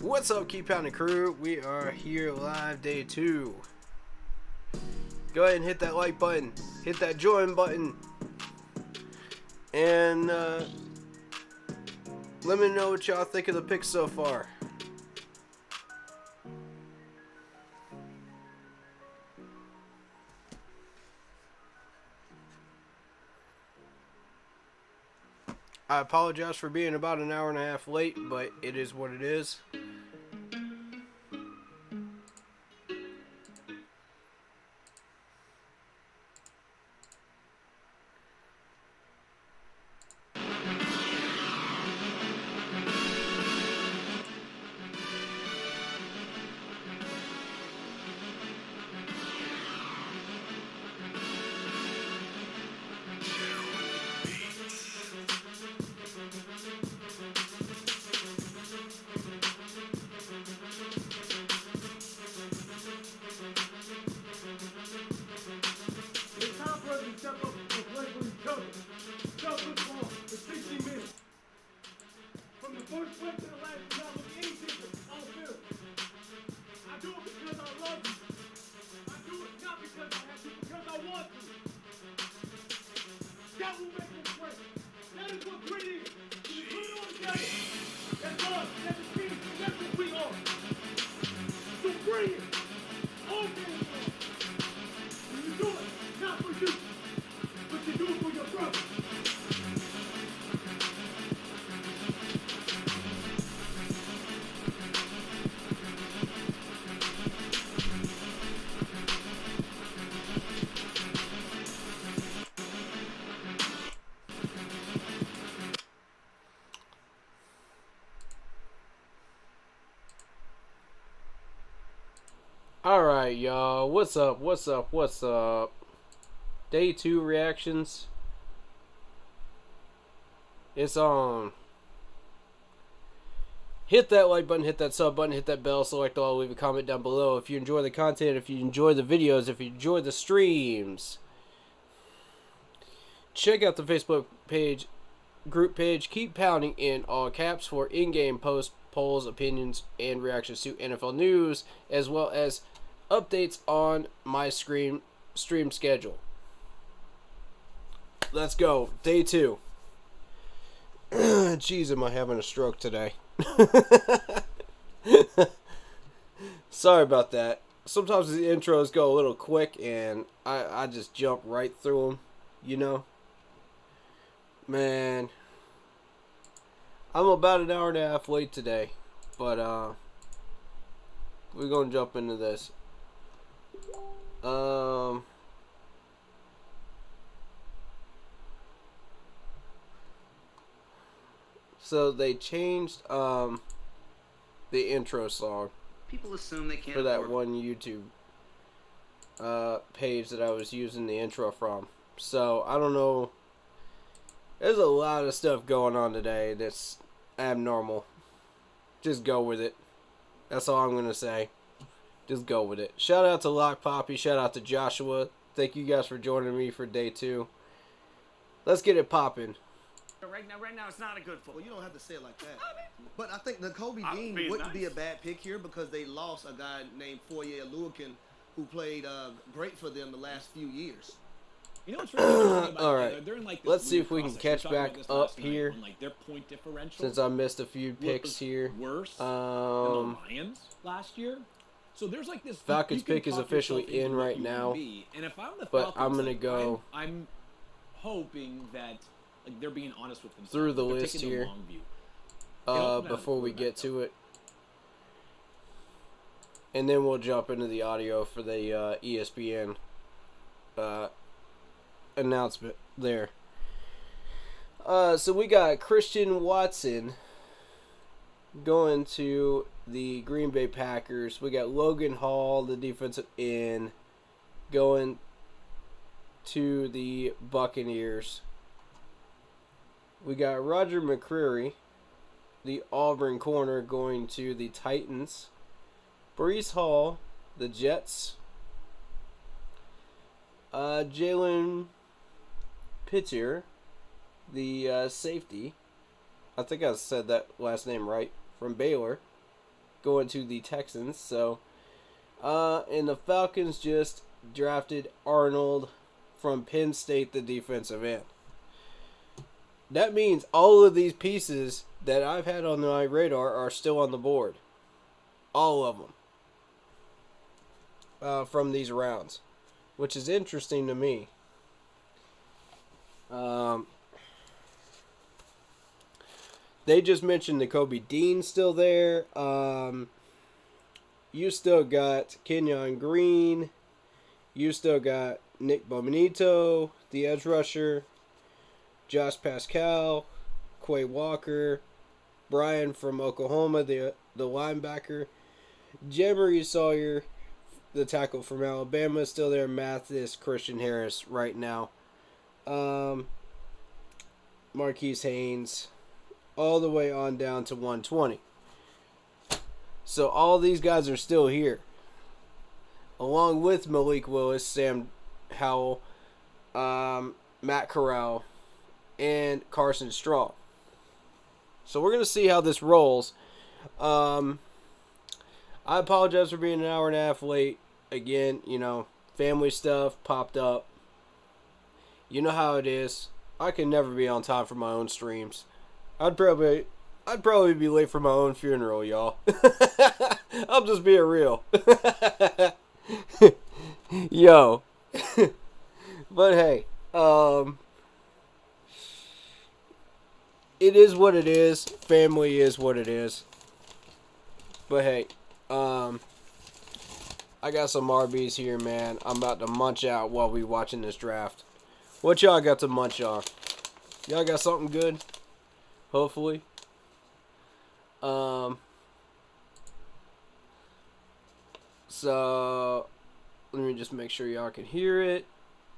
What's up, Keep Pounding crew? We are here live day 2. Go ahead and hit that like button, hit that join button, and let me know what y'all think of the picks so far. I apologize for being about an hour and a half late, but it is what it is. Alright, y'all. What's up? Day 2 reactions. It's on. Hit that like button, hit that sub button, hit that bell, select all, leave a comment down below. If you enjoy the content, if you enjoy the videos, if you enjoy the streams, check out the Facebook page, group page, Keep Pounding in all caps for in-game posts, polls, opinions, and reactions to NFL news, as well as updates on my stream schedule. Let's go. Day 2. Jeez, am I having a stroke today? Sorry about that. Sometimes the intros go a little quick and I just jump right through them, you know? Man, I'm about an hour and a half late today, but we're gonna jump into this. So they changed the intro song. People assume they can't for that one YouTube page that I was using the intro from. So I don't know. There's a lot of stuff going on today that's abnormal. Just go with it. That's all I'm gonna say. Just go with it. Shout out to Lock Poppy. Shout out to Joshua. Thank you guys for joining me for day 2. Let's get it popping. Right now, it's not a good football. Well, you don't have to say it like that. But I think the Kobe Dean wouldn't be a bad pick here because they lost a guy named Foye Oluwakin who played great for them the last few years. You know what's really interesting about all right. They're in like this let's see if we process. can catch back up here. On, like, their point differential Since I missed a few picks here. Worse than the Lions last year. So there's like this. Falcons pick is officially in right now. And if I'm the but Falcons, I'm gonna go. I'm hoping that like they're being honest with themselves. Through the they're list here. Before we get to it. And then we'll jump into the audio for the ESPN announcement there. So we got Christian Watson going to the Green Bay Packers. We got Logan Hall, the defensive end, going to the Buccaneers. We got Roger McCreary, the Auburn corner, going to the Titans. Breece Hall, the Jets. Jalen Pitcher, the safety. I think I said that last name right. From Baylor. going to the Texans. So, and the Falcons just drafted Arnold from Penn State, the defensive end. That means all of these pieces that I've had on my radar are still on the board. All of them. From these rounds. Which is interesting to me. They just mentioned the Kobe Dean still there. You still got Kenyon Green. You still got Nick Bonito, the edge rusher. Josh Pascal, Quay Walker, Brian from Oklahoma, the linebacker. Jemery Sawyer, the tackle from Alabama, is still there. Mathis, Christian Harris right now. Marquise Haynes, all the way on down to 120. So all these guys are still here. Along with Malik Willis, Sam Howell, Matt Corral, and Carson Strong. So we're going to see how this rolls. I apologize for being an hour and a half late. Again, family stuff popped up. You know how it is. I can never be on time for my own streams. I'd probably be late for my own funeral, y'all. I'm just being real. Yo. But hey, it is what it is. Family is what it is. But hey, I got some RBs here, man. I'm about to munch out while we watching this draft. What y'all got to munch on? Y'all got something good? Hopefully. So let me just make sure y'all can hear it.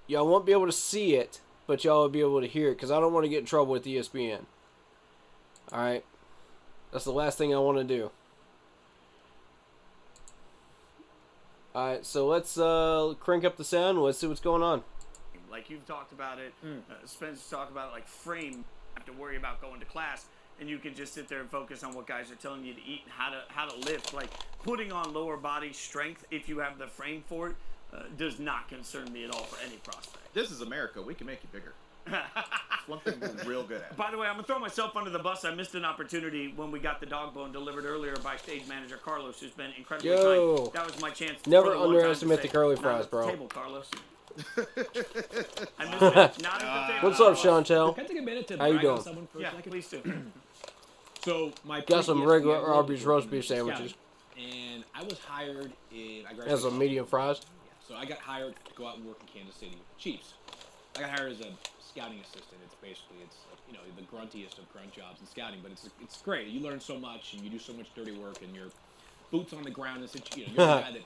Y'all won't be able to see it, but y'all will be able to hear it because I don't want to get in trouble with ESPN. Alright? That's the last thing I want to do. Alright, so let's crank up the sound. Let's see what's going on. Like you've talked about it, Spencer talked about it, like frame. You have to worry about going to class, and you can just sit there and focus on what guys are telling you to eat and how to lift. Like putting on lower body strength, if you have the frame for it, does not concern me at all for any prospect. This is America. We can make you bigger. One thing we're real good at. By the way, I'm going to throw myself under the bus. I missed an opportunity when we got the dog bone delivered earlier by stage manager Carlos, who's been incredibly kind. That was my chance. Never underestimate the curly fries, bro. Table, Carlos. I missed it. Not at the table. What's up, Chantel? Can I take a minute to How you brag on doing? someone for a Yeah, second? please do. So my Got some previous regular year, Arby's roast beef sandwiches. and I was hired in. I graduated Has some college. medium fries. So I got hired to go out and work in Kansas City with the Chiefs. I got hired as a scouting assistant. It's basically the gruntiest of grunt jobs in scouting, but it's great. You learn so much and you do so much dirty work, and you're boots on the ground. And you're the guy that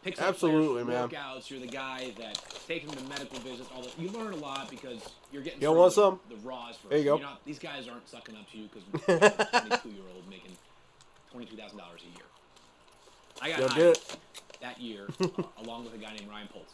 picks up Absolutely, players for man. workouts. You're the guy that takes them to medical visits. All that. You learn a lot because you're getting. You want some? The raws first. There you go. These guys aren't sucking up to you because you're a 22-year-old making $22,000 a year. I got hired that year along with a guy named Ryan Poltz,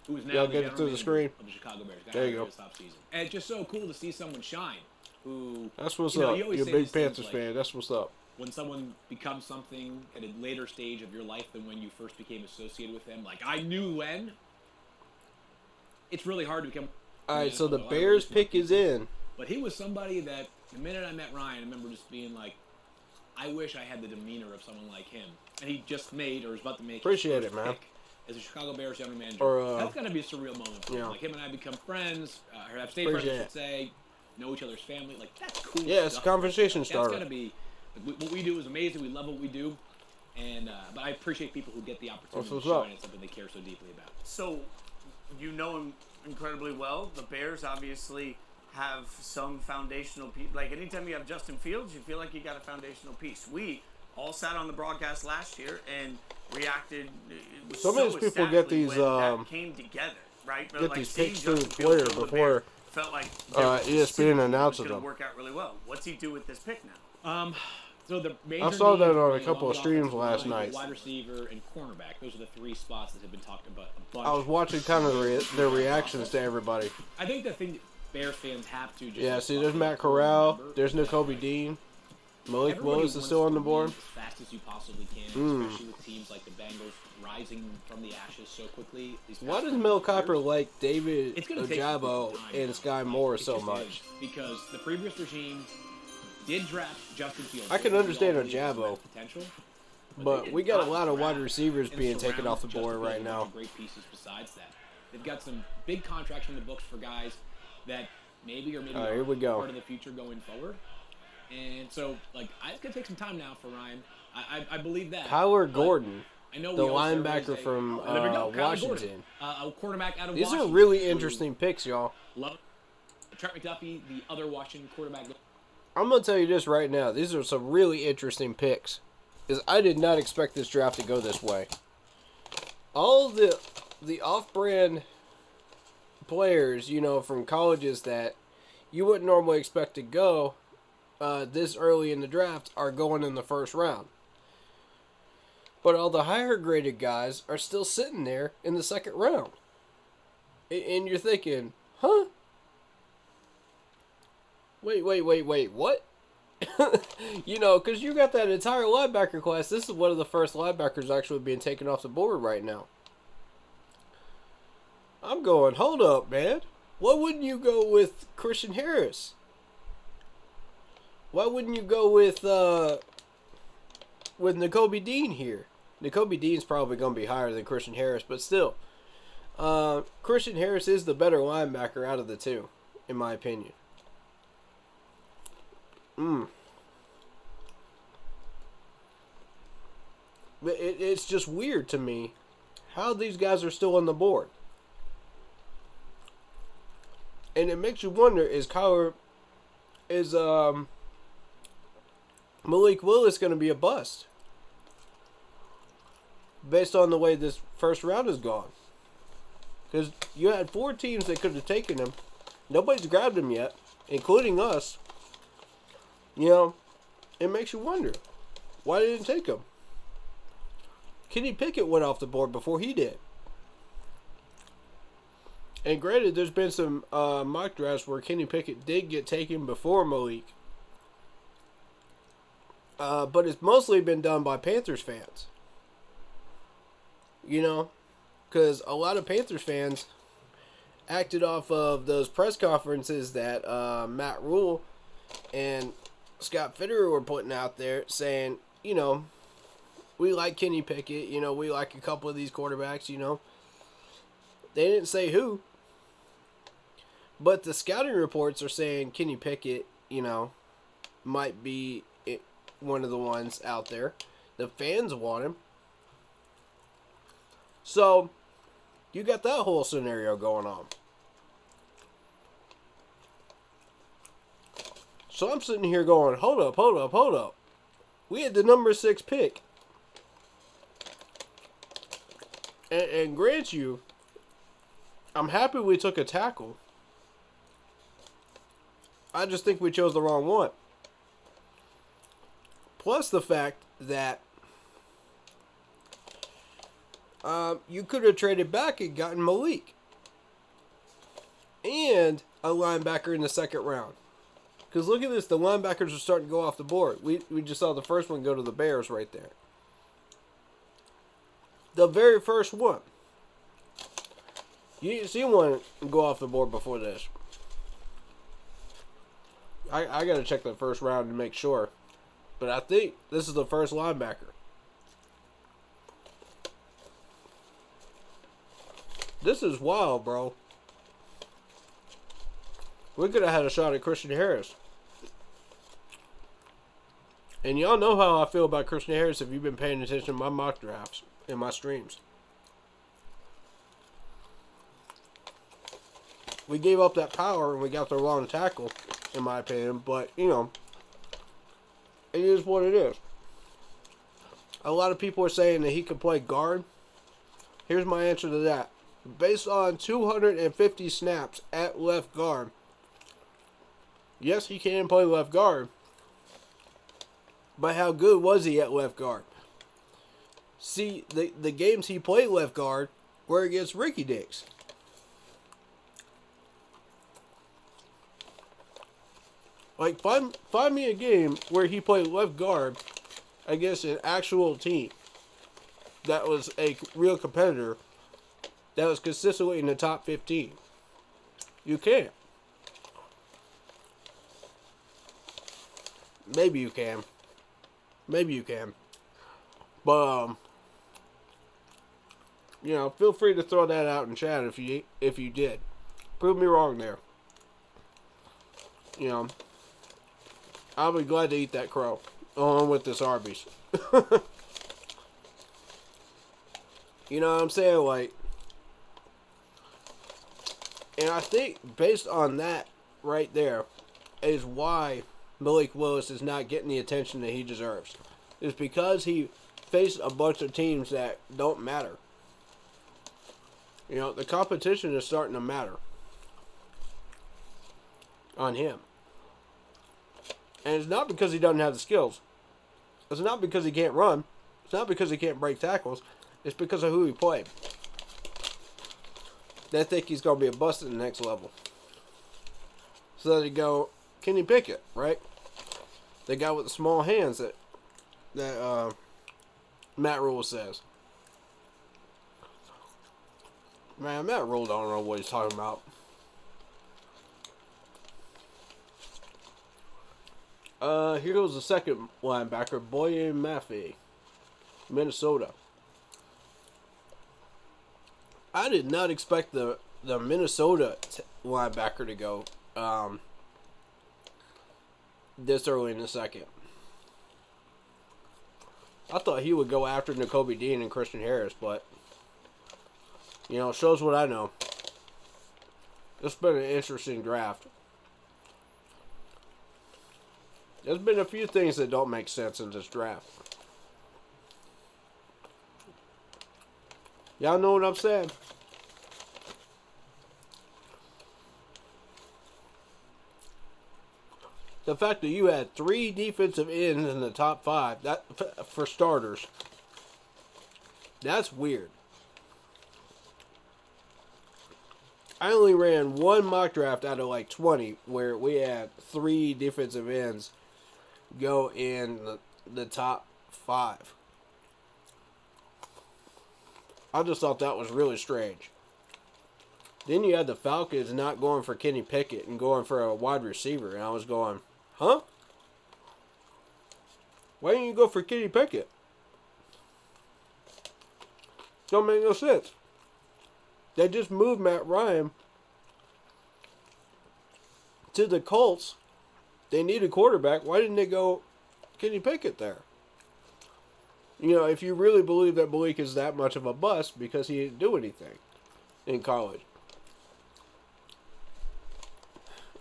who is now Y'all the get it general through the manager screen. of the Chicago Bears. There you go. This offseason. And it's just so cool to see someone shine. Who That's what's you know, up. you always You're a say big these things Panthers like, fan. That's what's up. when someone becomes something at a later stage of your life than when you first became associated with them. Like, I knew when. It's really hard to become. All right, so the Bears pick is in. But he was somebody that, the minute I met Ryan, I remember just being like, I wish I had the demeanor of someone like him. And he just made, or was about to make, Appreciate his it, first man. pick as a Chicago Bears general manager. Or, That's got to be a surreal moment for him. yeah. Like, him and I become friends, or have stayed friends, I Appreciate should say, know each other's family. Like, that's cool Yeah, it's a stuff. conversation That's starter. got to be, what we do is amazing. We love what we do. And but I appreciate people who get the opportunity to What's up? shine at something they care so deeply about. So, you know him incredibly well. The Bears obviously have some foundational piece. Like, anytime you have Justin Fields, you feel like you got a foundational piece. We all sat on the broadcast last year and reacted. Some of these people get these, when that came together, right? get Like, these seeing picks through Justin the player Fields go to the before, Bears felt like ESPN announces going to them. work out really well. What's he do with this pick now? So the major I saw that needs on a are couple of along the streams offensive last line, night. Wide receiver and cornerback. Those are the three spots that have been talked about a bunch. I was watching kind of their reactions to everybody. I think the thing that Bears fans have to just Yeah, see, there's Matt Corral. There's Kobe Dean. Malik everybody Willis is wants still on to the board. win as fast as you possibly can, especially with teams like the Bengals rising from the ashes so quickly. Why does Mel Kiper like David It's gonna take Ojabo some time and now. Sky Like, Moore it so just much? is, because the previous regime did draft Justin Fields. I can We all understand believe he has Ojabo, potential, but they we did got a not lot of wide draft receivers and being taken surround off the Justin board Fields right with a bunch now. of great pieces besides that. They've got some big contracts in the books for guys that maybe or maybe All right, aren't here we go. part of the future going forward. And so, like, it's gonna take some time now for Ryan. I believe that. Kyler But Gordon, I know the we always linebacker say, from there we go, Kyler Washington. Gordon, a quarterback out of These Washington. are really who interesting picks, y'all. Love Trent McDuffie, the other Washington quarterback. I'm going to tell you this right now. These are some really interesting picks. Because I did not expect this draft to go this way. All the off-brand players, you know, from colleges that you wouldn't normally expect to go this early in the draft are going in the first round. But all the higher-graded guys are still sitting there in the second round. And you're thinking, huh? Wait, what? You know, because you got that entire linebacker class. This is one of the first linebackers actually being taken off the board right now. I'm going, hold up, man. Why wouldn't you go with Christian Harris? Why wouldn't you go with Nakobe Dean here? Nakobe Dean's probably going to be higher than Christian Harris, but still. Christian Harris is the better linebacker out of the two, in my opinion. It's just weird to me how these guys are still on the board. And it makes you wonder, is Malik Willis going to be a bust? Based on the way this first round has gone. Because you had 4 teams that could have taken him. Nobody's grabbed him yet, including us. You know, it makes you wonder, why they didn't take him? Kenny Pickett went off the board before he did. And granted, there's been some mock drafts where Kenny Pickett did get taken before Malik. But it's mostly been done by Panthers fans. You know, because a lot of Panthers fans acted off of those press conferences that Matt Rule and Scott Fitterer were putting out there saying, you know, we like Kenny Pickett, you know, we like a couple of these quarterbacks, you know. They didn't say who. But the scouting reports are saying Kenny Pickett, you know, might be one of the ones out there. The fans want him. So, you got that whole scenario going on. So I'm sitting here going, hold up. We had the number 6 pick. And grant you, I'm happy we took a tackle. I just think we chose the wrong one. Plus the fact that you could have traded back and gotten Malik. And a linebacker in the second round. Because look at this, the linebackers are starting to go off the board. We just saw the first one go to the Bears right there. The very first one. You didn't see one go off the board before this. I got to check the first round to make sure. But I think this is the first linebacker. This is wild, bro. We could have had a shot at Christian Harris. And y'all know how I feel about Christian Harris if you've been paying attention to my mock drafts and my streams. We gave up that power and we got the wrong tackle, in my opinion. But, you know, it is what it is. A lot of people are saying that he could play guard. Here's my answer to that. Based on 250 snaps at left guard, yes, he can play left guard. But how good was he at left guard? See, the games he played left guard were against Ricky Dicks. Like, find me a game where he played left guard against an actual team that was a real competitor that was consistently in the top 15. You can't. Maybe you can. Maybe you can. But, feel free to throw that out in chat if you did. Prove me wrong there. I'll be glad to eat that crow along with this Arby's. You know what I'm saying? Like, and I think based on that right there is why Malik Willis is not getting the attention that he deserves. It's because he faced a bunch of teams that don't matter. The competition is starting to matter on him. And it's not because he doesn't have the skills. It's not because he can't run. It's not because he can't break tackles. It's because of who he played. They think he's going to be a bust at the next level. So they go, Kenny Pickett, right? The guy with the small hands that Matt Rule says. Man, Matt Rule don't know what he's talking about. Here goes the second linebacker, Boye Mafe, Minnesota. I did not expect the Minnesota linebacker to go this early in the second. I thought he would go after Nakobe Dean and Christian Harris, but shows what I know. It's been an interesting draft. There's been a few things that don't make sense in this draft. Y'all know what I'm saying? The fact that you had 3 defensive ends in the top 5, that for starters, that's weird. I only ran one mock draft out of like 20 where we had 3 defensive ends go in the top 5. I just thought that was really strange. Then you had the Falcons not going for Kenny Pickett and going for a wide receiver. And I was going, huh? Why didn't you go for Kenny Pickett? Don't make no sense. They just moved Matt Ryan to the Colts. They need a quarterback. Why didn't they go Kenny Pickett there? If you really believe that Malik is that much of a bust because he didn't do anything in college.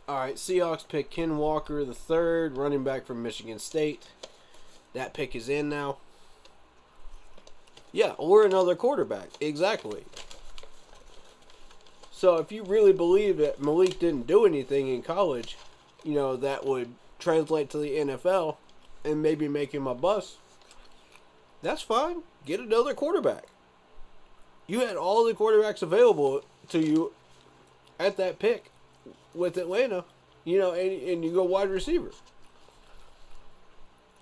All right, Seahawks pick Ken Walker III, running back from Michigan State. That pick is in now. Yeah, or another quarterback. Exactly. So if you really believe that Malik didn't do anything in college, that would translate to the NFL and maybe make him a bust, that's fine. Get another quarterback. You had all the quarterbacks available to you at that pick with Atlanta, and you go wide receiver.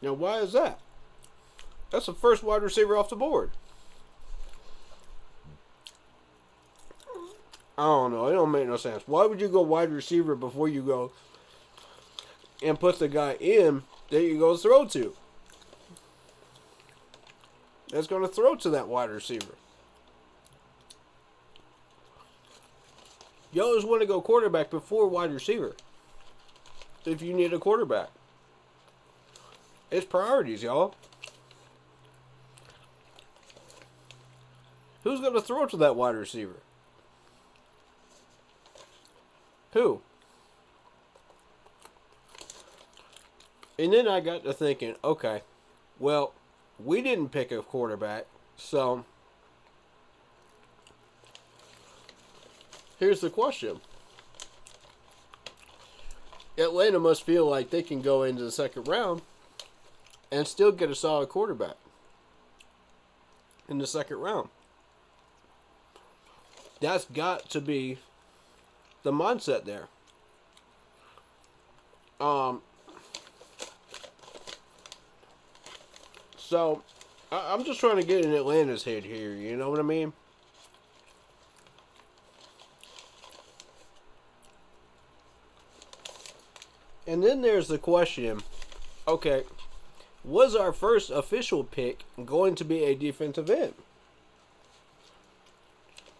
Now, why is that? That's the first wide receiver off the board. I don't know. It don't make no sense. Why would you go wide receiver before you go and put the guy in that you go throw to? That's going to throw to that wide receiver. You always want to go quarterback before wide receiver if you need a quarterback. It's priorities, y'all. Who's going to throw to that wide receiver? Who? And then I got to thinking, okay, well, we didn't pick a quarterback, so here's the question. Atlanta must feel like they can go into the second round and still get a solid quarterback in the second round. That's got to be the mindset there. So, I'm just trying to get in Atlanta's head here, you know what I mean? And then there's the question, okay, was our first official pick going to be a defensive end?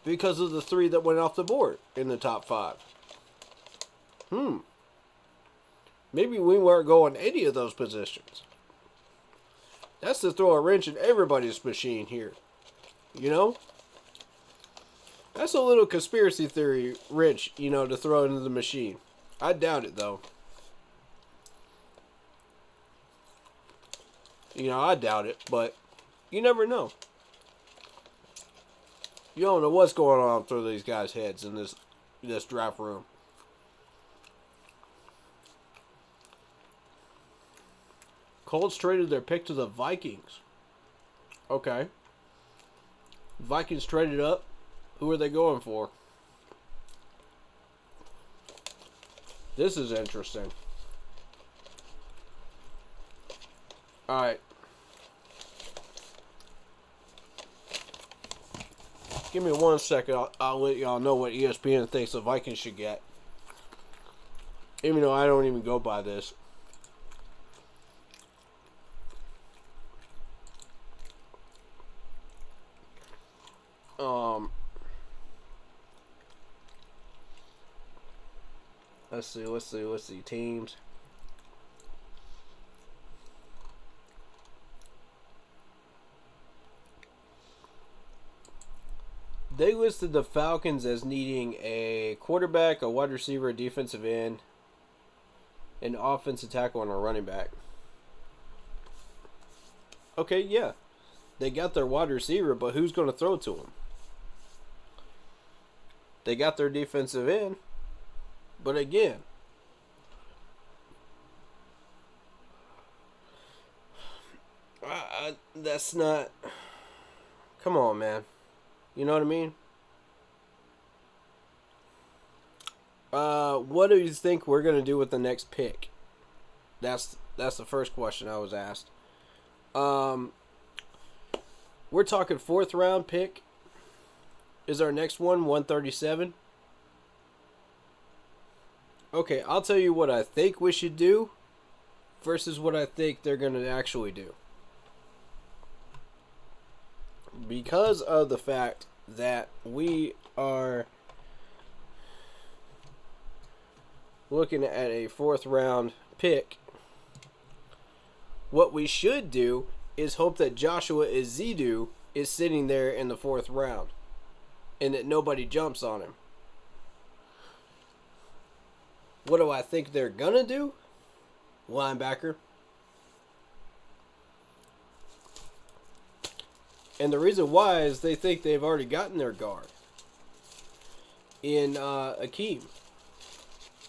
Because of the 3 that went off the board in the top 5. Maybe we weren't going any of those positions. That's to throw a wrench in everybody's machine here. You know? That's a little conspiracy theory wrench, you know, to throw into the machine. I doubt it, though. You know, I doubt it, but you never know. You don't know what's going on through these guys' heads in this draft room. Colts traded their pick to the Vikings. Okay. Vikings traded up. Who are they going for? This is interesting. Alright. Give me 1 second. I'll let y'all know what ESPN thinks the Vikings should get. Even though I don't even go by this. Let's see. Teams. They listed the Falcons as needing a quarterback, a wide receiver, a defensive end, an offensive tackle, and a running back. Okay, yeah. They got their wide receiver, but who's going to throw to him? They got their defensive end, but again, that's not... Come on, man. You know what I mean? What do you think we're going to do with the next pick? That's the first question I was asked. We're talking 4th round pick. Is our next one 137? Okay, I'll tell you what I think we should do versus what I think they're going to actually do. Because of the fact that we are looking at a 4th round pick, what we should do is hope that Joshua Ezeudu is sitting there in the 4th round and that nobody jumps on him. What do I think they're gonna do? Linebacker. And the reason why is they think they've already gotten their guard in Akeem.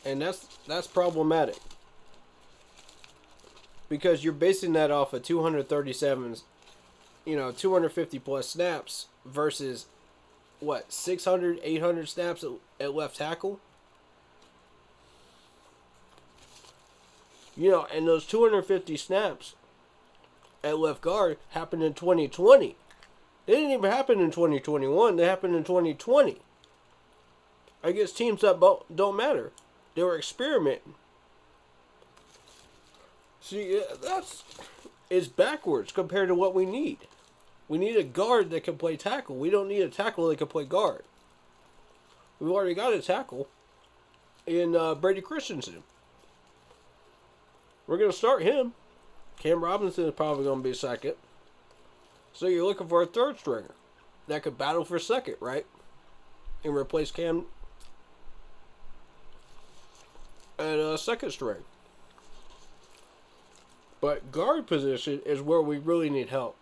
And that's problematic. Because you're basing that off of 237, 250 plus snaps versus, 600, 800 snaps at left tackle? And those 250 snaps at left guard happened in 2020. They didn't even happen in 2021. They happened in 2020. Against teams that don't matter. They were experimenting. See, it's backwards compared to what we need. We need a guard that can play tackle. We don't need a tackle that can play guard. We've already got a tackle in Brady Christensen. We're going to start him. Cam Robinson is probably going to be second. So you're looking for a 3rd stringer that could battle for second, right? And replace Cam at a 2nd string. But guard position is where we really need help.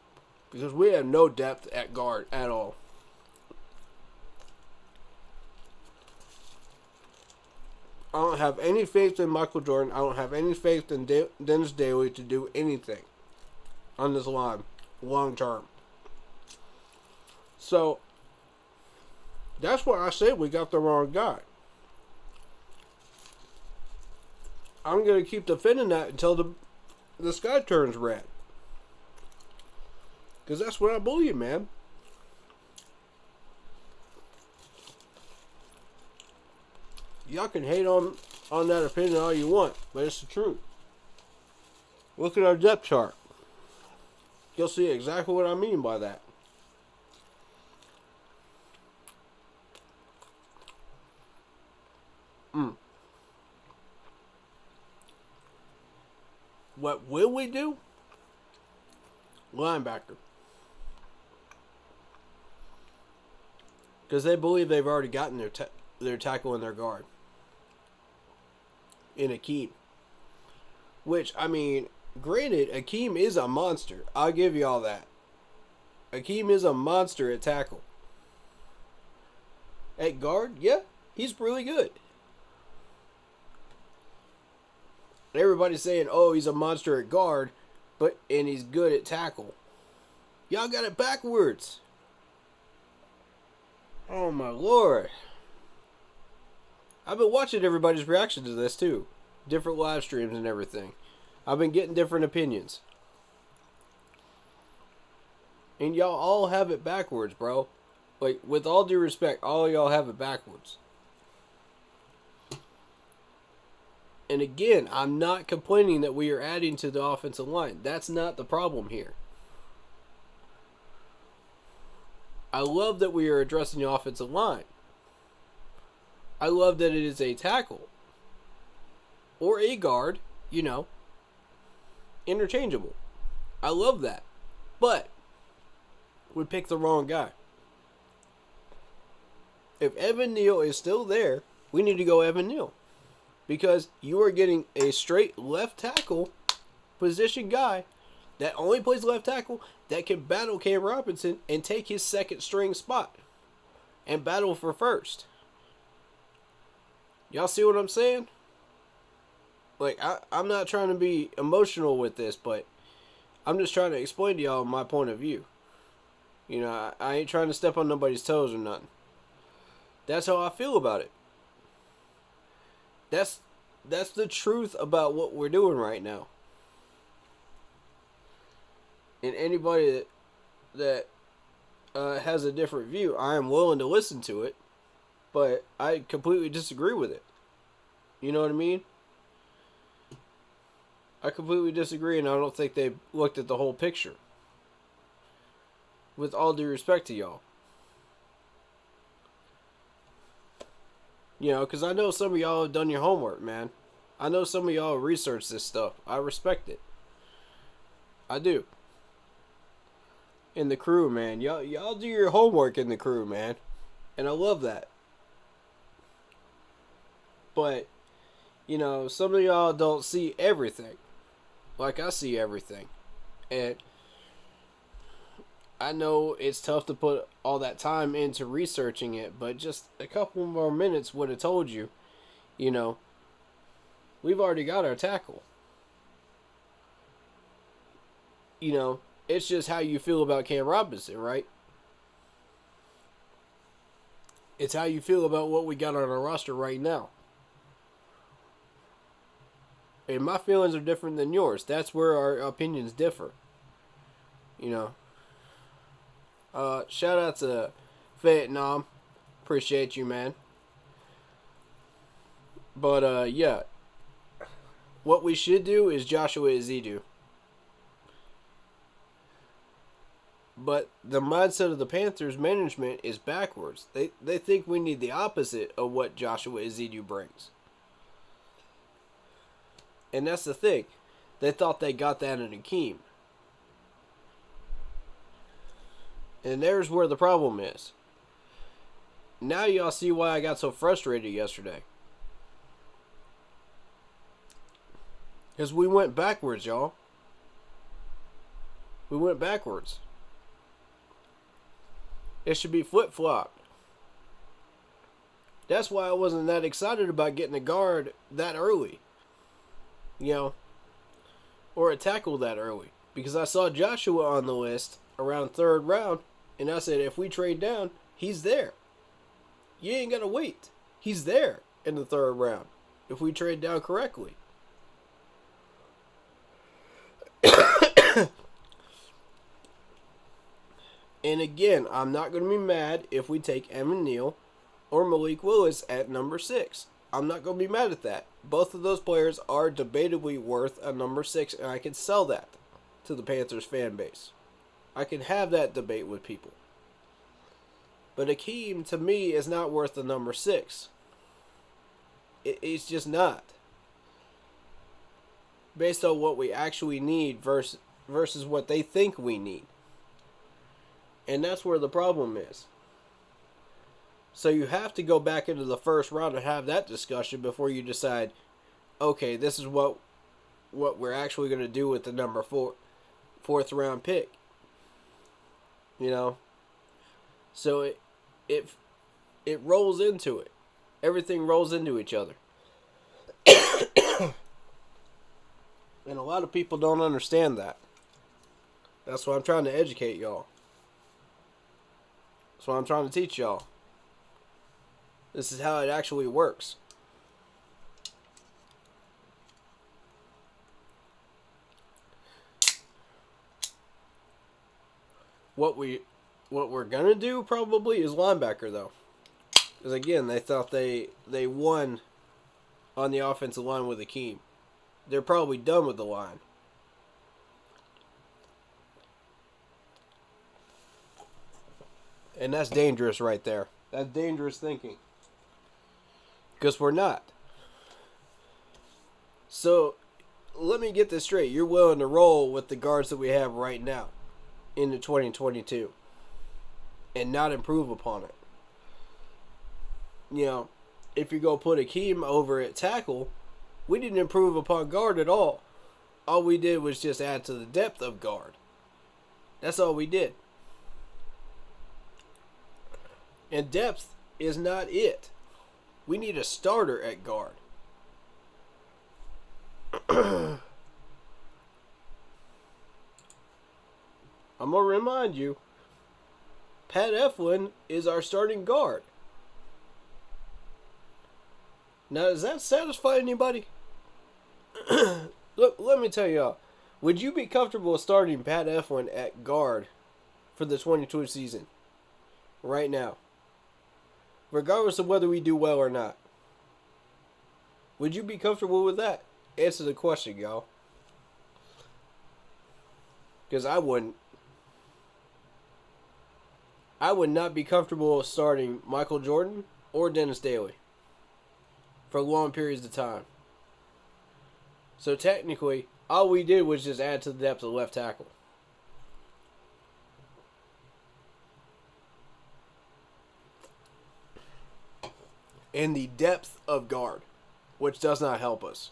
Because we have no depth at guard at all. I don't have any faith in Michael Jordan. I don't have any faith in Dennis Daly to do anything on this line long term. So, that's why I said we got the wrong guy. I'm going to keep defending that until the sky turns red. Because that's what I believe, man. Y'all can hate on that opinion all you want, but it's the truth. Look at our depth chart. You'll see exactly what I mean by that. What will we do? Linebacker. Because they believe they've already gotten their tackle and their guard. In Akeem. Which, I mean, granted, Akeem is a monster. I'll give you all that. Akeem is a monster at tackle. At guard, yeah, he's really good. Everybody's saying, oh, he's a monster at guard, and he's good at tackle. Y'all got it backwards. Oh, my Lord. I've been watching everybody's reaction to this, too. Different live streams and everything. I've been getting different opinions. And y'all all have it backwards, bro. Like, with all due respect, all y'all have it backwards. And again, I'm not complaining that we are adding to the offensive line. That's not the problem here. I love that we are addressing the offensive line. I love that it is a tackle. Or a guard, interchangeable. I love that. But we picked the wrong guy. If Evan Neal is still there, we need to go Evan Neal. Because you are getting a straight left tackle position guy that only plays left tackle that can battle Cam Robinson and take his second string spot and battle for first. Y'all see what I'm saying? Like, I'm not trying to be emotional with this, but I'm just trying to explain to y'all my point of view. I ain't trying to step on nobody's toes or nothing. That's how I feel about it. That's the truth about what we're doing right now. And anybody that has a different view, I am willing to listen to it, but I completely disagree with it. You know what I mean? I completely disagree, and I don't think they looked at the whole picture. With all due respect to y'all. Because I know some of y'all have done your homework, man. I know some of y'all researched this stuff. I respect it. I do. In the crew, man. Y'all do your homework in the crew, man. And I love that. But, some of y'all don't see everything. Like I see everything. And I know it's tough to put all that time into researching it, but just a couple more minutes would have told you, we've already got our tackle. It's just how you feel about Cam Robinson, right? It's how you feel about what we got on our roster right now. And my feelings are different than yours. That's where our opinions differ. Shout out to Vietnam. Appreciate you, man. But, yeah. What we should do is Joshua Ezedu. But the mindset of the Panthers management is backwards. They think we need the opposite of what Joshua Ezedu brings. And that's the thing. They thought they got that in Akeem. And there's where the problem is. Now y'all see why I got so frustrated yesterday. Because we went backwards, y'all. We went backwards. It should be flip-flopped. That's why I wasn't that excited about getting a guard that early. Or a tackle that early. Because I saw Joshua on the list around third round. And I said, if we trade down, he's there. You ain't got to wait. He's there in the third round. If we trade down correctly. And again, I'm not going to be mad if we take Evan Neal or Malik Willis at number 6. I'm not going to be mad at that. Both of those players are debatably worth a number 6, and I can sell that to the Panthers fan base. I can have that debate with people. But Akeem, to me, is not worth the number 6. It's just not. Based on what we actually need versus what they think we need. And that's where the problem is. So you have to go back into the first round and have that discussion before you decide, okay, this is what we're actually going to do with the number 4th round pick. You know? So it rolls into it. Everything rolls into each other. And a lot of people don't understand that. That's why I'm trying to educate y'all. That's what I'm trying to teach y'all. This is how it actually works. What we're gonna do probably is linebacker though. Because again, they thought they won on the offensive line with Akeem. They're probably done with the line. And that's dangerous right there. That's dangerous thinking. Because we're not. So, let me get this straight. You're willing to roll with the guards that we have right now into 2022 and not improve upon it. You know, if you go put Akeem over at tackle, we didn't improve upon guard at all. All we did was just add to the depth of guard. That's all we did. And depth is not it. We need a starter at guard. I'm going to remind you, Pat Eflin is our starting guard. Now, does that satisfy anybody? Look, let me tell y'all. Would you be comfortable starting Pat Eflin at guard for the 22 season? Right now. Regardless of whether we do well or not. Would you be comfortable with that? Answer the question, y'all. Because I wouldn't. I would not be comfortable starting Michael Jordan or Dennis Daly for long periods of time. So technically, all we did was just add to the depth of left tackle. And the depth of guard, which does not help us.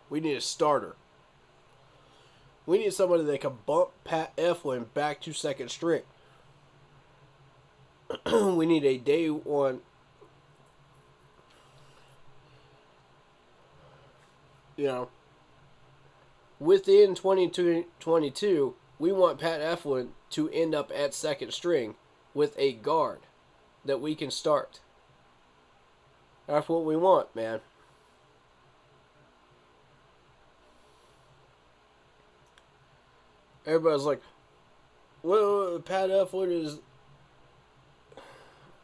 We need a starter. We need somebody that can bump Pat Eflin back to second string. We need a day one. You know, within 2022, we want Pat Eflin to end up at second string with a guard that we can start. That's what we want, man. Everybody's like, well, Pat Eflin is...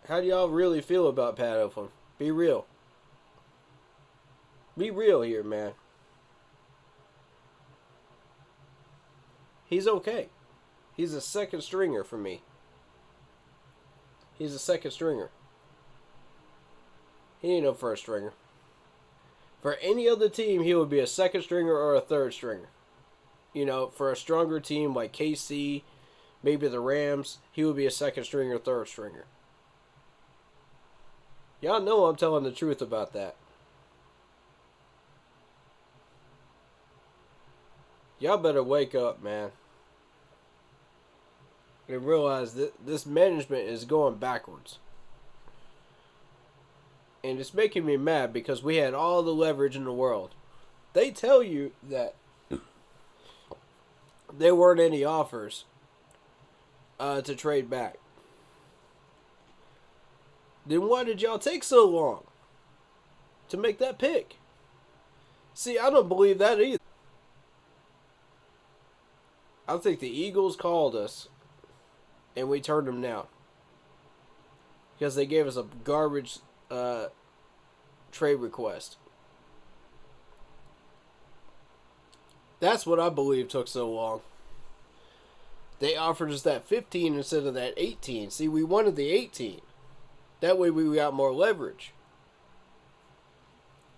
How do y'all really feel about Pat Eflin? Be real. Be real here, man. He's okay. He's a second stringer for me. He's a second stringer. He ain't no first stringer. For any other team, he would be a second stringer or a third stringer. You know, for a stronger team like KC, maybe the Rams, he would be a second stringer, third stringer. Y'all know I'm telling the truth about that. Y'all better wake up, man. And realize that this management is going backwards. And it's making me mad because we had all the leverage in the world. They tell you that there weren't any offers to trade back. Then why did y'all take so long to make that pick? See, I don't believe that either. I think the Eagles called us and we turned them down because they gave us a garbage trade request. That's what I believe took so long. They offered us that 15 instead of that 18. See, we wanted the 18. That way we got more leverage.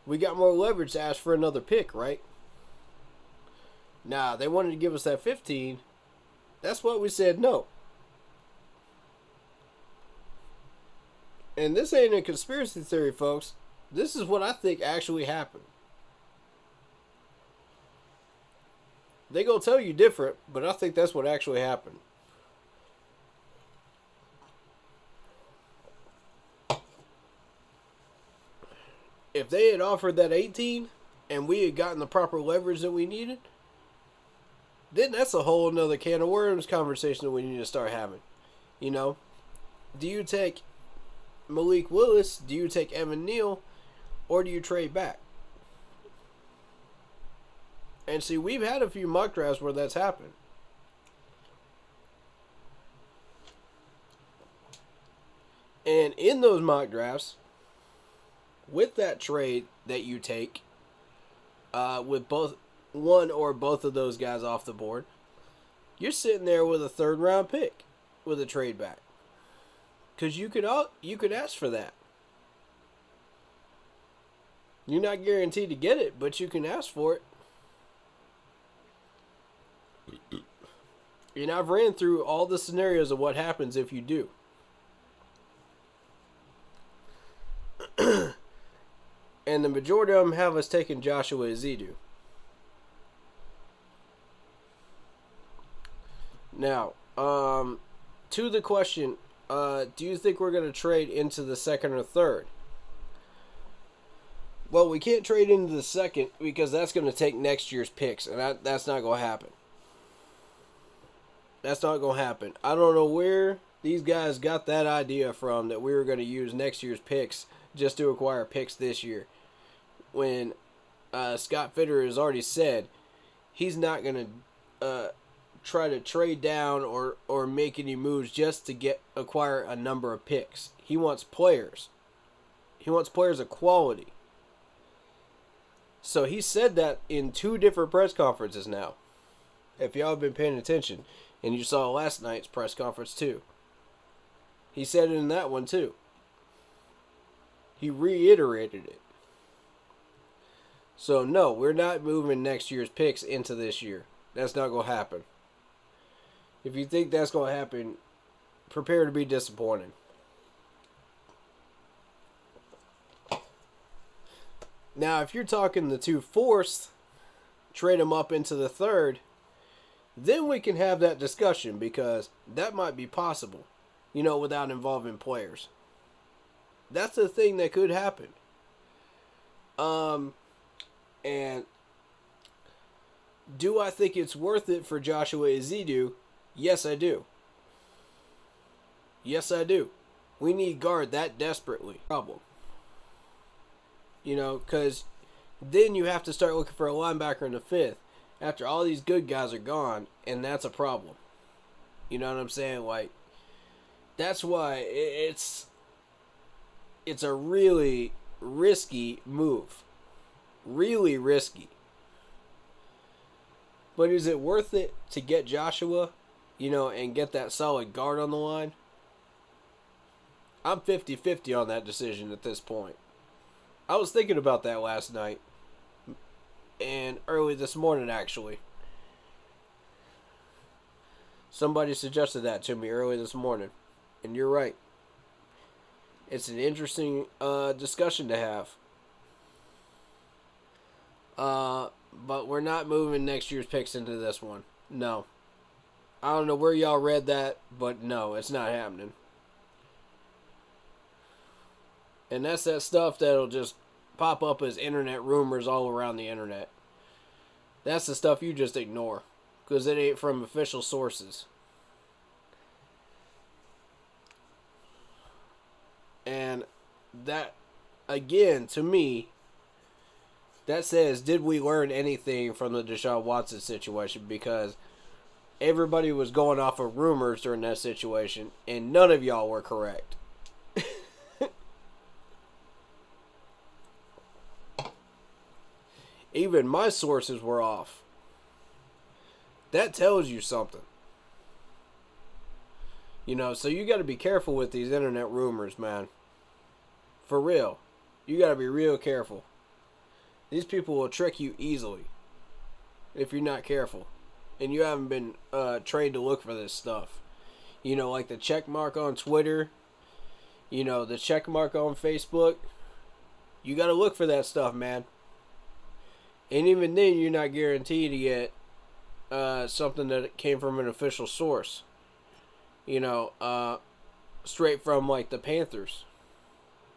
We got more leverage to ask for another pick, right? Nah, they wanted to give us that 15. That's what we said no. And this ain't a conspiracy theory, folks. This is what I think actually happened. They gonna tell you different, but I think that's what actually happened. If they had offered that 18 and we had gotten the proper leverage that we needed, then that's a whole nother can of worms conversation that we need to start having. You know, do you take Malik Willis, do you take Evan Neal, or do you trade back? And see, we've had a few mock drafts where that's happened. And in those mock drafts, with that trade that you take, with both one or both of those guys off the board, you're sitting there with a 3rd round pick with a trade back. Because you could ask for that. You're not guaranteed to get it, but you can ask for it. And I've ran through all the scenarios of what happens if you do. And the majority of them have us taking Joshua Ezeudu. Now, to the question, do you think we're going to trade into the 2nd or 3rd? Well, we can't trade into the 2nd because that's going to take next year's picks, and that's not going to happen. That's not going to happen. I don't know where these guys got that idea from that we were going to use next year's picks just to acquire picks this year. When Scott Fitter has already said he's not going to try to trade down or make any moves just to acquire a number of picks. He wants players. He wants players of quality. So he said that in 2 different press conferences now. If y'all have been paying attention. And you saw last night's press conference too. He said it in that one too. He reiterated it. So no, we're not moving next year's picks into this year. That's not going to happen. If you think that's going to happen, prepare to be disappointed. Now, if you're talking the 2 fourths, trade them up into the 3rd, then we can have that discussion because that might be possible, you know, without involving players. That's the thing that could happen. And do I think it's worth it for Joshua Ezeudu? Yes, I do. Yes, I do. We need guard that desperately. Problem. You know, because then you have to start looking for a linebacker in the 5th after all these good guys are gone, and that's a problem. You know what I'm saying? Like, that's why it's a really risky move. Really risky. But is it worth it to get Joshua, you know, and get that solid guard on the line? I'm 50-50 on that decision at this point. I was thinking about that last night. And early this morning, actually. Somebody suggested that to me early this morning. And you're right. It's an interesting discussion to have. But we're not moving next year's picks into this one. No. I don't know where y'all read that, but no, it's not happening. And that's that stuff that'll just pop up as internet rumors all around the internet. That's the stuff you just ignore because it ain't from official sources. And that, again, to me, that says, did we learn anything from the Deshaun Watson situation? Because everybody was going off of rumors during that situation, and none of y'all were correct. Even my sources were off. That tells you something. You know, so you got to be careful with these internet rumors, man. For real. You got to be real careful. These people will trick you easily if you're not careful. And you haven't been trained to look for this stuff. You know, like the check mark on Twitter. You know, the check mark on Facebook. You got to look for that stuff, man. And even then, you're not guaranteed to get something that came from an official source. You know, straight from, like, the Panthers,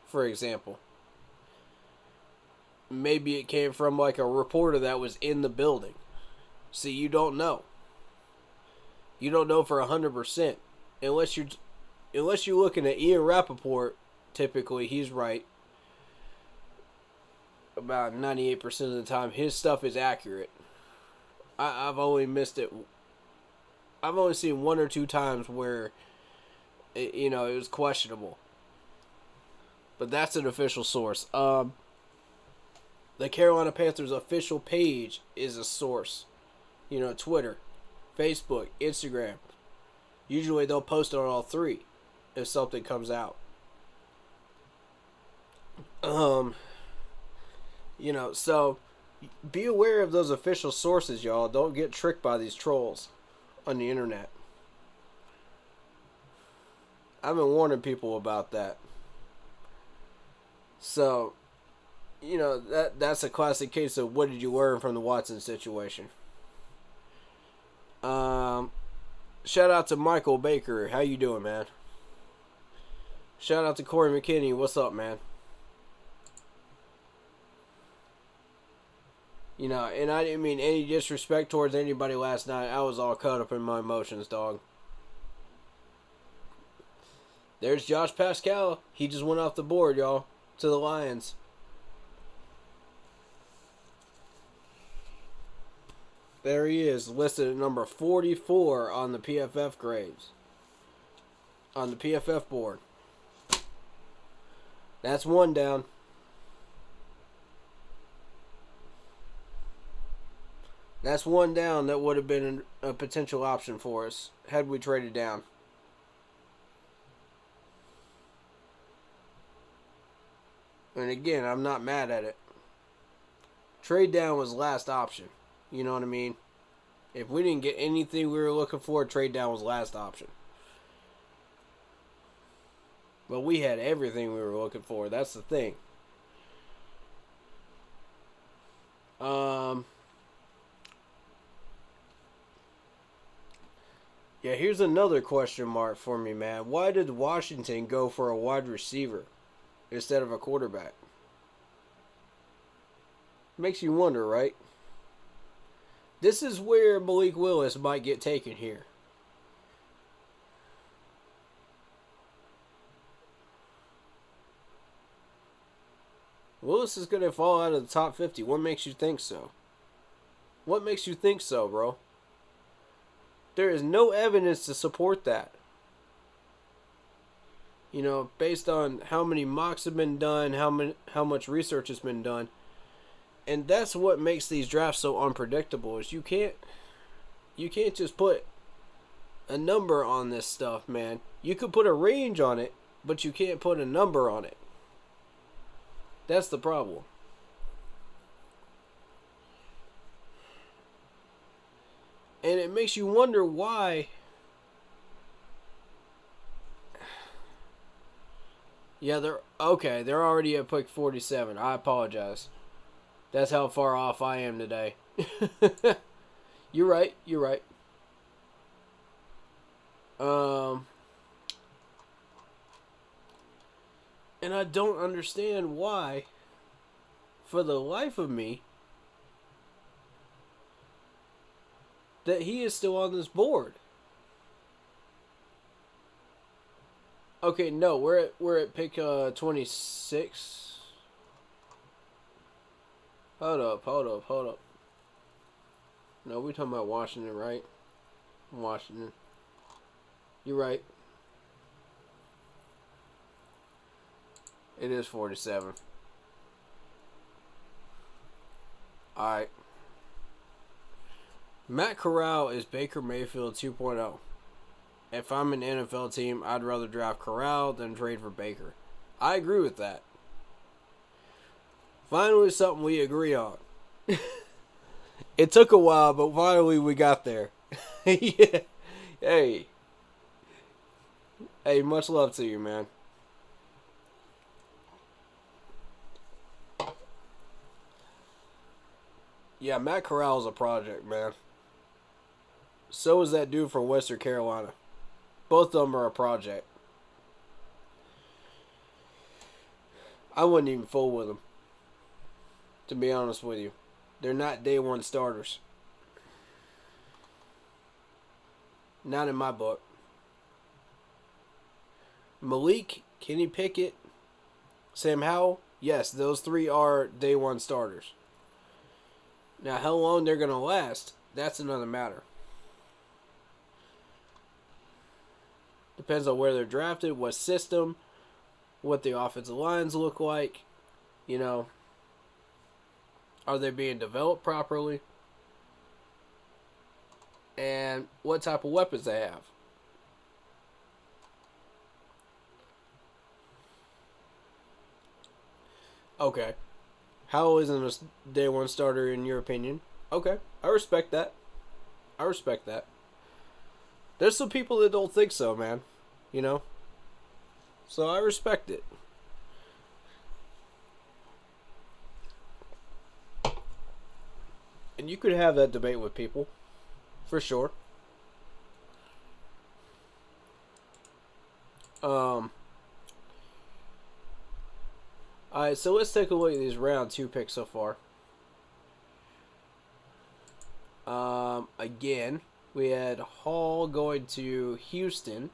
for example. Maybe it came from, like, a reporter that was in the building. See, you don't know. You don't know for 100%. Unless you're looking at Ian Rappaport, typically, he's right. About 98% of the time, his stuff is accurate. I've only missed it. I've only seen one or two times where, it was questionable. But that's an official source. The Carolina Panthers official page is a source. You know, Twitter, Facebook, Instagram. Usually they'll post it on all three if something comes out. So be aware of those official sources, y'all. Don't get tricked by these trolls on the internet. I've been warning people about that. So, that's a classic case of what did you learn from the Watson situation. Shout out to Michael Baker. How you doing, man? Shout out to Corey McKinney. What's up, man? You know, and I didn't mean any disrespect towards anybody last night. I was all caught up in my emotions, dog. There's Josh Pascal. He just went off the board, y'all, to the Lions. There he is, listed at number 44 on the PFF grades. On the PFF board. That's one down. That's one down that would have been a potential option for us had we traded down. And again, I'm not mad at it. Trade down was last option. You know what I mean? If we didn't get anything we were looking for, trade down was last option. But we had everything we were looking for. That's the thing. Yeah, here's another question mark for me, man. Why did Washington go for a wide receiver instead of a quarterback? Makes you wonder, right? This is where Malik Willis might get taken here. Willis is going to fall out of the top 50. What makes you think so? What makes you think so, bro? There is no evidence to support that. You know, based on how many mocks have been done, how much research has been done. And that's what makes these drafts so unpredictable is you can't just put a number on this stuff, man. You could put a range on it, but you can't put a number on it. That's the problem. And it makes you wonder why. Yeah, they're already at pick 47. I apologize. That's how far off I am today. You're right. And I don't understand why, for the life of me, that he is still on this board. Okay, no, we're at pick 26. Hold up. No, we're talking about Washington, right? Washington. You're right. It is 47. Alright. Matt Corral is Baker Mayfield 2.0. If I'm an NFL team, I'd rather draft Corral than trade for Baker. I agree with that. Finally, something we agree on. It took a while, but finally we got there. Yeah. Hey. Hey, much love to you, man. Yeah, Matt Corral is a project, man. So is that dude from Western Carolina. Both of them are a project. I wouldn't even fool with them, to be honest with you. They're not day one starters. Not in my book. Malik, Kenny Pickett, Sam Howell, yes, those three are day one starters. Now, how long they're going to last, that's another matter. Depends on where they're drafted, what system, what the offensive lines look like. You know, are they being developed properly? And what type of weapons they have. Okay. How isn't a day one starter in your opinion? Okay. I respect that. I respect that. There's some people that don't think so, man. You know? So I respect it. And you could have that debate with people. For sure. Alright, so let's take a look at these round 2 picks so far. Again, we had Hall going to Houston,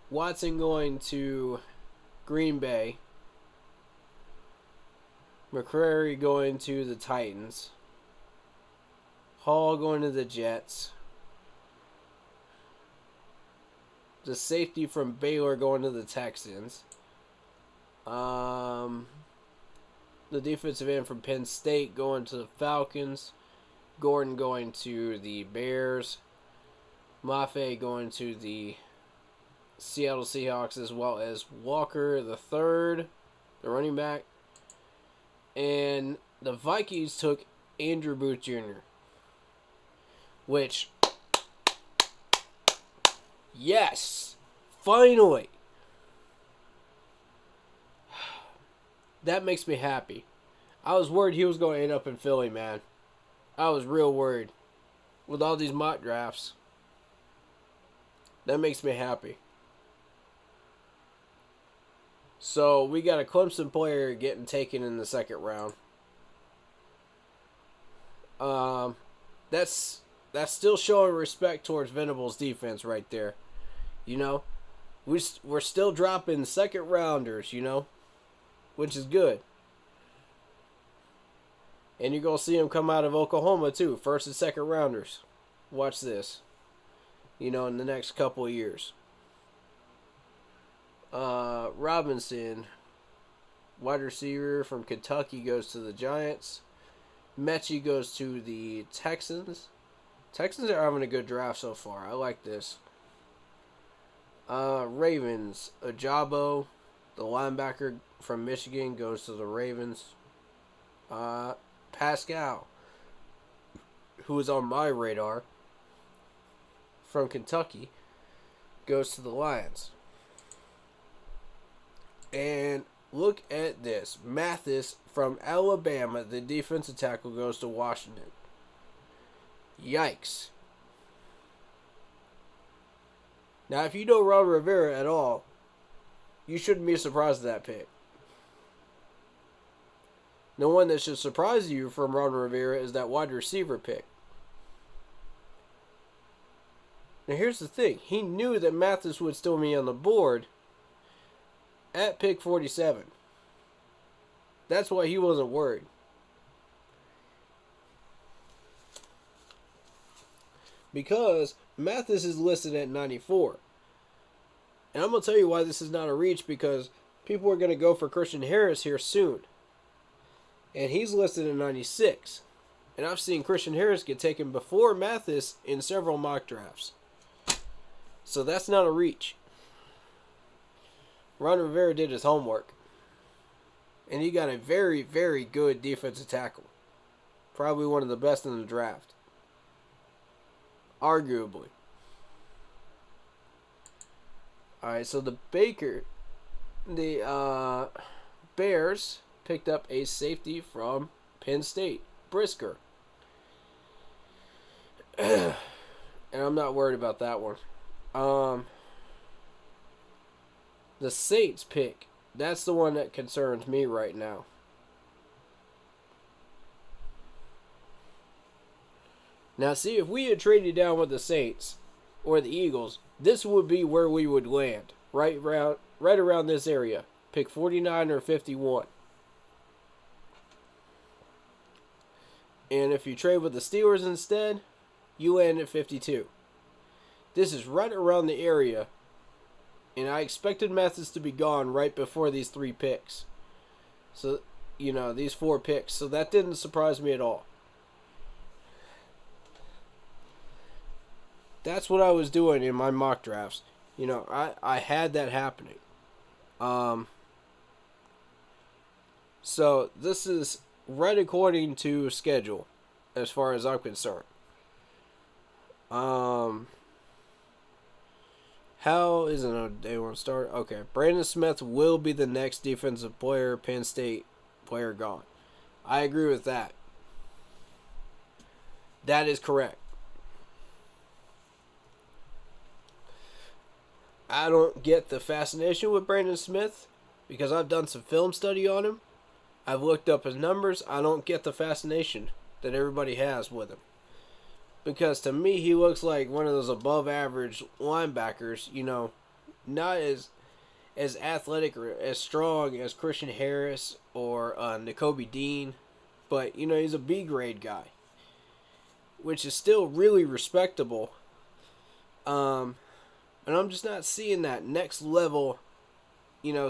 Watson going to Green Bay, McCrary going to the Titans, Hall going to the Jets, the safety from Baylor going to the Texans, the defensive end from Penn State going to the Falcons, Gordon going to the Bears, Mafe going to the Seattle Seahawks, as well as Walker the third, the running back. And the Vikings took Andrew Booth Jr., which, yes, finally. That makes me happy. I was worried he was going to end up in Philly, man. I was real worried. With all these mock drafts. That makes me happy. So, we got a Clemson player getting taken in the second round. That's still showing respect towards Venables' defense right there. You know? We're still dropping second rounders, you know? Which is good. And you're going to see him come out of Oklahoma, too. First and second rounders. Watch this. You know, in the next couple of years. Robinson, wide receiver from Kentucky, goes to the Giants. Mechie goes to the Texans. Texans are having a good draft so far. I like this. Ravens, Ajabo, the linebacker from Michigan, goes to the Ravens. Pascal, who is on my radar, from Kentucky, goes to the Lions. And look at this. Mathis from Alabama, the defensive tackle, goes to Washington. Yikes. Now, if you know Ron Rivera at all, you shouldn't be surprised at that pick. The one that should surprise you from Ron Rivera is that wide receiver pick. Now, here's the thing. He knew that Mathis would still be on the board at pick 47. That's why he wasn't worried. because Mathis is listed at 94. And I'm going to tell you why this is not a reach, because people are going to go for Christian Harris here soon. And he's listed at 96. And I've seen Christian Harris get taken before Mathis in several mock drafts. So that's not a reach. Ron Rivera did his homework. And he got a very, very good defensive tackle. Probably one of the best in the draft. Arguably. Alright, so the Bears picked up a safety from Penn State, Brisker. And I'm not worried about that one. The Saints pick. That's the one that concerns me right now. Now, see, if we had traded down with the Saints or the Eagles, this would be where we would land. Right around this area. Pick 49 or 51. And if you trade with the Steelers instead, you land at 52. This is right around the area. And I expected Mathis to be gone right before these 3 picks. So, these 4 picks. So that didn't surprise me at all. That's what I was doing in my mock drafts. I had that happening. So this is right according to schedule, as far as I'm concerned. How is it a day one start? Okay, Brandon Smith will be the next defensive player, Penn State player gone. I agree with that. That is correct. I don't get the fascination with Brandon Smith because I've done some film study on him. I've looked up his numbers. I don't get the fascination that everybody has with him. Because to me, he looks like one of those above average linebackers, not as athletic or as strong as Christian Harris or Nakobe Dean. But, he's a B grade guy, which is still really respectable. And I'm just not seeing that next level,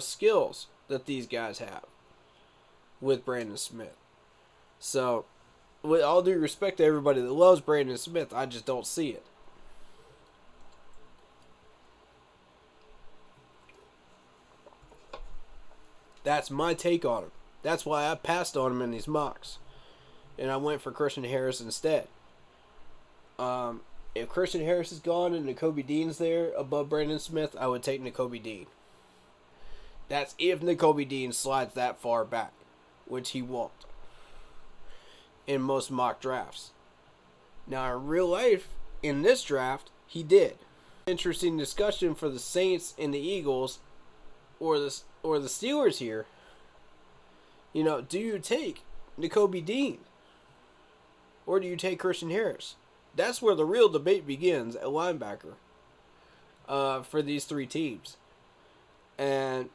skills that these guys have with Brandon Smith. So, with all due respect to everybody that loves Brandon Smith, I just don't see it. That's my take on him. That's why I passed on him in these mocks. And I went for Christian Harris instead. If Christian Harris is gone and Nakobe Dean's there above Brandon Smith, I would take Nakobe Dean. That's if Nakobe Dean slides that far back, which he won't in most mock drafts. Now, in real life, in this draft, he did. Interesting discussion for the Saints and the Eagles or the Steelers here. Do you take Nakobe Dean or do you take Christian Harris? That's where the real debate begins at linebacker for these 3 teams. And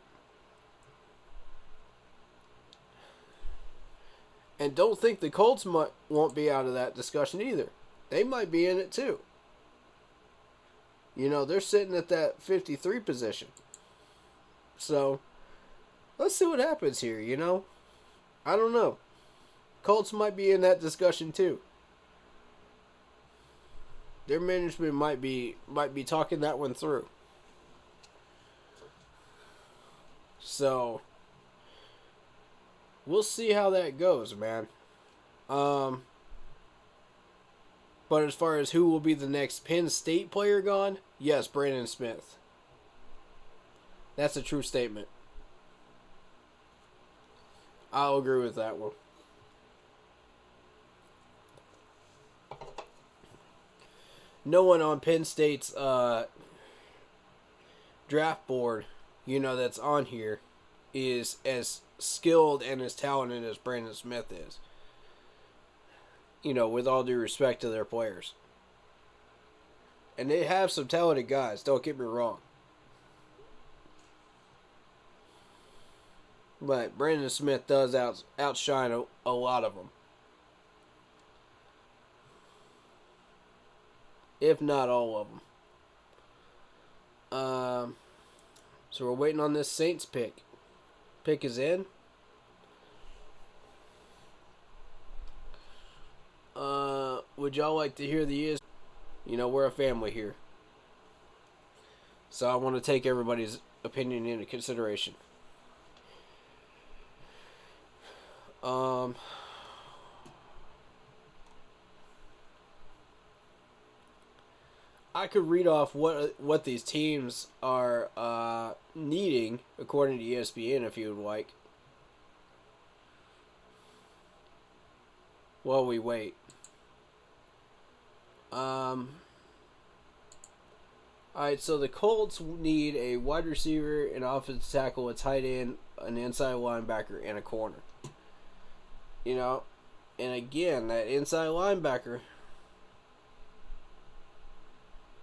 don't think the Colts won't be out of that discussion either. They might be in it too. They're sitting at that 53 position. So, let's see what happens here, I don't know. Colts might be in that discussion too. Their management might be talking that one through. So, we'll see how that goes, man. But as far as who will be the next Penn State player gone, yes, Brandon Smith. That's a true statement. I'll agree with that one. No one on Penn State's draft board, that's on here, is as skilled and as talented as Brandon Smith is. With all due respect to their players. And they have some talented guys, don't get me wrong. But Brandon Smith does outshine a lot of them. if not all of them. So we're waiting on this Saints pick. Pick is in. Would y'all like to hear the is? You know, we're a family here. So I want to take everybody's opinion into consideration. I could read off what these teams are needing according to ESPN if you would like. While we wait. Alright, so the Colts need a wide receiver, an offensive tackle, a tight end, an inside linebacker, and a corner. You know, and again, that inside linebacker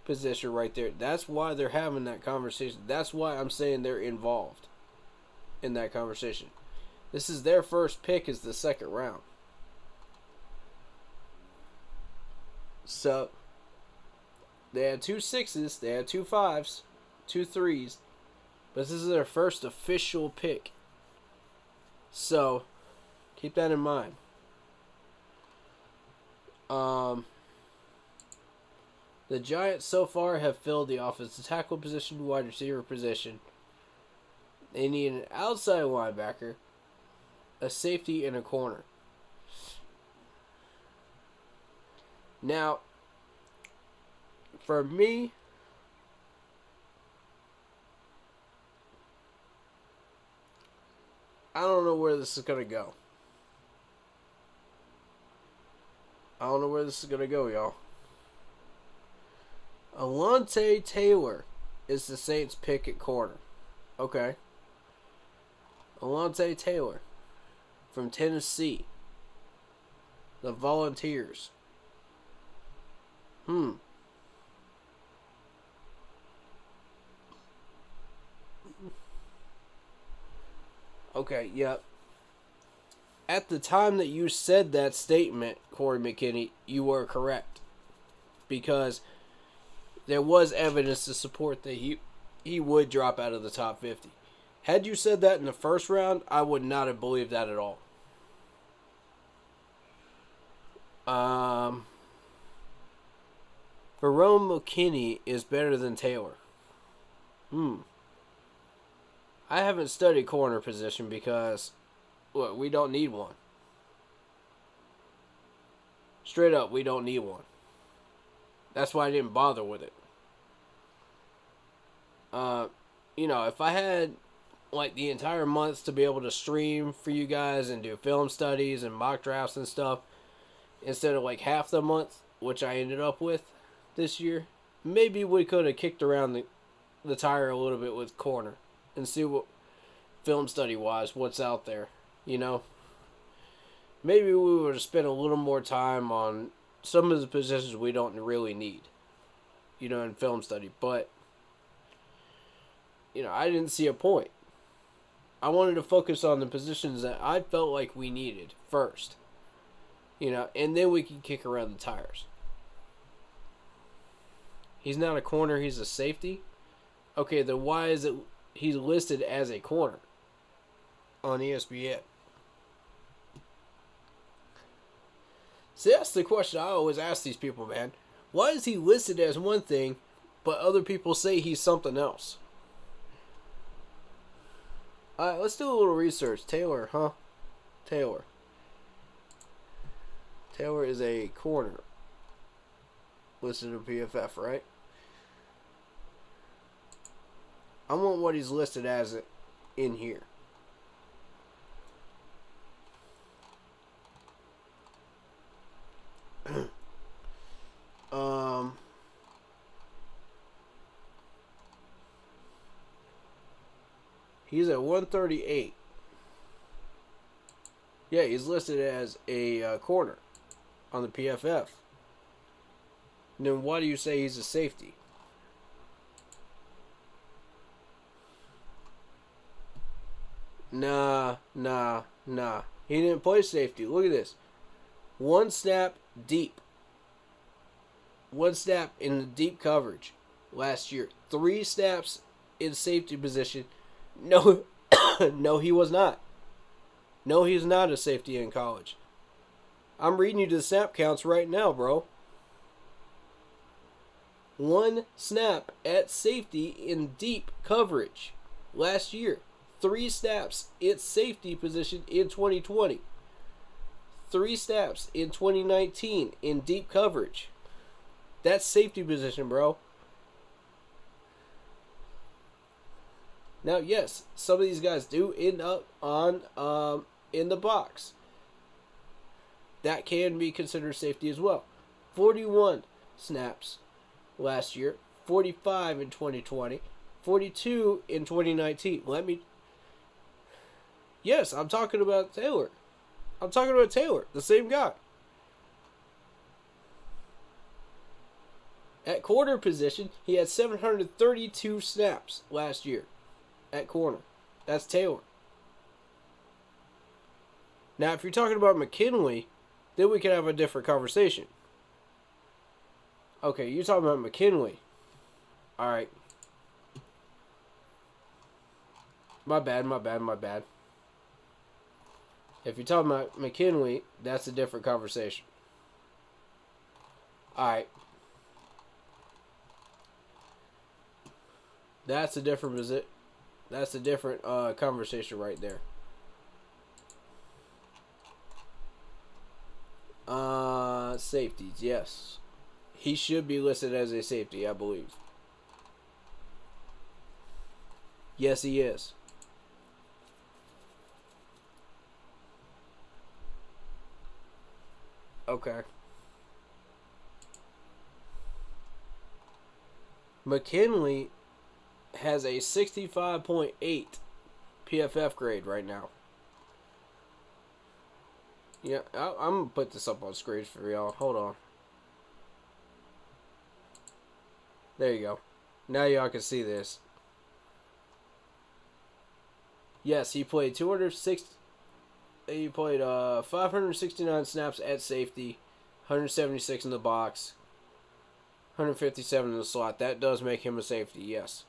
position right there, that's why they're having that conversation. That's why I'm saying they're involved in that conversation. This is their first pick, is the second round. So they had 2 6s, they had 2 5s, 2 3s, but this is their first official pick. So keep that in mind. The Giants so far have filled the offensive tackle position, wide receiver position. They need an outside linebacker, a safety, and a corner. Now, for me, I don't know where this is going to go. I don't know where this is going to go, y'all. Alontae Taylor is the Saints' pick at corner. Okay. Alontae Taylor from Tennessee. The Volunteers. Okay, yep. At the time that you said that statement, Corey McKinney, you were correct. Because there was evidence to support that he would drop out of the top 50. Had you said that in the first round, I would not have believed that at all. Jerome McKinney is better than Taylor. I haven't studied corner position because, look, we don't need one. Straight up, we don't need one. That's why I didn't bother with it. You know, if I had like the entire month to be able to stream for you guys and do film studies and mock drafts and stuff, instead of like half the month, which I ended up with this year, maybe we could have kicked around the tire a little bit with corner and see what film study wise what's out there, you know. Maybe we would have spent a little more time on some of the positions we don't really need, you know, in film study. But, you know, I didn't see a point. I wanted to focus on the positions that I felt like we needed first, you know, and then we can kick around the tires. He's not a corner, he's a safety. Okay, then why is it he's listed as a corner on ESPN? See, that's the question I always ask these people, man. Why is he listed as one thing, but other people say he's something else? Alright, let's do a little research. Taylor, huh? Taylor. Taylor is a corner. Listed in PFF, right? I want what he's listed as in here. He's at 138. Yeah, he's listed as a corner on the PFF. And then why do you say he's a safety? Nah. He didn't play safety. Look at this. One snap deep. 1 snap in the deep coverage last year. 3 snaps in safety position. No, no, he was not. No, he's not a safety in college. I'm reading you the snap counts right now, bro. 1 snap at safety in deep coverage last year. 3 snaps in safety position in 2020. 3 snaps in 2019 in deep coverage. That's safety position, bro. Now, yes, some of these guys do end up on in the box. That can be considered safety as well. 41 snaps last year, 45 in 2020, 42 in 2019. Yes, I'm talking about Taylor. The same guy. At corner position, he had 732 snaps last year at corner. That's Taylor. Now, if you're talking about McKinley, then we can have a different conversation. Okay, you're talking about McKinley. All right. My bad. If you're talking about McKinley, that's a different conversation. All right. That's a different conversation right there. Safeties, yes. He should be listed as a safety, I believe. Yes, he is. Okay. McKinley has a 65.8 PFF grade right now. Yeah, I'm going to put this up on screen for y'all. Hold on. There you go. Now y'all can see this. Yes, he played 569 snaps at safety, 176 in the box, 157 in the slot. That does make him a safety, yes.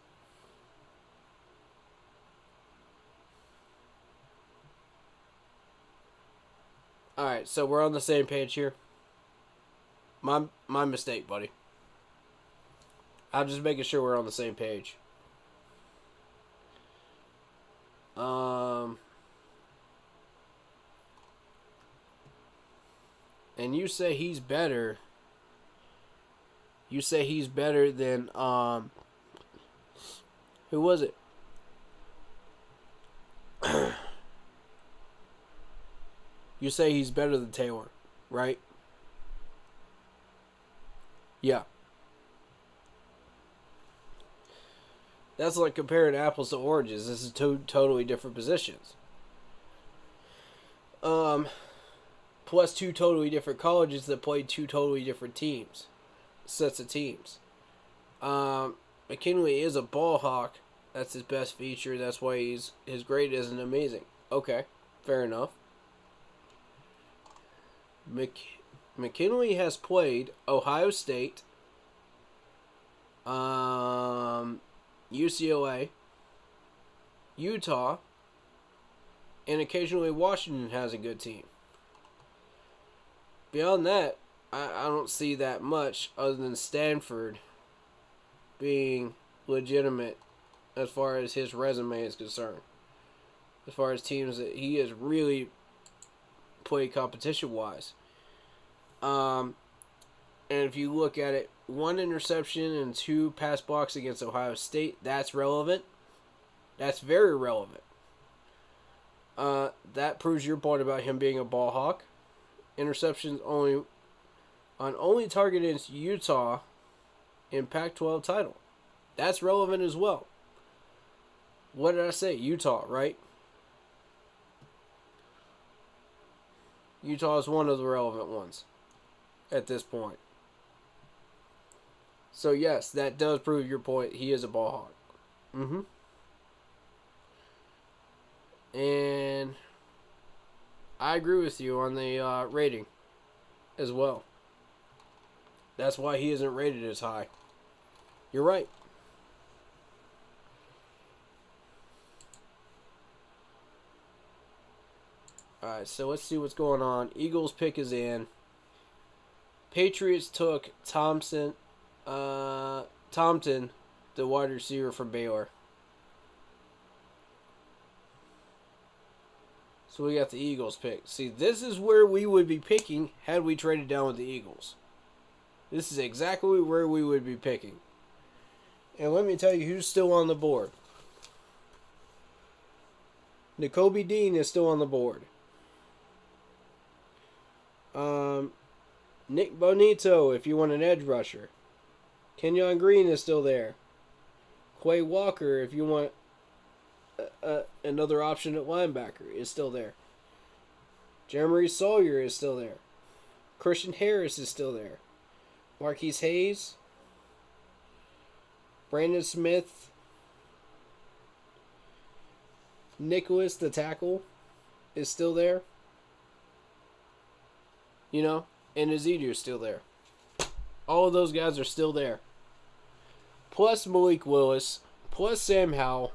Alright, so we're on the same page here. My mistake, buddy. I'm just making sure we're on the same page. And you say he's better. You say he's better than who was it? You say he's better than Taylor, right? Yeah. That's like comparing apples to oranges. This is two totally different positions. Plus 2 totally different colleges that played 2 totally different teams. Sets of teams. McKinley is a ball hawk. That's his best feature. That's why his grade isn't amazing. Okay, fair enough. McKinley has played Ohio State, UCLA, Utah, and occasionally Washington has a good team. Beyond that, I don't see that much other than Stanford being legitimate as far as his resume is concerned. As far as teams that he has really played competition-wise. And if you look at it, 1 interception and 2 pass blocks against Ohio State, that's relevant. That's very relevant. That proves your point about him being a ball hawk. Interceptions only targeted against Utah in Pac-12 title. That's relevant as well. What did I say? Utah, right? Utah is one of the relevant ones at this point. So yes, that does prove your point. He is a ball hawk. And I agree with you on the rating as well. That's why he isn't rated as high. You're right. Alright, so let's see what's going on. Eagles pick is in. Patriots took Thompson, the wide receiver from Baylor. So we got the Eagles pick. See, this is where we would be picking had we traded down with the Eagles. This is exactly where we would be picking. And let me tell you who's still on the board. Nakobe Dean is still on the board. Nick Bonito, if you want an edge rusher. Kenyon Green is still there. Quay Walker, if you want another option at linebacker, is still there. Jeremy Sawyer is still there. Christian Harris is still there. Marquise Hayes. Brandon Smith. Nicholas, the tackle, is still there. You know, and Azidu is still there. All of those guys are still there. Plus Malik Willis. Plus Sam Howell.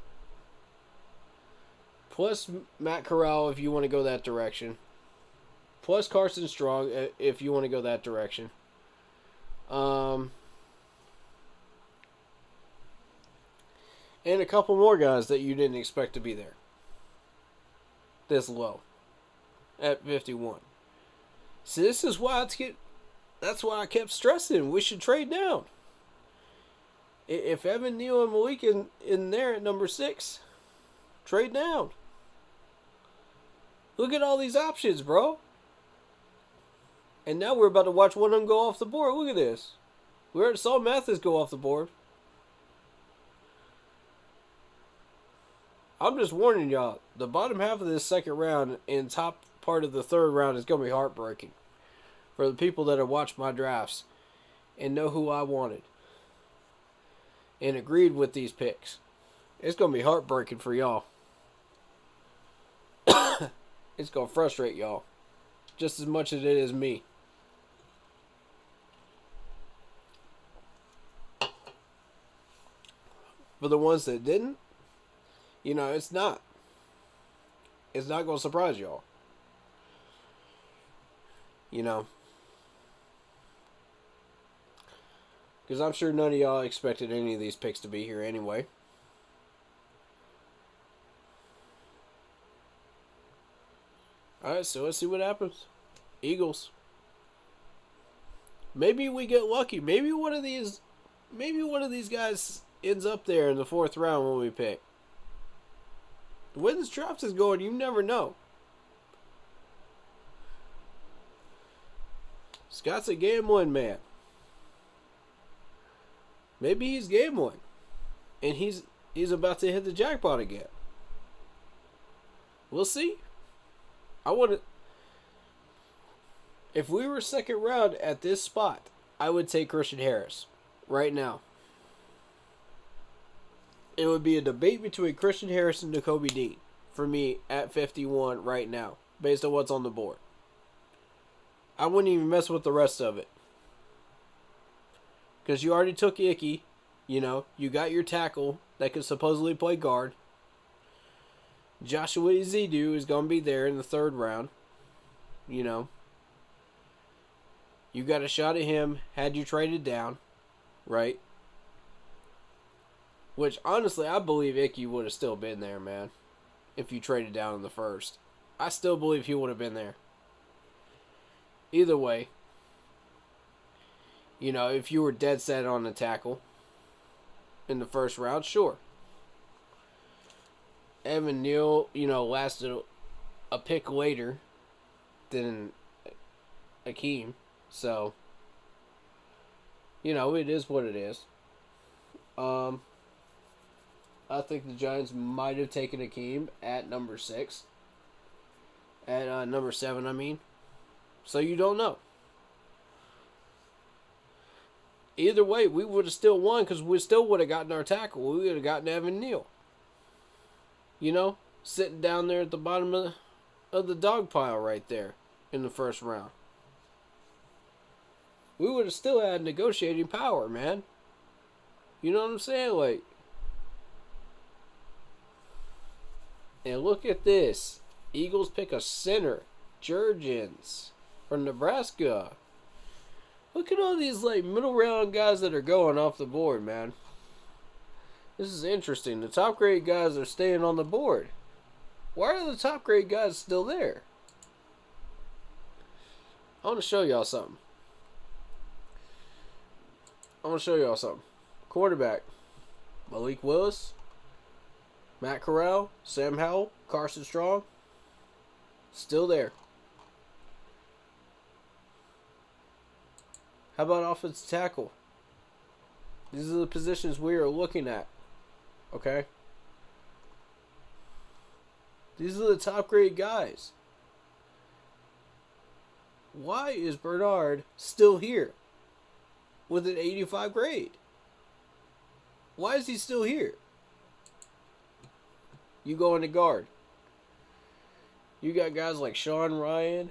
Plus Matt Corral if you want to go that direction. Plus Carson Strong if you want to go that direction. And a couple more guys that you didn't expect to be there. This low. At 51. So this is why that's why I kept stressing we should trade down. If Evan Neal and Malik in there at number 6, trade down. Look at all these options, bro. And now we're about to watch one of them go off the board. Look at this. We already saw Mathis go off the board. I'm just warning y'all, the bottom half of this second round and top part of the third round is going to be heartbreaking for the people that have watched my drafts and know who I wanted and agreed with these picks. It's going to be heartbreaking for y'all. It's going to frustrate y'all just as much as it is me. For the ones that didn't, you know, it's not going to surprise y'all. You know. Because I'm sure none of y'all expected any of these picks to be here anyway. Alright, so let's see what happens. Eagles. Maybe we get lucky. Maybe one of these guys ends up there in the 4th round when we pick. The way this draft is going, you never know. Scott's a gambling man. Maybe he's gambling. And he's about to hit the jackpot again. We'll see. If we were 2nd round at this spot, I would take Christian Harris right now. It would be a debate between Christian Harris and Nakobe Dean for me at 51 right now, based on what's on the board. I wouldn't even mess with the rest of it. Because you already took Icky. You know, you got your tackle that could supposedly play guard. Joshua Izidu is going to be there in the 3rd round. You know. You got a shot at him had you traded down. Right? Which, honestly, I believe Icky would have still been there, man. If you traded down in the 1st. I still believe he would have been there. Either way. You know, if you were dead set on the tackle in the 1st round, sure. Evan Neal, you know, lasted a pick later than Akeem. So, you know, it is what it is. I think the Giants might have taken Akeem at number 6. At number 7, I mean. So you don't know. Either way, we would have still won because we still would have gotten our tackle. We would have gotten Evan Neal. You know, sitting down there at the bottom of the dog pile right there in the 1st round. we would have still had negotiating power, man. You know what I'm saying? Like, and look at this. Eagles pick a center. Jurgens from Nebraska. Look at all these, like, middle round guys that are going off the board, man. This is interesting. The top grade guys are staying on the board. Why are the top grade guys still there? I want to show y'all something. Quarterback. Malik Willis. Matt Corral. Sam Howell. Carson Strong. Still there. How about offensive tackle? These are the positions we are looking at. Okay? These are the top grade guys. Why is Bernard still here with an 85 grade? Why is he still here? You go into guard. You got guys like Sean Ryan,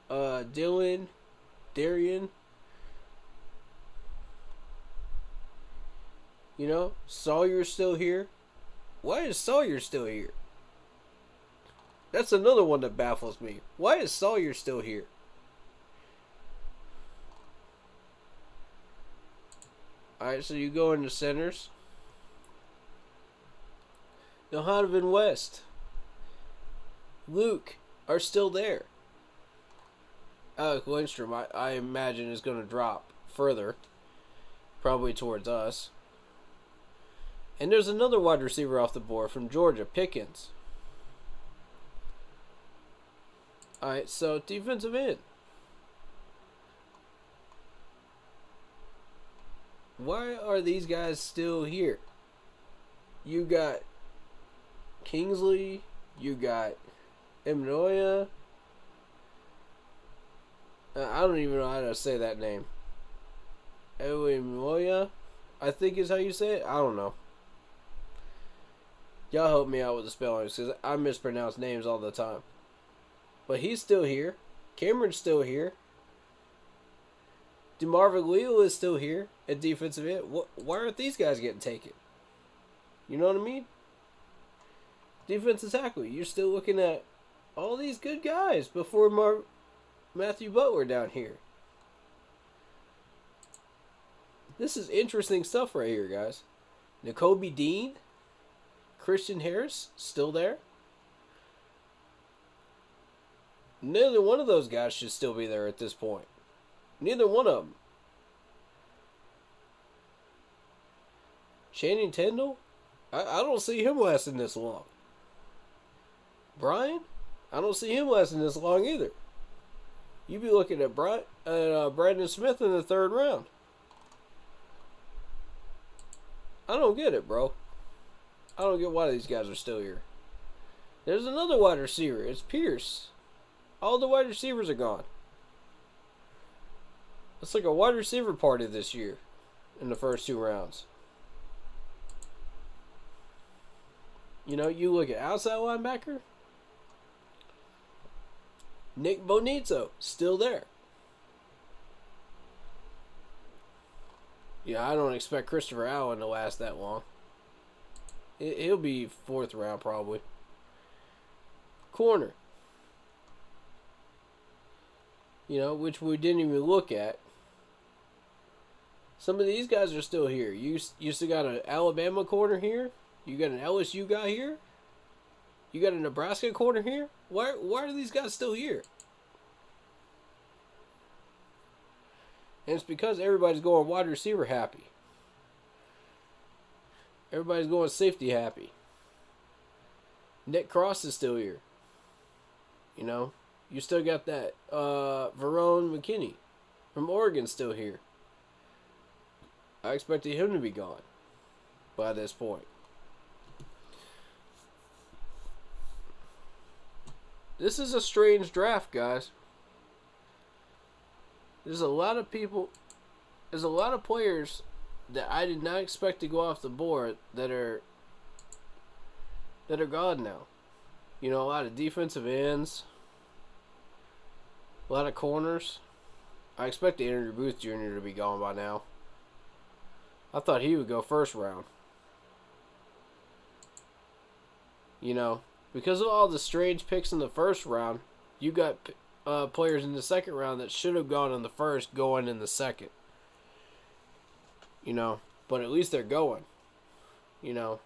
Dylan, Darian. You know, Sawyer's still here. Why is Sawyer still here? That's another one that baffles me. Why is Sawyer still here? Alright, so you go into centers. Donovan West, Luke are still there. Alec Lindstrom, I imagine, is going to drop further. Probably towards us. And there's another wide receiver off the board from Georgia, Pickens. Alright, so defensive end. Why are these guys still here? You got Kingsley, you got Emnoya. I don't even know how to say that name. Emnoya, I think is how you say it. I don't know. Y'all help me out with the spellings because I mispronounce names all the time. But he's still here. Cameron's still here. DeMarvin Leal is still here at defensive end. Why aren't these guys getting taken? You know what I mean? Defensive tackle. You're still looking at all these good guys before Matthew Butler down here. This is interesting stuff right here, guys. Nakobe Dean. Christian Harris, still there. Neither one of those guys should still be there at this point. Neither one of them. Channing Tindall? I don't see him lasting this long. Brian? I don't see him lasting this long either. You'd be looking at Brandon Smith in the 3rd round. I don't get it, bro. I don't get why these guys are still here. There's another wide receiver. It's Pierce. All the wide receivers are gone. It's like a wide receiver party this year in the first 2 rounds. You know, you look at outside linebacker. Nick Bonizzo, still there. Yeah, I don't expect Christopher Allen to last that long. He'll be 4th round probably. Corner. You know, which we didn't even look at. Some of these guys are still here. You still got an Alabama corner here. You got an LSU guy here. You got a Nebraska corner here. Why are these guys still here? And it's because everybody's going wide receiver happy. Everybody's going safety happy. Nick Cross is still here. You know, you still got that Verone McKinney from Oregon still here. I expected him to be gone by this point. This is a strange draft, guys. There's a lot of people, there's a lot of players that I did not expect to go off the board that are gone now. You know, a lot of defensive ends, a lot of corners. I expect Andrew Booth Jr. to be gone by now. I thought he would go first round. You know, because of all the strange picks in the first round, you got players in the second round that should have gone in the first going in the second. You know, but at least they're going. You know.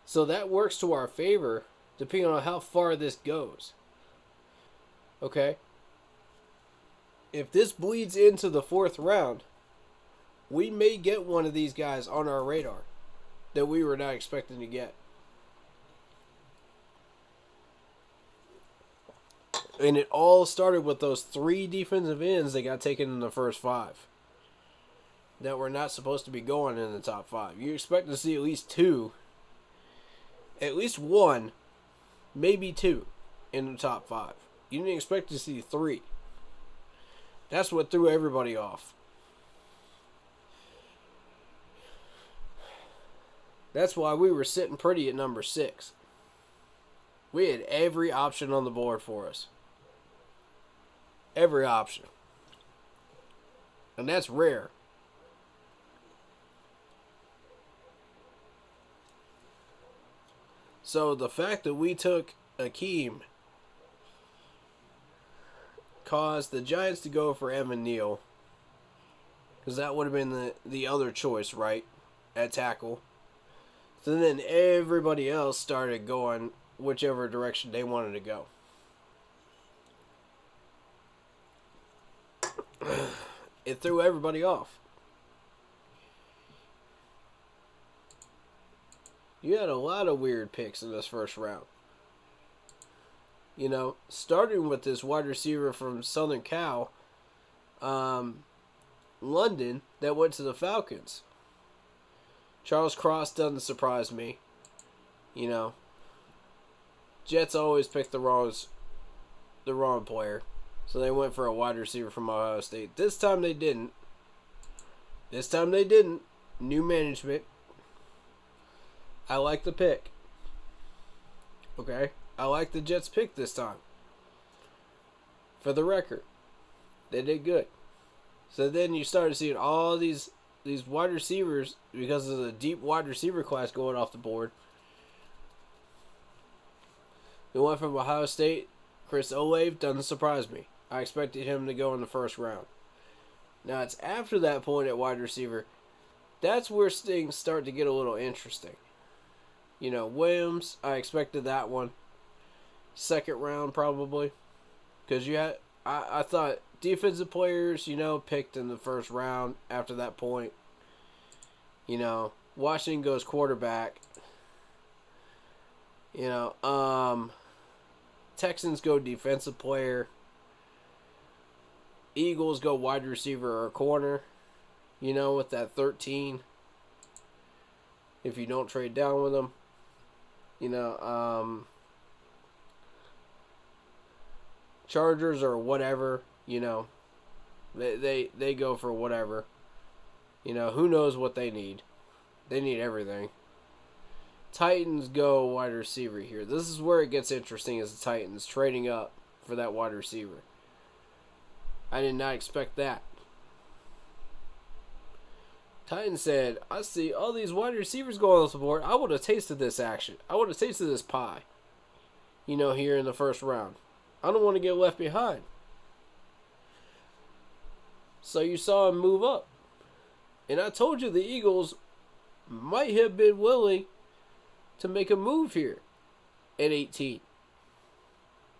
So that works to our favor, depending on how far this goes. Okay? If this bleeds into the fourth round, we may get one of these guys on our radar that we were not expecting to get. And it all started with those 3 defensive ends that got taken in the first 5 that were not supposed to be going in the top 5. You expect to see at least 2, at least 1, maybe 2 in the top 5. You didn't expect to see 3. That's what threw everybody off. That's why we were sitting pretty at number 6. We had every option on the board for us. Every option. And that's rare. So the fact that we took Akeem caused the Giants to go for Evan Neal, because that would have been the other choice, right, at tackle. So then everybody else started going whichever direction they wanted to go. It threw everybody off. You had a lot of weird picks in this first round. You know, starting with this wide receiver from Southern Cal, London, that went to the Falcons. Charles Cross doesn't surprise me. You know, Jets always pick the wrong player. So they went for a wide receiver from Ohio State. This time they didn't. New management. I like the pick. Okay? I like the Jets pick this time. For the record, they did good. So then you started seeing all these wide receivers, because of the deep wide receiver class going off the board. The one from Ohio State, Chris Olave, doesn't surprise me. I expected him to go in the first round. Now, it's after that point at wide receiver, that's where things start to get a little interesting. You know, Williams, I expected that one. Second round, probably. Because I thought defensive players, you know, picked in the first round after that point. You know, Washington goes quarterback. You know, Texans go defensive player. Eagles go wide receiver or corner. You know, with that 13. If you don't trade down with them. You know, Chargers or whatever, you know, they go for whatever. You know, who knows what they need. They need everything. Titans go wide receiver here. This is where it gets interesting, as the Titans trading up for that wide receiver. I did not expect that. Titans said, I see all these wide receivers going off the board. I would have tasted this action. I would have tasted this pie. You know, here in the first round. I don't want to get left behind. So you saw him move up. And I told you the Eagles might have been willing to make a move here at 18.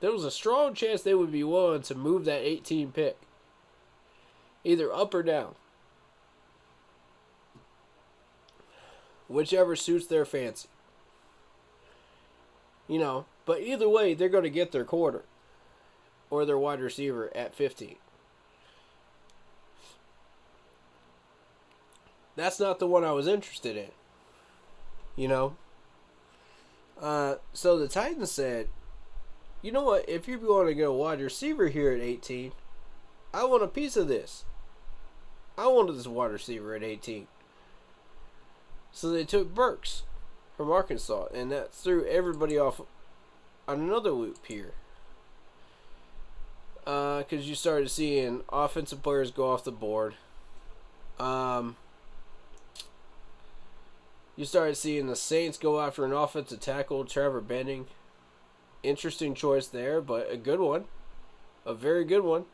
There was a strong chance they would be willing to move that 18 pick. Either up or down. Whichever suits their fancy. You know, but either way, they're going to get their quarter. Or their wide receiver at 15. That's not the one I was interested in. You know? So the Titans said, you know what, if you're going to get a wide receiver here at 18, I want a piece of this. I wanted this wide receiver at 18. So they took Burks from Arkansas, and that threw everybody off on another loop here. because you started seeing offensive players go off the board. You started seeing the Saints go after an offensive tackle, Trevor Benning. Interesting choice there, but a good one. A very good one.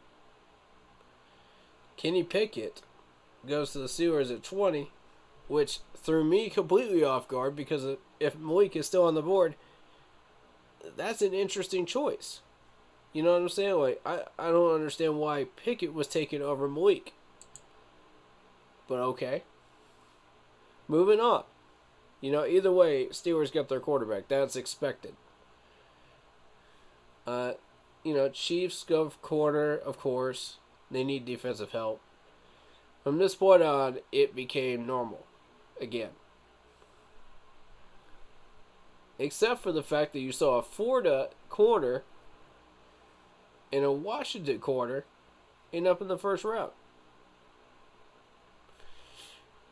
Kenny Pickett goes to the Steelers at 20, which threw me completely off guard because if Malik is still on the board, that's an interesting choice. You know what I'm saying? Like, I don't understand why Pickett was taken over Malik. But okay. Moving on. You know, either way, Steelers got their quarterback. That's expected. Chiefs go corner, of course. They need defensive help. From this point on, it became normal again. Except for the fact that you saw a Florida corner and a Washington corner end up in the first round.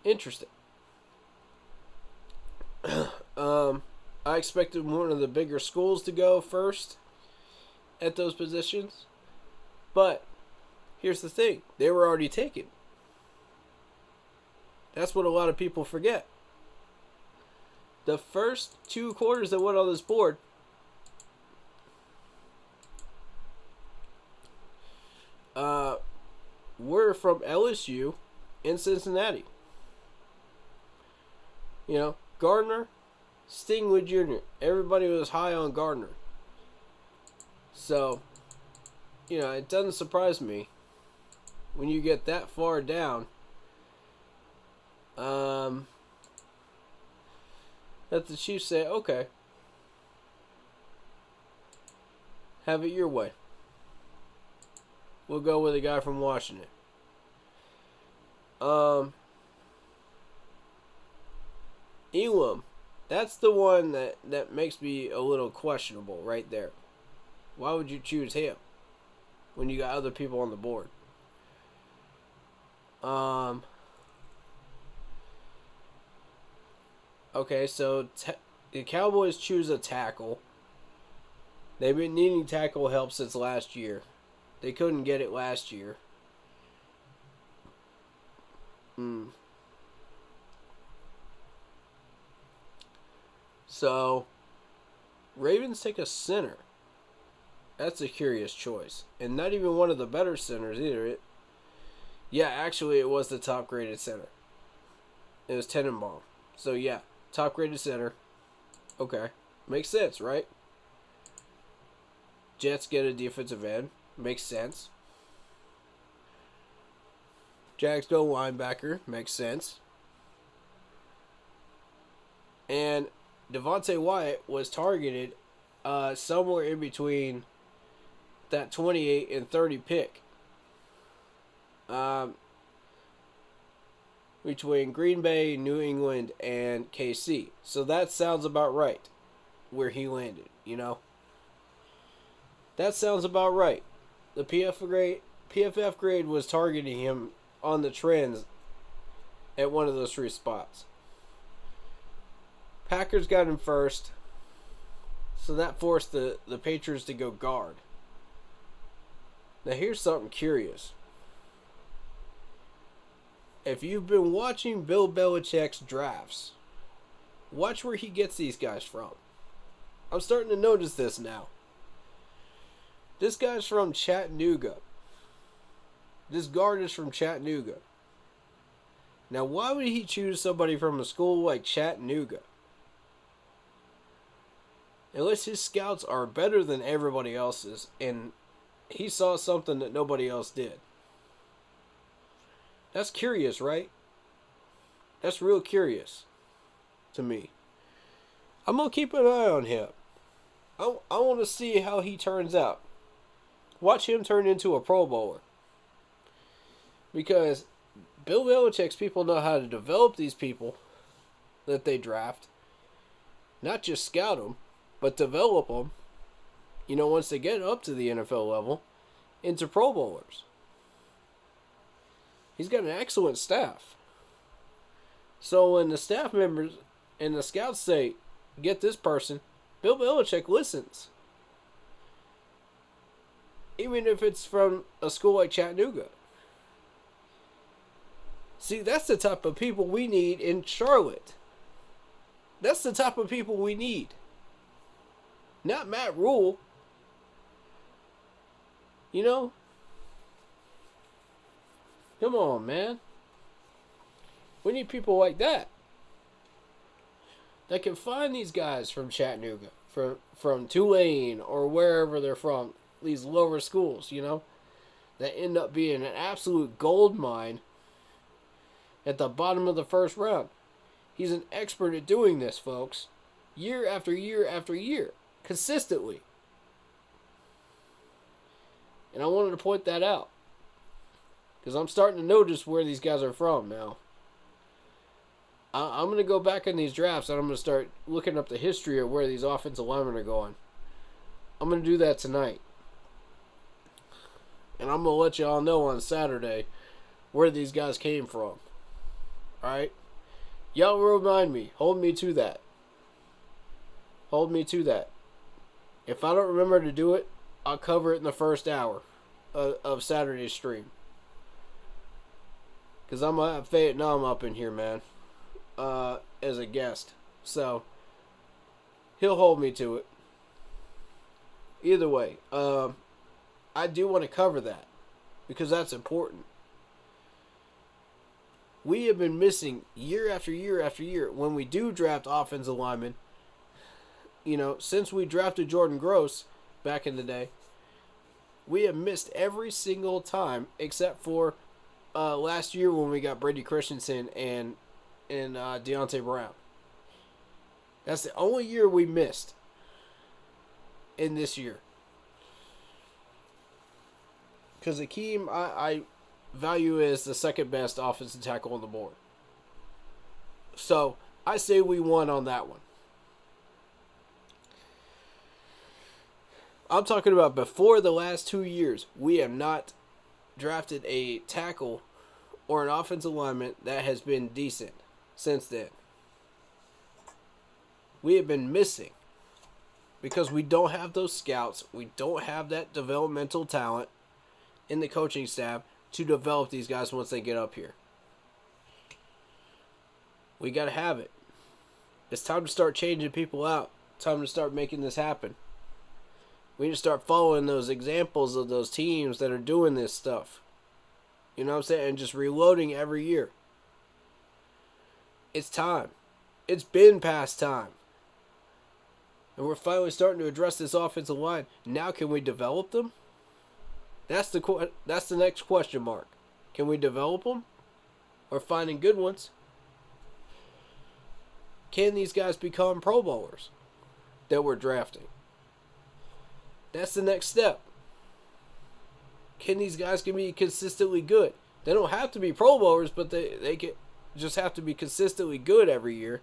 Interesting. I expected one of the bigger schools to go first at those positions. But here's the thing. They were already taken. That's what a lot of people forget. The first two quarters that went on this board were from LSU and Cincinnati. You know, Gardner, Stingwood Jr. Everybody was high on Gardner. So, you know, it doesn't surprise me when you get that far down that the Chiefs say, okay, have it your way. We'll go with a guy from Washington. Elam, that's the one that makes me a little questionable right there. Why would you choose him when you got other people on the board? Okay, so the Cowboys choose a tackle. They've been needing tackle help since last year. They couldn't get it last year. So, Ravens take a center. That's a curious choice. And not even one of the better centers either. Actually, it was the top graded center. It was Tenenbaum. So, yeah, top graded center. Okay. Makes sense, right? Jets get a defensive end. Makes sense. Jags go linebacker. Makes sense. And Devontae Wyatt was targeted somewhere in between that 28 and 30 pick. Between Green Bay, New England, and KC. So that sounds about right where he landed, you know? That sounds about right. The PFF grade was targeting him on the trends at one of those three spots. Packers got him first, so that forced the Patriots to go guard. Now here's something curious. If you've been watching Bill Belichick's drafts, watch where he gets these guys from. I'm starting to notice this now. This guy's from Chattanooga. This guard is from Chattanooga. Now, why would he choose somebody from a school like Chattanooga? Unless his scouts are better than everybody else's, and he saw something that nobody else did. That's curious, right? That's real curious to me. I'm going to keep an eye on him. I want to see how he turns out. Watch him turn into a Pro Bowler. Because Bill Belichick's people know how to develop these people that they draft. Not just scout them, but develop them, you know, once they get up to the NFL level, into Pro Bowlers. He's got an excellent staff. So when the staff members and the scouts say, get this person, Bill Belichick listens. even if it's from a school like Chattanooga. See, that's the type of people we need in Charlotte. That's the type of people we need. Not Matt Rule. You know? Come on, man. We need people like that. That can find these guys from Chattanooga, from Tulane, or wherever they're from. These lower schools, you know? That end up being an absolute gold mine at the bottom of the first round. He's an expert at doing this, folks. Year after year after year. Consistently. And I wanted to point that out. Because I'm starting to notice where these guys are from now. I'm going to go back in these drafts and I'm going to start looking up the history of where these offensive linemen are going. I'm going to do that tonight. And I'm going to let y'all know on Saturday where these guys came from. Alright? Y'all remind me. Hold me to that. Hold me to that. If I don't remember to do it, I'll cover it in the first hour of Saturday's stream. Because I'm going to have Fayette Nom up in here, man. As a guest. So, he'll hold me to it. Either way, I do want to cover that. Because that's important. We have been missing year after year after year. When we do draft offensive linemen, you know, since we drafted Jordan Gross back in the day, we have missed every single time except for last year when we got Brady Christensen and Deontay Brown. That's the only year we missed in this year. Because Akeem, I value as the second best offensive tackle on the board. So, I say we won on that one. I'm talking about before the last 2 years, we have not drafted a tackle or an offensive lineman that has been decent since then. We have been missing because we don't have those scouts. We don't have that developmental talent in the coaching staff to develop these guys once they get up here. We got to have it. It's time to start changing people out. Time to start making this happen. We need to start following those examples of those teams that are doing this stuff. You know what I'm saying? And just reloading every year. It's time. It's been past time. And we're finally starting to address this offensive line. Now can we develop them? That's the next question mark. Can we develop them? Or finding good ones? Can these guys become Pro Bowlers that we're drafting? That's the next step. Can these guys be consistently good? They don't have to be Pro Bowlers, but they can just have to be consistently good every year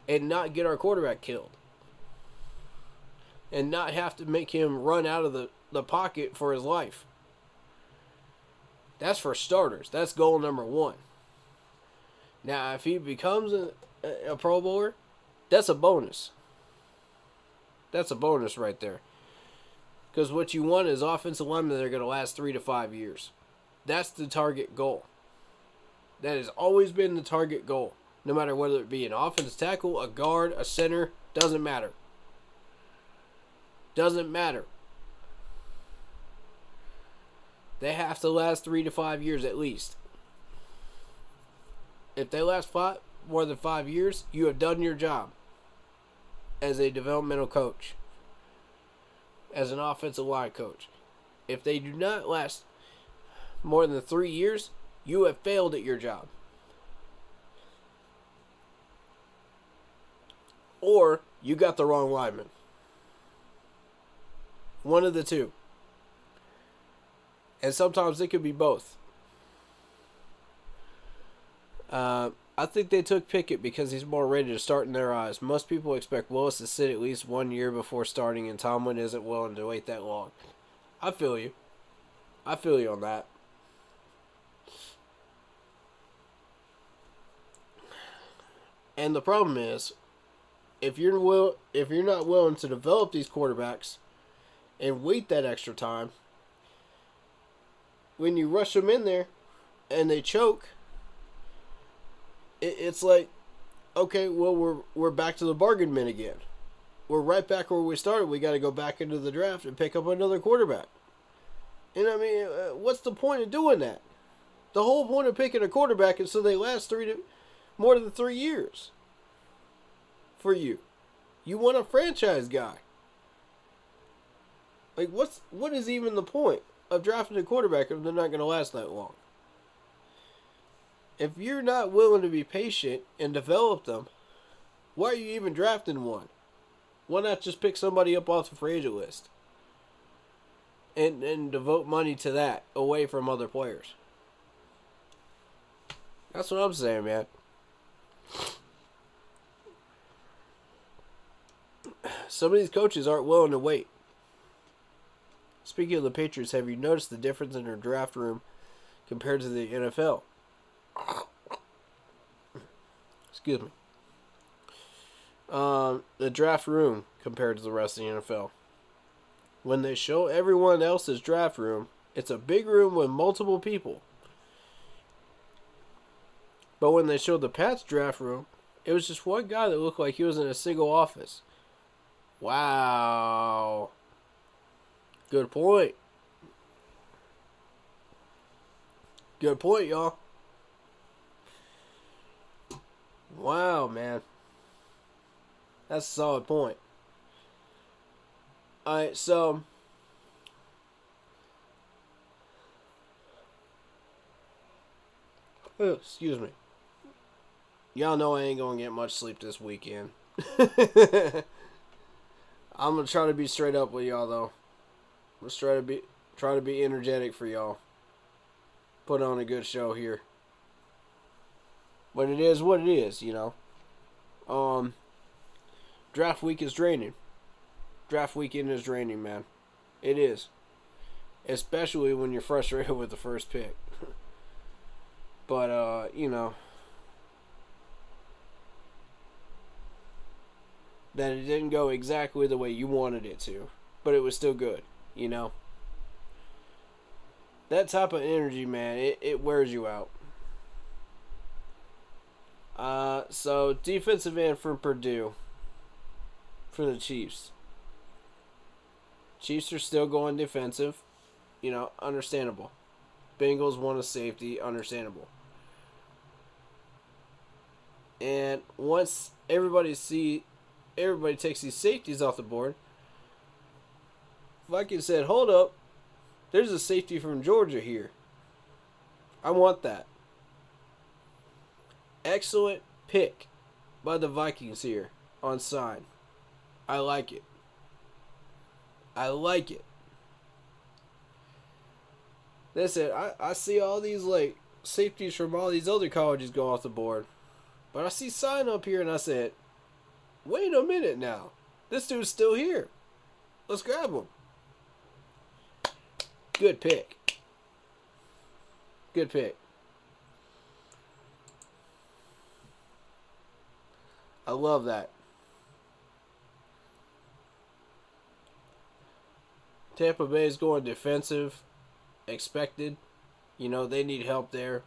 and not get our quarterback killed. And not have to make him run out of the pocket for his life. That's for starters. That's goal number one. Now, if he becomes a Pro Bowler, that's a bonus. That's a bonus right there. Because what you want is offensive linemen that are going to last 3 to 5 years. That's the target goal. That has always been the target goal. No matter whether it be an offensive tackle, a guard, a center, doesn't matter. Doesn't matter. They have to last 3 to 5 years at least. If they last more than 5 years, you have done your job as a developmental coach, as an offensive line coach. If they do not last more than 3 years, you have failed at your job. Or you got the wrong lineman. One of the two. And sometimes it could be both. I think they took Pickett because he's more ready to start in their eyes. Most people expect Willis to sit at least 1 year before starting, and Tomlin isn't willing to wait that long. I feel you. I feel you on that. And the problem is, if you're not willing to develop these quarterbacks and wait that extra time, when you rush them in there and they choke, it's like, okay, well, we're back to the bargain bin again. We're right back where we started. We got to go back into the draft and pick up another quarterback. And I mean, what's the point of doing that? The whole point of picking a quarterback is so they last more than 3 years. For you, you want a franchise guy. Like, what is even the point of drafting a quarterback if they're not going to last that long? If you're not willing to be patient and develop them, why are you even drafting one? Why not just pick somebody up off the free agent list and devote money to that away from other players? That's what I'm saying, man. Some of these coaches aren't willing to wait. Speaking of the Patriots, have you noticed the difference in their draft room compared to the NFL? Excuse me. The draft room compared to the rest of the NFL. When they show everyone else's draft room, it's a big room with multiple people. But when they showed the Pats draft room, it was just one guy that looked like he was in a single office. Wow. Good point. Good point, y'all. Wow, man. That's a solid point. Alright, so excuse me. Y'all know I ain't gonna get much sleep this weekend. I'm gonna try to be straight up with y'all though. Let's try to be energetic for y'all. Put on a good show here. But it is what it is, you know. Draft week is draining. Draft weekend is draining, man. It is. Especially when you're frustrated with the first pick. But, you know, that it didn't go exactly the way you wanted it to. But it was still good, you know. That type of energy, man, it wears you out. So, defensive end from Purdue for the Chiefs. Chiefs are still going defensive. You know, understandable. Bengals want a safety, understandable. And once everybody takes these safeties off the board, Vikings said, hold up, there's a safety from Georgia here. I want that. Excellent pick by the Vikings here on side. I like it. I like it. Listen, I see all these like safeties from all these other colleges go off the board. But I see sign up here and I said, wait a minute now. This dude's still here. Let's grab him. Good pick. Good pick. I love that. Tampa Bay is going defensive. Expected. You know, they need help there.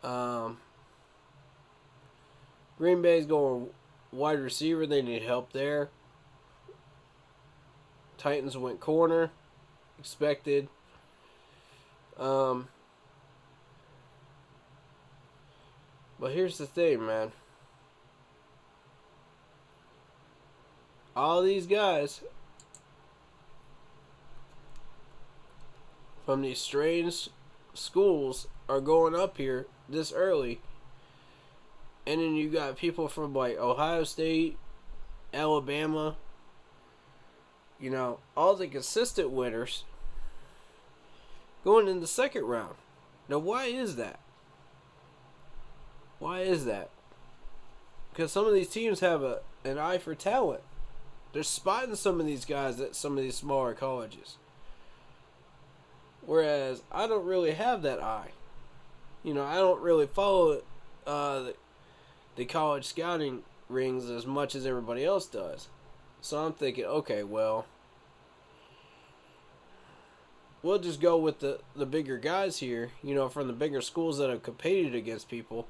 Green Bay's going wide receiver. They need help there. Titans went corner. Expected. But here's the thing, man. All these guys from these strange schools are going up here this early. And then you got people from like Ohio State, Alabama, you know, all the consistent winners going in the second round. Now, why is that? Why is that? Because some of these teams have an eye for talent. They're spotting some of these guys at some of these smaller colleges. Whereas I don't really have that eye. You know, I don't really follow the college scouting rings as much as everybody else does. So I'm thinking, okay, well, we'll just go with the bigger guys here, from the bigger schools that have competed against people.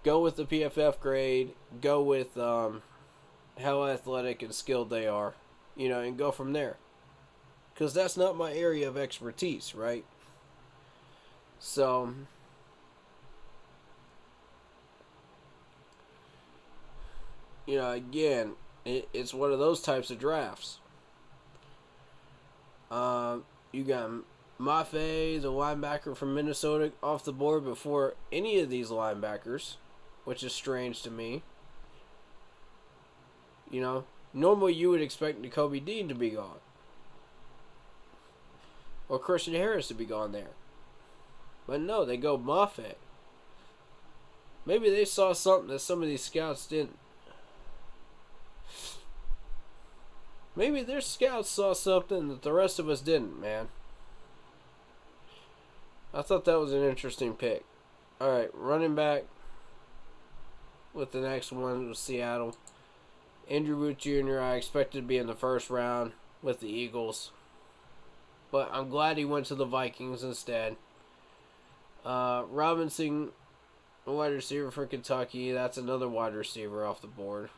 Go with the PFF grade. Go with how athletic and skilled they are, and go from there. Because that's not my area of expertise, right? So, again, it's one of those types of drafts. You got Mafe, the linebacker from Minnesota, off the board before any of these linebackers, which is strange to me. Normally you would expect Nakobe Dean to be gone. Or Christian Harris to be gone there. But no, they go Mafe. Maybe they saw something that some of these scouts didn't. Maybe their scouts saw something that the rest of us didn't, man. I thought that was an interesting pick. Alright, running back with the next one was Seattle. Andrew Booth Jr. I expected to be in the first round with the Eagles. But I'm glad he went to the Vikings instead. Robinson, a wide receiver for Kentucky. That's another wide receiver off the board.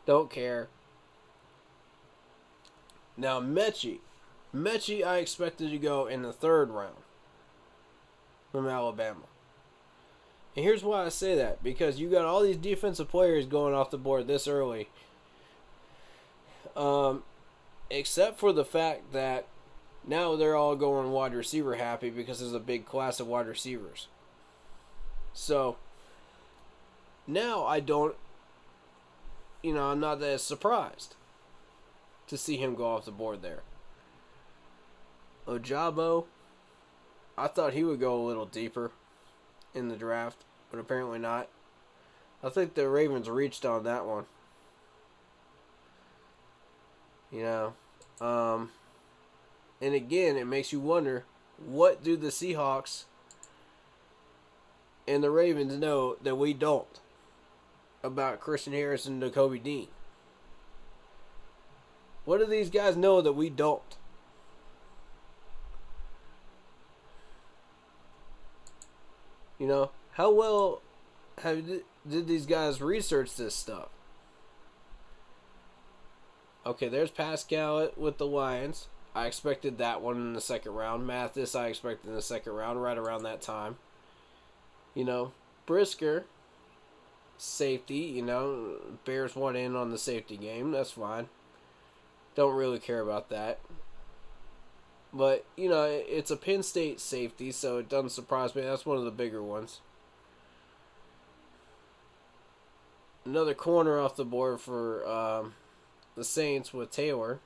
Don't care. Now, Mechie. Mechie I expected to go in the third round from Alabama. And here's why I say that. Because you got all these defensive players going off the board this early. Except for the fact that now they're all going wide receiver happy because there's a big class of wide receivers. So, now I don't, I'm not that surprised to see him go off the board there. Ojabo, I thought he would go a little deeper in the draft, but apparently not. I think the Ravens reached on that one. And again, it makes you wonder, what do the Seahawks and the Ravens know that we don't about Christian Harris and Nakobe Dean? What do these guys know that we don't? How well did these guys research this stuff? Okay, there's Pascal with the Lions. I expected that one in the second round. Mathis, I expected in the second round, right around that time. Brisker, safety, Bears won in on the safety game. That's fine. Don't really care about that. But, it's a Penn State safety, so it doesn't surprise me. That's one of the bigger ones. Another corner off the board for the Saints with Taylor.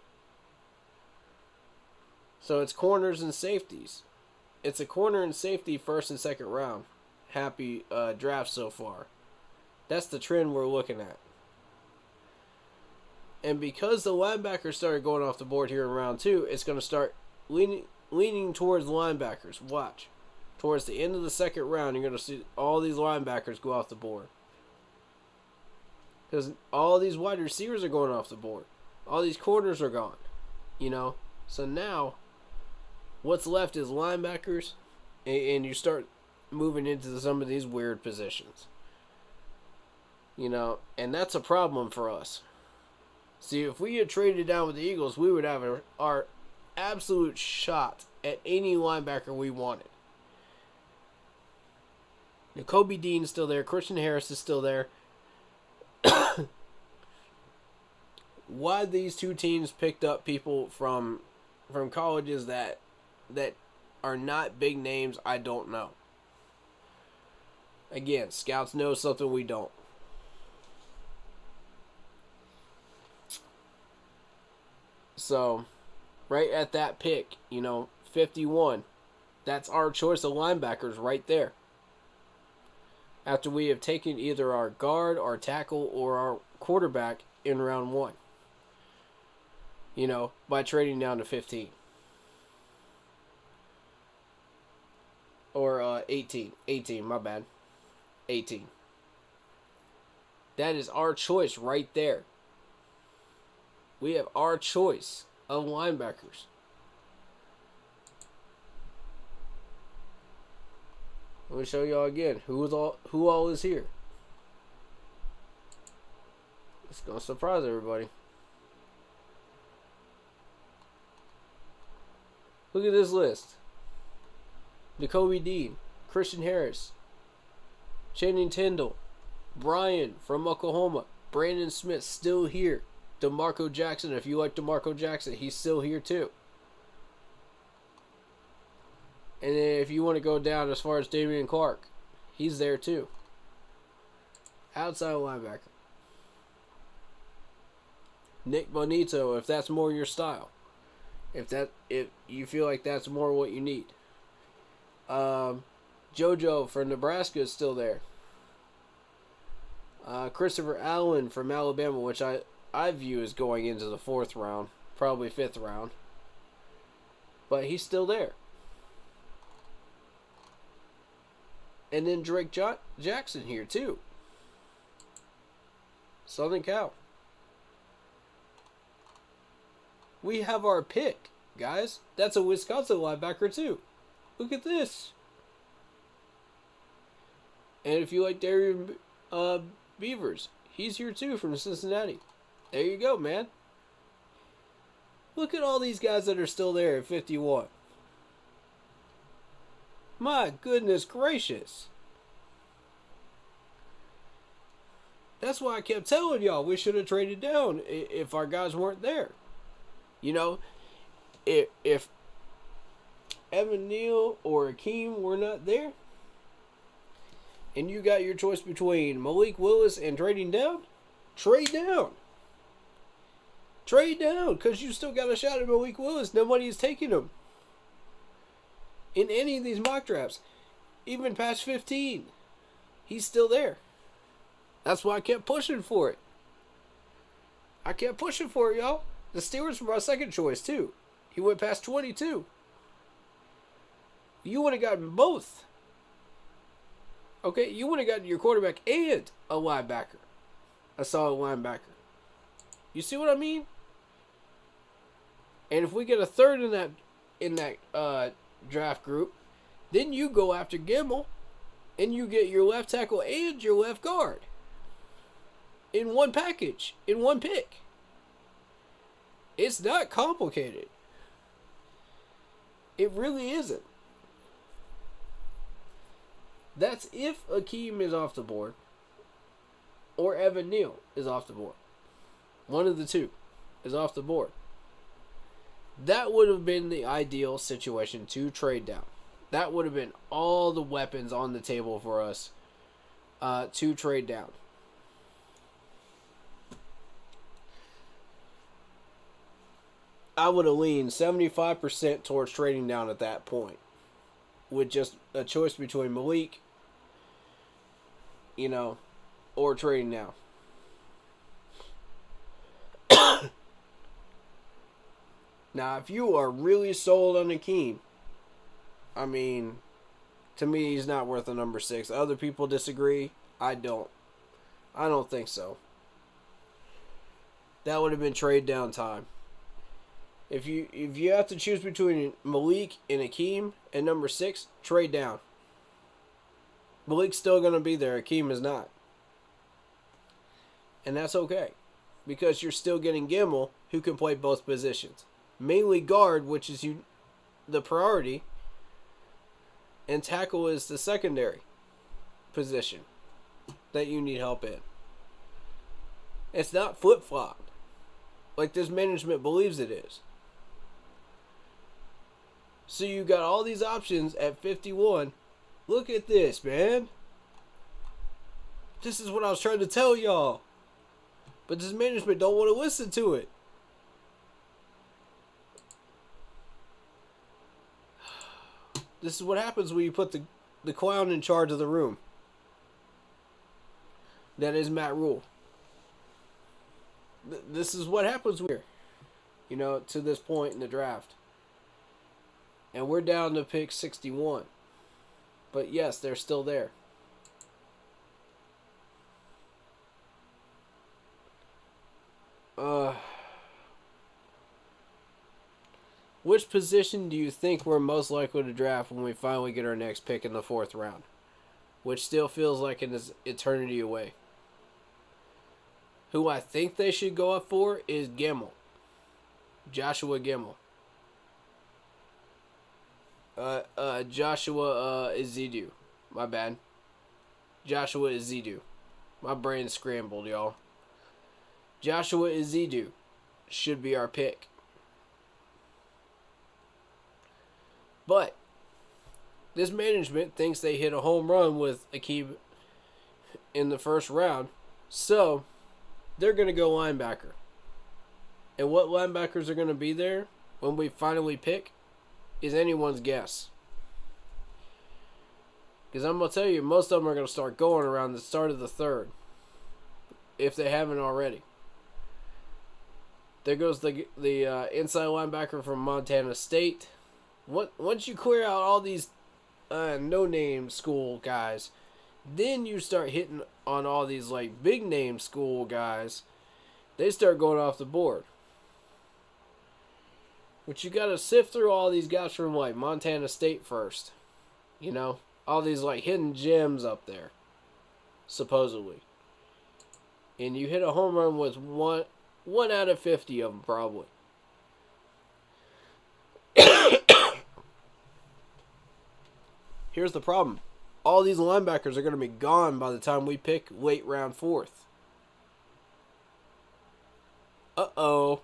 So it's corners and safeties. It's a corner and safety first and second round. Happy draft so far. That's the trend we're looking at. And because the linebackers started going off the board here in round 2, it's going to start leaning towards linebackers. Watch. Towards the end of the second round, you're going to see all these linebackers go off the board. Because all these wide receivers are going off the board. All these corners are gone. So now, what's left is linebackers. And you start moving into some of these weird positions. And that's a problem for us. See, if we had traded down with the Eagles, we would have our absolute shot at any linebacker we wanted. Nakobe Dean is still there. Christian Harris is still there. Why these two teams picked up people from colleges that are not big names, I don't know. Again, scouts know something we don't. So, right at that pick, 51, that's our choice of linebackers right there. After we have taken either our guard, our tackle, or our quarterback in round 1. By trading down to 15. Or 18. 18, my bad. 18. That is our choice right there. We have our choice of linebackers. Let me show y'all again who all is here. It's gonna surprise everybody. Look at this list. Jacoby Dean, Christian Harris, Channing Tindall, Brian from Oklahoma, Brandon Smith still here. DeMarco Jackson, if you like DeMarco Jackson, he's still here too. And then if you want to go down as far as Damian Clark, he's there too. Outside linebacker. Nick Bonito, if that's more your style. If you feel like that's more what you need. JoJo from Nebraska is still there. Christopher Allen from Alabama, which I view as going into the 4th round, probably 5th round. But he's still there. And then Drake Jackson here too. Southern Cal. We have our pick, guys. That's a Wisconsin linebacker too. Look at this. And if you like Darian Beavers, he's here too from Cincinnati. There you go, man. Look at all these guys that are still there at 51. My goodness gracious. That's why I kept telling y'all we should have traded down if our guys weren't there. You know, if Evan Neal or Akeem were not there, and you got your choice between Malik Willis and trading down, trade down. Trade down, because you still got a shot at Malik Willis. Nobody's taking him in any of these mock drafts. Even past 15, he's still there. That's why I kept pushing for it. I kept pushing for it, y'all. The Steelers were my second choice, too. He went past 22. You would have gotten both. Okay, you would have gotten your quarterback and a linebacker. A solid linebacker. You see what I mean? And if we get a third in that draft group, then you go after Gimmel, and you get your left tackle and your left guard in one package, in one pick. It's not complicated. It really isn't. That's if Akeem is off the board or Evan Neal is off the board. One of the two is off the board. That would have been the ideal situation to trade down. That would have been all the weapons on the table for us to trade down. I would have leaned 75% towards trading down at that point, with just a choice between Malik, or trading down. Now, if you are really sold on Akeem, I mean, to me, he's not worth a number 6. Other people disagree. I don't think so. That would have been trade down time. If you have to choose between Malik and Akeem and number 6, trade down. Malik's still going to be there. Akeem is not. And that's okay. Because you're still getting Gimmel, who can play both positions. Mainly guard, which is the priority. And tackle is the secondary position that you need help in. It's not flip-flop like this management believes it is. So you got all these options at 51. Look at this, man. This is what I was trying to tell y'all. But this management don't want to listen to it. This is what happens when you put the clown in charge of the room. That is Matt Rule. This is what happens here. To this point in the draft. And we're down to pick 61. But yes, they're still there. Which position do you think we're most likely to draft when we finally get our next pick in the 4th round? which still feels like an eternity away. Who I think they should go up for is Gemmel. Joshua Gemmel. Joshua Ezeudu. My bad. Joshua Ezeudu. My brain's scrambled, y'all. Joshua Ezeudu should be our pick. But this management thinks they hit a home run with Akib in the first round, so they're going to go linebacker. And what linebackers are going to be there when we finally pick is anyone's guess. Because I'm going to tell you, most of them are going to start going around the start of the third, if they haven't already. There goes the inside linebacker from Montana State. Once you clear out all these no-name school guys, then you start hitting on all these like big-name school guys. They start going off the board. But you got to sift through all these guys from like Montana State first. You know, all these like hidden gems up there, supposedly. And you hit a home run with one out of 50 of them, probably. Here's the problem. All these linebackers are going to be gone by the time we pick late round fourth. Uh-oh.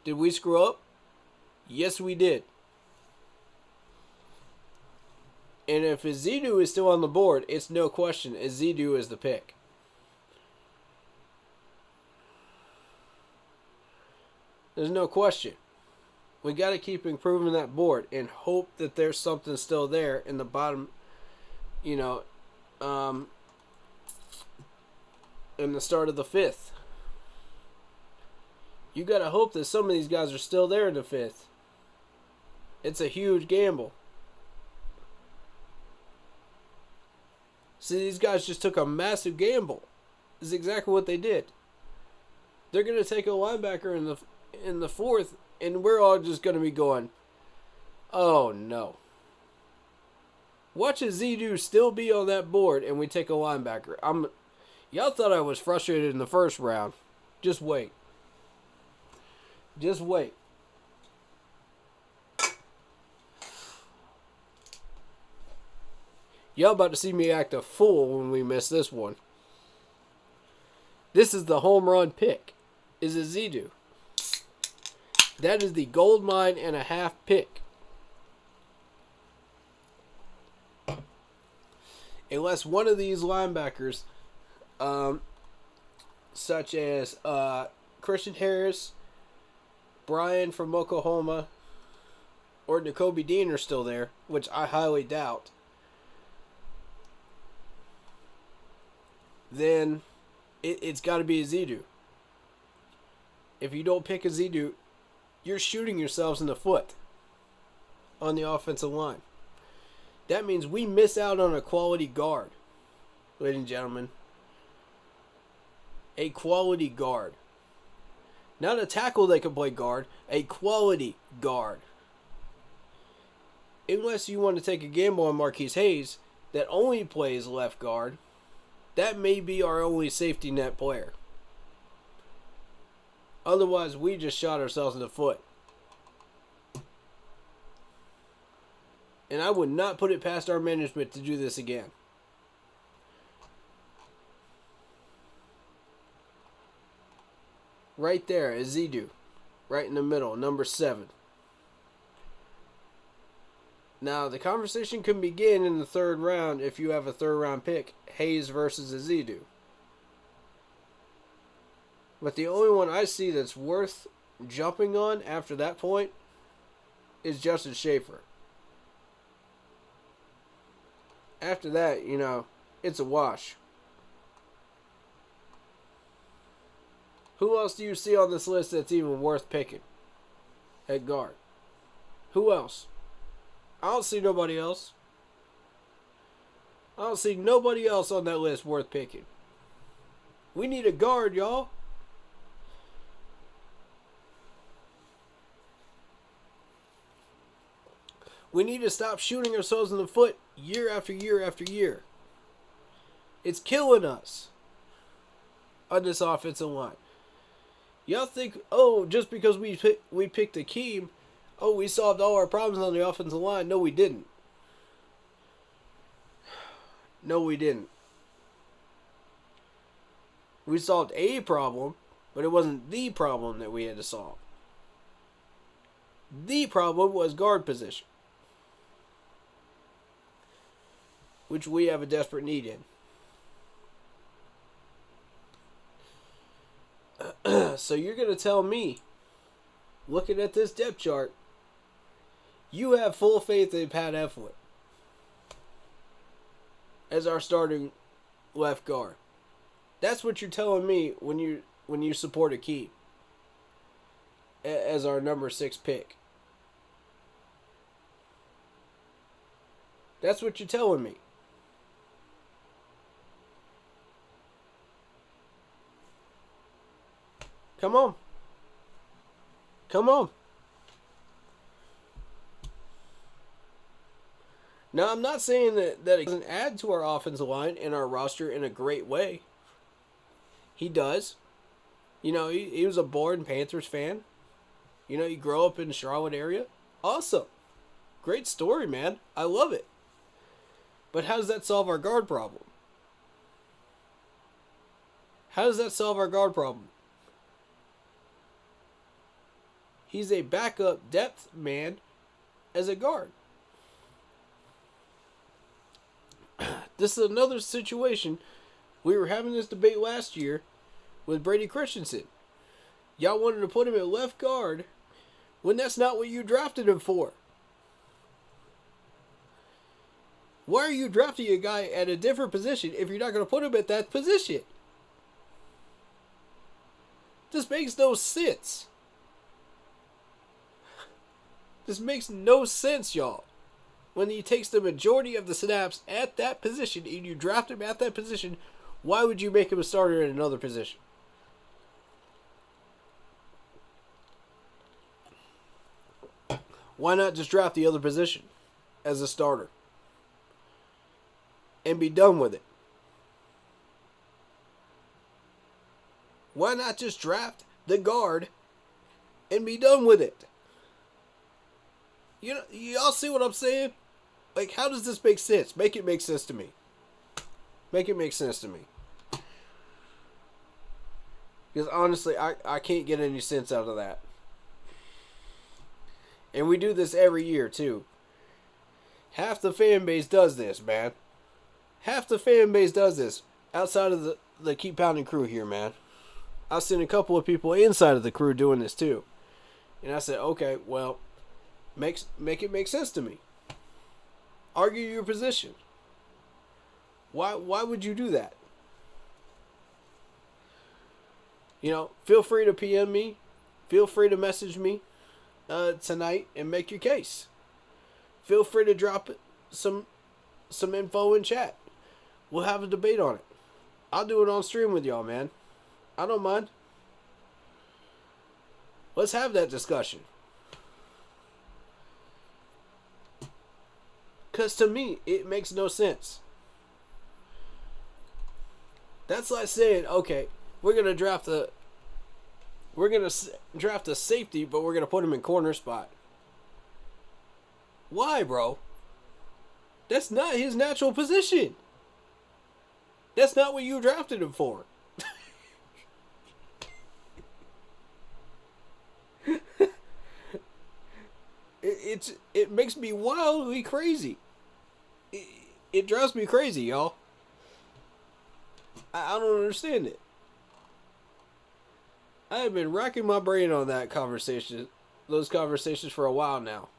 Did we screw up? Yes, we did. And if Ezeudu is still on the board, it's no question Ezeudu is the pick. There's no question. We got to keep improving that board and hope that there's something still there in the bottom, in the start of the fifth. You got to hope that some of these guys are still there in the fifth. It's a huge gamble. See, these guys just took a massive gamble. This is exactly what they did. They're going to take a linebacker in the fourth, and we're all just going to be going, oh no. Watch Ezeudu still be on that board, and we take a linebacker. Y'all thought I was frustrated in the first round. Just wait. Just wait. Y'all about to see me act a fool when we miss this one. This is the home run pick. Is Ezeudu. That is the gold mine and a half pick. Unless one of these linebackers, such as Christian Harris, Brian from Oklahoma, or Nakobe Dean are still there, which I highly doubt, then it's got to be Ezeudu. If you don't pick Ezeudu, you're shooting yourselves in the foot on the offensive line. That means we miss out on a quality guard, ladies and gentlemen. A quality guard. Not a tackle that can play guard, a quality guard. Unless you want to take a gamble on Marquise Hayes that only plays left guard, that may be our only safety net player. Otherwise, we just shot ourselves in the foot. And I would not put it past our management to do this again. Right there, Ezeudu. Right in the middle, number 7. Now, the conversation can begin in the third round if you have a third round pick. Hayes versus Ezeudu. But the only one I see that's worth jumping on after that point is Justin Schaefer. After that, it's a wash. Who else do you see on this list that's even worth picking at guard? Who else? I don't see nobody else. I don't see nobody else on that list worth picking. We need a guard, y'all. We need to stop shooting ourselves in the foot year after year after year. It's killing us on this offensive line. Y'all think, oh, just because we picked Akeem, oh, we solved all our problems on the offensive line. No, we didn't. No, we didn't. We solved a problem, but it wasn't the problem that we had to solve. The problem was guard position, which we have a desperate need in. So you're going to tell me, looking at this depth chart, you have full faith in Pat Efflett as our starting left guard. That's what you're telling me when you support Akeem as our number 6 pick. That's what you're telling me. Come on. Come on. Now, I'm not saying that it doesn't add to our offensive line and our roster in a great way. He does. You know, he was a born Panthers fan. You know, you grow up in the Charlotte area. Awesome. Great story, man. I love it. But how does that solve our guard problem? How does that solve our guard problem? He's a backup depth man as a guard. This is another situation. We were having this debate last year with Brady Christensen. Y'all wanted to put him at left guard when that's not what you drafted him for. Why are you drafting a guy at a different position if you're not going to put him at that position? This makes no sense. This makes no sense, y'all. When he takes the majority of the snaps at that position and you draft him at that position, why would you make him a starter in another position? Why not just draft the other position as a starter and be done with it? Why not just draft the guard and be done with it? You know, y'all see what I'm saying? Like, how does this make sense? Make it make sense to me. Make it make sense to me. Because honestly, I can't get any sense out of that. And we do this every year, too. Half the fan base does this, man. Half the fan base does this. Outside of the Keep Pounding crew here, man. I've seen a couple of people inside of the crew doing this, too. And I said, okay, well, make it make sense to me. Argue your position. Why would you do that? You know, feel free to PM me. Feel free to message me tonight and make your case. Feel free to drop some info in chat. We'll have a debate on it. I'll do it on stream with y'all, man. I don't mind. Let's have that discussion. Because to me, it makes no sense. That's like saying, okay, we're going to draft a safety, but we're going to put him in corner spot. Why, bro? That's not his natural position. That's not what you drafted him for. It makes me wildly crazy. It drives me crazy, y'all. I don't understand it. I have been racking my brain on those conversations for a while now,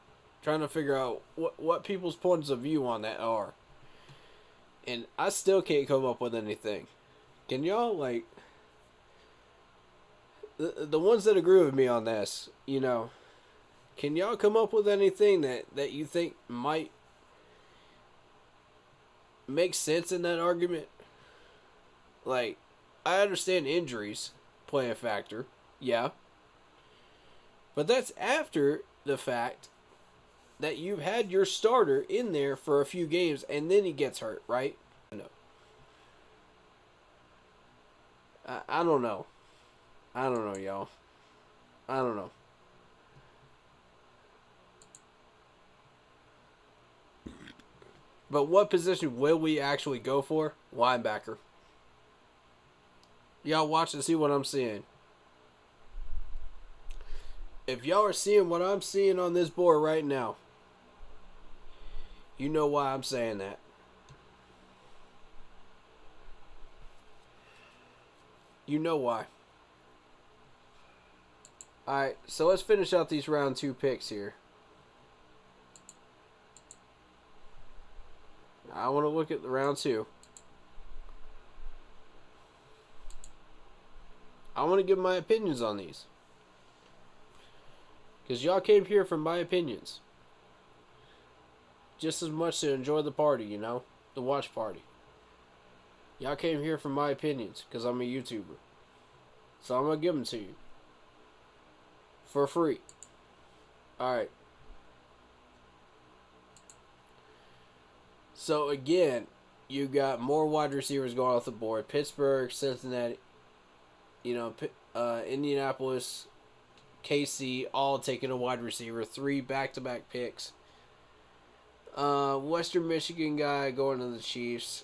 trying to figure out what people's points of view on that are. And I still can't come up with anything. Can y'all, like, the ones that agree with me on this, you know, can y'all come up with anything that you think might make sense in that argument? Like, I understand injuries play a factor, yeah. But that's after the fact that you've had your starter in there for a few games and then he gets hurt, right? No. I don't know. I don't know, y'all. I don't know. But what position will we actually go for? Linebacker. Y'all watch and see what I'm seeing. If y'all are seeing what I'm seeing on this board right now, you know why I'm saying that. You know why. Alright, so let's finish out these round 2 picks here. I want to look at the round 2. I want to give my opinions on these. Because y'all came here for my opinions. Just as much to enjoy the party, you know? The watch party. Y'all came here for my opinions because I'm a YouTuber. So I'm going to give them to you. For free. Alright. So again, you got more wide receivers going off the board. Pittsburgh, Cincinnati, Indianapolis, KC, all taking a wide receiver. 3 back-to-back picks. Western Michigan guy going to the Chiefs.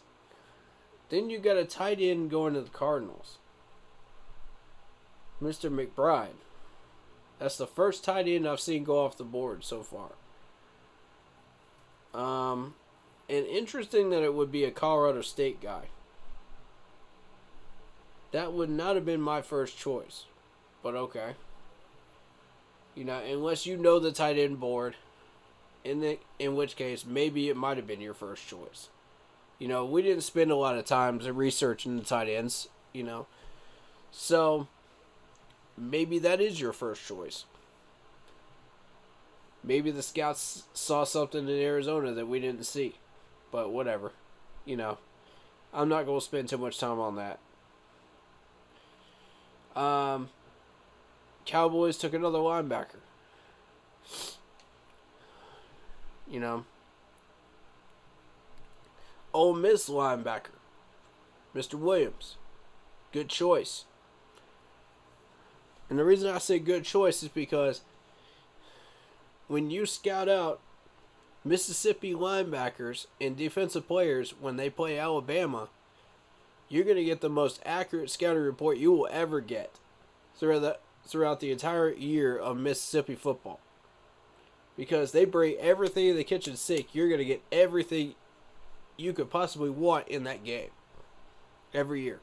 Then you got a tight end going to the Cardinals. Mr. McBride. That's the first tight end I've seen go off the board so far. And interesting that it would be a Colorado State guy. That would not have been my first choice. But okay. Unless you know the tight end board, in which case maybe it might have been your first choice. We didn't spend a lot of time researching the tight ends, So maybe that is your first choice. Maybe the scouts saw something in Arizona that we didn't see. But whatever. I'm not going to spend too much time on that. Cowboys took another linebacker. Ole Miss linebacker. Mr. Williams. Good choice. And the reason I say good choice is because when you scout out Mississippi linebackers and defensive players when they play Alabama, you're going to get the most accurate scouting report you will ever get throughout the entire year of Mississippi football. Because they bring everything in the kitchen sink. You're going to get everything you could possibly want in that game. Every year.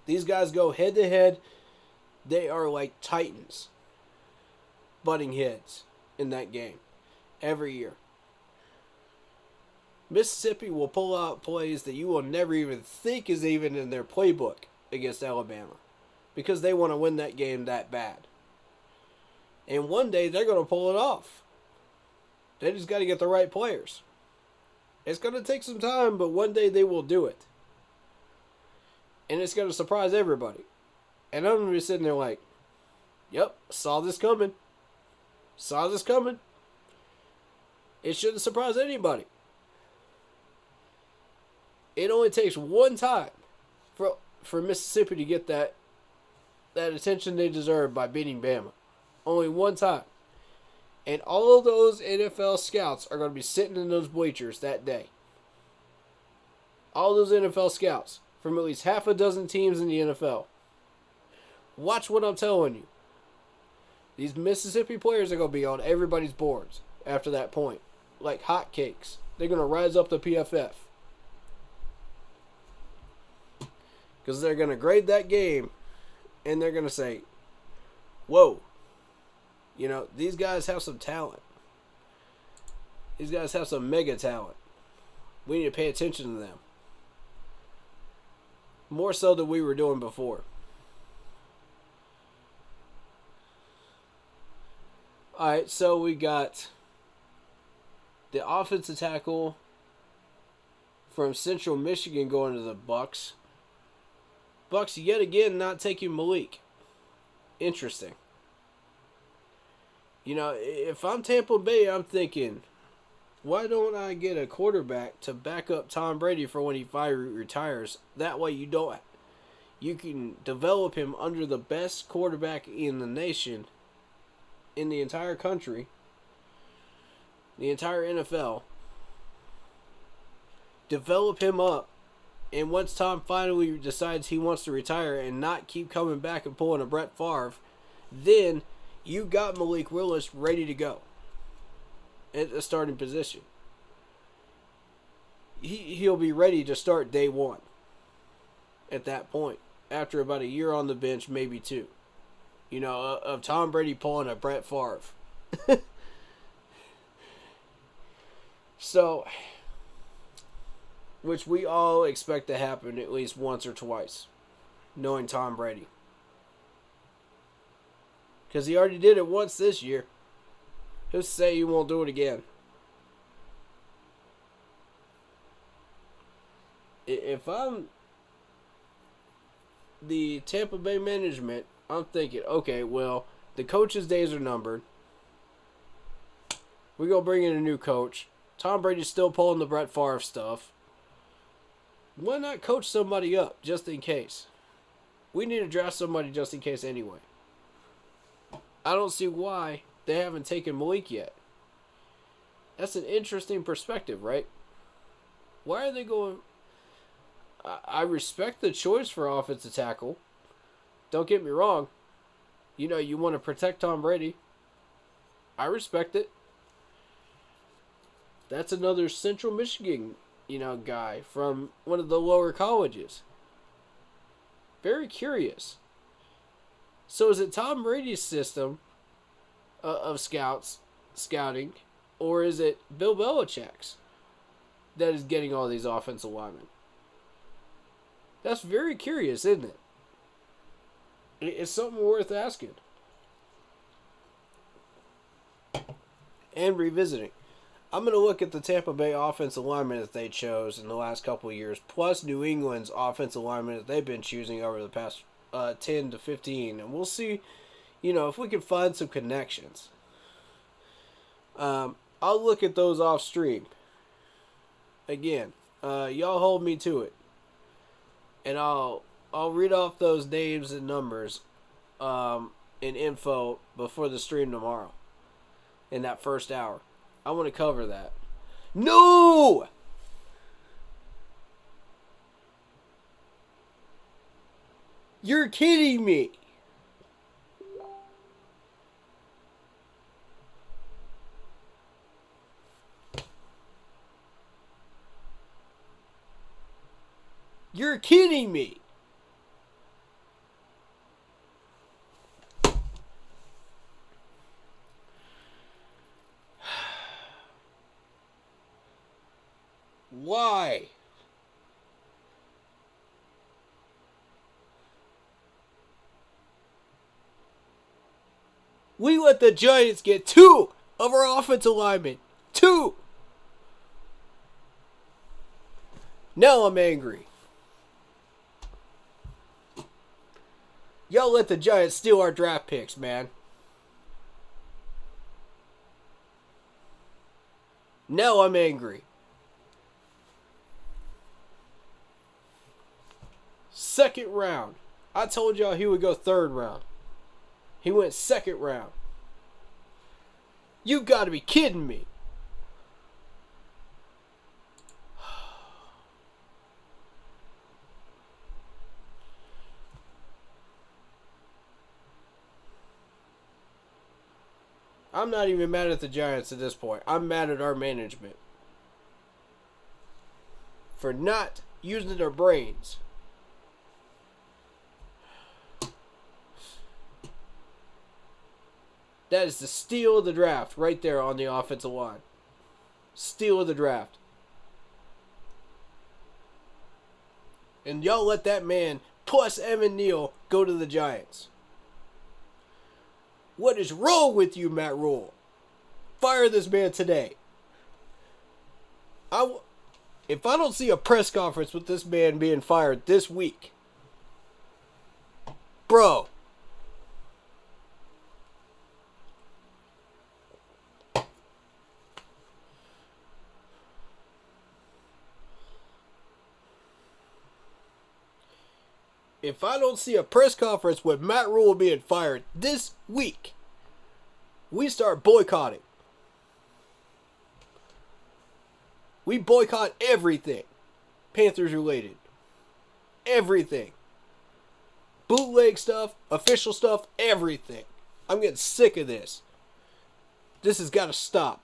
These guys go head to head. They are like titans. Butting heads in that game. Every year. Mississippi will pull out plays that you will never even think is even in their playbook against Alabama. Because they want to win that game that bad. And one day they're going to pull it off. They just got to get the right players. It's going to take some time, but one day they will do it. And it's going to surprise everybody. And I'm going to be sitting there like, yep, saw this coming. Saw this coming. It shouldn't surprise anybody. It only takes one time for Mississippi to get that attention they deserve by beating Bama. Only one time. And all of those NFL scouts are going to be sitting in those bleachers that day. All those NFL scouts from at least half a dozen teams in the NFL. Watch what I'm telling you. These Mississippi players are going to be on everybody's boards after that point. Like hotcakes. They're going to rise up to PFF. Because they're going to grade that game and they're going to say, whoa. These guys have some talent. These guys have some mega talent. We need to pay attention to them. More so than we were doing before. Alright, so we got the offensive tackle from Central Michigan going to the Bucks. Bucks yet again not taking Malik. Interesting. You know, if I'm Tampa Bay, I'm thinking, why don't I get a quarterback to back up Tom Brady for when he finally retires? That way you can develop him under the best quarterback in the nation, in the entire country, the entire NFL. Develop him up, and once Tom finally decides he wants to retire and not keep coming back and pulling a Brett Favre, then you got Malik Willis ready to go at the starting position. He'll be ready to start day one at that point, after about a year on the bench, maybe two. You know, of Tom Brady pulling a Brett Favre. So, which we all expect to happen at least once or twice, knowing Tom Brady. Because he already did it once this year. Who's to say he won't do it again? If I'm the Tampa Bay management, I'm thinking, okay, well, the coach's days are numbered. We're going to bring in a new coach. Tom Brady's still pulling the Brett Favre stuff. Why not coach somebody up just in case? We need to draft somebody just in case anyway. I don't see why they haven't taken Malik yet. That's an interesting perspective, right? Why are they going... I respect the choice for offensive tackle. Don't get me wrong. You know, you want to protect Tom Brady. I respect it. That's another Central Michigan, guy from one of the lower colleges. Very curious. So is it Tom Brady's system of scouting, or is it Bill Belichick's that is getting all these offensive linemen? That's very curious, isn't it? It's something worth asking and revisiting. I'm going to look at the Tampa Bay offensive linemen that they chose in the last couple of years, plus New England's offensive linemen that they've been choosing over the past 10 to 15, and we'll see, if we can find some connections. I'll look at those off stream. Again, y'all hold me to it, and I'll read off those names and numbers and info before the stream tomorrow in that first hour. I want to cover that. No! You're kidding me. You're kidding me. Why? We let the Giants get 2 of our offensive linemen. 2. Now I'm angry. Y'all let the Giants steal our draft picks, man. Now I'm angry. Second round. I told y'all he would go third round. He went second round. You gotta be kidding me. I'm not even mad at the Giants at this point. I'm mad at our management for not using their brains. That is the steal of the draft right there on the offensive line. Steal of the draft. And y'all let that man plus Evan Neal go to the Giants. What is wrong with you, Matt Rule? Fire this man today. If I don't see a press conference with this man being fired this week, bro, if I don't see a press conference with Matt Rule being fired this week, we start boycotting. We boycott everything Panthers related. Everything. Bootleg stuff, official stuff, everything. I'm getting sick of this. This has got to stop.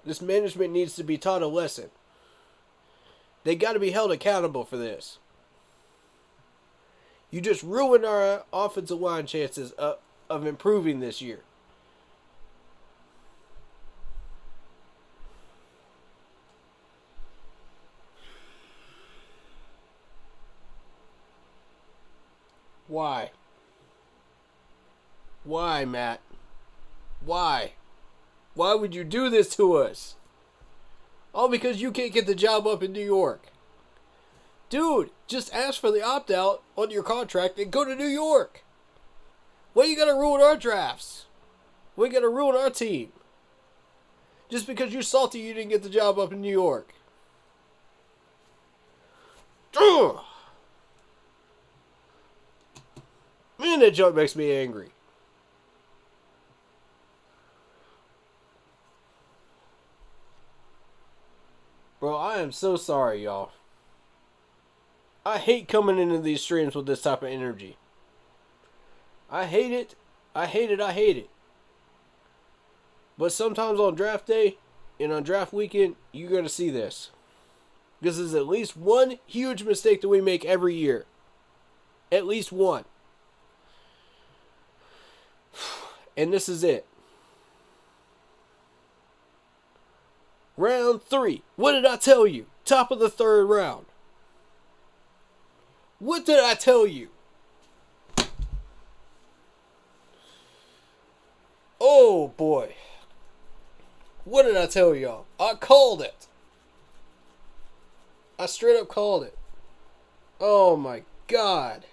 This management needs to be taught a lesson. They got to be held accountable for this. You just ruined our offensive line chances of improving this year. Why? Why, Matt? Why? Why would you do this to us? All because you can't get the job up in New York. Dude, just ask for the opt-out on your contract and go to New York. Why you gotta ruin our drafts? Why you gotta ruin our team? Just because you're salty you didn't get the job up in New York. Ugh. Man, that joke makes me angry. Bro, I am so sorry, y'all. I hate coming into these streams with this type of energy. I hate it. I hate it. I hate it. But sometimes on draft day and on draft weekend, you're going to see this. This is at least one huge mistake that we make every year. At least one. And this is it. Round 3. What did I tell you? Top of the 3rd round. What did I tell you? Oh boy. What did I tell y'all? I called it. I straight up called it. Oh my God.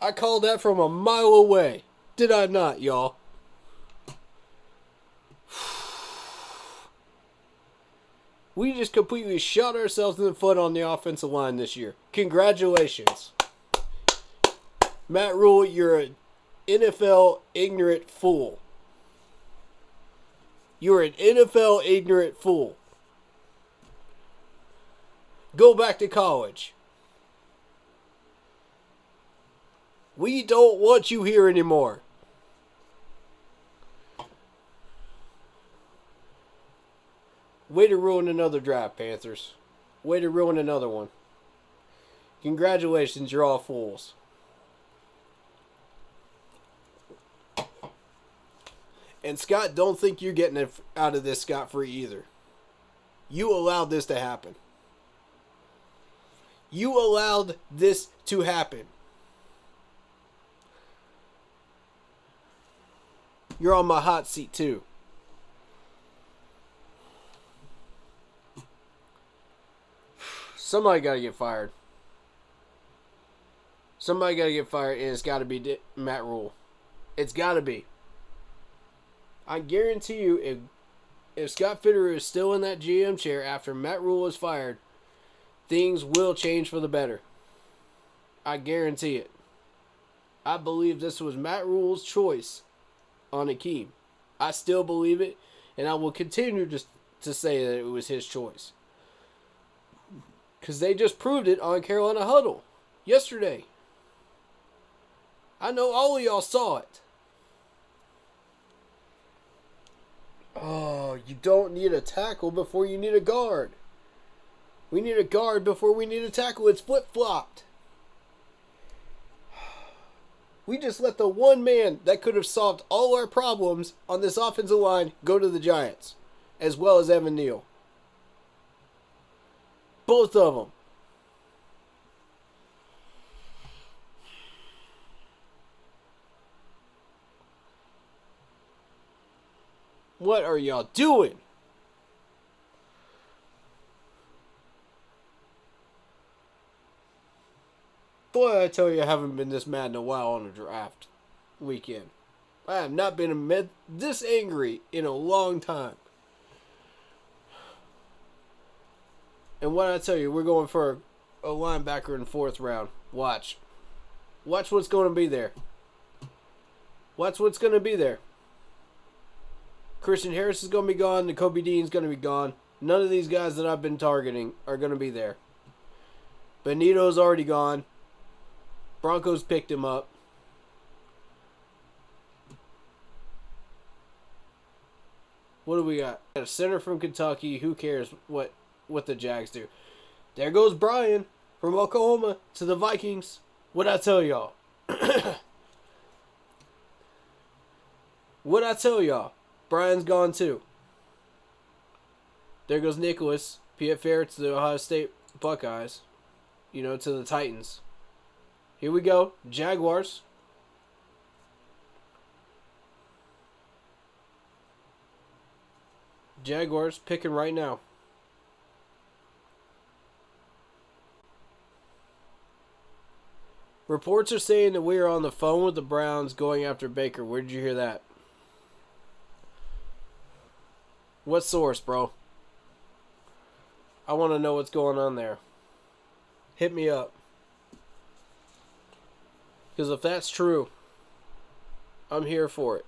I called that from a mile away. Did I not, y'all? We just completely shot ourselves in the foot on the offensive line this year. Congratulations. Matt Rule, you're an NFL ignorant fool. You're an NFL ignorant fool. Go back to college. We don't want you here anymore. Way to ruin another draft, Panthers. Way to ruin another one. Congratulations, you're all fools. And Scott, don't think you're getting it out of this scot-free either. You allowed this to happen. You allowed this to happen. You're on my hot seat too. Somebody got to get fired. Somebody got to get fired, and it's got to be Matt Rule. It's got to be. I guarantee you, if Scott Fitterer is still in that GM chair after Matt Rule is fired, things will change for the better. I guarantee it. I believe this was Matt Rule's choice on Akeem. I still believe it, and I will continue to say that it was his choice. Because they just proved it on Carolina Huddle yesterday. I know all of y'all saw it. Oh, you don't need a tackle before you need a guard. We need a guard before we need a tackle. It's flip-flopped. We just let the one man that could have solved all our problems on this offensive line go to the Giants, as well as Evan Neal. Both of them. What are y'all doing? Boy, I tell you, I haven't been this mad in a while on a draft weekend. I have not been this angry in a long time. And what I tell you, we're going for a linebacker in the 4th round. Watch. Watch what's going to be there. Watch what's going to be there. Christian Harris is going to be gone. Nakobe Dean's going to be gone. None of these guys that I've been targeting are going to be there. Benito's already gone. Broncos picked him up. What do we got? Got a center from Kentucky. Who cares what the Jags do? There goes Brian from Oklahoma to the Vikings. What'd I tell y'all? What'd I tell y'all? Brian's gone too. There goes Nicholas Piet-Fair to the Ohio State Buckeyes. You know, to the Titans. Here we go. Jaguars. Jaguars picking right now. Reports are saying that we are on the phone with the Browns going after Baker. Where did you hear that? What source, bro? I want to know what's going on there. Hit me up. Because if that's true, I'm here for it.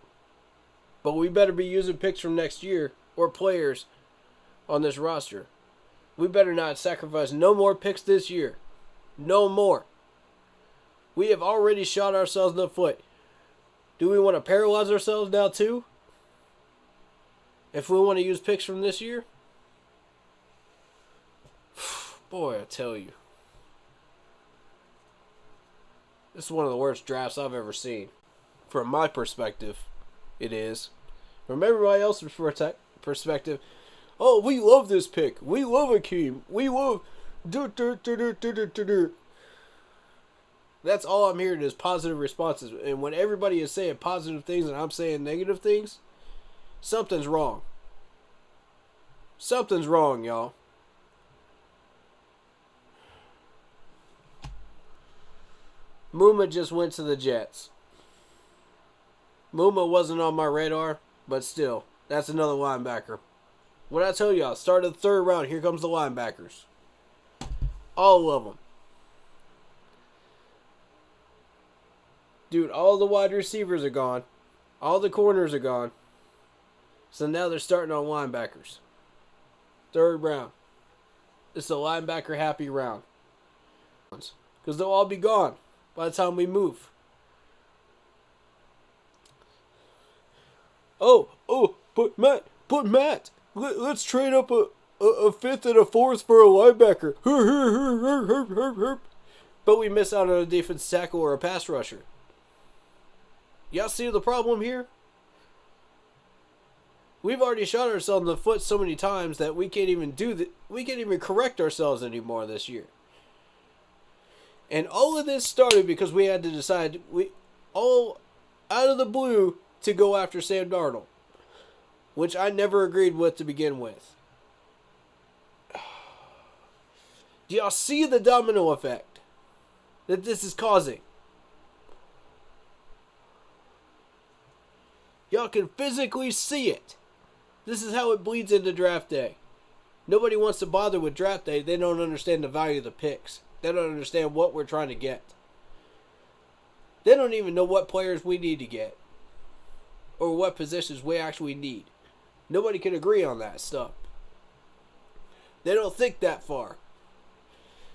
But we better be using picks from next year or players on this roster. We better not sacrifice no more picks this year. No more. We have already shot ourselves in the foot. Do we want to paralyze ourselves now too? If we want to use picks from this year? Boy, I tell you. This is one of the worst drafts I've ever seen. From my perspective, it is. From everybody else's perspective, oh, we love this pick. We love Akeem. We love... That's all I'm hearing is positive responses. And when everybody is saying positive things and I'm saying negative things, something's wrong. Something's wrong, y'all. Muma just went to the Jets. Muma wasn't on my radar, but still, that's another linebacker. What I tell y'all, start of the 3rd round, here comes the linebackers. All of them. Dude, all the wide receivers are gone. All the corners are gone. So now they're starting on linebackers. 3rd round. It's a linebacker happy round. Because they'll all be gone by the time we move. But Matt, let's trade up a 5th and a 4th for a linebacker. But we miss out on a defense tackle or a pass rusher. Y'all see the problem here? We've already shot ourselves in the foot so many times that we can't even we can't even correct ourselves anymore this year. And all of this started because we had to decide, all out of the blue, to go after Sam Darnold, which I never agreed with to begin with. Do y'all see the domino effect that this is causing? Y'all can physically see it. This is how it bleeds into draft day. Nobody wants to bother with draft day. They don't understand the value of the picks. They don't understand what we're trying to get. They don't even know what players we need to get. Or what positions we actually need. Nobody can agree on that stuff. They don't think that far.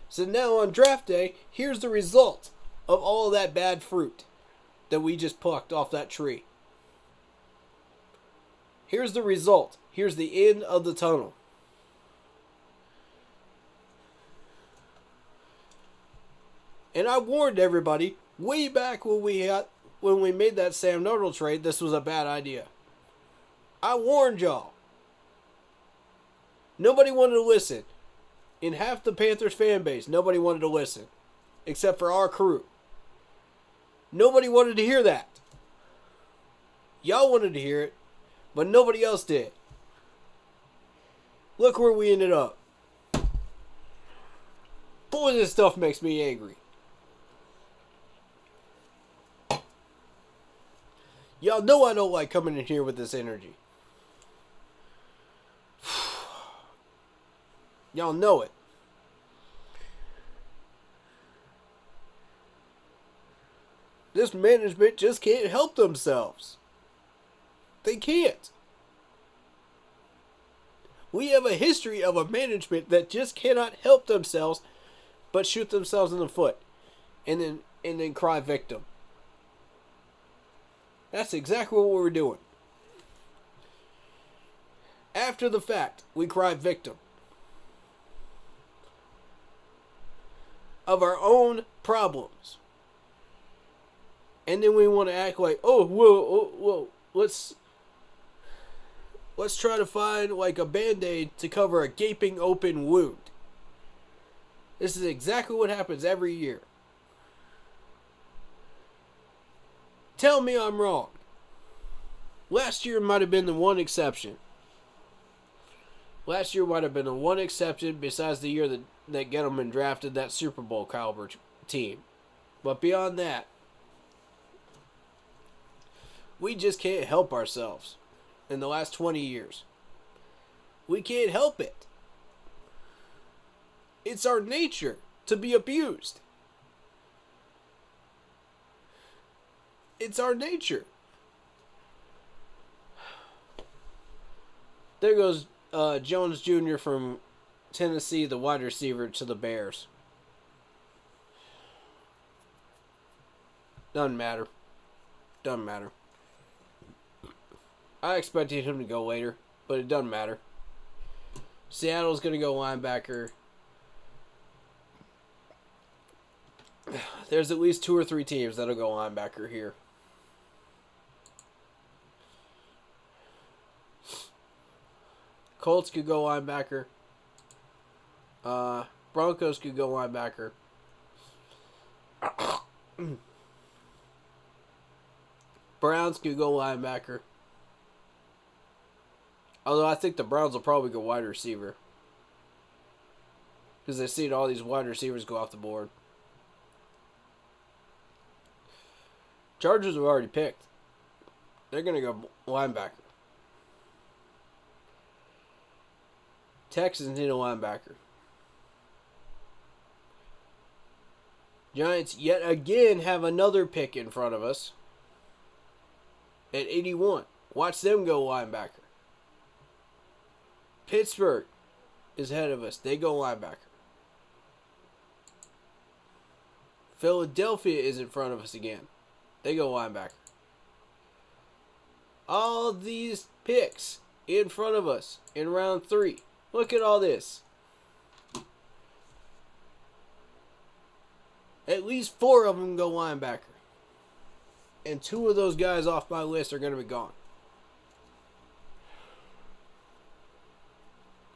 So now on draft day, here's the result of all of that bad fruit that we just plucked off that tree. Here's the result. Here's the end of the tunnel. And I warned everybody way back when we made that Sam Darnold trade, this was a bad idea. I warned y'all. Nobody wanted to listen. In half the Panthers fan base, nobody wanted to listen. Except for our crew. Nobody wanted to hear that. Y'all wanted to hear it, but nobody else did. Look where we ended up. Boy, this stuff makes me angry. Y'all know I don't like coming in here with this energy. Y'all know it. This management just can't help themselves. They can't. We have a history of a management that just cannot help themselves but shoot themselves in the foot and then cry victim. That's exactly what we're doing. After the fact, we cry victim of our own problems. And then we want to act like, whoa, let's try to find like a Band-Aid to cover a gaping open wound. This is exactly what happens every year. Tell me I'm wrong. Last year might have been the one exception. Last year might have been the one exception besides the year that Gettleman drafted that Super Bowl caliber team. But beyond that, we just can't help ourselves in the last 20 years. We can't help it. It's our nature to be abused. It's our nature. There goes Jones Jr. from Tennessee, the wide receiver, to the Bears. Doesn't matter. Doesn't matter. I expected him to go later, but it doesn't matter. Seattle's going to go linebacker. There's at least 2 or 3 teams that'll go linebacker here. Colts could go linebacker. Broncos could go linebacker. Browns could go linebacker. Although I think the Browns will probably go wide receiver. Because they've seen all these wide receivers go off the board. Chargers have already picked. They're going to go linebacker. Texans need a linebacker. Giants yet again have another pick in front of us. At 81. Watch them go linebacker. Pittsburgh is ahead of us. They go linebacker. Philadelphia is in front of us again. They go linebacker. All these picks in front of us in round 3. Look at all this. At least 4 of them go linebacker. And 2 of those guys off my list are going to be gone.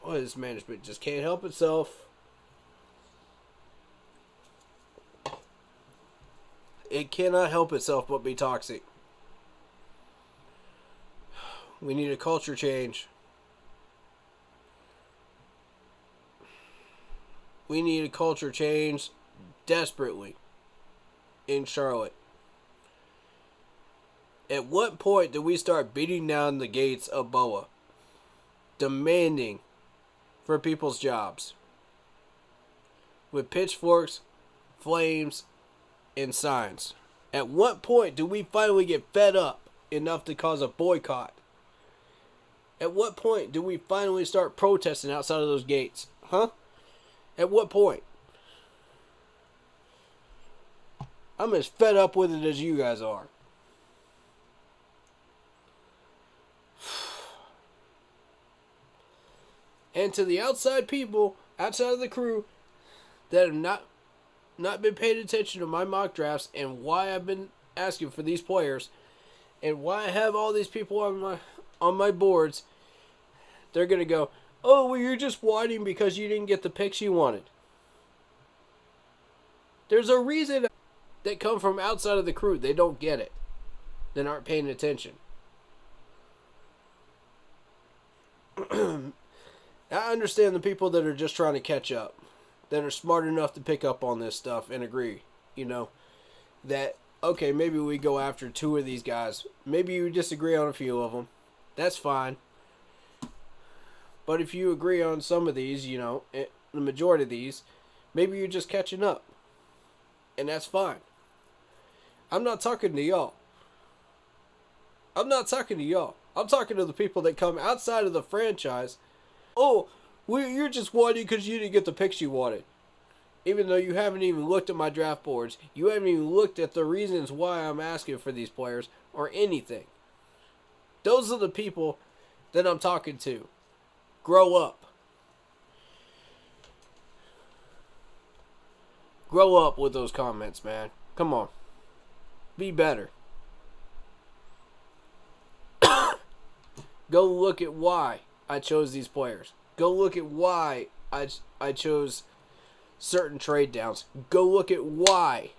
Boy, this management just can't help itself. It cannot help itself but be toxic. We need a culture change. We need a culture change desperately in Charlotte. At what point do we start beating down the gates of BOA, demanding for people's jobs with pitchforks, flames, and signs? At what point do we finally get fed up enough to cause a boycott? At what point do we finally start protesting outside of those gates? Huh? At what point? I'm as fed up with it as you guys are. And to the outside people, outside of the crew, that have not been paying attention to my mock drafts and why I've been asking for these players and why I have all these people on my boards, they're going to go, oh, well, you're just whining because you didn't get the picks you wanted. There's a reason that come from outside of the crew. They don't get it. They aren't paying attention. I understand the people that are just trying to catch up, that are smart enough to pick up on this stuff and agree, that, okay, maybe we go after 2 of these guys. Maybe you disagree on a few of them. That's fine. But if you agree on some of these, the majority of these, maybe you're just catching up. And that's fine. I'm not talking to y'all. I'm not talking to y'all. I'm talking to the people that come outside of the franchise. Oh, well, you're just wanting because you didn't get the picks you wanted. Even though you haven't even looked at my draft boards. You haven't even looked at the reasons why I'm asking for these players or anything. Those are the people that I'm talking to. Grow up. Grow up with those comments, man. Come on. Be better. Go look at why I chose these players. Go look at why I chose certain trade downs. Go look at why.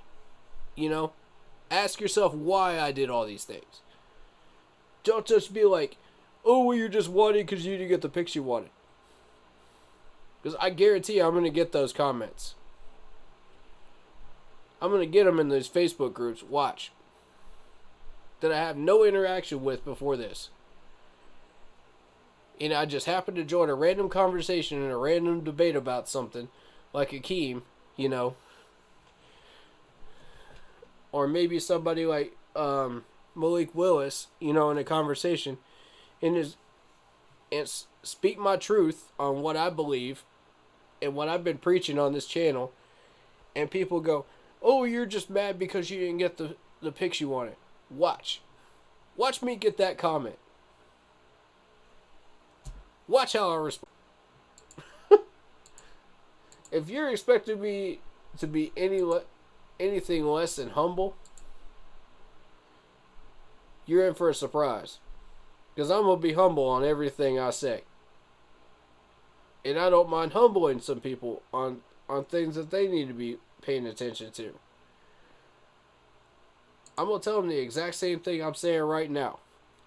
You know? Ask yourself why I did all these things. Don't just be like, oh, well, you're just wanting because you didn't get the picks you wanted. Because I guarantee you I'm going to get those comments. I'm going to get them in those Facebook groups. Watch. That I have no interaction with before this. And I just happened to join a random conversation and a random debate about something. Like Akeem, you know. Or maybe somebody like Malik Willis, you know, in a conversation. And speak my truth on what I believe and what I've been preaching on this channel. And people go, oh, you're just mad because you didn't get the picks you wanted. Watch. Watch me get that comment. Watch how I respond. If you're expecting me to be anything less than humble, you're in for a surprise. Because I'm going to be humble on everything I say. And I don't mind humbling some people on things that they need to be paying attention to. I'm going to tell them the exact same thing I'm saying right now.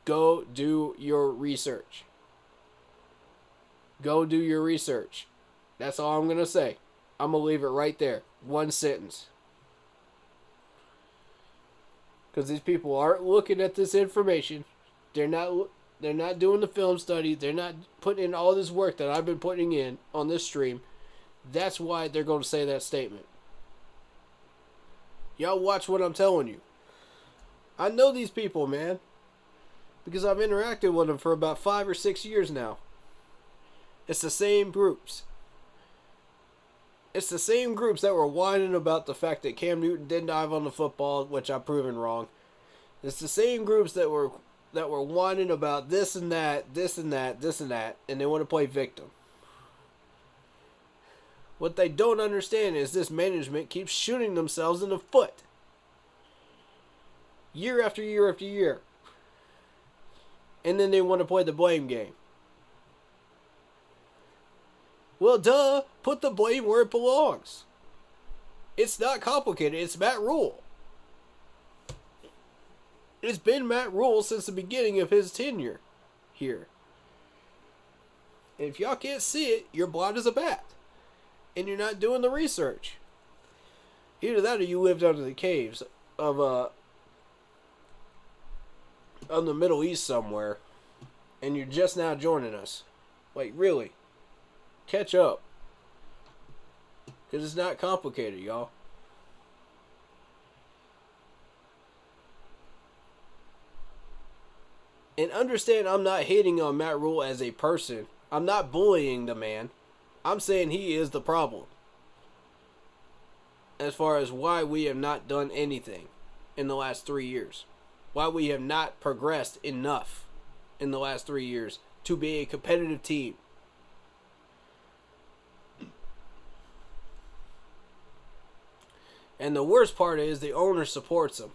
Go do your research. Go do your research. That's all I'm going to say. I'm going to leave it right there. One sentence. Because these people aren't looking at this information. They're not doing the film study. They're not putting in all this work that I've been putting in on this stream. That's why they're going to say that statement. Y'all watch what I'm telling you. I know these people, man. Because I've interacted with them for about 5 or 6 years now. It's the same groups. It's the same groups that were whining about the fact that Cam Newton didn't dive on the football, which I've proven wrong. It's the same groups that were whining about this and that, this and that, this and that, and they want to play victim. What they don't understand is this management keeps shooting themselves in the foot. Year after year after year. And then they want to play the blame game. Well, duh. Put the blame where it belongs. It's not complicated. It's Matt Rule. It's been Matt Rule since the beginning of his tenure here. And if y'all can't see it, you're blind as a bat. And you're not doing the research. Either that or you lived under the caves of the Middle East somewhere. And you're just now joining us. Like, really. Catch up. Because it's not complicated, y'all. And understand I'm not hating on Matt Rule as a person. I'm not bullying the man. I'm saying he is the problem. As far as why we have not done anything in the last 3 years. Why we have not progressed enough in the last 3 years to be a competitive team. And the worst part is the owner supports him.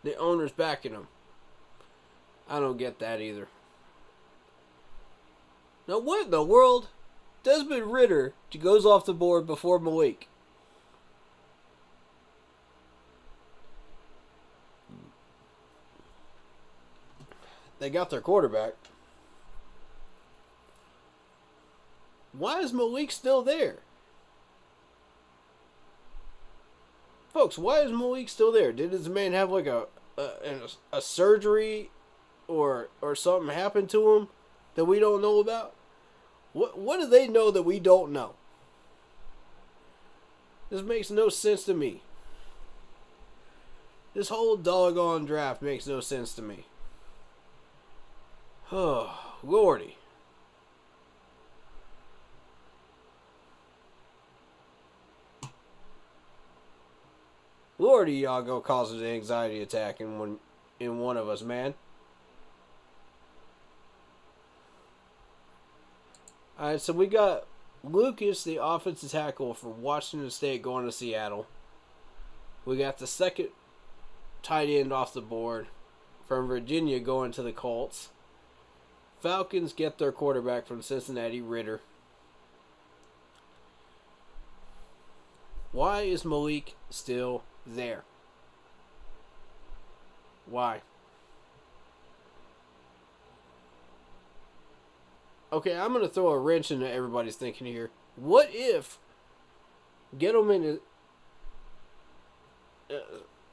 The owner's backing him. I don't get that either. Now what in the world? Desmond Ridder goes off the board before Malik. They got their quarterback. Why is Malik still there? Folks, why is Malik still there? Did this man have like a surgery or something happen to him that we don't know about? What do they know that we don't know? This makes no sense to me. This whole doggone draft makes no sense to me. Oh, Lordy. Lordy, y'all go cause an anxiety attack in one of us, man. Alright, so we got Lucas, the offensive tackle for Washington State, going to Seattle. We got the second tight end off the board from Virginia going to the Colts. Falcons get their quarterback from Cincinnati, Ritter. Why is Malik still there? Why? Okay, I'm going to throw a wrench into everybody's thinking here. What if Gettleman is...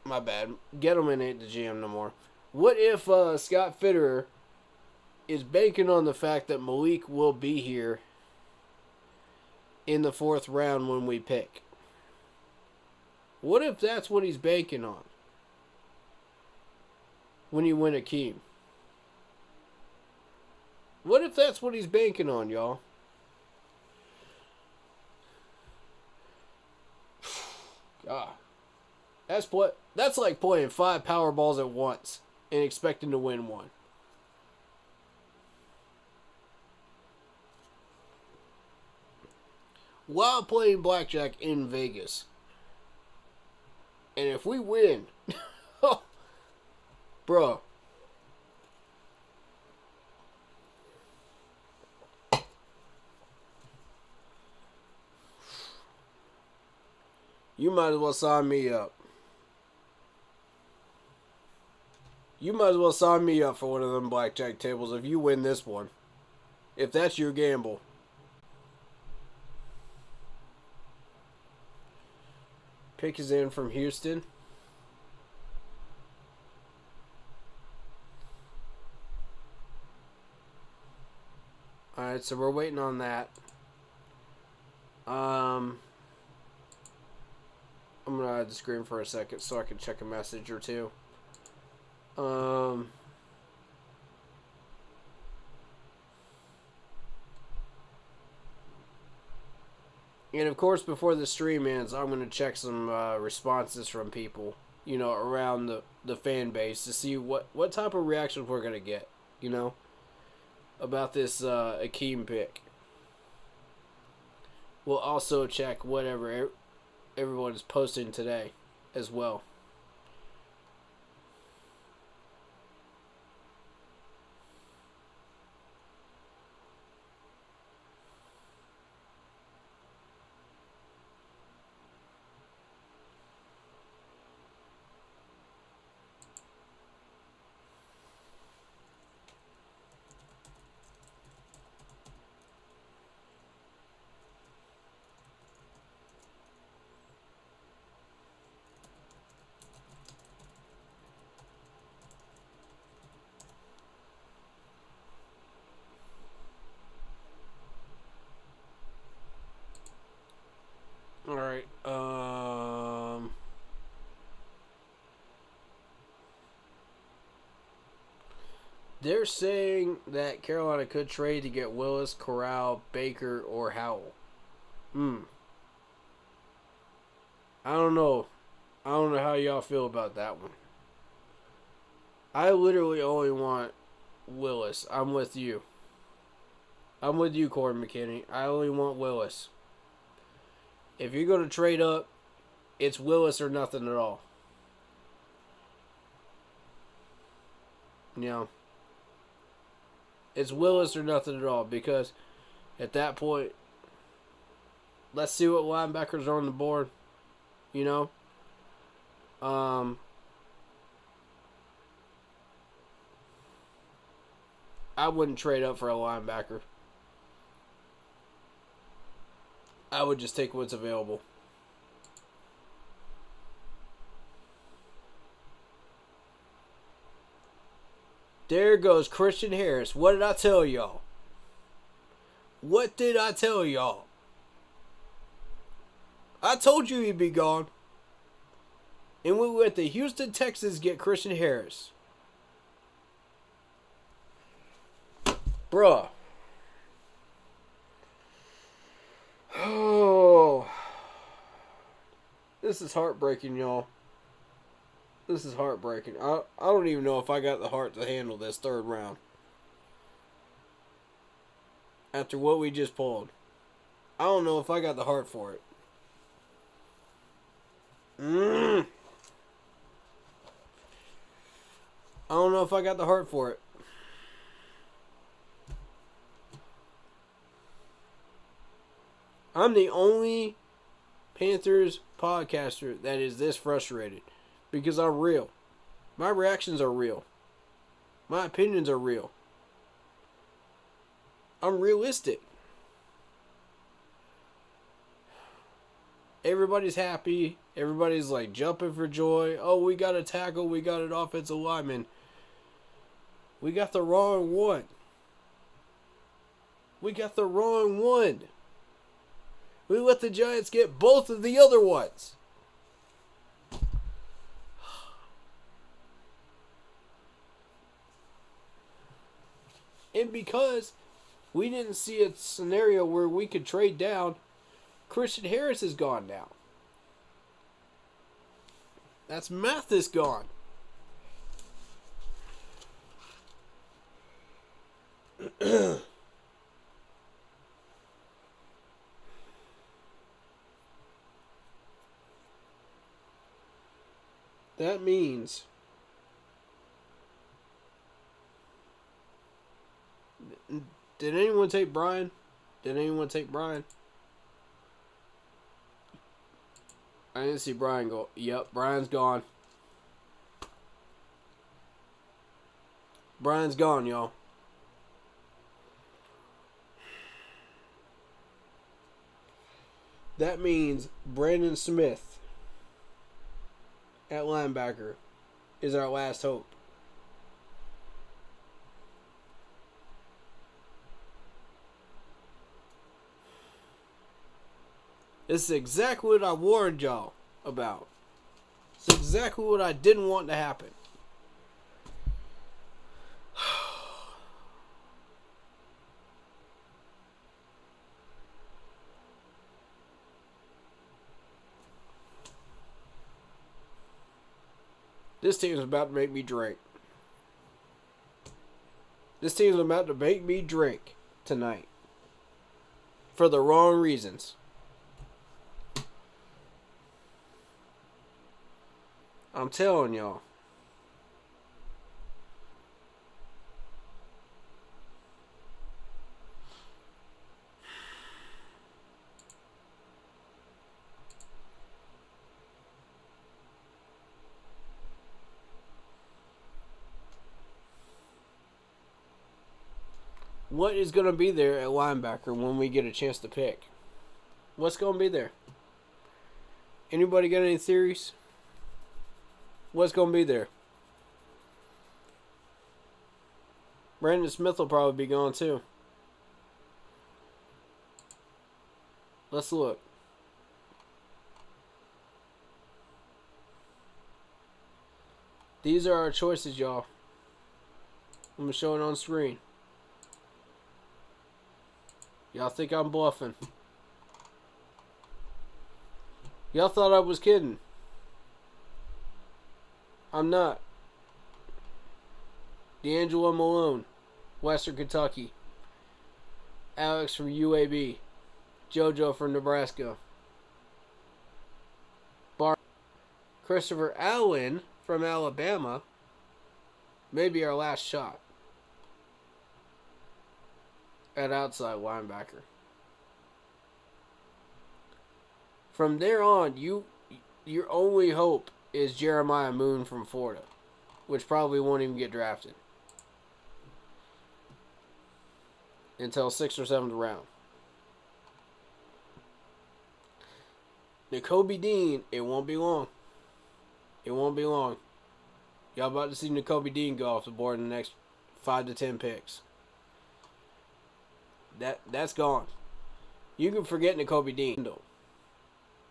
my bad. Gettleman ain't the GM no more. What if Scott Fitterer is banking on the fact that Malik will be here in the 4th round when we pick? What if that's what he's banking on when you win Akeem? What if that's what he's banking on, y'all? God. That's like playing 5 Powerballs at once and expecting to win one. While playing blackjack in Vegas. And if we win, bro. You might as well sign me up. You might as well sign me up for one of them blackjack tables if you win this one. If that's your gamble. Pick is in from Houston. Alright, so we're waiting on that. I'm gonna hide the screen for a second so I can check a message or two. And of course, before the stream ends, I'm gonna check some responses from people, you know, around the fan base to see what type of reactions we're gonna get, you know, about this Akeem pick. We'll also check whatever everyone is posting today as well. Alright, they're saying that Carolina could trade to get Willis, Corral, Baker, or Howell. I don't know. I don't know how y'all feel about that one. I literally only want Willis. I'm with you. I'm with you, Corey McKinney. I only want Willis. If you're going to trade up, it's Willis or nothing at all. You know, it's Willis or nothing at all, because at that point, let's see what linebackers are on the board. You know, I wouldn't trade up for a linebacker. I would just take what's available. There goes Christian Harris. What did I tell y'all? What did I tell y'all? I told you he'd be gone. And we let the Houston Texans get Christian Harris. Bruh. Oh. This is heartbreaking, y'all. This is heartbreaking. I don't even know if I got the heart to handle this third round. After what we just pulled. I don't know if I got the heart for it. I don't know if I got the heart for it. I'm the only Panthers podcaster that is this frustrated. Because I'm real. My reactions are real. My opinions are real. I'm realistic. Everybody's happy. Everybody's like jumping for joy. Oh, we got a tackle. We got an offensive lineman. We got the wrong one. We got the wrong one. We let the Giants get both of the other ones. And because we didn't see a scenario where we could trade down, Christian Harris is gone now. That's Mathis gone. That means did anyone take Brian? Did anyone take Brian? I didn't see Brian go. Yep, Brian's gone. Brian's gone, y'all. That means Brandon Smith at linebacker is our last hope. This is exactly what I warned y'all about. It's exactly what I didn't want to happen. This team is about to make me drink. This team is about to make me drink tonight. For the wrong reasons. I'm telling y'all. What is going to be there at linebacker when we get a chance to pick? What's going to be there? Anybody got any theories? What's going to be there? Brandon Smith will probably be gone too. Let's look. These are our choices, y'all. I'm going to show it on screen. Y'all think I'm bluffing. Y'all thought I was kidding. I'm not. D'Angelo Malone, Western Kentucky. Alex from UAB. JoJo from Nebraska. Christopher Allen from Alabama. Maybe our last shot at outside linebacker. From there on, your only hope is Jeremiah Moon from Florida, which probably won't even get drafted until 6th or 7th round. Nakobe Dean, it won't be long. It won't be long. Y'all about to see Nakobe Dean go off the board in the next 5 to 10 picks. That's gone. You can forget Nakobe Dean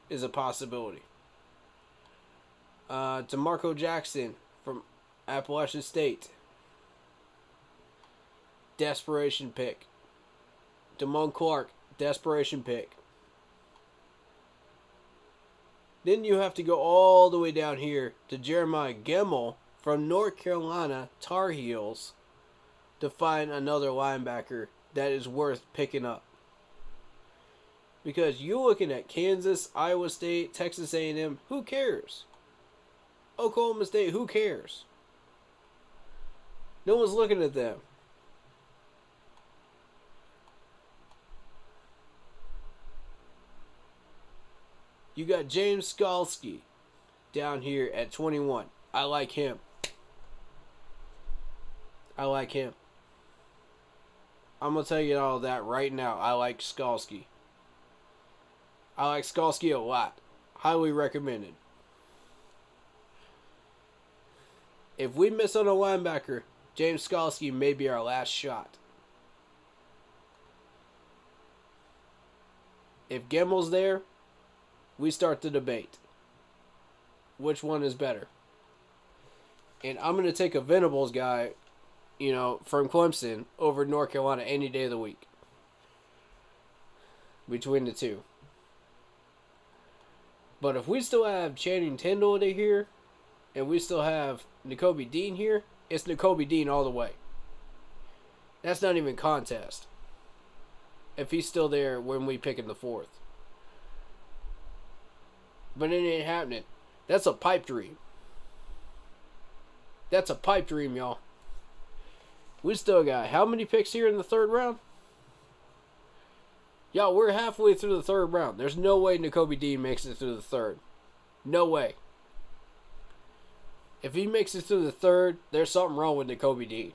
is a possibility. DeMarco Jackson from Appalachian State. Desperation pick. Damone Clark, desperation pick. Then you have to go all the way down here to Jeremiah Gemmel from North Carolina Tar Heels to find another linebacker that is worth picking up. Because you're looking at Kansas, Iowa State, Texas A&M, who cares? Oklahoma State, who cares? No one's looking at them. You got James Skalski down here at 21. I like him. I like him. I'm going to tell you all that right now. I like Skalski. I like Skalski a lot. Highly recommended. If we miss on a linebacker, James Skalski may be our last shot. If Gemmel's there, we start the debate. Which one is better? And I'm going to take a Venables guy, from Clemson over North Carolina any day of the week. Between the two. But if we still have Channing Tindall here, and we still have Nakobe Dean here, it's Nakobe Dean all the way. That's not even contest. If he's still there when we pick in the 4th. But it ain't happening. That's a pipe dream. That's a pipe dream, y'all. We still got how many picks here in the 3rd round? Y'all, we're halfway through the 3rd round. There's no way Nakobe Dean makes it through the 3rd. No way. If he makes it through the 3rd, there's something wrong with Nakobe Dean.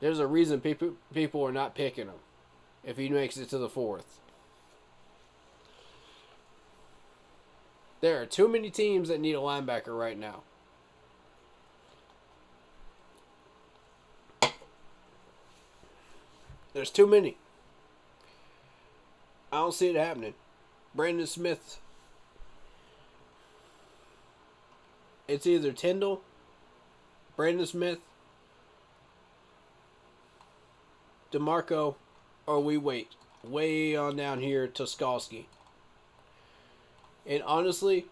There's a reason people are not picking him if he makes it to the 4th. There are too many teams that need a linebacker right now. There's too many. I don't see it happening. Brandon Smith. It's either Tyndall, Brandon Smith, DeMarco, or we wait. Way on down here to Skalski. And honestly,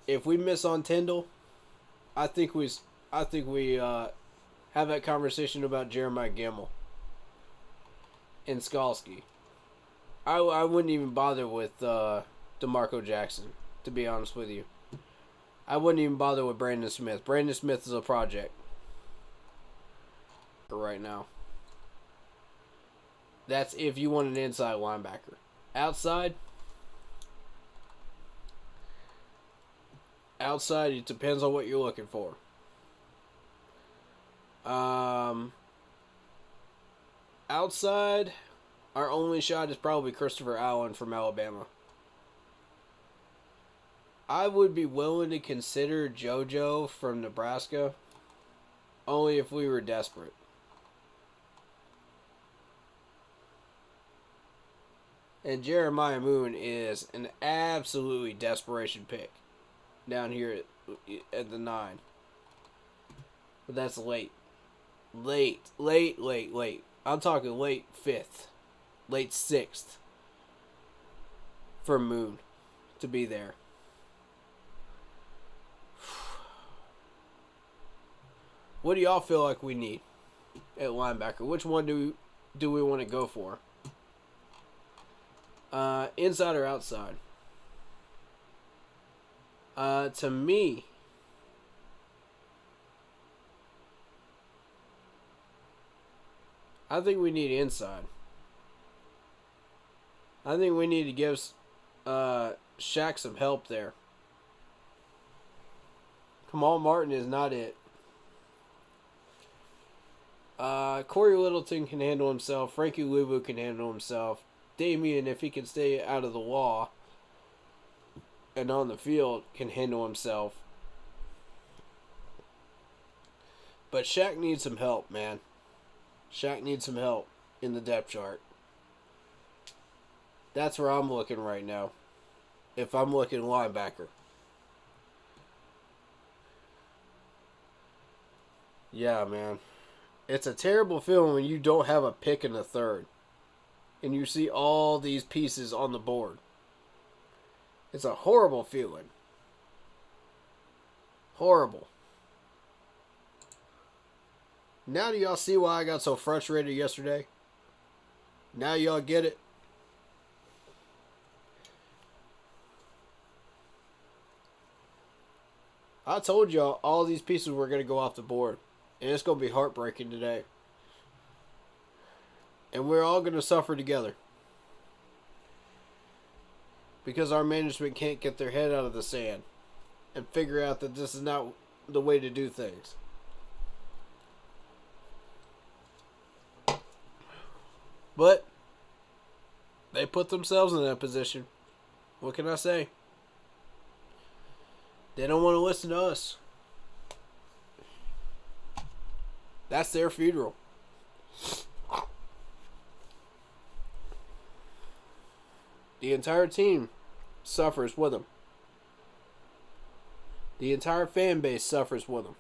if we miss on Tyndall, I think we have that conversation about Jeremiah Gemmel and Skalski. I wouldn't even bother with DeMarco Jackson, to be honest with you. I wouldn't even bother with Brandon Smith. Brandon Smith is a project right now. That's if you want an inside linebacker. Outside, it depends on what you're looking for. Outside, our only shot is probably Christopher Allen from Alabama. I would be willing to consider JoJo from Nebraska, only if we were desperate. And Jeremiah Moon is an absolutely desperation pick down here at the 9. But that's late. Late. I'm talking late 5th, late 6th for Moon to be there. What do y'all feel like we need at linebacker? Which one do we want to go for? Inside or outside? To me, I think we need inside. I think we need to give Shaq some help there. Kamal Martin is not it. Corey Littleton can handle himself. Frankie Luvu can handle himself. Damian, if he can stay out of the law and on the field, can handle himself. But Shaq needs some help, man. Shaq needs some help in the depth chart. That's where I'm looking right now. if I'm looking linebacker. Yeah, man. It's a terrible feeling when you don't have a pick in the third. And you see all these pieces on the board. It's a horrible feeling. Horrible. Now do y'all see why I got so frustrated yesterday? Now y'all get it? I told y'all all these pieces were going to go off the board. And it's going to be heartbreaking today. And we're all going to suffer together. Because our management can't get their head out of the sand. And figure out that this is not the way to do things. But they put themselves in that position. What can I say? They don't want to listen to us. That's their funeral. The entire team suffers with them. The entire fan base suffers with them.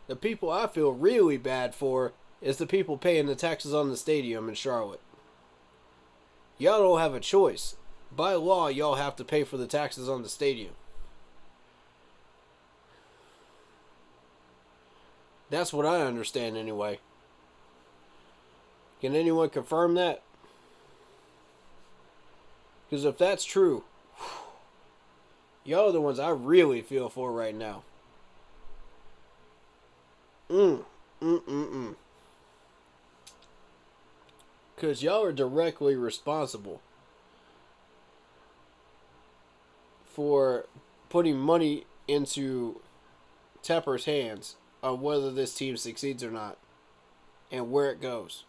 The people I feel really bad for is the people paying the taxes on the stadium in Charlotte. Y'all don't have a choice. By law, y'all have to pay for the taxes on the stadium. That's what I understand anyway. Can anyone confirm that? Because if that's true, y'all are the ones I really feel for right now. Because y'all are directly responsible for putting money into Tepper's hands on whether this team succeeds or not and where it goes.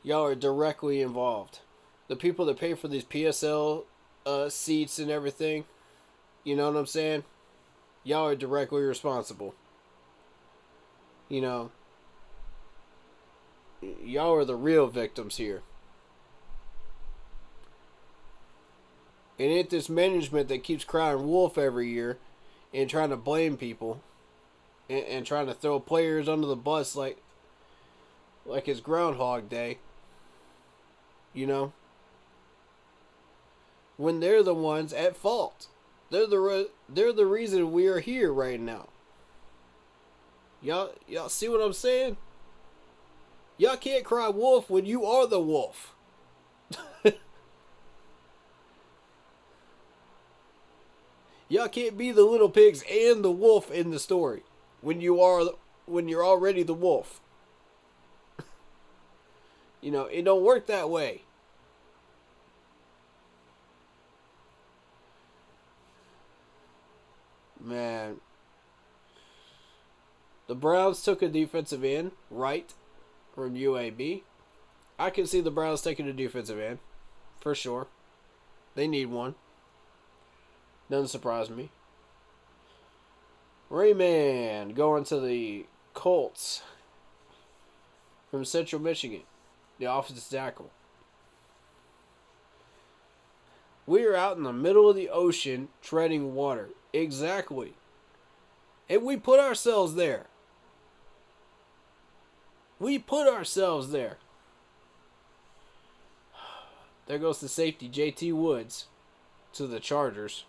Y'all are directly involved. The people that pay for these PSL seats and everything, you know what I'm saying? Y'all are directly responsible. You know, y'all are the real victims here. And it's this management that keeps crying wolf every year and trying to blame people and trying to throw players under the bus like it's Groundhog Day. You know? When they're the ones at fault. They're the reason we are here right now. Y'all see what I'm saying? Y'all can't cry wolf when you are the wolf. Y'all can't be the little pigs and the wolf in the story when you're already the wolf. You know, it don't work that way. Man. The Browns took a defensive end, right, from UAB. I can see the Browns taking a defensive end, for sure. They need one. Doesn't surprise me. Rayman going to the Colts from Central Michigan, the offensive tackle. We are out in the middle of the ocean treading water. Exactly. And we put ourselves there. We put ourselves there. There goes the safety, JT Woods, to the Chargers.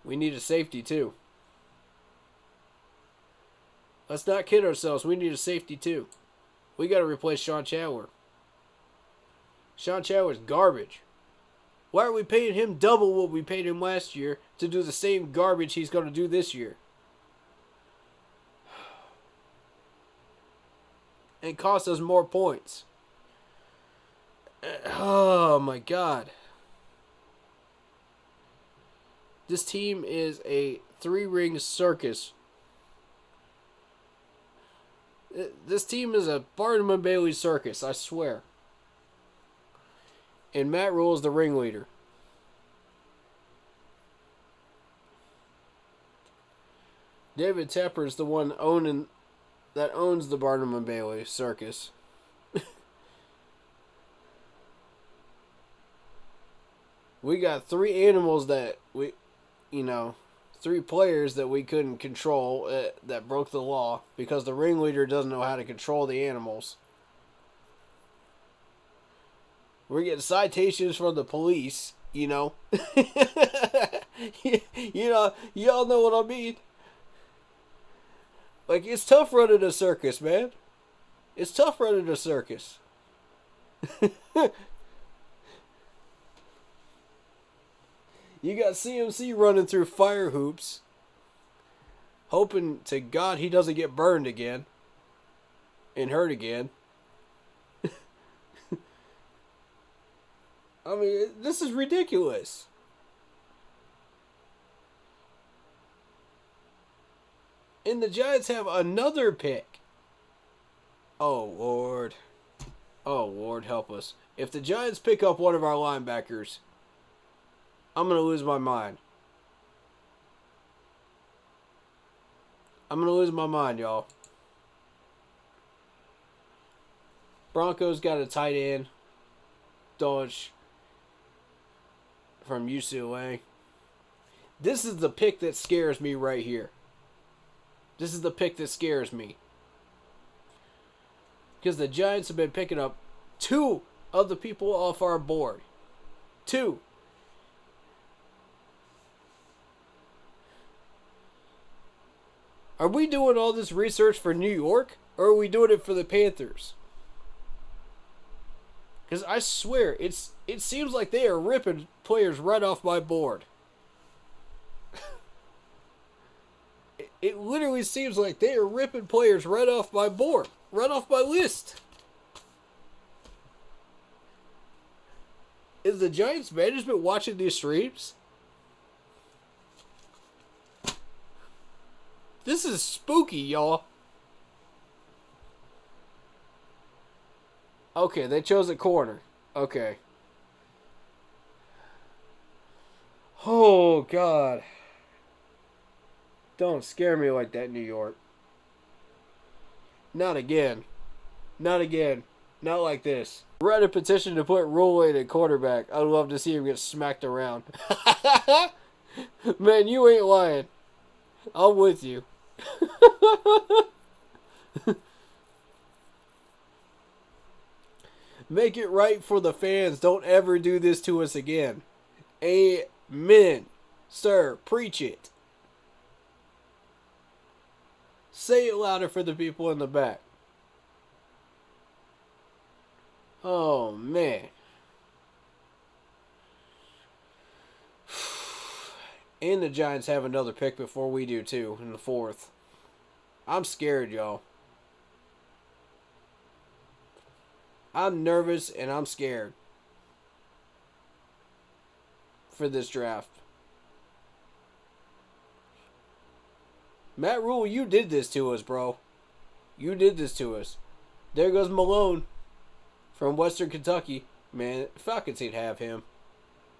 We need a safety too. Let's not kid ourselves. We need a safety too. We got to replace Sean Chandler. Sean Chandler's garbage. Why are we paying him double what we paid him last year to do the same garbage he's going to do this year? And cost us more points. Oh my God. This team is a three-ring circus. This team is a Barnum and Bailey circus, I swear. And Matt Rule is the ringleader. David Tepper is the one owning that owns the Barnum and Bailey Circus. We got 3 animals that three players that we couldn't control that broke the law because the ringleader doesn't know how to control the animals. We're getting citations from the police, y'all know what I mean. Like, it's tough running a circus, man. It's tough running a circus. You got CMC running through fire hoops, hoping to God he doesn't get burned again and hurt again. I mean, this is ridiculous. And the Giants have another pick. Oh, Lord. Oh, Lord, help us. If the Giants pick up one of our linebackers, I'm going to lose my mind. I'm going to lose my mind, y'all. Broncos got a tight end. Dodge from UCLA. This is the pick that scares me right here. This is the pick that scares me. Because the Giants have been picking up 2 of the people off our board. 2. Are we doing all this research for New York, or are we doing it for the Panthers? Because I swear, it seems like they are ripping players right off my board. It literally seems like they are ripping players right off my board, right off my list. Is the Giants management watching these streams? This is spooky, y'all. Okay, they chose a corner. Okay. Oh, God. Don't scare me like that, New York. Not again. Not again. Not like this. Write a petition to put Rule in at quarterback. I'd love to see him get smacked around. Man, you ain't lying. I'm with you. Make it right for the fans. Don't ever do this to us again. Amen. Sir, preach it. Say it louder for the people in the back. Oh, man. And the Giants have another pick before we do, too, in the 4th. I'm scared, y'all. I'm nervous and I'm scared for this draft. Matt Rule, you did this to us, bro. You did this to us. There goes Malone from Western Kentucky. Man, Falcons ain't have him.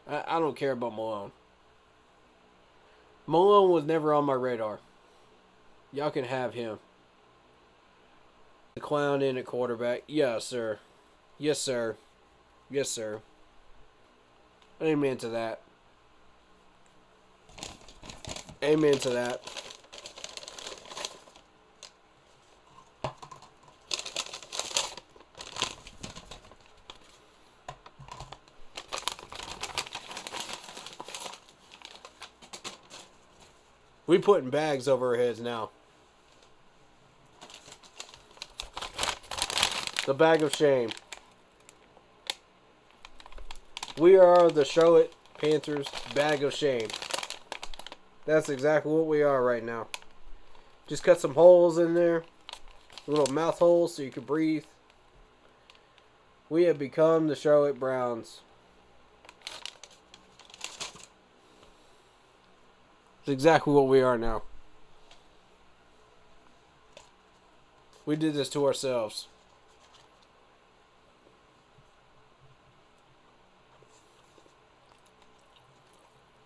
I don't care about Malone. Malone was never on my radar. Y'all can have him. The clown in at quarterback. Yes, sir. Yes, sir. Yes, sir. Amen to that. Amen to that. We putting bags over our heads now. The bag of shame. We are the Charlotte Panthers bag of shame. That's exactly what we are right now. Just cut some holes in there. Little mouth holes so you can breathe. We have become the Charlotte Browns. It's exactly what we are now. We did this to ourselves.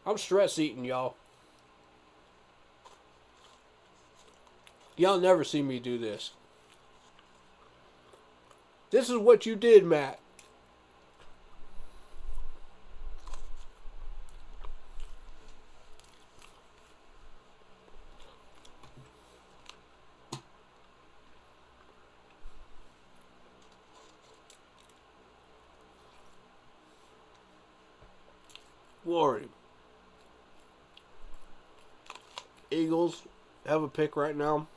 I'm stress eating, y'all. Y'all never see me do this. This is what you did, Matt. Glory. Eagles have a pick right now.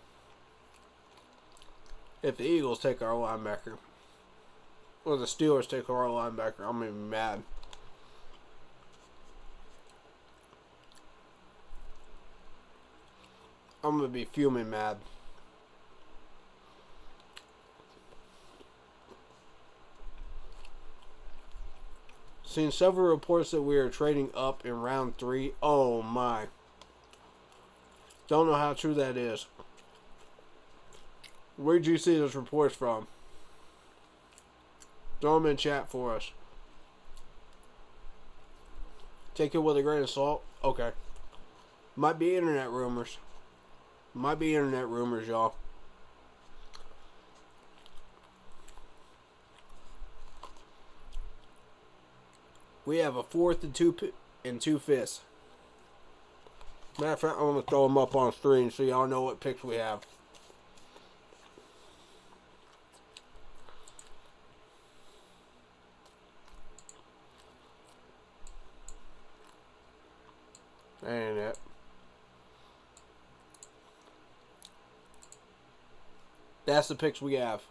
If the Eagles take our linebacker, or the Steelers take our linebacker, I'm gonna be mad. I'm gonna be fuming mad. Seen several reports that we are trading up in round 3. Oh my. Don't know how true that is. Where'd you see those reports from? Throw them in chat for us. Take it with a grain of salt. Okay. Might be internet rumors. Might be internet rumors, y'all. We have a 4th and 2 5ths. Matter of fact, I'm going to throw them up on screen so y'all know what picks we have. That ain't it. That's the picks we have.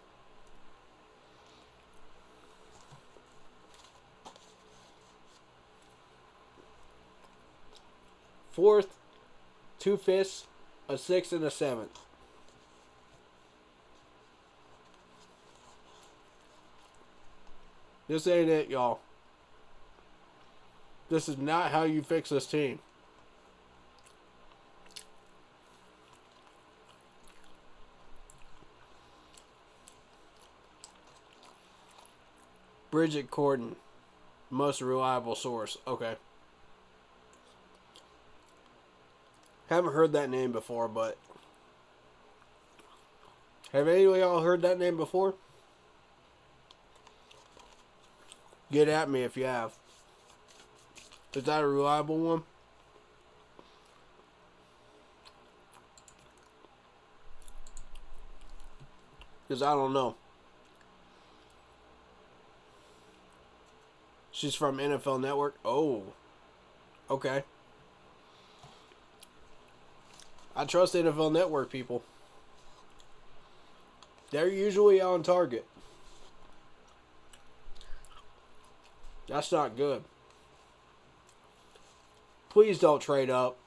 Fourth, 2 5ths, a 6th, and a 7th. This ain't it, y'all. This is not how you fix this team. Bridget Corden, most reliable source. Okay. Haven't heard that name before, but have any of y'all heard that name before? Get at me if you have. Is that a reliable one? Because I don't know. She's from NFL Network. Oh. Okay. I trust NFL Network people. They're usually on target. That's not good. Please don't trade up.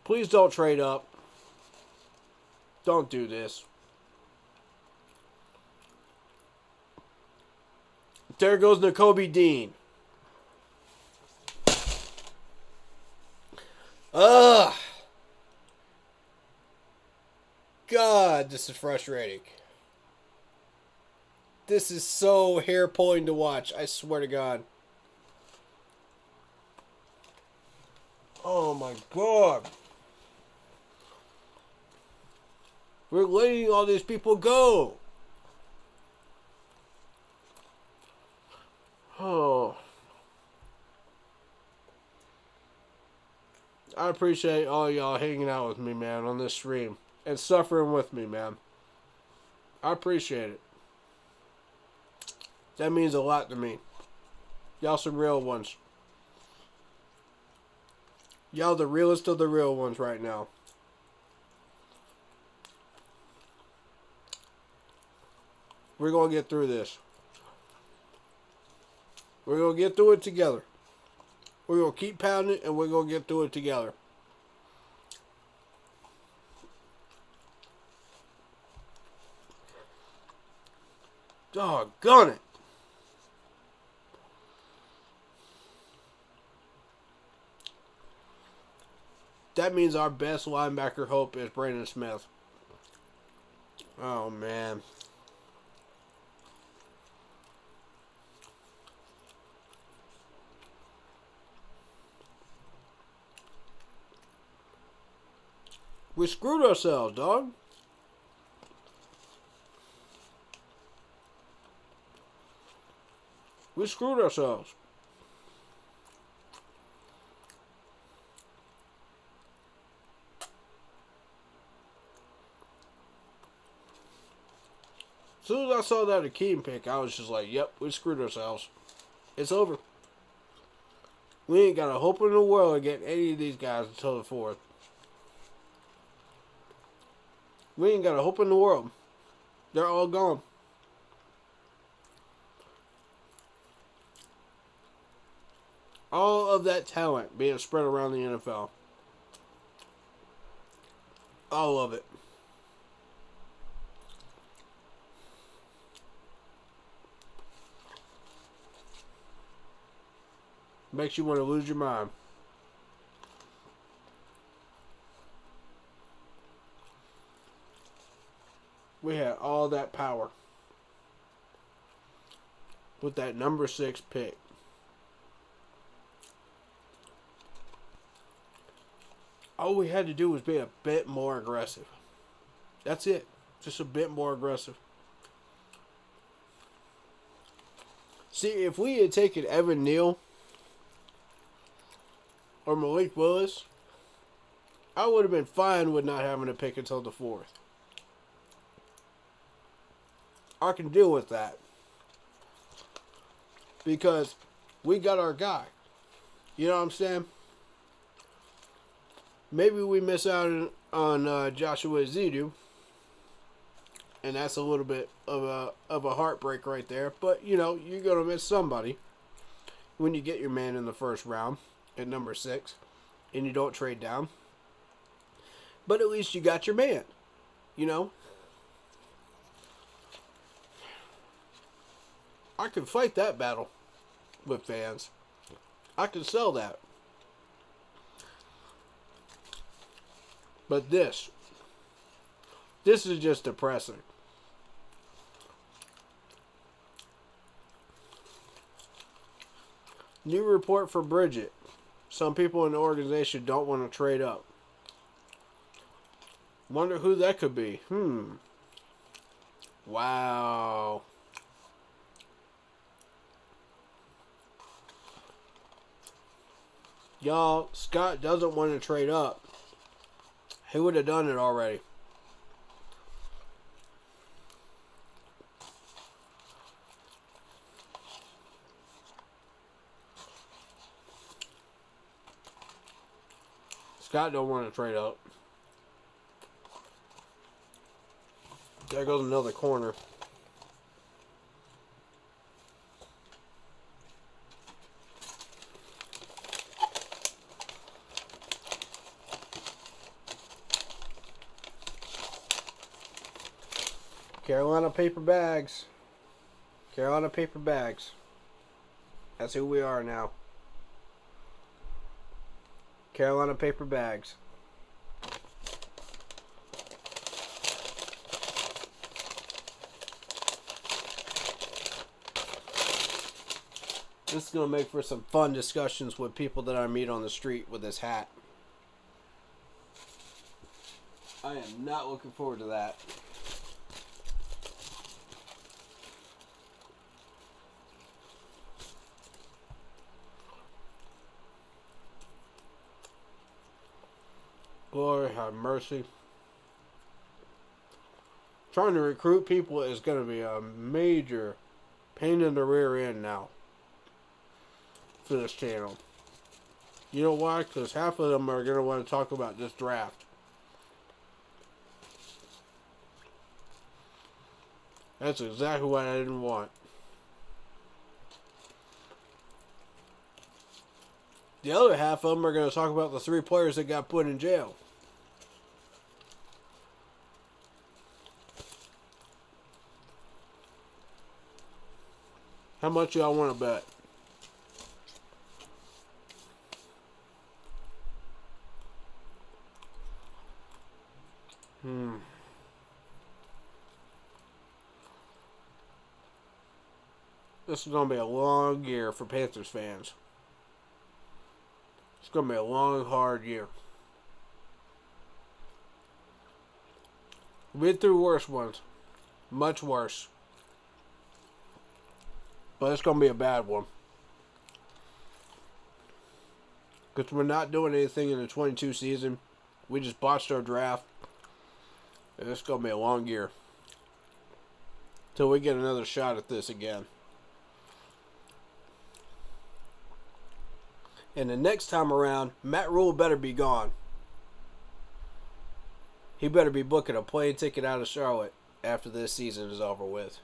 Please don't trade up. Don't do this. There goes Nakobe Dean. Ugh. God, this is frustrating. This is so hair-pulling to watch. I swear to God. Oh my God. We're letting all these people go. Oh. I appreciate all y'all hanging out with me, man, on this stream. And suffering with me, man. I appreciate it. That means a lot to me. Y'all some real ones. Y'all the realest of the real ones right now. We're going to get through this. We're going to get through it together. We're going to keep pounding it, and we're going to get through it together. Doggone it. That means our best linebacker hope is Brandon Smith. Oh, man. We screwed ourselves, dog. We screwed ourselves. As soon as I saw that Akeem pick, I was just like, yep, we screwed ourselves. It's over. We ain't got a hope in the world of getting any of these guys until the 4th. We ain't got a hope in the world. They're all gone. All of that talent being spread around the NFL. All of it. Makes you want to lose your mind. We had all that power with that number 6 pick. All we had to do was be a bit more aggressive. That's it. Just a bit more aggressive. See, if we had taken Evan Neal or Malik Willis, I would have been fine with not having to pick until the 4th. I can deal with that. Because we got our guy. You know what I'm saying? Maybe we miss out on Joshua Zidu. And that's a little bit of a heartbreak right there. But, you know, you're going to miss somebody when you get your man in the first round at number 6 and you don't trade down. But at least you got your man, you know. I can fight that battle with fans. I can sell that. But this is just depressing. New report for Bridget. Some people in the organization don't want to trade up. Wonder who that could be. Wow. Y'all, Scott doesn't want to trade up. He would have done it already. Scott don't want to trade up. There goes another corner. Carolina paper bags. Carolina paper bags. That's who we are now. Carolina paper bags. This is going to make for some fun discussions with people that I meet on the street with this hat. I am not looking forward to that. Lord have mercy. Trying to recruit people is going to be a major pain in the rear end now for this channel. You know why? Because half of them are going to want to talk about this draft. That's exactly what I didn't want. The other half of them are going to talk about the 3 players that got put in jail. How much y'all want to bet? This is going to be a long year for Panthers fans. It's going to be a long, hard year. We've been through worse ones. Much worse. But it's going to be a bad one. Because we're not doing anything in the 22 season. We just botched our draft. And it's going to be a long year. Till we get another shot at this again. And the next time around, Matt Rule better be gone. He better be booking a plane ticket out of Charlotte after this season is over with.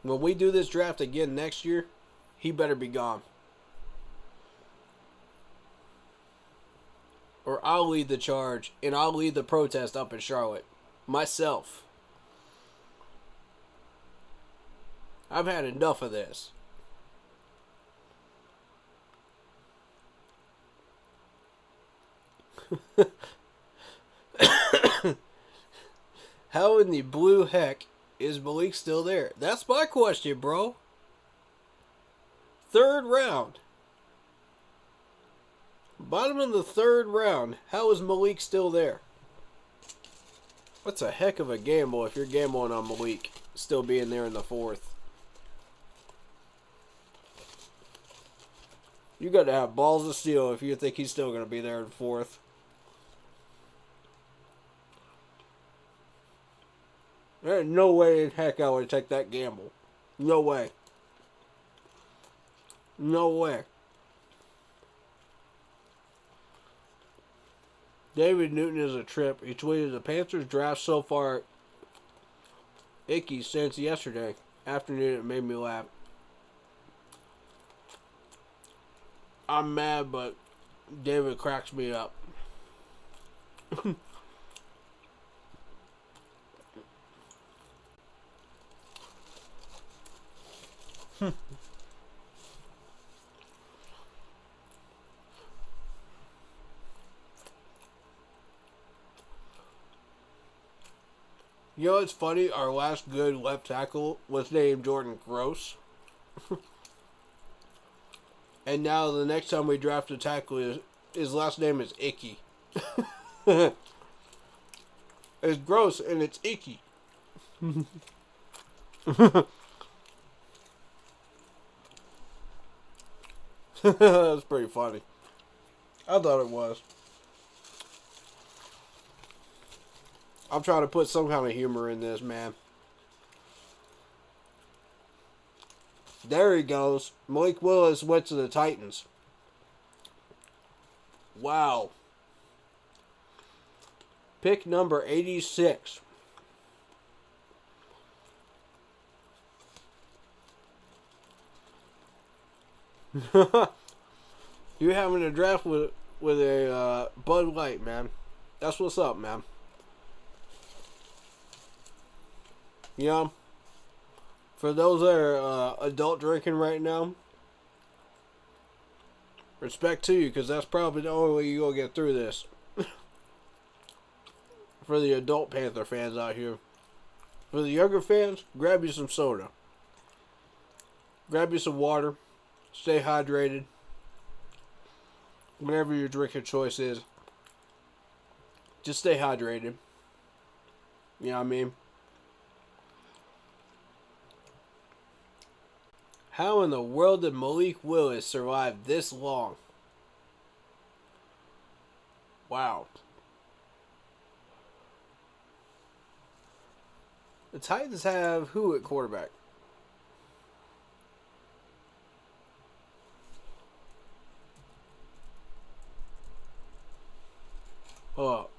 When we do this draft again next year, he better be gone. Or I'll lead the charge, and I'll lead the protest up in Charlotte. Myself. I've had enough of this. How in the blue heck is Malik still there? That's my question, bro. 3rd round. Bottom of the 3rd round. How is Malik still there? That's a heck of a gamble if you're gambling on Malik still being there in the 4th. You got to have balls of steel if you think he's still going to be there in 4th. There's no way in heck I would take that gamble. No way. No way. David Newton is a trip. He tweeted, the Panthers draft so far icky since yesterday afternoon. It made me laugh. I'm mad, but David cracks me up. You know what's funny? Our last good left tackle was named Jordan Gross. And now the next time we draft a tackle, his last name is Icky. It's gross and it's icky. That's pretty funny. I thought it was. I'm trying to put some kind of humor in this, man. There he goes. Malik Willis went to the Titans. Wow. Pick number 86. You're having a draft with a Bud Light, man. That's what's up, man. You know, for those that are adult drinking right now, respect to you, because that's probably the only way you're going to get through this. For the adult Panther fans out here. For the younger fans, grab you some soda. Grab you some water. Stay hydrated. Whatever your drinking choice is, just stay hydrated. You know what I mean? How in the world did Malik Willis survive this long? Wow. The Titans have who at quarterback? Oh.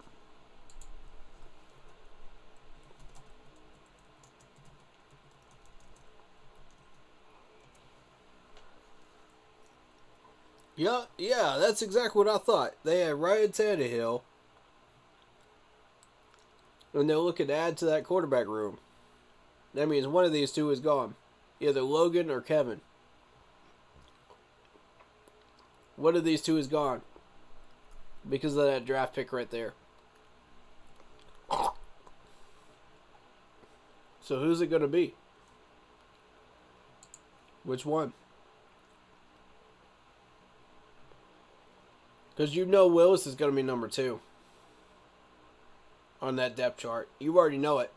Yeah, that's exactly what I thought. They had Ryan Tannehill, and they're looking to add to that quarterback room. That means one of these two is gone. Either Logan or Kevin. One of these two is gone. Because of that draft pick right there. So who's it going to be? Which one? Because you know Willis is going to be number 2 on that depth chart. You already know it.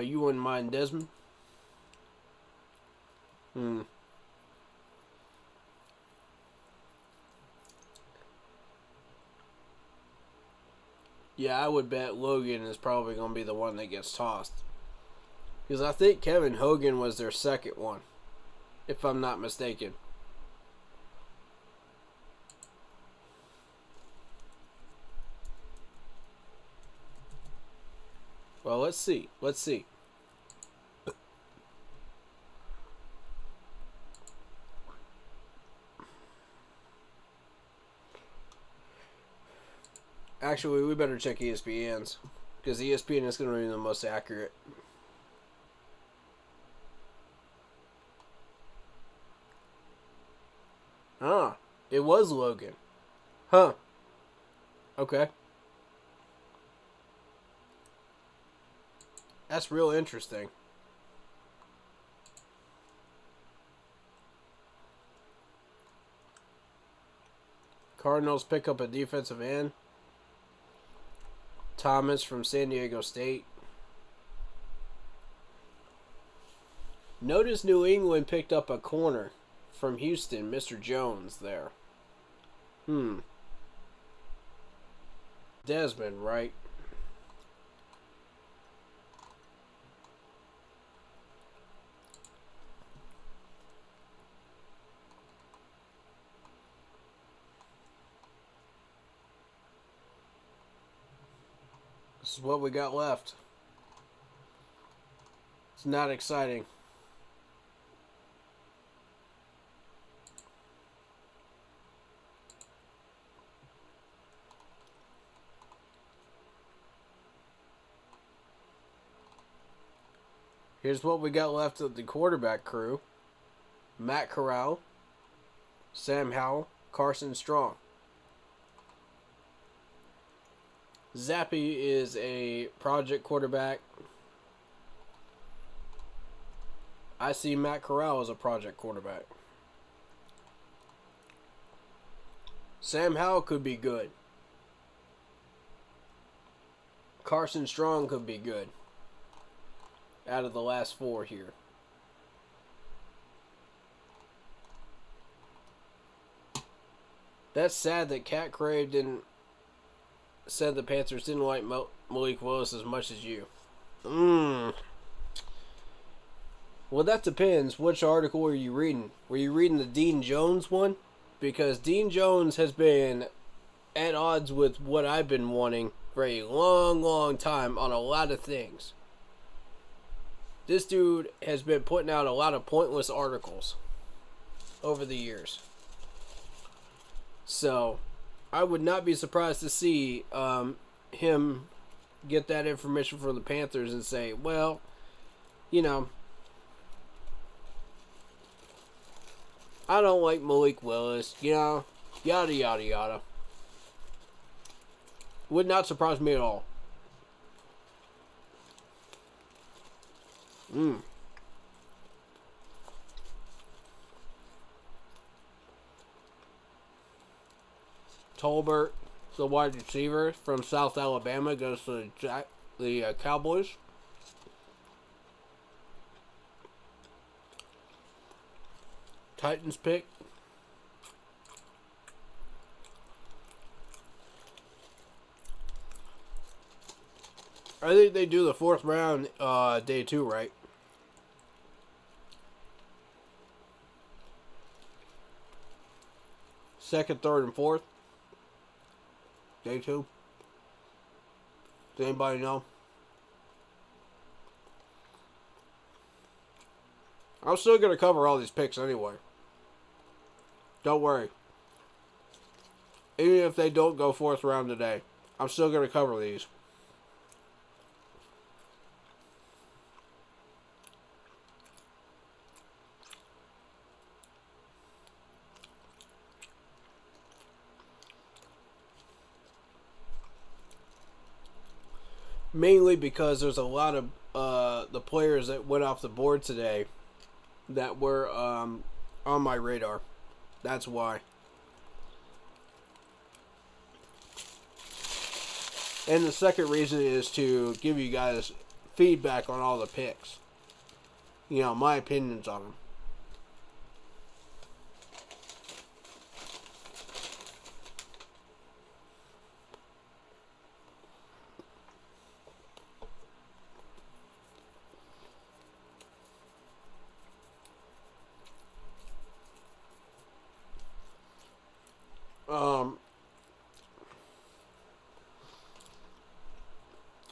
You wouldn't mind Desmond? Yeah, I would bet Logan is probably going to be the one that gets tossed. Because I think Kevin Hogan was their second one, if I'm not mistaken. Well, let's see. Let's see. Actually, we better check ESPN's, because ESPN is going to be the most accurate. Ah, it was Logan. Huh. Okay. That's real interesting. Cardinals pick up a defensive end. Thomas from San Diego State. Notice New England picked up a corner from Houston, Mr. Jones there. Desmond, right? This is what we got left. It's not exciting. Here's what we got left of the quarterback crew. Matt Corral, Sam Howell, Carson Strong. Zappy is a project quarterback. I see Matt Corral as a project quarterback. Sam Howell could be good. Carson Strong could be good. Out of the last four here. That's sad that Cat Crave said the Panthers didn't like Malik Willis as much as you. Well, that depends. Which article are you reading? Were you reading the Dean Jones one? Because Dean Jones has been at odds with what I've been wanting for a long, long time on a lot of things. This dude has been putting out a lot of pointless articles over the years. So, I would not be surprised to see him get that information from the Panthers and say, well, you know, I don't like Malik Willis, you know, yada, yada, yada. Would not surprise me at all. Tolbert, the wide receiver from South Alabama, goes to the Cowboys. Titans pick. I think they do the fourth round day 2, right? Second, third, and fourth. Day 2. Does anybody know? I'm still going to cover all these picks anyway. Don't worry. Even if they don't go fourth round today, I'm still going to cover these. Mainly because there's a lot of the players that went off the board today that were on my radar. That's why. And the second reason is to give you guys feedback on all the picks. You know, my opinions on them.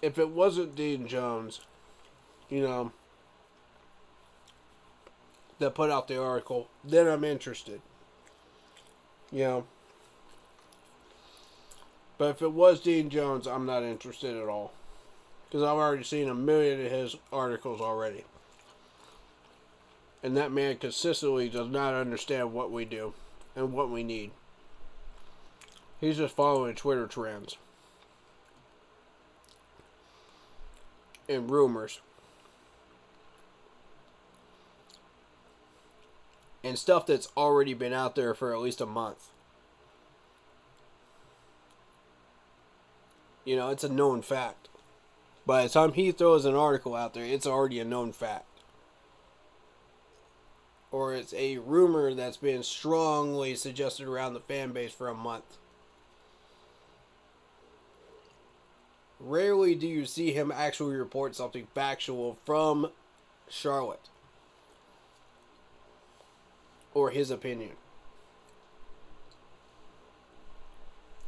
If it wasn't Dean Jones, you know, that put out the article, then I'm interested. You know. But if it was Dean Jones, I'm not interested at all. Because I've already seen a million of his articles already. And that man consistently does not understand what we do and what we need. He's just following Twitter trends. And rumors. And stuff that's already been out there for at least a month. You know, it's a known fact. By the time he throws an article out there, it's already a known fact. Or it's a rumor that's been strongly suggested around the fan base for a month. Rarely do you see him actually report something factual from Charlotte. Or his opinion.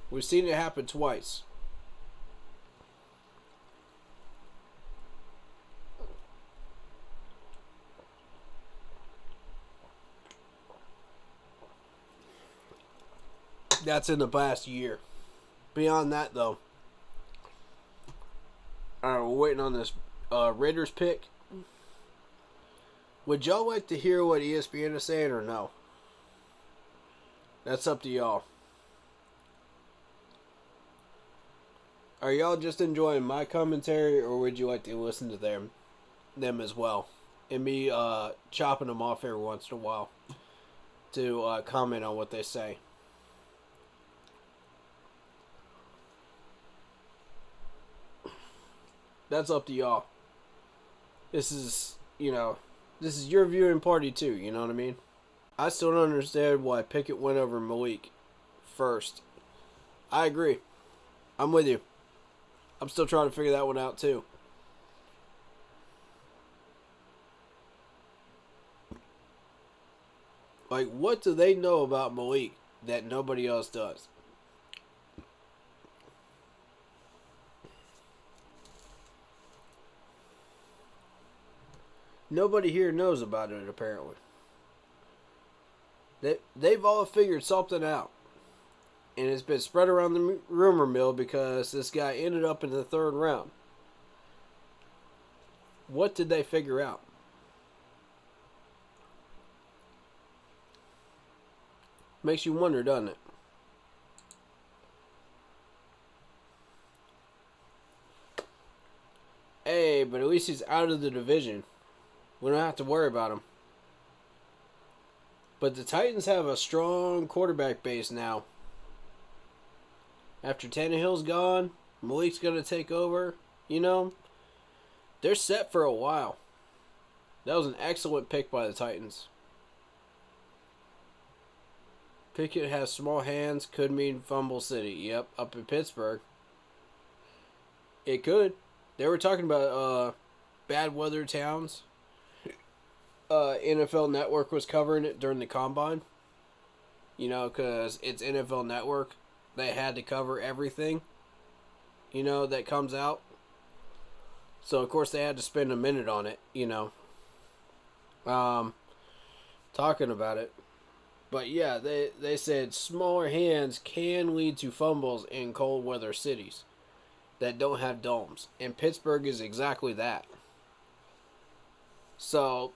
We've seen it happen twice. That's in the past year. Beyond that, though, we're waiting on this Raiders pick. Would y'all like to hear what ESPN is saying or no? That's up to y'all. Are y'all just enjoying my commentary, or would you like to listen to them as well? And me chopping them off every once in a while to comment on what they say. That's up to y'all. This is, you know, this is your viewing party too, you know what I mean? I still don't understand why Pickett went over Malik first. I agree. I'm with you. I'm still trying to figure that one out too. Like, what do they know about Malik that nobody else does? Nobody here knows about it, apparently. They've all figured something out. And it's been spread around the rumor mill because this guy ended up in the 3rd round. What did they figure out? Makes you wonder, doesn't it? Hey, but at least he's out of the division. We don't have to worry about him. But the Titans have a strong quarterback base now. After Tannehill's gone, Malik's going to take over. You know, they're set for a while. That was an excellent pick by the Titans. Pickett has small hands, could mean Fumble City. Yep, up in Pittsburgh. It could. They were talking about bad weather towns. NFL Network was covering it during the Combine. You know, because it's NFL Network. They had to cover everything, you know, that comes out. So, of course, they had to spend a minute on it, you know. Talking about it. But, yeah, they said smaller hands can lead to fumbles in cold weather cities that don't have domes. And Pittsburgh is exactly that. So,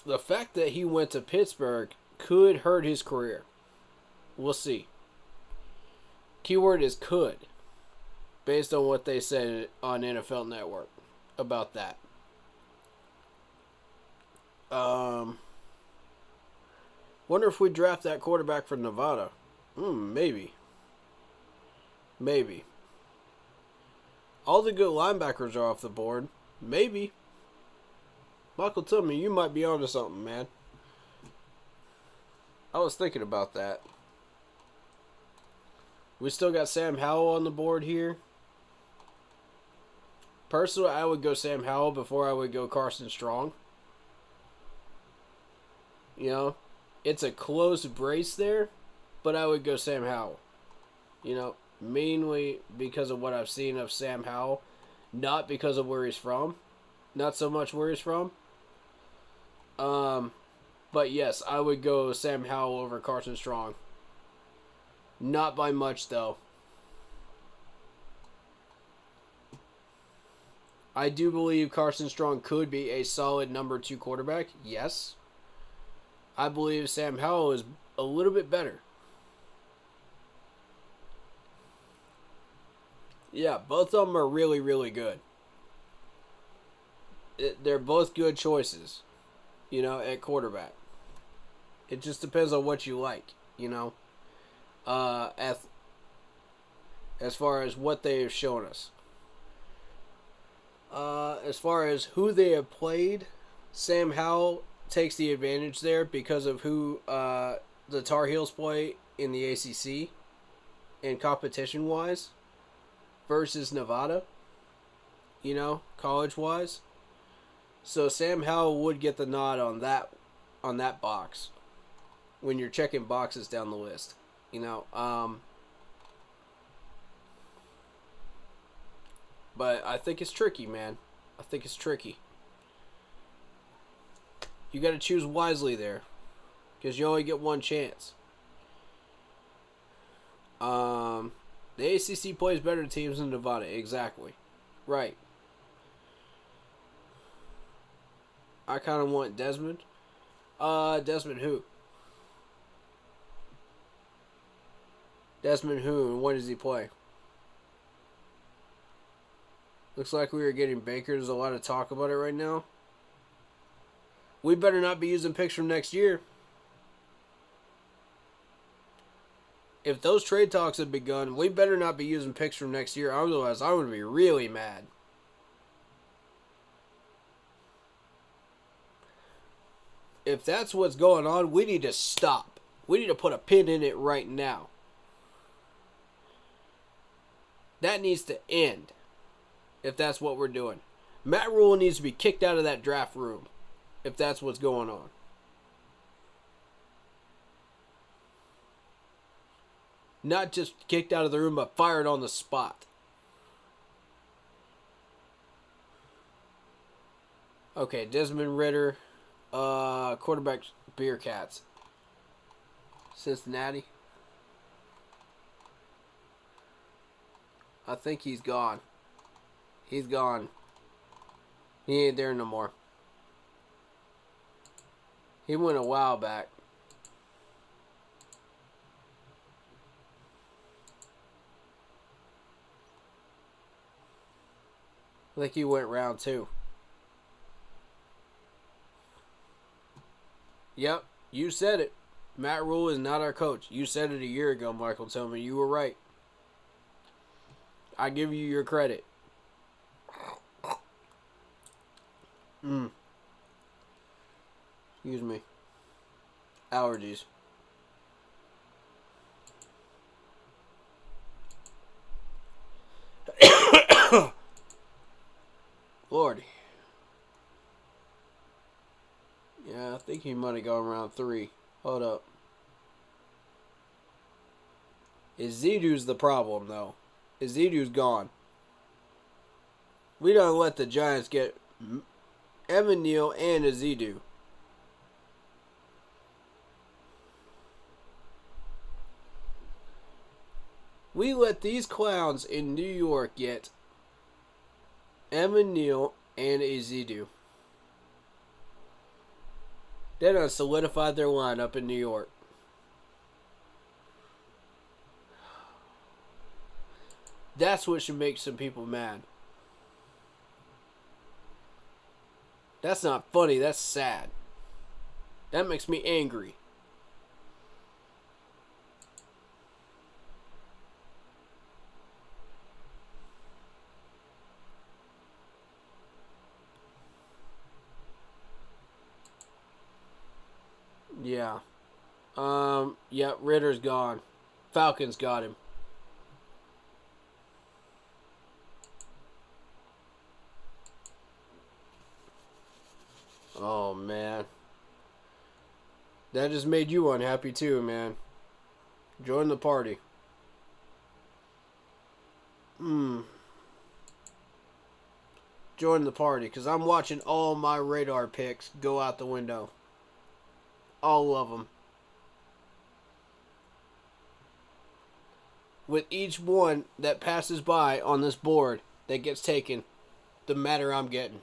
the fact that he went to Pittsburgh could hurt his career. We'll see. Keyword is could. Based on what they said on NFL Network about that. Wonder if we draft that quarterback from Nevada. Maybe. Maybe. All the good linebackers are off the board. Maybe. Michael, tell me, you might be onto something, man. I was thinking about that. We still got Sam Howell on the board here. Personally, I would go Sam Howell before I would go Carson Strong. You know, it's a close brace there, but I would go Sam Howell. You know, mainly because of what I've seen of Sam Howell, not because of where he's from. Not so much where he's from. But yes, I would go Sam Howell over Carson Strong. Not by much, though. I do believe Carson Strong could be a solid number 2 quarterback. Yes. I believe Sam Howell is a little bit better. Yeah, both of them are really, really good. They're both good choices, you know, at quarterback. It just depends on what you like, you know, as far as what they have shown us. As far as who they have played, Sam Howell takes the advantage there because of who the Tar Heels play in the ACC and competition-wise versus Nevada, you know, college-wise. So Sam Howell would get the nod on that box when you're checking boxes down the list, you know. But I think it's tricky, man. I think it's tricky. You got to choose wisely there, because you only get one chance. The ACC plays better teams than Nevada, exactly. Right. I kind of want Desmond. Desmond who? Desmond who, and what does he play? Looks like we are getting Baker. There's a lot of talk about it right now. We better not be using picks from next year. If those trade talks have begun, we better not be using picks from next year. Otherwise, I would be really mad. If that's what's going on, we need to stop. We need to put a pin in it right now. That needs to end. If that's what we're doing. Matt Rule needs to be kicked out of that draft room. If that's what's going on. Not just kicked out of the room, but fired on the spot. Okay, Desmond Ridder. Quarterback Bearcats. Cincinnati. I think he's gone. He's gone. He ain't there no more. He went a while back. I think he went round 2. Yep, you said it. Matt Rule is not our coach. You said it a year ago, Michael Tillman. You were right. I give you your credit. Excuse me. Allergies. Lordy. Yeah, I think he might have gone round 3. Hold up. Ezedu's the problem, though. Ezedu's gone. We don't let the Giants get Evan Neal and Ezedu. We let these clowns in New York get Evan Neal and Ezedu. They done solidified their lineup in New York. That's what should make some people mad. That's not funny, that's sad. That makes me angry. Yeah. Yeah, Ritter's gone. Falcons got him. Oh, man. That just made you unhappy, too, man. Join the party. Join the party, because I'm watching all my radar picks go out the window. All of them. With each one that passes by on this board that gets taken, the matter I'm getting.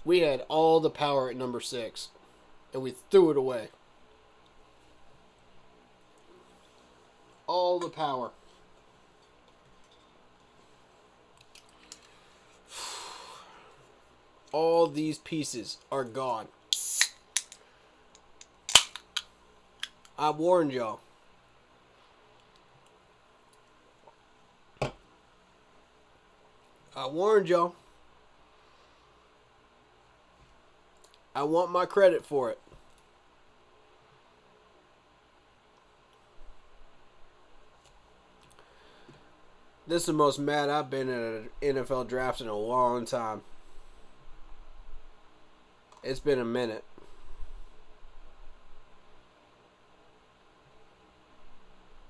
We had all the power at number 6, and we threw it away. All the power. All these pieces are gone. I warned y'all. I warned y'all. I want my credit for it. This is the most mad I've been at an NFL draft in a long time. It's been a minute.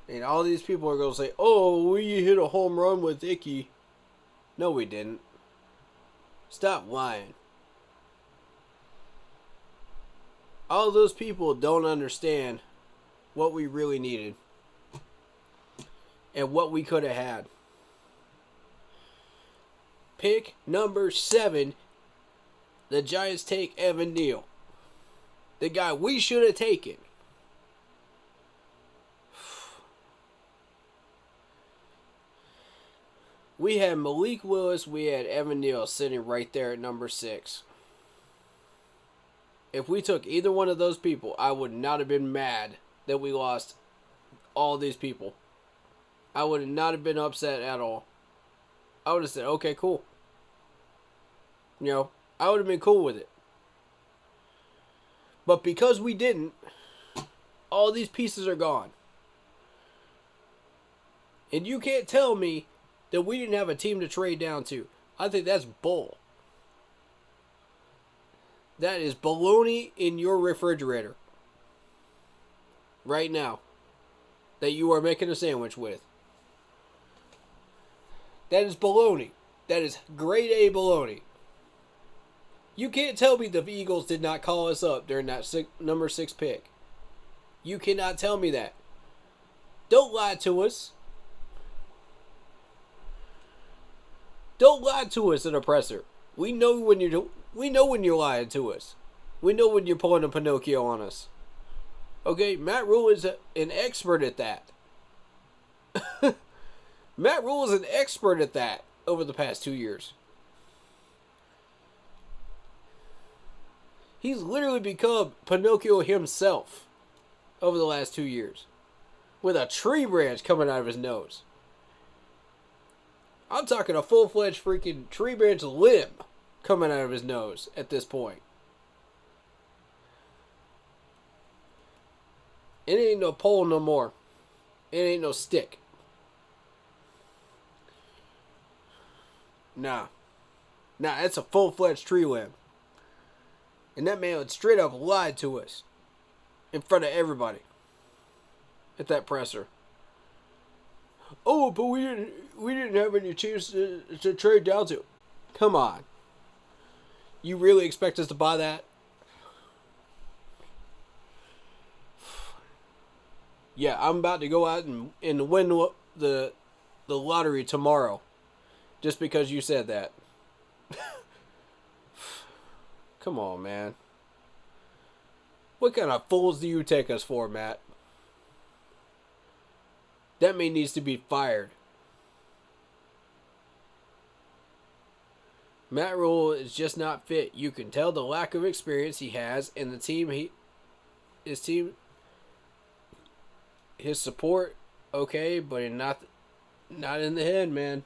And all these people are going to say, oh, we hit a home run with Icky. No, we didn't. Stop lying. All those people don't understand what we really needed and what we could have had. Pick number 7, the Giants take Evan Neal. The guy we should have taken. We had Malik Willis, we had Evan Neal sitting right there at number 6. If we took either one of those people, I would not have been mad that we lost all these people. I would not have been upset at all. I would have said, okay, cool. You know, I would have been cool with it. But because we didn't, all these pieces are gone. And you can't tell me that we didn't have a team to trade down to. I think that's bull. That is baloney in your refrigerator. Right now. That you are making a sandwich with. That is baloney. That is grade A baloney. You can't tell me the Eagles did not call us up during that number 6 pick. You cannot tell me that. Don't lie to us. Don't lie to us, an oppressor. We know when you're lying to us. We know when you're pulling a Pinocchio on us. Okay, Matt Rule is an expert at that. Matt Rule is an expert at that over the past 2 years. He's literally become Pinocchio himself over the last 2 years. With a tree branch coming out of his nose. I'm talking a full-fledged freaking tree branch limb coming out of his nose at this point. It ain't no pole no more. It ain't no stick. Nah, it's a full-fledged tree limb. And that man would straight up lied to us. In front of everybody. At that presser. Oh, but we didn't have any chance to trade down to. Come on. You really expect us to buy that? Yeah, I'm about to go out and win the lottery tomorrow. Just because you said that. Come on, man. What kind of fools do you take us for, Matt? That man needs to be fired. Matt Rule is just not fit. You can tell the lack of experience he has, and the team his support, okay, but not in the head, man.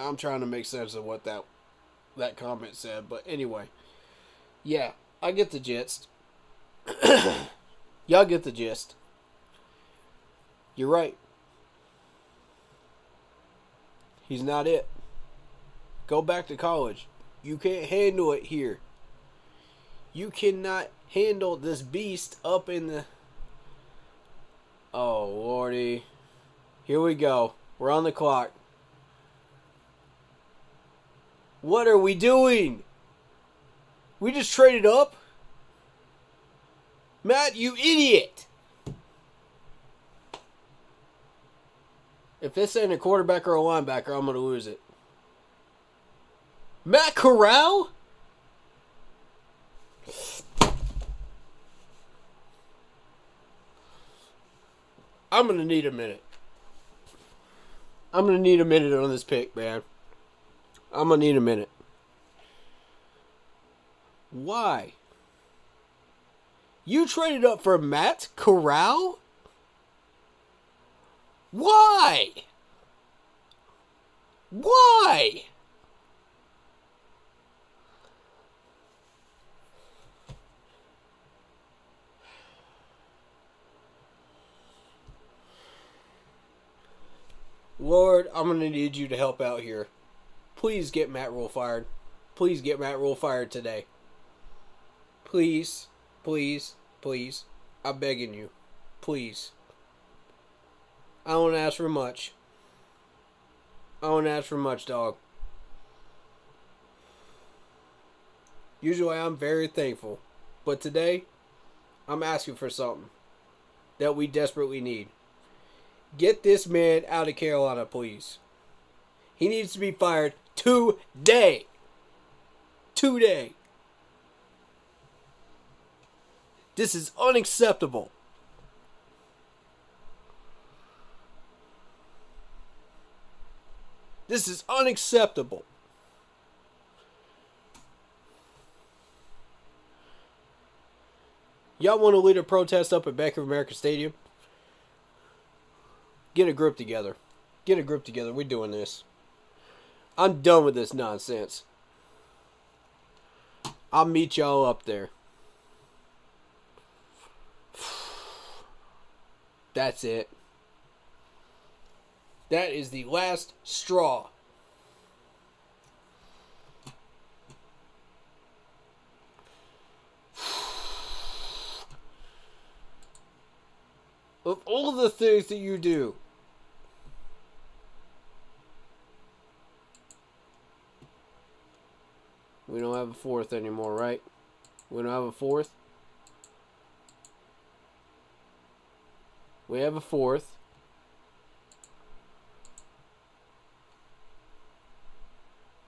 I'm trying to make sense of what that comment said. But anyway, yeah, I get the gist. Y'all get the gist. You're right. He's not it. Go back to college. You can't handle it here. You cannot handle this beast up in the... Oh, Lordy. Here we go. We're on the clock. What are we doing? We just traded up? Matt, you idiot! If this ain't a quarterback or a linebacker, I'm going to lose it. Matt Corral? I'm going to need a minute. I'm going to need a minute on this pick, man. I'm going to need a minute. Why? You traded up for Matt Corral? Why? Why? Lord, I'm going to need you to help out here. Please get Matt Rule fired. Please get Matt Rule fired today. Please, please, please. I'm begging you. Please. I don't ask for much. I don't ask for much, dog. Usually I'm very thankful. But today, I'm asking for something that we desperately need. Get this man out of Carolina, please. He needs to be fired today. Today. This is unacceptable. This is unacceptable. Y'all want to lead a protest up at Bank of America Stadium? Get a group together. Get a group together. We're doing this. I'm done with this nonsense. I'll meet y'all up there. That's it. That is the last straw. Of all the things that you do, we don't have a fourth anymore, right? We don't have a fourth. We have a fourth.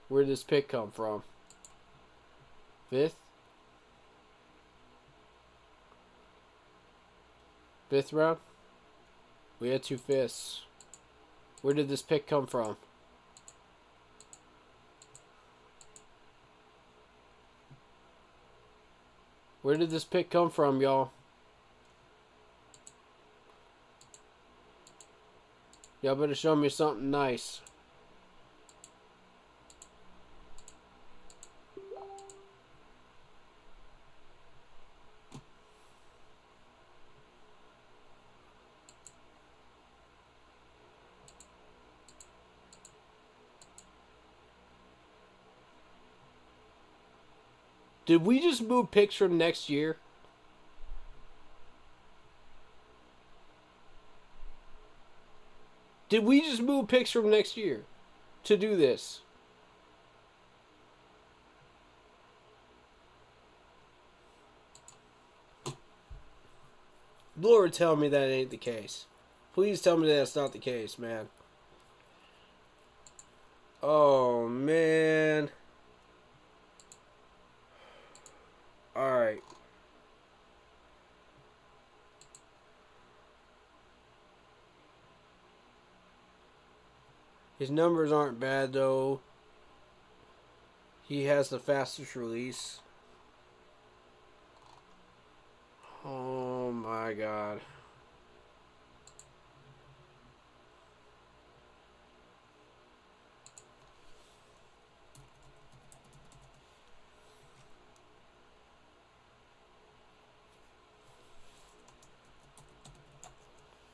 Where did this pick come from? Fifth? Fifth round? We had 2 fifths. Where did this pick come from? Where did this pick come from, y'all? Y'all better show me something nice. Did we just move picks from next year? Did we just move picks from next year to do this? Lord, tell me that ain't the case. Please tell me that's not the case, man. Oh, man. Alright. His numbers aren't bad, though. He has the fastest release. Oh, my God.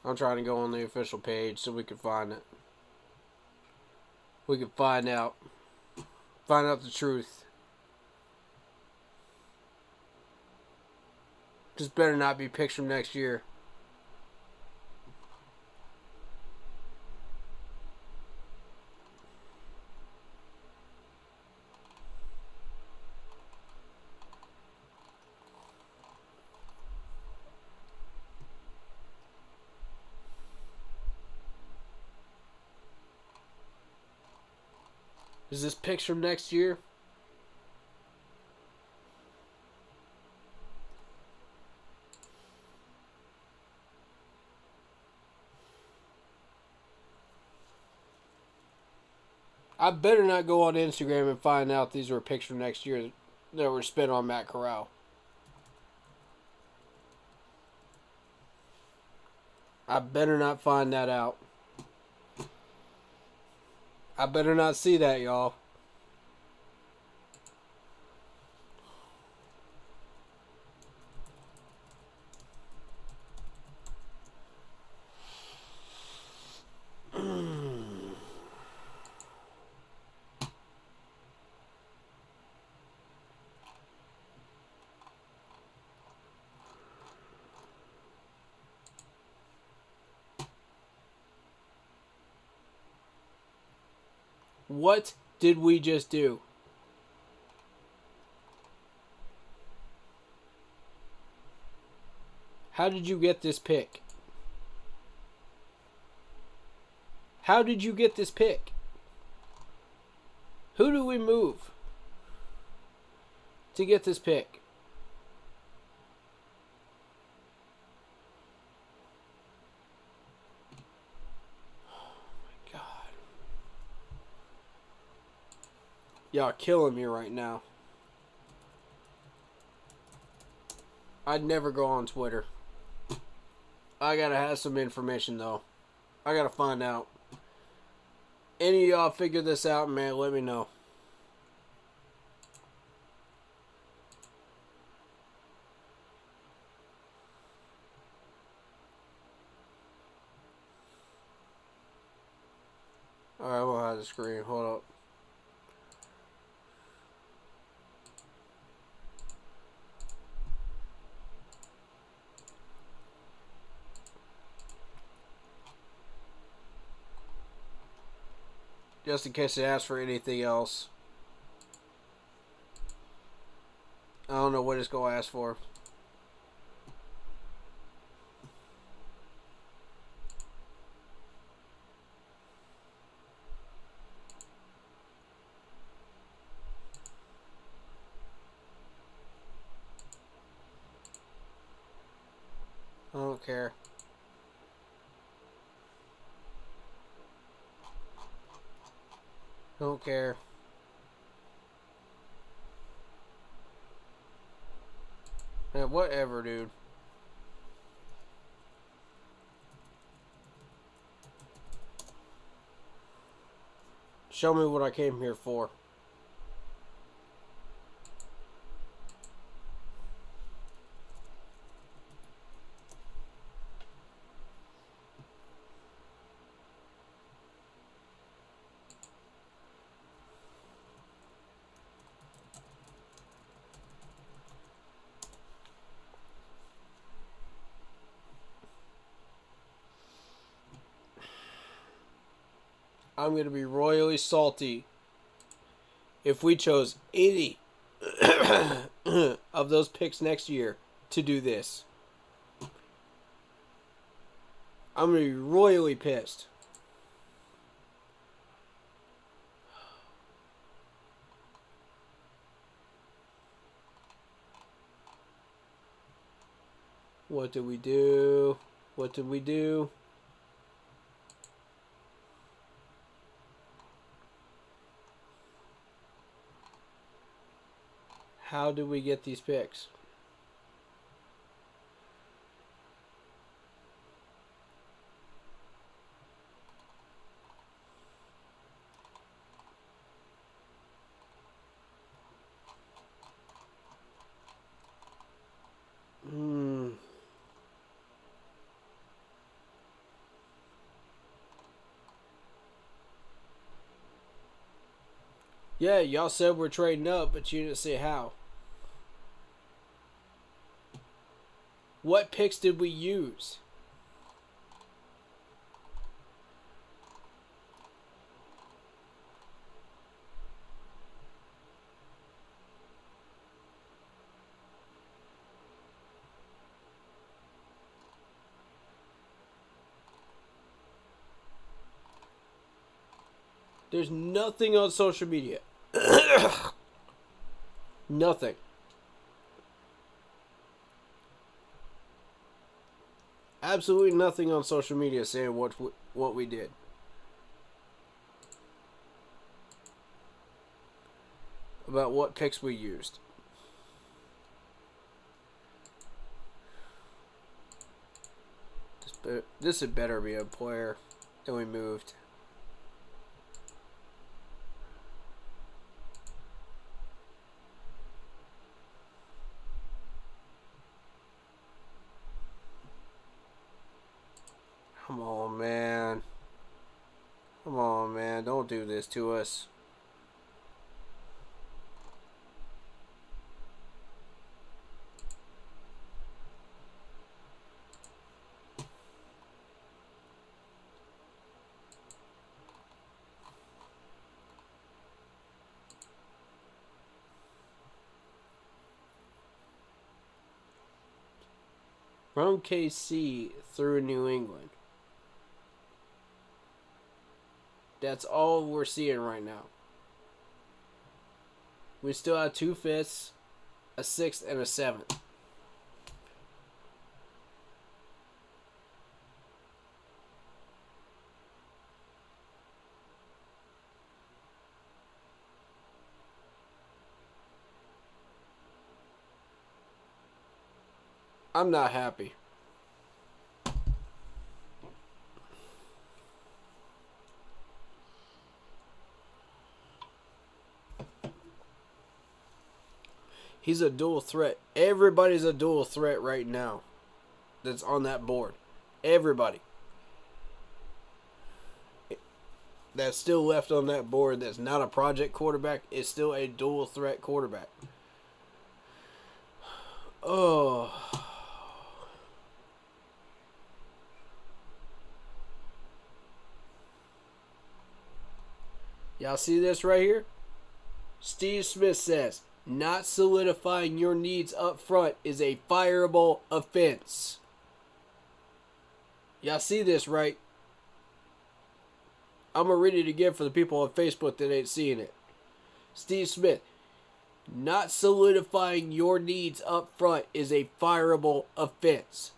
I'm trying to go on the official page so we can find it. We can find out the truth. Just better not be picked from next year. Is this picks from next year? I better not go on Instagram and find out these were picks from next year that were spent on Matt Corral. I better not find that out. I better not see that, y'all. What did we just do? How did you get this pick? How did you get this pick? Who do we move to get this pick? Y'all killing me right now. I'd never go on Twitter. I gotta have some information though. I gotta find out. Any of y'all figure this out, man, let me know. Alright, we'll hide the screen. Hold up. Just in case it asks for anything else. I don't know what it's going to ask for. I don't care. Don't care. Man, whatever, dude. Show me what I came here for. I'm going to be royally salty if we chose any of those picks next year to do this. I'm going to be royally pissed. What did we do? What did we do? How did we get these picks? Yeah, y'all said we're trading up, but you didn't say how. What picks did we use? There's nothing on social media. Nothing. Absolutely nothing on social media saying what we did. About what picks we used. This had better be a player that we moved. Come on, man. Come on, man. Don't do this to us. From KC through New England. That's all we're seeing right now. We still have 2 5ths, a 6th, and a 7th. I'm not happy. He's a dual threat. Everybody's a dual threat right now that's on that board. Everybody that's still left on that board that's not a project quarterback is still a dual threat quarterback. Oh. Y'all see this right here? Steve Smith says, not solidifying your needs up front is a fireable offense. Y'all see this, right? I'm going to read it again for the people on Facebook that ain't seeing it. Steve Smith, not solidifying your needs up front is a fireable offense.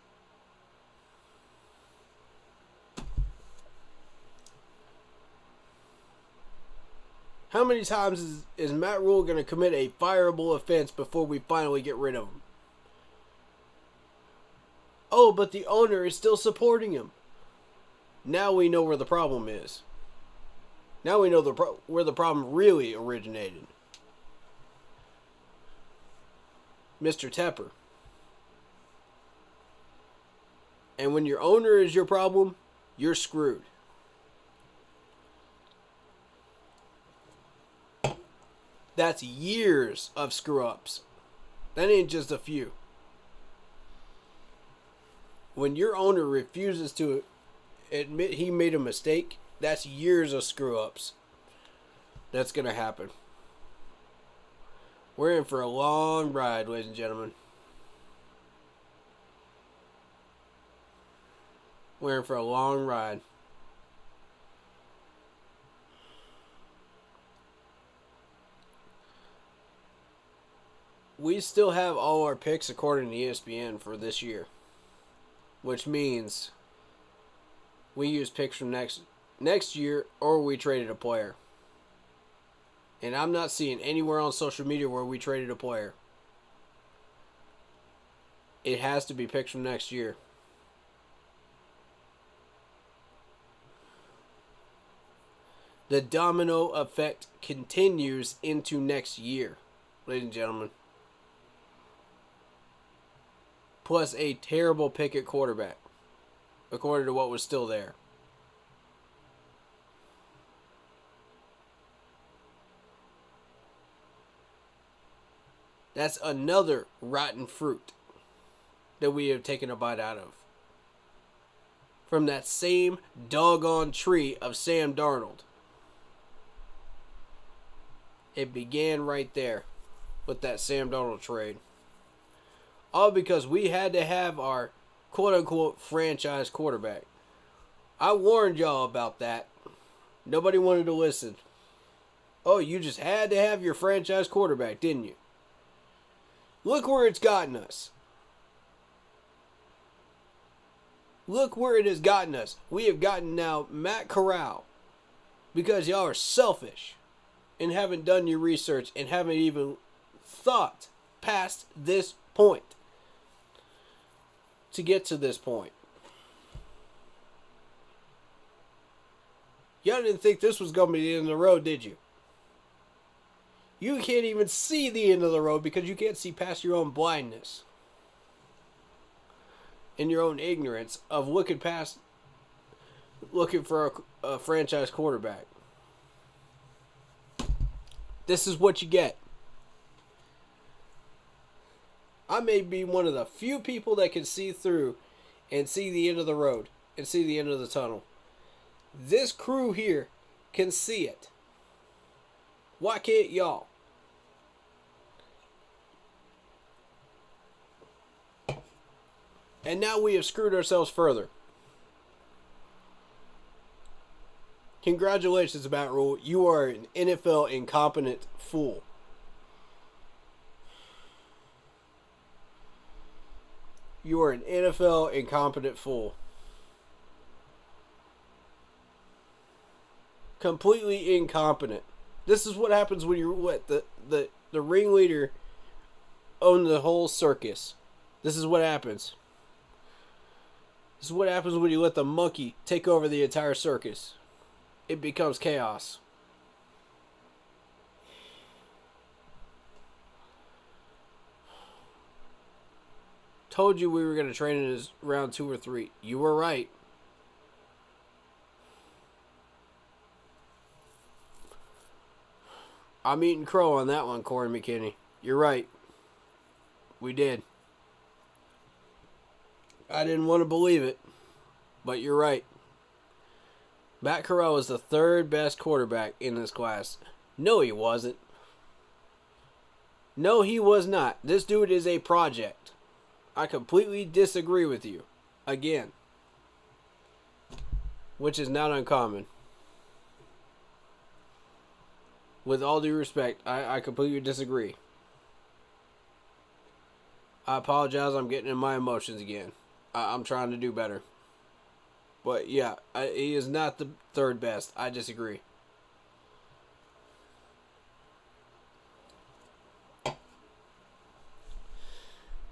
How many times is Matt Rule going to commit a fireable offense before we finally get rid of him? Oh, but the owner is still supporting him. Now we know where the problem is. Now we know where the problem really originated. Mr. Tepper. And when your owner is your problem, you're screwed. That's years of screw-ups. That ain't just a few. When your owner refuses to admit he made a mistake, that's years of screw-ups. That's going to happen. We're in for a long ride, ladies and gentlemen. We're in for a long ride. We still have all our picks according to ESPN for this year. Which means we use picks from next year or we traded a player. And I'm not seeing anywhere on social media where we traded a player. It has to be picks from next year. The domino effect continues into next year, ladies and gentlemen. Plus a terrible pick at quarterback, according to what was still there. That's another rotten fruit that we have taken a bite out of. From that same doggone tree of Sam Darnold. It began right there with that Sam Darnold trade. All because we had to have our quote-unquote franchise quarterback. I warned y'all about that. Nobody wanted to listen. Oh, you just had to have your franchise quarterback, didn't you? Look where it's gotten us. Look where it has gotten us. We have gotten now Matt Corral because y'all are selfish and haven't done your research and haven't even thought past this point to get to this point. Y'all didn't think this was going to be the end of the road, did you? You can't even see the end of the road because you can't see past your own blindness and your own ignorance of looking for a franchise quarterback. This is what you get. I may be one of the few people that can see through and see the end of the road and see the end of the tunnel. This crew here can see it. Why can't y'all? And now we have screwed ourselves further. Congratulations, Matt Rule. You are an NFL incompetent fool. You are an NFL incompetent fool. Completely incompetent. This is what happens when you're what the ringleader own the whole circus. This is what happens. This is what happens when you let the monkey take over the entire circus. It becomes chaos. Told you we were going to train in his round 2 or 3. You were right. I'm eating crow on that one, Corey McKinney. You're right. We did. I didn't want to believe it, but you're right. Matt Corral is the 3rd best quarterback in this class. No, he wasn't. No, he was not. This dude is a project. I completely disagree with you. Again. Which is not uncommon. With all due respect, I completely disagree. I apologize. I'm getting in my emotions again. I'm trying to do better. But yeah, he is not the 3rd best. I disagree.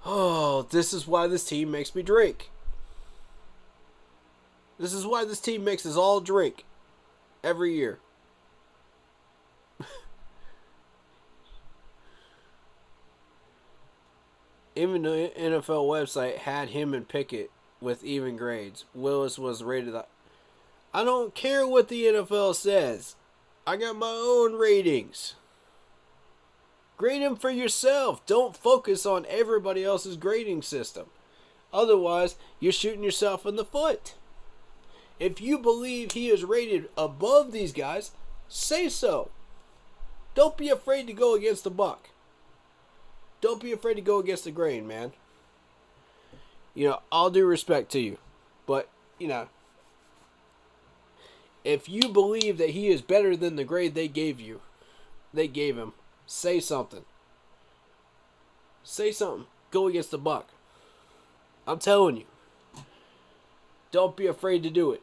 Oh, this is why this team makes me drink. This is why this team makes us all drink every year. Even the NFL website had him and Pickett with even grades. Willis was rated. I don't care what the NFL says. I got my own ratings. Grade them for yourself. Don't focus on everybody else's grading system. Otherwise, you're shooting yourself in the foot. If you believe he is rated above these guys, say so. Don't be afraid to go against the buck. Don't be afraid to go against the grain, man. You know, all due respect to you. But, you know, if you believe that he is better than the grade they gave him, say something. Say something. Go against the buck. I'm telling you. Don't be afraid to do it.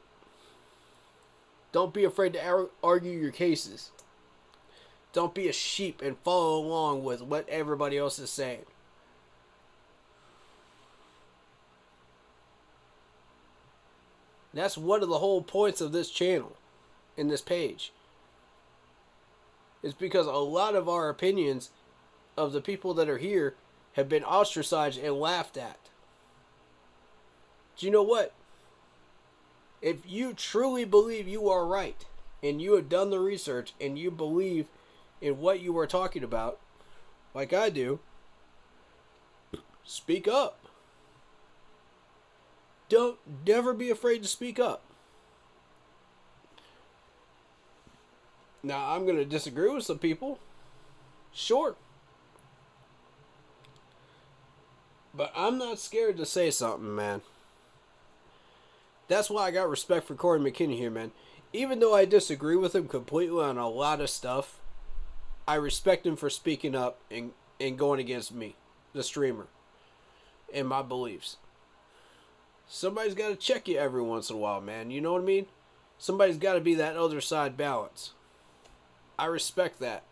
Don't be afraid to argue your cases. Don't be a sheep and follow along with what everybody else is saying. That's one of the whole points of this channel, in this page. It's because a lot of our opinions of the people that are here have been ostracized and laughed at. Do you know what? If you truly believe you are right, and you have done the research, and you believe in what you are talking about, like I do, speak up. Don't never be afraid to speak up. Now, I'm going to disagree with some people. Sure. But I'm not scared to say something, man. That's why I got respect for Corey McKinney here, man. Even though I disagree with him completely on a lot of stuff, I respect him for speaking up and going against me, the streamer, and my beliefs. Somebody's got to check you every once in a while, man. You know what I mean? Somebody's got to be that other side balance. I respect that.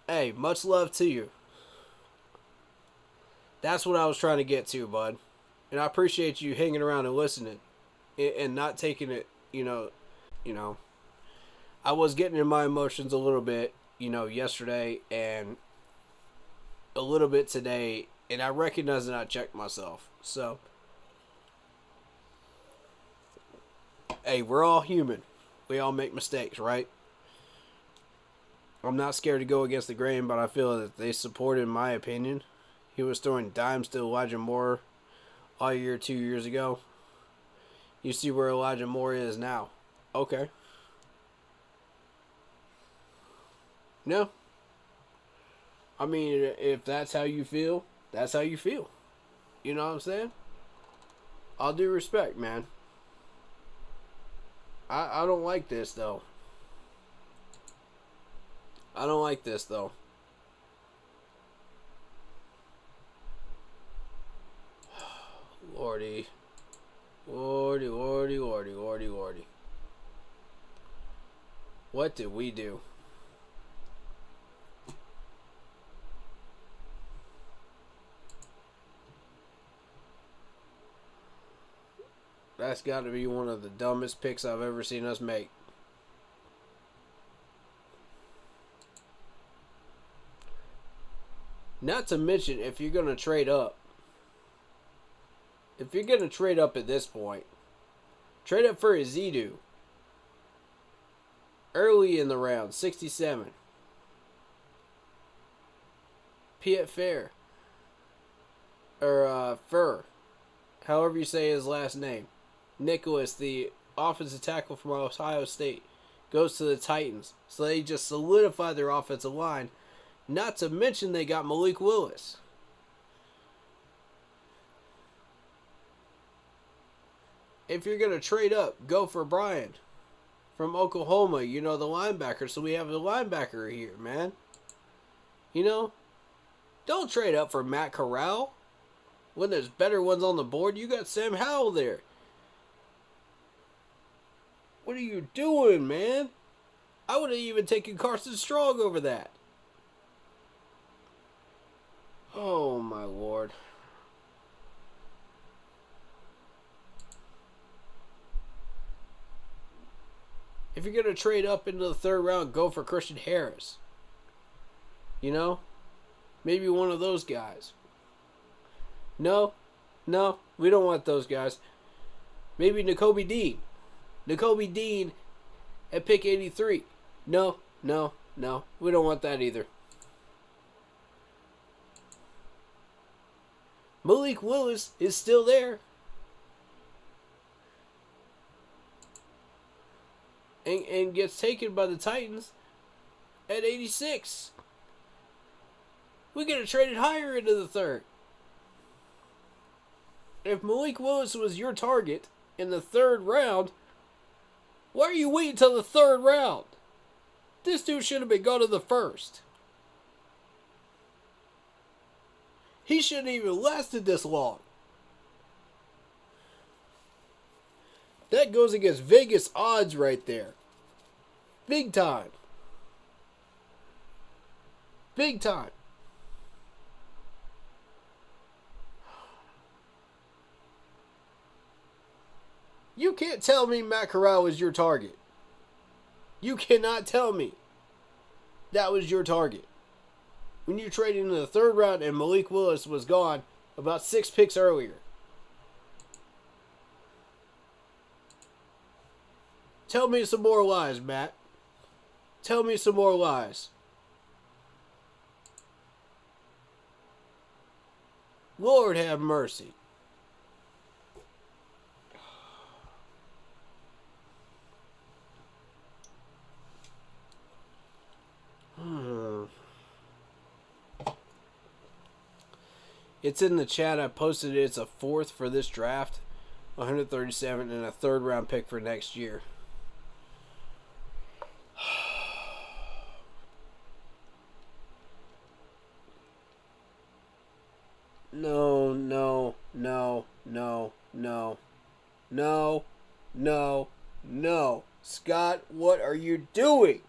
Hey, much love to you. That's what I was trying to get to, bud. And I appreciate you hanging around and listening and not taking it, you know. I was getting in my emotions a little bit, yesterday and a little bit today, and I recognize that I checked myself. So, hey, we're all human. We all make mistakes, right? I'm not scared to go against the grain, but I feel that they supported my opinion. He was throwing dimes to Elijah Moore all year 2 years ago. You see where Elijah Moore is now. Okay. No. I mean, if that's how you feel, that's how you feel. You know what I'm saying? All due respect, man. I don't like this, though. I don't like this, though. Lordy. Lordy, lordy, lordy, lordy, lordy. What did we do? That's got to be one of the dumbest picks I've ever seen us make. Not to mention, if you're going to trade up, at this point, trade up for Azidu. Early in the round, 67. Piet Fair. Or, Fur. However you say his last name. Nicholas, the offensive tackle from Ohio State, goes to the Titans. So they just solidify their offensive line. Not to mention they got Malik Willis. If you're going to trade up, go for Brian from Oklahoma, the linebacker. So we have a linebacker here, man. Don't trade up for Matt Corral when there's better ones on the board. You got Sam Howell there. What are you doing, man? I would have even taken Carson Strong over that. Oh, my Lord. If you're going to trade up into the third round, go for Christian Harris. Maybe one of those guys. No, we don't want those guys. Maybe Nakobe Dean. Nakobe Dean at pick 83. No, we don't want that either. Malik Willis is still there. And gets taken by the Titans at 86. We could have traded higher into the third. If Malik Willis was your target in the third round, why are you waiting till the third round? This dude should have been gone in the first. He shouldn't even lasted this long. That goes against Vegas odds right there. Big time. Big time. You can't tell me Matt Corral was your target. You cannot tell me that was your target. When you traded into the third round and Malik Willis was gone about 6 picks earlier. Tell me some more lies, Matt. Tell me some more lies. Lord have mercy. It's in the chat. I posted it. It's a 4th for this draft, 137, and a 3rd round pick for next year. No, no, no, no, no, no, no, no. Scott, what are you doing?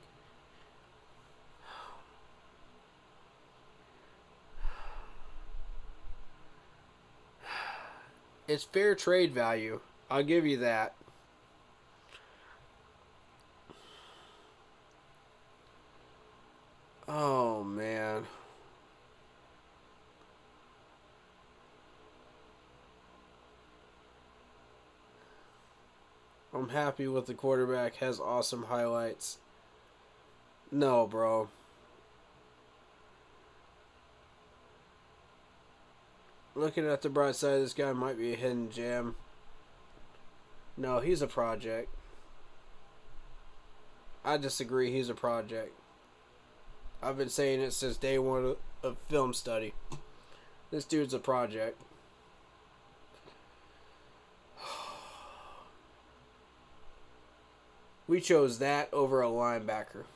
It's fair trade value. I'll give you that. Oh, man. I'm happy with the quarterback. Has awesome highlights. No, bro. Looking at the bright side, this guy might be a hidden gem. No, he's a project. I disagree. He's a project. I've been saying it since day one of film study. This dude's a project. We chose that over a linebacker.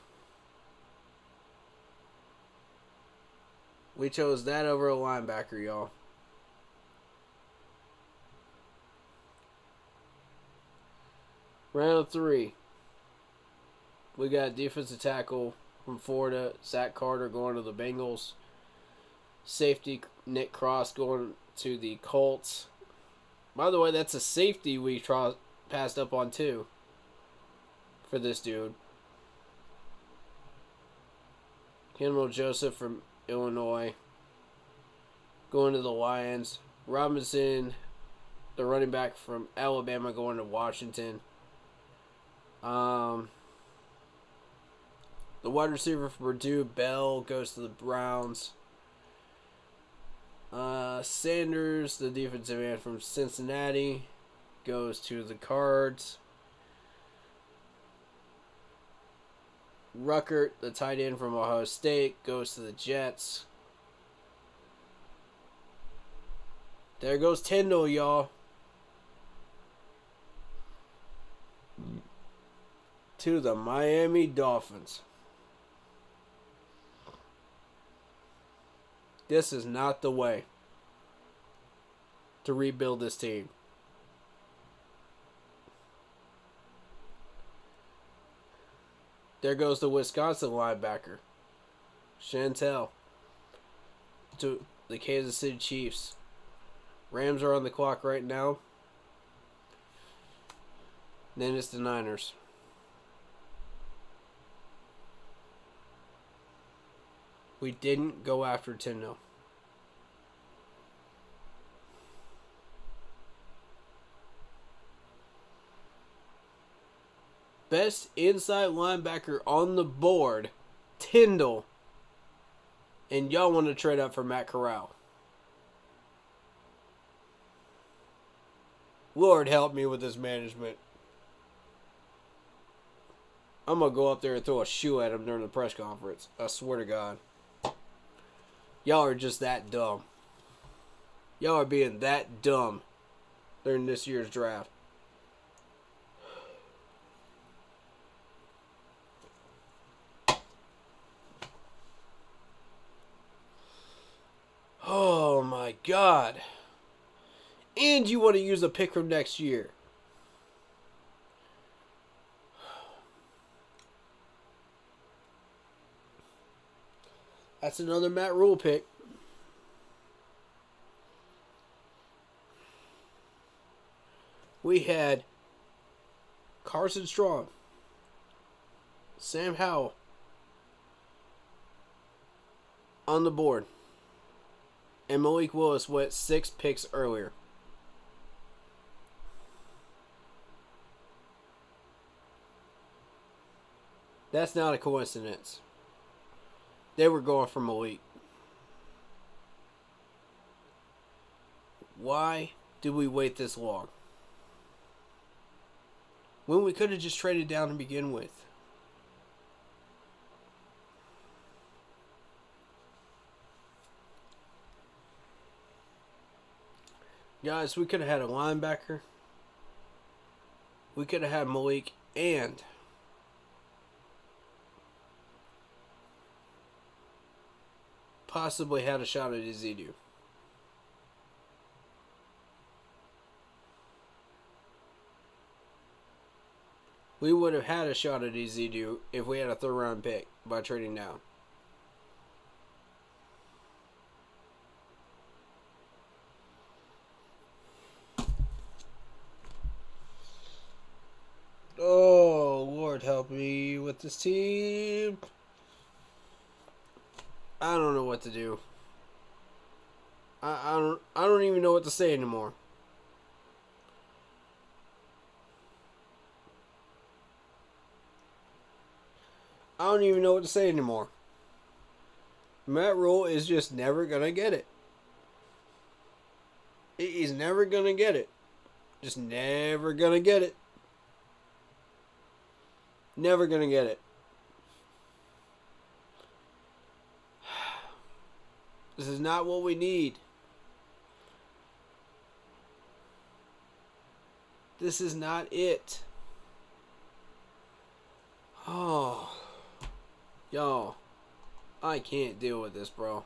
We chose that over a linebacker, y'all. Round 3. We got defensive tackle from Florida, Zach Carter going to the Bengals. Safety, Nick Cross going to the Colts. By the way, that's a safety we passed up on too for this dude. Kendall Joseph from Illinois going to the Lions. Robinson, the running back from Alabama, going to Washington. The wide receiver for Purdue, Bell, goes to the Browns. Sanders, the defensive end from Cincinnati, goes to the Cards. Ruckert, the tight end from Ohio State, goes to the Jets. There goes Tyndall, y'all. To the Miami Dolphins. This is not the way to rebuild this team. There goes the Wisconsin linebacker, Chantel, to the Kansas City Chiefs. Rams are on the clock right now. Then it's the Niners. We didn't go after Tino. Best inside linebacker on the board, Tyndall. And y'all want to trade up for Matt Corral. Lord help me with this management. I'm going to go up there and throw a shoe at him during the press conference. I swear to God. Y'all are just that dumb. Y'all are being that dumb during this year's draft. Oh my God. And you want to use a pick from next year. That's another Matt Rule pick. We had Carson Strong, Sam Howell on the board. And Malik Willis went 6 picks earlier. That's not a coincidence. They were going for Malik. Why did we wait this long? When we could have just traded down to begin with. Guys, we could have had a linebacker. We could have had Malik and possibly had a shot at Ezekiel. We would have had a shot at Ezekiel if we had a third round pick by trading down. Oh, Lord help me with this team. I don't know what to do. I don't even know what to say anymore. I don't even know what to say anymore. Matt Rule is just never going to get it. He's never going to get it. Just never going to get it. Never going to get it. This is not what we need. This is not it. Oh. Y'all. I can't deal with this, bro.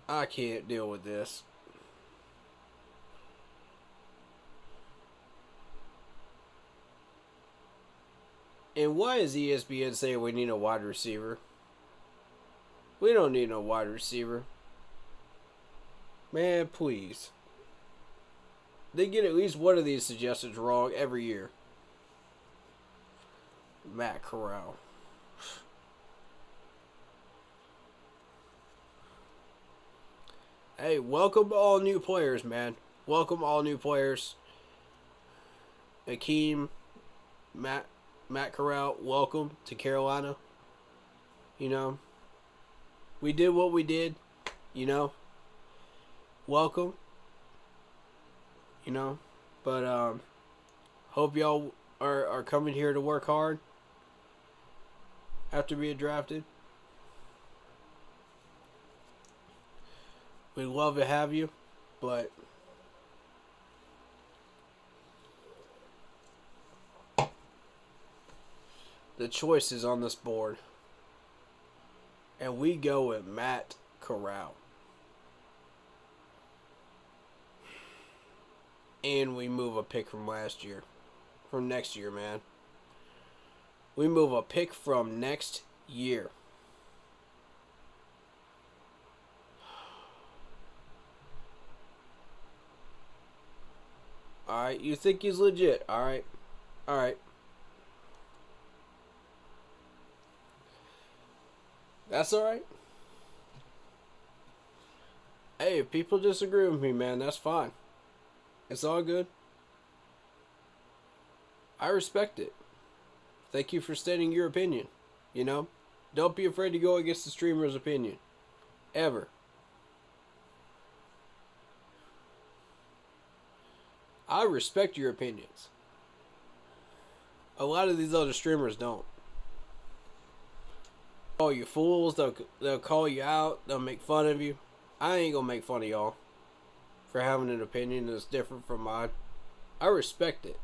I can't deal with this. And why is ESPN saying we need a wide receiver? We don't need no wide receiver. Man, please. They get at least one of these suggestions wrong every year. Matt Corral. Hey, welcome all new players, man. Welcome all new players. Akeem, Matt Corral, welcome to Carolina. You know, we did what we did, you know. Welcome. You know, but hope y'all are coming here to work hard after being drafted. We'd love to have you, but the choice is on this board. And we go with Matt Corral. And we move a pick from last year. From next year, man. We move a pick from next year. Alright, you think he's legit. Alright. Alright. That's alright. Hey, if people disagree with me, man, that's fine. It's all good. I respect it. Thank you for stating your opinion. You know? Don't be afraid to go against the streamer's opinion. Ever. I respect your opinions. A lot of these other streamers don't. Oh, you fools. They'll call you out. They'll make fun of you. I ain't gonna make fun of y'all for having an opinion that's different from mine. I respect it.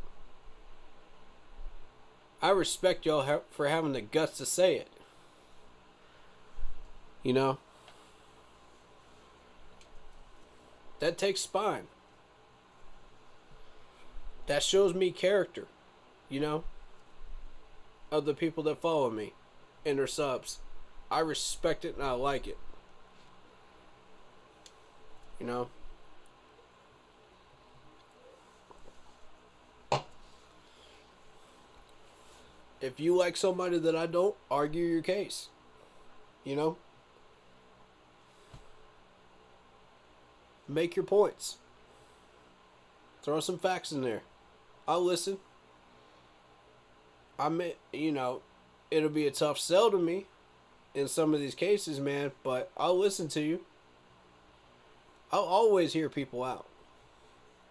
I respect y'all for having the guts to say it. You know? That takes spine. That shows me character. You know? Of the people that follow me and their subs. I respect it and I like it. You know? If you like somebody that I don't, argue your case. You know? Make your points. Throw some facts in there. I'll listen. You know, it'll be a tough sell to me in some of these cases, man, but I'll listen to you. I'll always hear people out.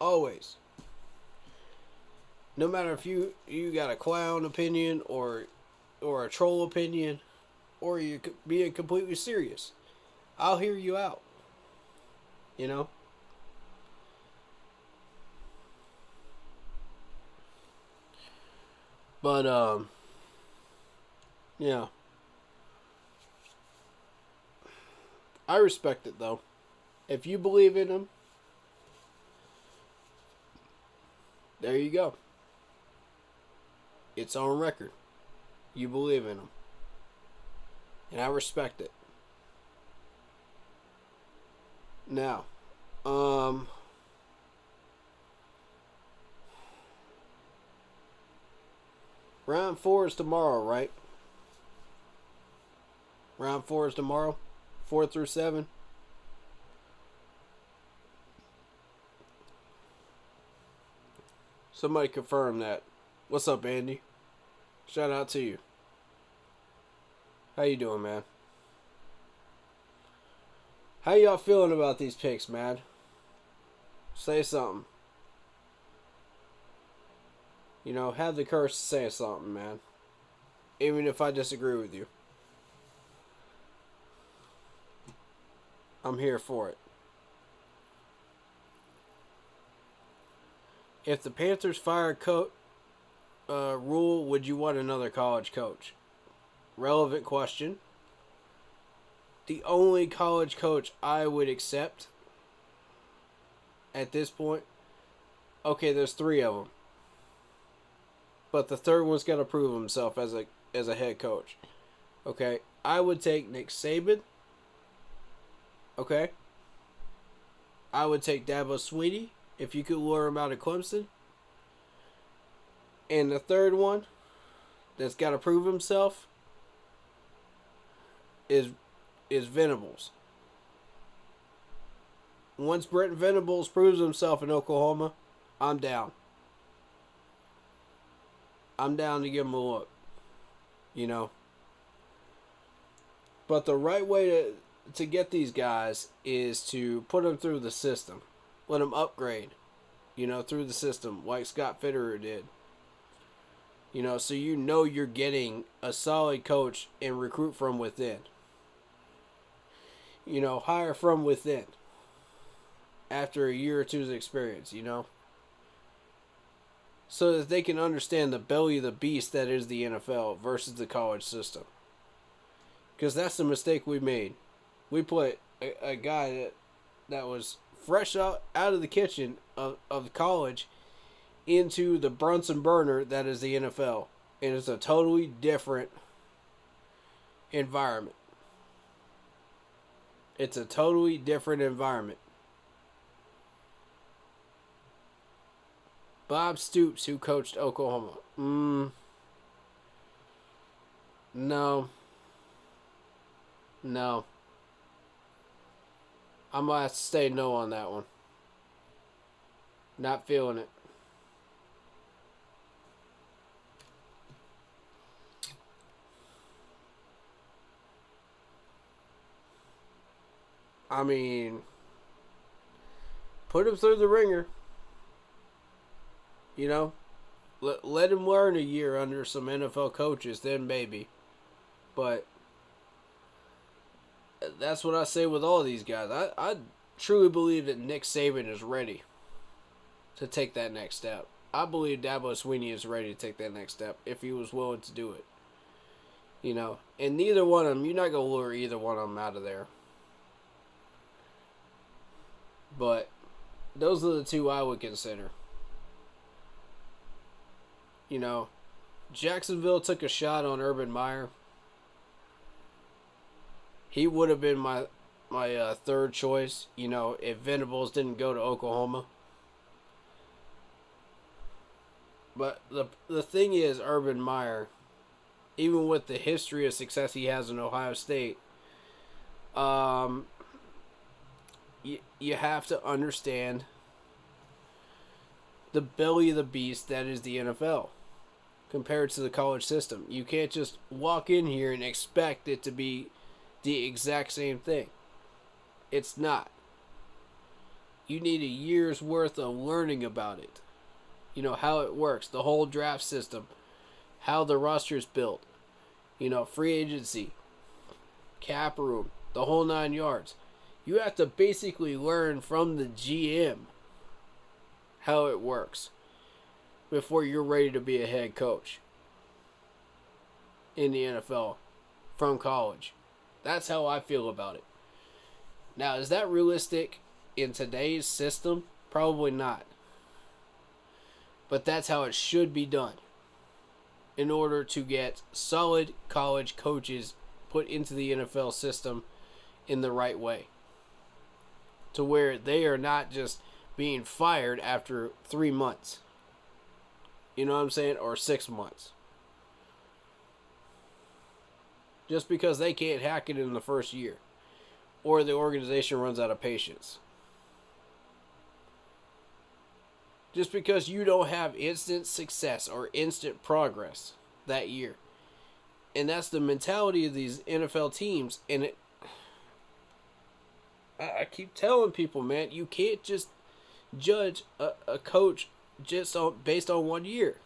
Always. No matter if you got a clown opinion or a troll opinion or you being completely serious, I'll hear you out. You know? But yeah. I respect it though. If you believe in them, there you go. It's on record. You believe in them. And I respect it. Now, round 4 is tomorrow, right? Round 4 is tomorrow? 4 through 7? Somebody confirm that. What's up, Andy? Shout out to you. How you doing, man? How y'all feeling about these picks, man? Say something. You know, have the courage to say something, man. Even if I disagree with you. I'm here for it. If the Panthers fire Rule, would you want another college coach? Relevant question. The only college coach I would accept at this point, okay, there's 3 of them, but the third one's got to prove himself as a head coach. Okay, I would take Nick Saban. Okay, I would take Dabo Swinney if you could lure him out of Clemson. And the third one that's got to prove himself is Venables. Once Brent Venables proves himself in Oklahoma, I'm down. I'm down to give him a look. You know. But the right way to get these guys is to put them through the system. Let them upgrade, you know, through the system like Scott Fitterer did. You know, so you know you're getting a solid coach and recruit from within. You know, hire from within. After a year or two's experience, you know. So that they can understand the belly of the beast that is the NFL versus the college system. Because that's the mistake we made. We put a guy that was fresh out of the kitchen of college into the Brunson burner that is the NFL. And it's a totally different environment. It's a totally different environment. Bob Stoops, who coached Oklahoma. No. I'm going to have to say no on that one. Not feeling it. I mean, put him through the ringer. You know, let him learn a year under some NFL coaches, then maybe. But that's what I say with all these guys. I truly believe that Nick Saban is ready to take that next step. I believe Dabo Swinney is ready to take that next step if he was willing to do it. You know, and neither one of them, you're not going to lure either one of them out of there. But those are the 2 I would consider. You know, Jacksonville took a shot on Urban Meyer. He would have been my third choice, you know, if Venables didn't go to Oklahoma. But the thing is, Urban Meyer, even with the history of success he has in Ohio State, you have to understand the belly of the beast that is the NFL. compared to the college system. You can't just walk in here and expect it to be the exact same thing. It's not. You need a year's worth of learning about it. You know, how it works, the whole draft system, how the roster is built, you know, free agency, cap room, the whole 9 yards. You have to basically learn from the GM how it works before you're ready to be a head coach in the NFL from college. That's how I feel about it. Now, is that realistic in today's system? Probably not. But that's how it should be done in order to get solid college coaches put into the NFL system in the right way, to where they are not just being fired after 3 months. You know what I'm saying? Or 6 months. Just because they can't hack it in the first year. Or the organization runs out of patience. Just because you don't have instant success or instant progress that year. And that's the mentality of these NFL teams. And I keep telling people, man, you can't just judge a coach just based on 1 year.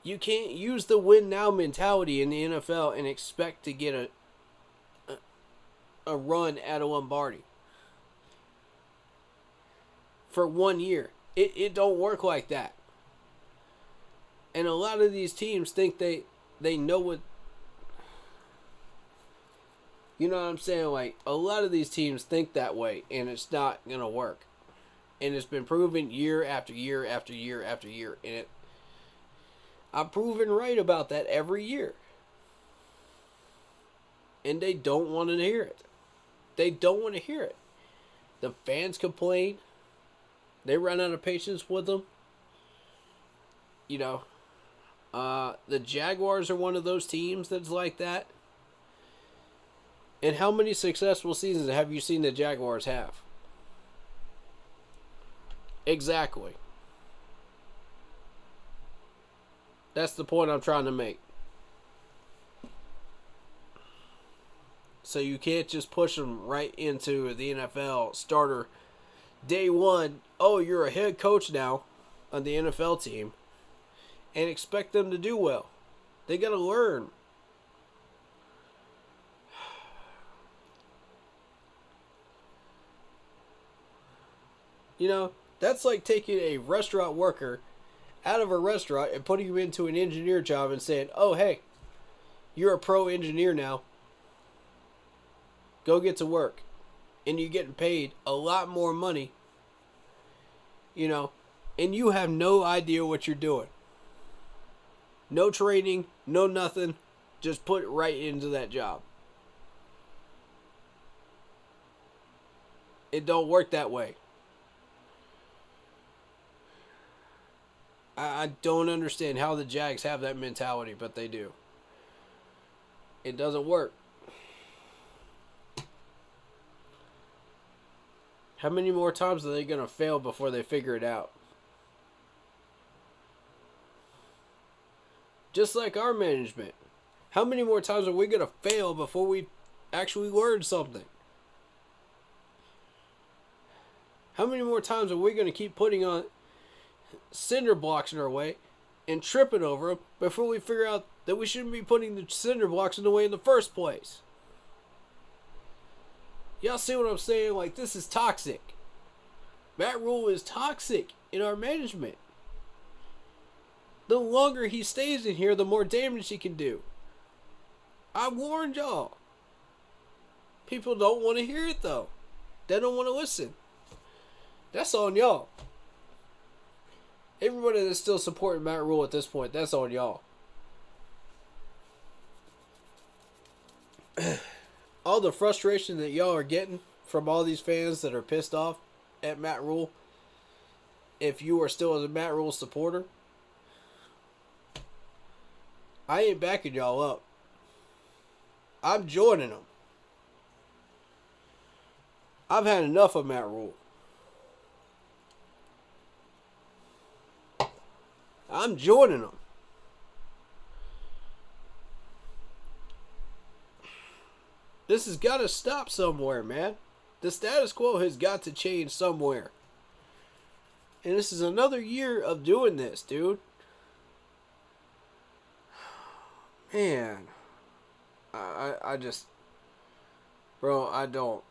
You can't use the win now mentality in the NFL and expect to get a run at a Lombardi for 1 year. It don't work like that. And a lot of these teams think they know what, you know what I'm saying? Like, a lot of these teams think that way, and it's not gonna work. And it's been proven year after year after year after year. And I'm proven right about that every year. And they don't want to hear it. They don't want to hear it. The fans complain. They run out of patience with them. You know, the Jaguars are one of those teams that's like that. And how many successful seasons have you seen the Jaguars have? Exactly. That's the point I'm trying to make. So you can't just push them right into the NFL starter day one. Oh, you're a head coach now on the NFL team, and expect them to do well. They got to learn. You know, that's like taking a restaurant worker out of a restaurant and putting him into an engineer job and saying, oh, hey, you're a pro engineer now. Go get to work. And you're getting paid a lot more money. You know, and you have no idea what you're doing. No training, no nothing. Just put right into that job. It don't work that way. I don't understand how the Jags have that mentality, but they do. It doesn't work. How many more times are they going to fail before they figure it out? Just like our management. How many more times are we going to fail before we actually learn something? How many more times are we going to keep putting on cinder blocks in our way and tripping over them before we figure out that we shouldn't be putting the cinder blocks in the way in the first place? Y'all see what I'm saying? Like, this is toxic. Matt Rule is toxic in our management. The longer he stays in here, the more damage he can do. I warned y'all. People don't want to hear it, though. They don't want to listen. That's on y'all. Everybody that's still supporting Matt Rule at this point, that's on y'all. All the frustration that y'all are getting from all these fans that are pissed off at Matt Rule, if you are still a Matt Rule supporter, I ain't backing y'all up. I'm joining them. I've had enough of Matt Rule. I'm joining them. This has got to stop somewhere, man. The status quo has got to change somewhere. And this is another year of doing this, dude. Man. I just... Bro, I don't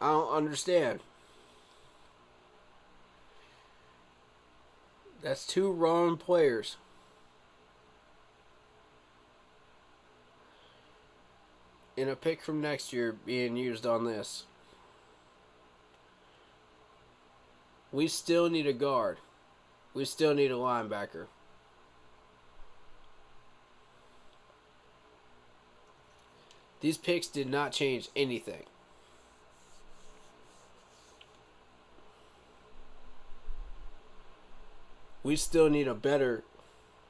understand. That's 2 wrong players. And a pick from next year being used on this. We still need a guard. We still need a linebacker. These picks did not change anything. We still need a better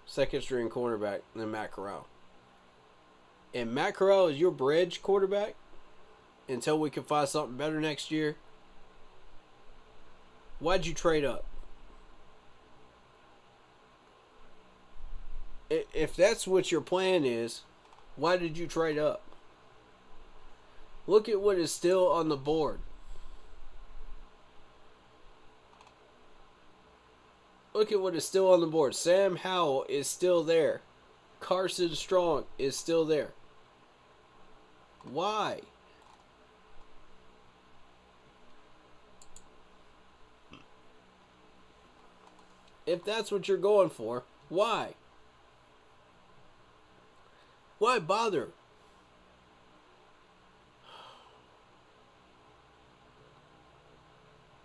second string quarterback than Matt Corral. And Matt Corral is your bridge quarterback until we can find something better next year. Why'd you trade up? If that's what your plan is, why did you trade up? Look at what is still on the board. Look at what is still on the board. Sam Howell is still there. Carson Strong is still there. Why? If that's what you're going for, why? Why bother?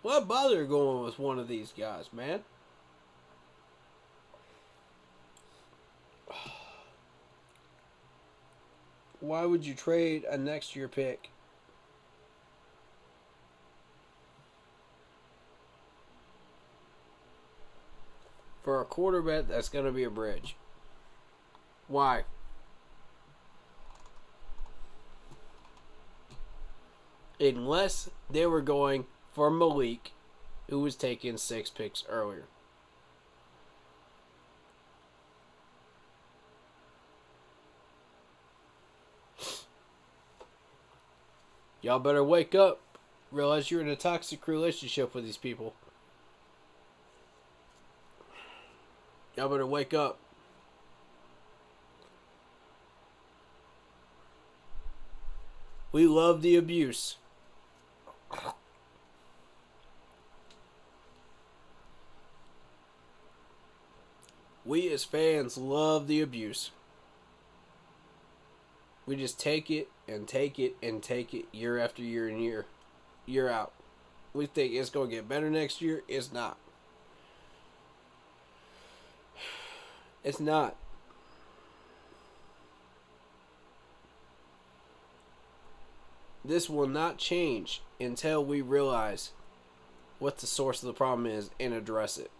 Why bother going with one of these guys, man? Why would you trade a next year pick? For a quarterback that's going to be a bridge? Why? Unless they were going for Malik, who was taking 6 picks earlier. Y'all better wake up. Realize you're in a toxic relationship with these people. Y'all better wake up. We love the abuse. We as fans love the abuse. We just take it and take it and take it year after year and year out. We think it's going to get better next year. It's not. It's not. This will not change until we realize what the source of the problem is and address it.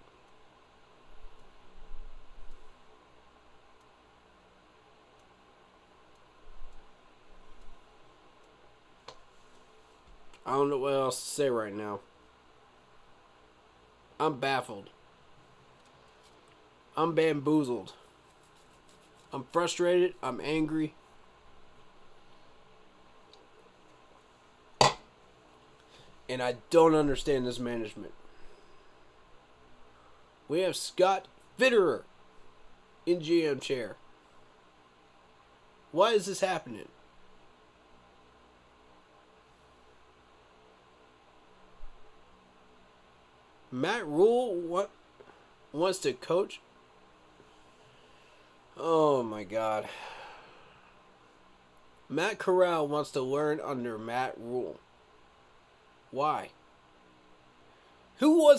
I don't know what else to say right now. I'm baffled. I'm bamboozled. I'm frustrated. I'm angry. And I don't understand this management. We have Scott Fitterer in GM chair. Why is this happening? Matt Rule wants to coach. Oh my God. Matt Corral wants to learn under Matt Rule. Why? Who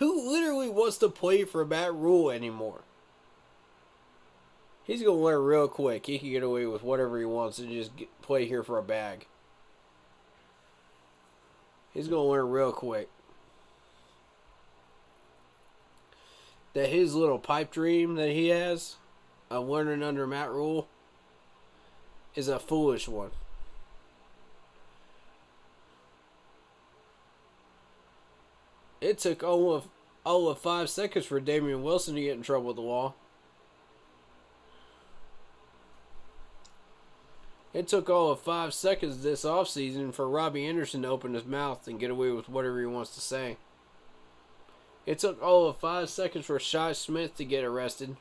literally wants to play for Matt Rule anymore? He's going to learn real quick. He can get away with whatever he wants and just play here for a bag. He's going to learn real quick that his little pipe dream that he has of learning under Matt Rule is a foolish one. It took all of 5 seconds for Damian Wilson to get in trouble with the law. It took all of 5 seconds this offseason for Robbie Anderson to open his mouth and get away with whatever he wants to say. It took all of 5 seconds for Shi Smith to get arrested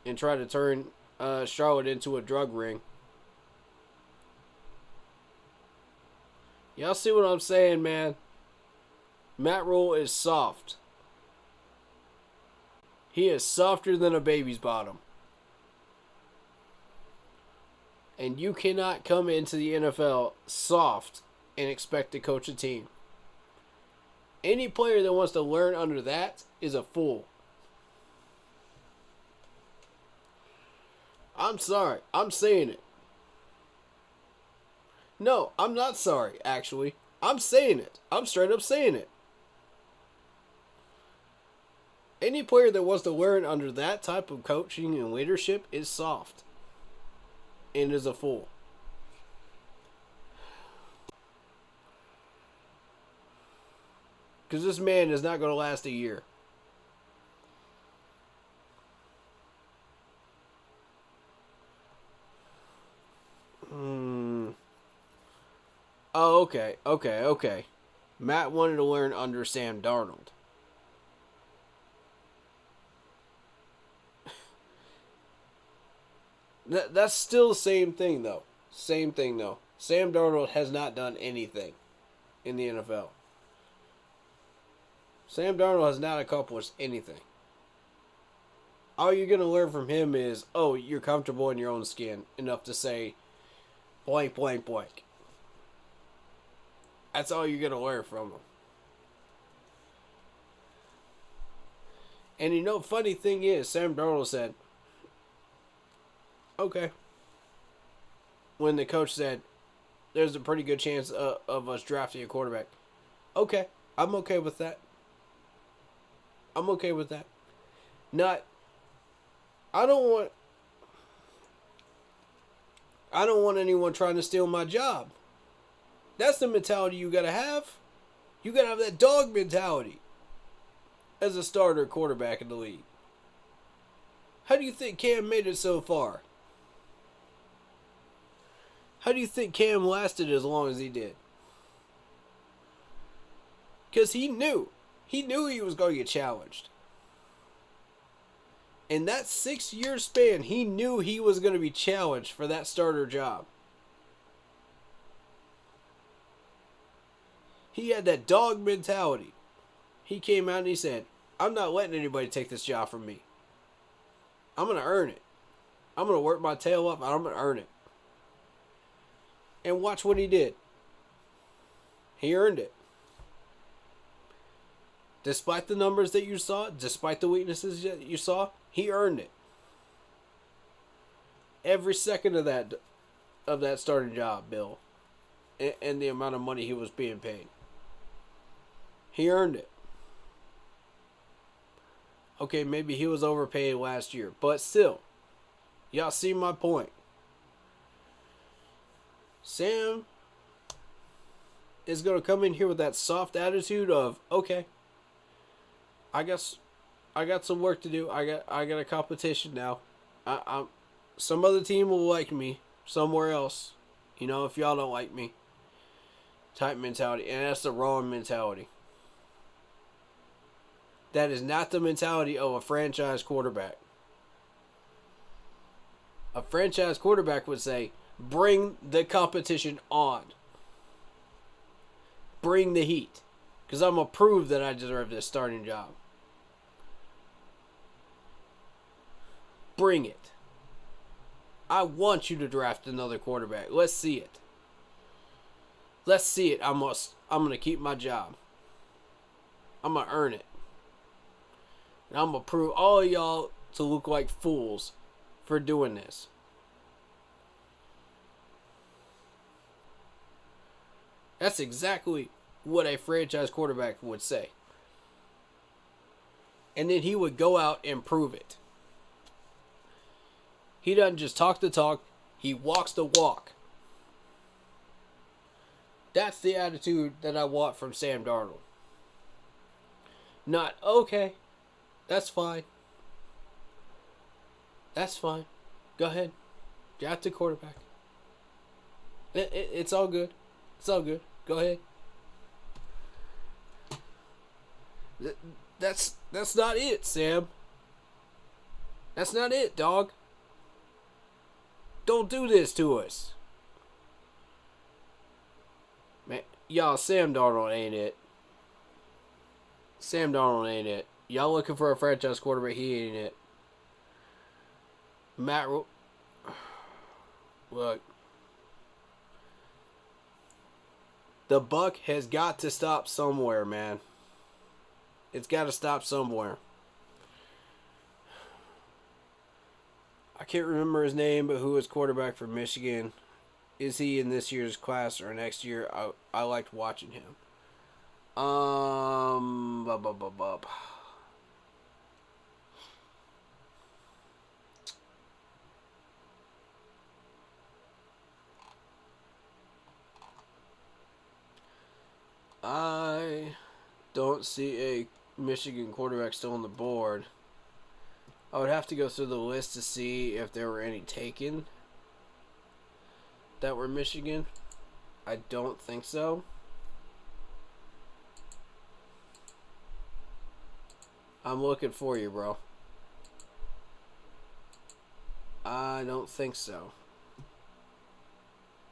and try to turn Charlotte into a drug ring. Y'all see what I'm saying, man? Matt Rule is soft. He is softer than a baby's bottom. And you cannot come into the NFL soft and expect to coach a team. Any player that wants to learn under that is a fool. I'm sorry. I'm saying it. No, I'm not sorry, actually. I'm saying it. I'm straight up saying it. Any player that wants to learn under that type of coaching and leadership is soft. And is a fool. Because this man is not going to last a year. Oh, okay. Matt wanted to learn under Sam Darnold. That's still the same thing, though. Sam Darnold has not done anything in the NFL. Sam Darnold has not accomplished anything. All you're going to learn from him is, oh, you're comfortable in your own skin enough to say blank, blank, blank. That's all you're going to learn from him. And you know, funny thing is, Sam Darnold said, okay. When the coach said, there's a pretty good chance of us drafting a quarterback. Okay, I'm okay with that. I'm okay with that. I don't want anyone trying to steal my job. That's the mentality you gotta have. You gotta have that dog mentality as a starter quarterback in the league. How do you think Cam made it so far? How do you think Cam lasted as long as he did? Because he knew. He knew he was going to get challenged. In that 6-year span, he knew he was going to be challenged for that starter job. He had that dog mentality. He came out and he said, I'm not letting anybody take this job from me. I'm going to earn it. I'm going to work my tail off and I'm going to earn it. And watch what he did. He earned it. Despite the numbers that you saw, despite the weaknesses that you saw, he earned it. Every second of that starting job, Bill, and the amount of money he was being paid. He earned it. Okay, maybe he was overpaid last year, but still, y'all see my point. Sam is going to come in here with that soft attitude of, okay, I guess I got some work to do. I got a competition now. Some other team will like me somewhere else. You know, if y'all don't like me. Type mentality. And that's the wrong mentality. That is not the mentality of a franchise quarterback. A franchise quarterback would say, bring the competition on. Bring the heat. Because I'm going to prove that I deserve this starting job. Bring it. I want you to draft another quarterback. Let's see it. Let's see it. I'm going to keep my job. I'm going to earn it. And I'm going to prove all of y'all to look like fools for doing this. That's exactly what a franchise quarterback would say. And then he would go out and prove it. He doesn't just talk the talk, he walks the walk. That's the attitude that I want from Sam Darnold. Not okay. That's fine. That's fine. Go ahead. Draft a quarterback. It's all good. It's all good. Go ahead. That's not it, Sam. That's not it, dog. Don't do this to us. Man, y'all, Sam Darnold ain't it. Sam Darnold ain't it. Y'all looking for a franchise quarterback, he ain't it. Look. The buck has got to stop somewhere, man. It's got to stop somewhere. I can't remember his name, but who was quarterback for Michigan? Is he in this year's class or next year? I liked watching him. I don't see a Michigan quarterback still on the board. I would have to go through the list to see if there were any taken that were Michigan. I don't think so. I'm looking for you, bro. I don't think so.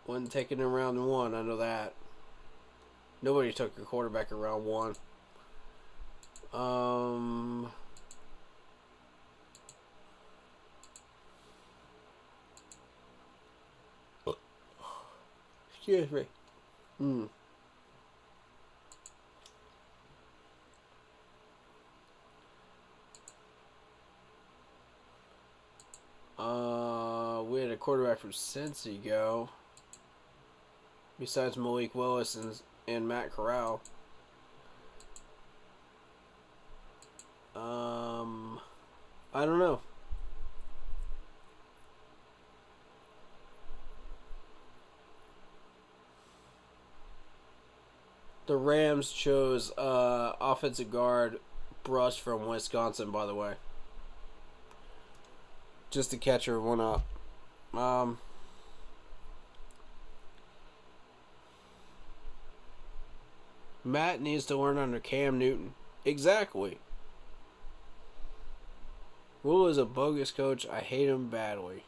Wasn't taken in round 1, I know that. Nobody took a quarterback in round 1. Excuse me. We had a quarterback from Cincy go. Besides Malik Willis and Matt Corral. I don't know. The Rams chose offensive guard Brush from Wisconsin, by the way. Just to catch everyone up. Matt needs to learn under Cam Newton. Exactly. Rule is a bogus coach. I hate him badly.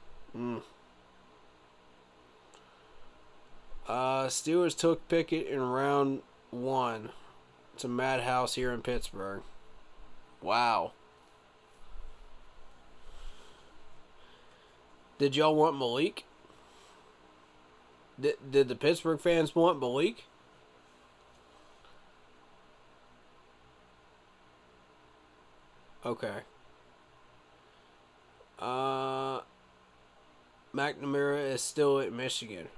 Steelers took Pickett in round 1. It's a madhouse here in Pittsburgh. Wow. Did y'all want Malik? Did the Pittsburgh fans want Malik? Okay. McNamara is still at Michigan.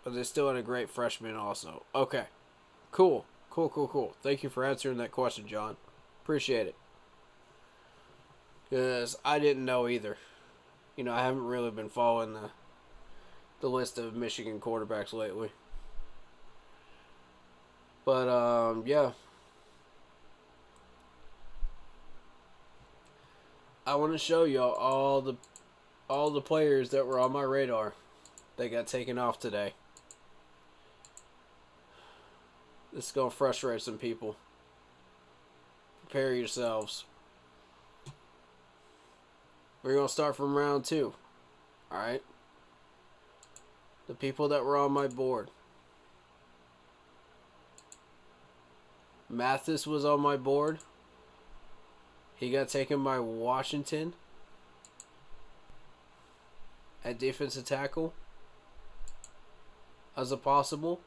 But they still had a great freshman also. Okay. Cool. Thank you for answering that question, John. Appreciate it. Because I didn't know either. You know, I haven't really been following the list of Michigan quarterbacks lately. But, yeah. I want to show y'all all the players that were on my radar that got taken off today. This is going to frustrate some people. Prepare yourselves. We're going to start from round 2. Alright? The people that were on my board. Mathis was on my board. He got taken by Washington at defensive tackle as a possible.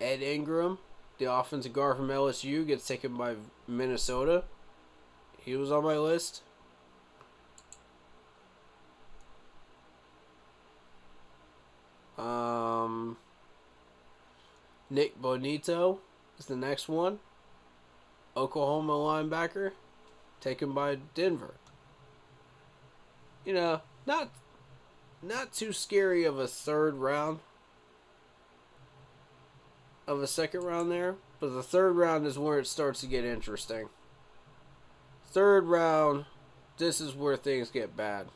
Ed Ingram, the offensive guard from LSU, gets taken by Minnesota. He was on my list. Nick Bonito is the next one. Oklahoma linebacker, taken by Denver. You know, not too scary of a third round. of a second round there, but the third round is where it starts to get interesting. Third round, this is where things get bad.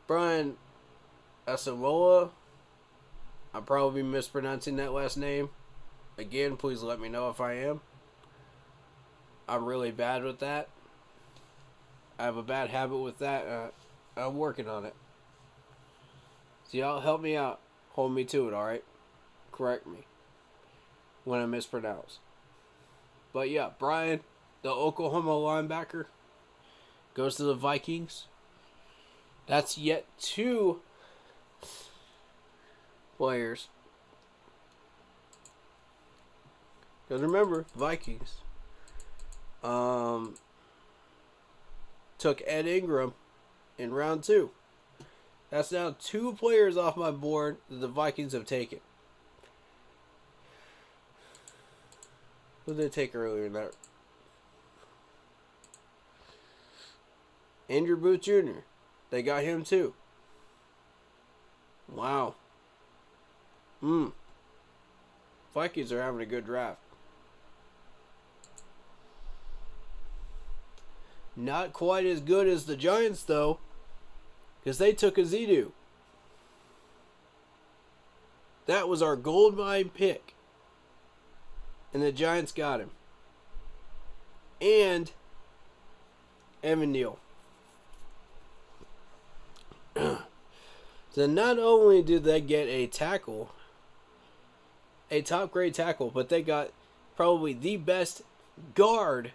Brian Asamoah, I'm probably mispronouncing that last name. Again, please let me know if I am. I'm really bad with that. I have a bad habit with that. I'm working on it. So y'all help me out. Hold me to it, alright? Correct me when I mispronounce. But yeah, Brian, the Oklahoma linebacker, goes to the Vikings. That's yet 2 players. Because remember, Vikings took Ed Ingram in round 2. That's now 2 players off my board that the Vikings have taken. Who did they take earlier in that? Andrew Booth Jr. They got him too. Wow. Vikings are having a good draft. Not quite as good as the Giants though, because they took a Zidu. That was our gold mine pick. And the Giants got him. And Evan Neal. So not only did they get a tackle, a top grade tackle, but they got probably the best guard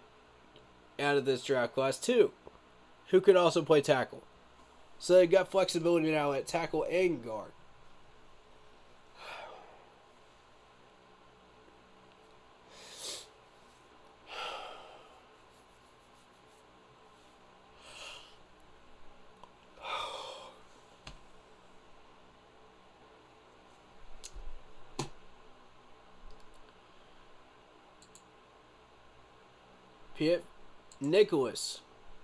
out of this draft class too, who could also play tackle. So they got flexibility now at tackle and guard. Piet Nicholas,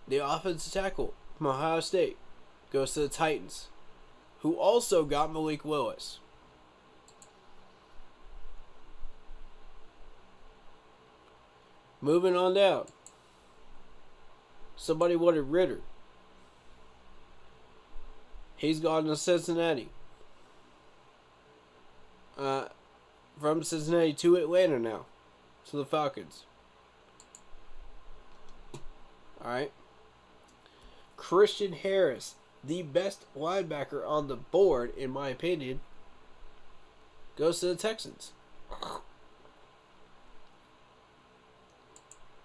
the offensive tackle from Ohio State, goes to the Titans, who also got Malik Willis. Moving on down. Somebody wanted Ritter. He's gone to Cincinnati. From Cincinnati to Atlanta now. To the Falcons. Alright. Christian Harris, the best linebacker on the board, in my opinion, goes to the Texans.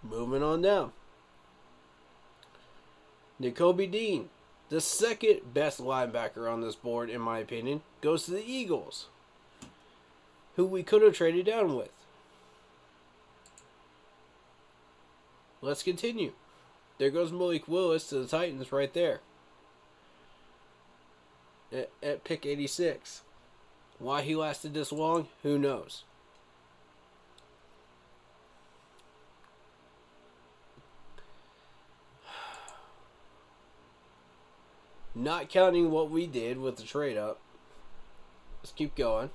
Moving on down. Nakobe Dean, the second best linebacker on this board, in my opinion, goes to the Eagles, who we could have traded down with. Let's continue. There goes Malik Willis to the Titans right there. At pick 86. Why he lasted this long, who knows? Not counting what we did with the trade up. Let's keep going.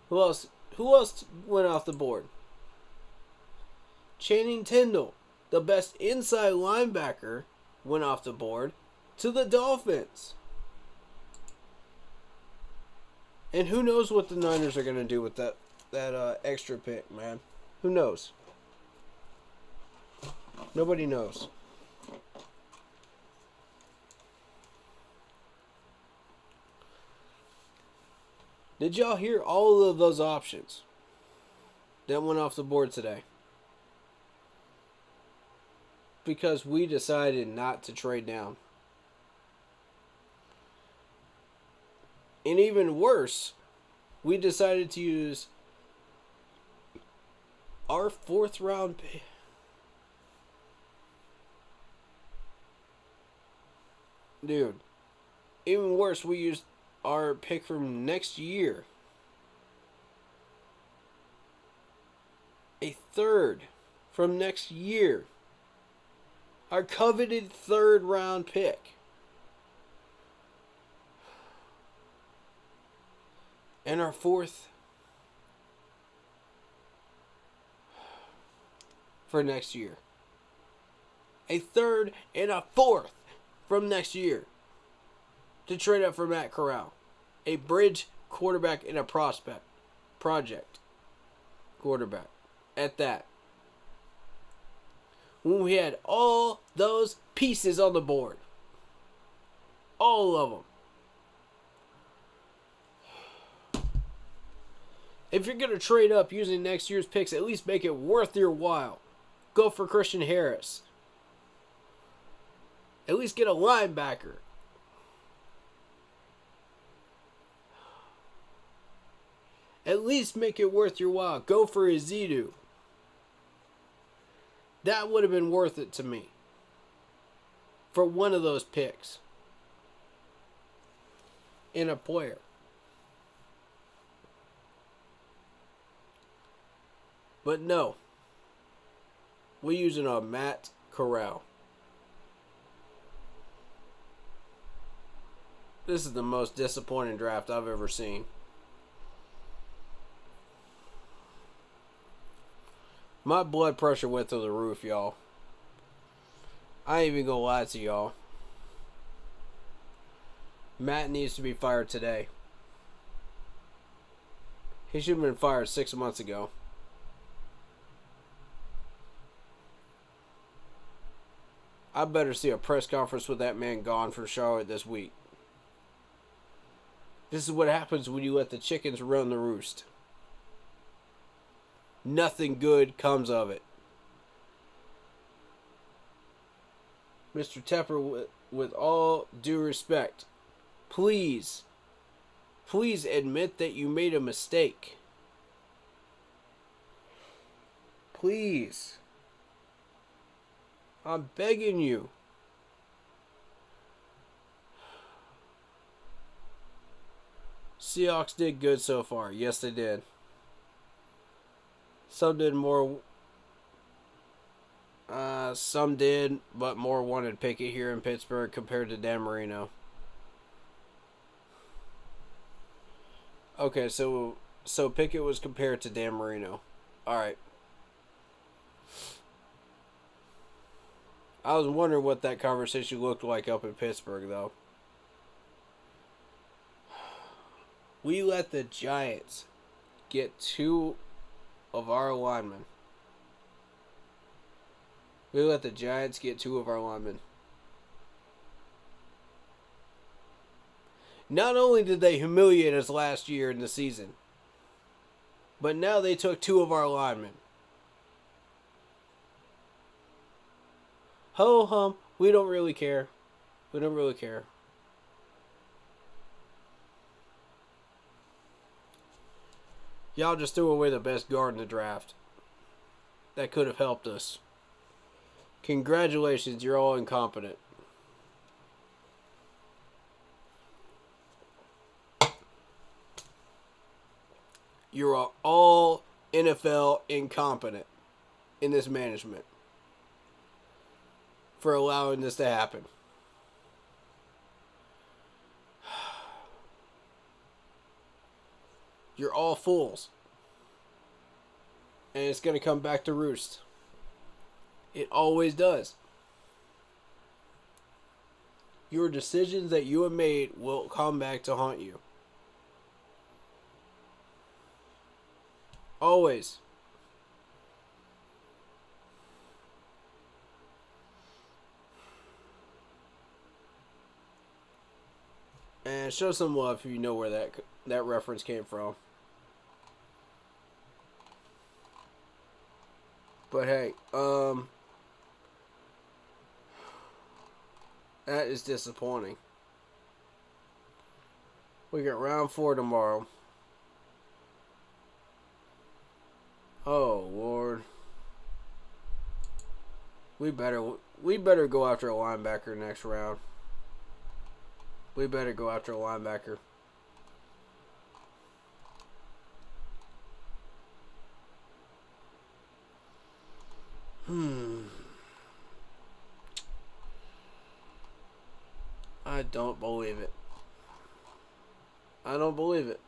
Who else went off the board? Channing Tindall, the best inside linebacker, went off the board to the Dolphins. And who knows what the Niners are going to do with that extra pick, man. Who knows? Nobody knows. Did y'all hear all of those options that went off the board today? Because we decided not to trade down. And even worse, we decided to use our 4th round pick. Dude, even worse, we used our pick from next year. A 3rd from next year. Our coveted 3rd round pick. And our 4th for next year. A third and a fourth from next year to trade up for Matt Corral. A bridge quarterback and a project quarterback at that. When we had all those pieces on the board. All of them. If you're going to trade up using next year's picks, at least make it worth your while. Go for Christian Harris. At least get a linebacker. At least make it worth your while. Go for Izidu. That would have been worth it to me. For one of those picks. In a player. But no. We're using a Matt Corral. This is the most disappointing draft I've ever seen. My blood pressure went through the roof, y'all. I ain't even gonna lie to y'all. Matt needs to be fired today. He should have been fired 6 months ago. I better see a press conference with that man gone from Charlotte this week. This is what happens when you let the chickens run the roost. Nothing good comes of it. Mr. Tepper, with all due respect, please admit that you made a mistake. Please. I'm begging you. Seahawks did good so far. Yes, they did. Some did more. Some did, but more wanted Pickett here in Pittsburgh compared to Dan Marino. Okay, so Pickett was compared to Dan Marino. All right. I was wondering what that conversation looked like up in Pittsburgh, though. We let the Giants get two of our linemen. We let the Giants get two of our linemen. Not only did they humiliate us last year in the season, but now they took two of our linemen. Ho hum, we don't really care. We don't really care. Y'all just threw away the best guard in the draft. That could have helped us. Congratulations, you're all incompetent. You're all NFL incompetent in this management for allowing this to happen. You're all fools. And it's going to come back to roost. It always does. Your decisions that you have made will come back to haunt you. Always. And show some love if you know where that reference came from. But hey, that is disappointing. We got round 4 tomorrow. Oh Lord. We better go after a linebacker next round. We better go after a linebacker. I don't believe it. I don't believe it.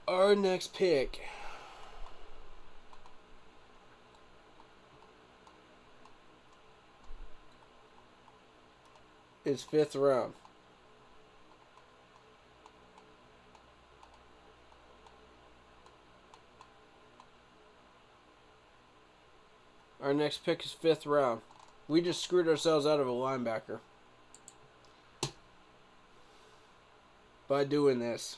Our next pick is 5th round. Our next pick is 5th round. We just screwed ourselves out of a linebacker by doing this.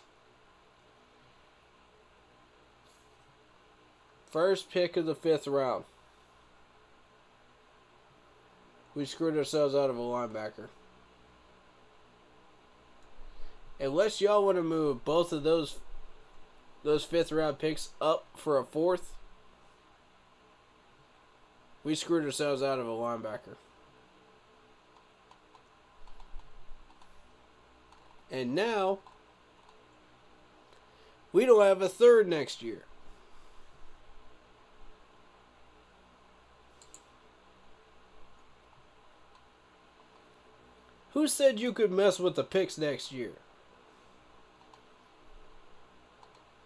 First pick of the 5th round. We screwed ourselves out of a linebacker. Unless y'all want to move both of those 5th round picks up for a 4th, we screwed ourselves out of a linebacker. And now, we don't have a 3rd next year. Who said you could mess with the picks next year?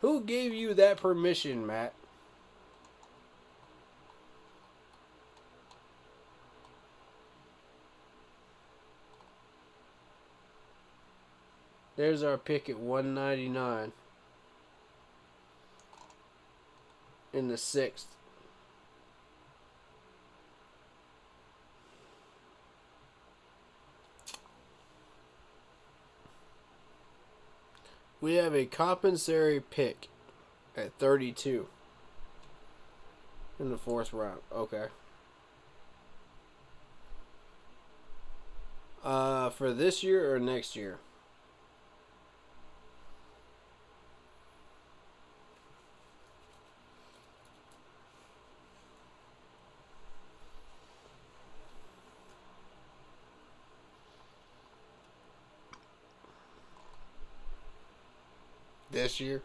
Who gave you that permission, Matt? There's our pick at 199 in the 6th. We have a compensatory pick at 32 in the 4th round. Okay. For this year or next year? This year.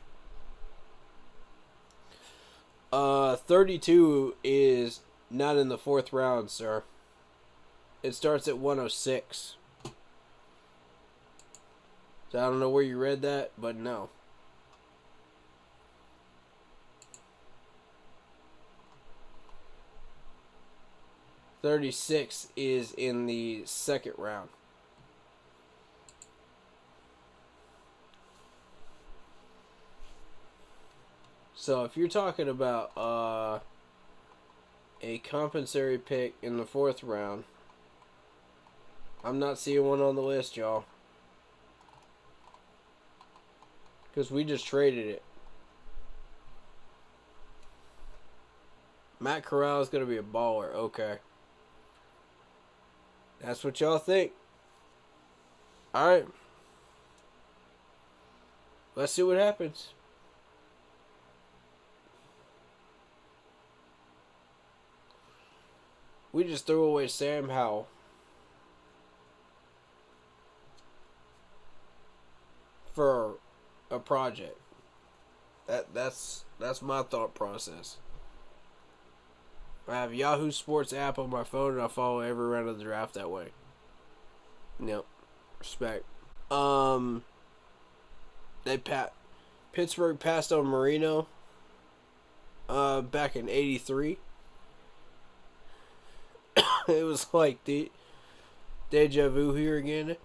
32 is not in the 4th round, sir. It starts at 106. So I don't know where you read that, but no. $36 is in the 2nd round. So if you're talking about a compensatory pick in the 4th round, I'm not seeing one on the list, y'all. Because we just traded it. Matt Corral is going to be a baller. Okay. That's what y'all think. Alright. Let's see what happens. We just threw away Sam Howell. For a project. That's my thought process. I have Yahoo Sports app on my phone and I follow every round of the draft that way. Yep. Respect. Pittsburgh passed on Marino back in 83. It was like the deja vu here again.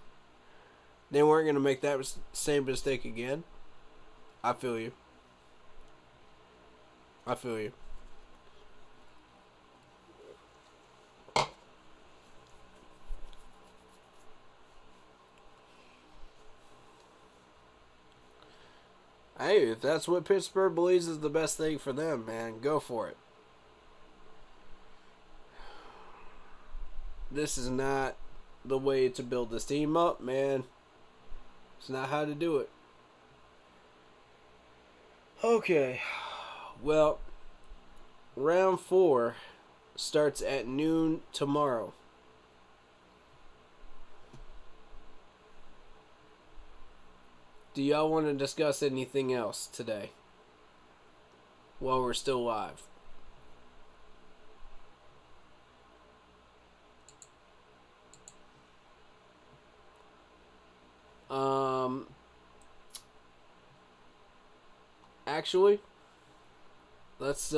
They weren't going to make that same mistake again. I feel you. I feel you. Hey, if that's what Pittsburgh believes is the best thing for them, man, go for it. This is not the way to build this team up, man. It's not how to do it. Okay. Well, round 4 starts at noon tomorrow. Do y'all want to discuss anything else today while we're still live? Actually, let's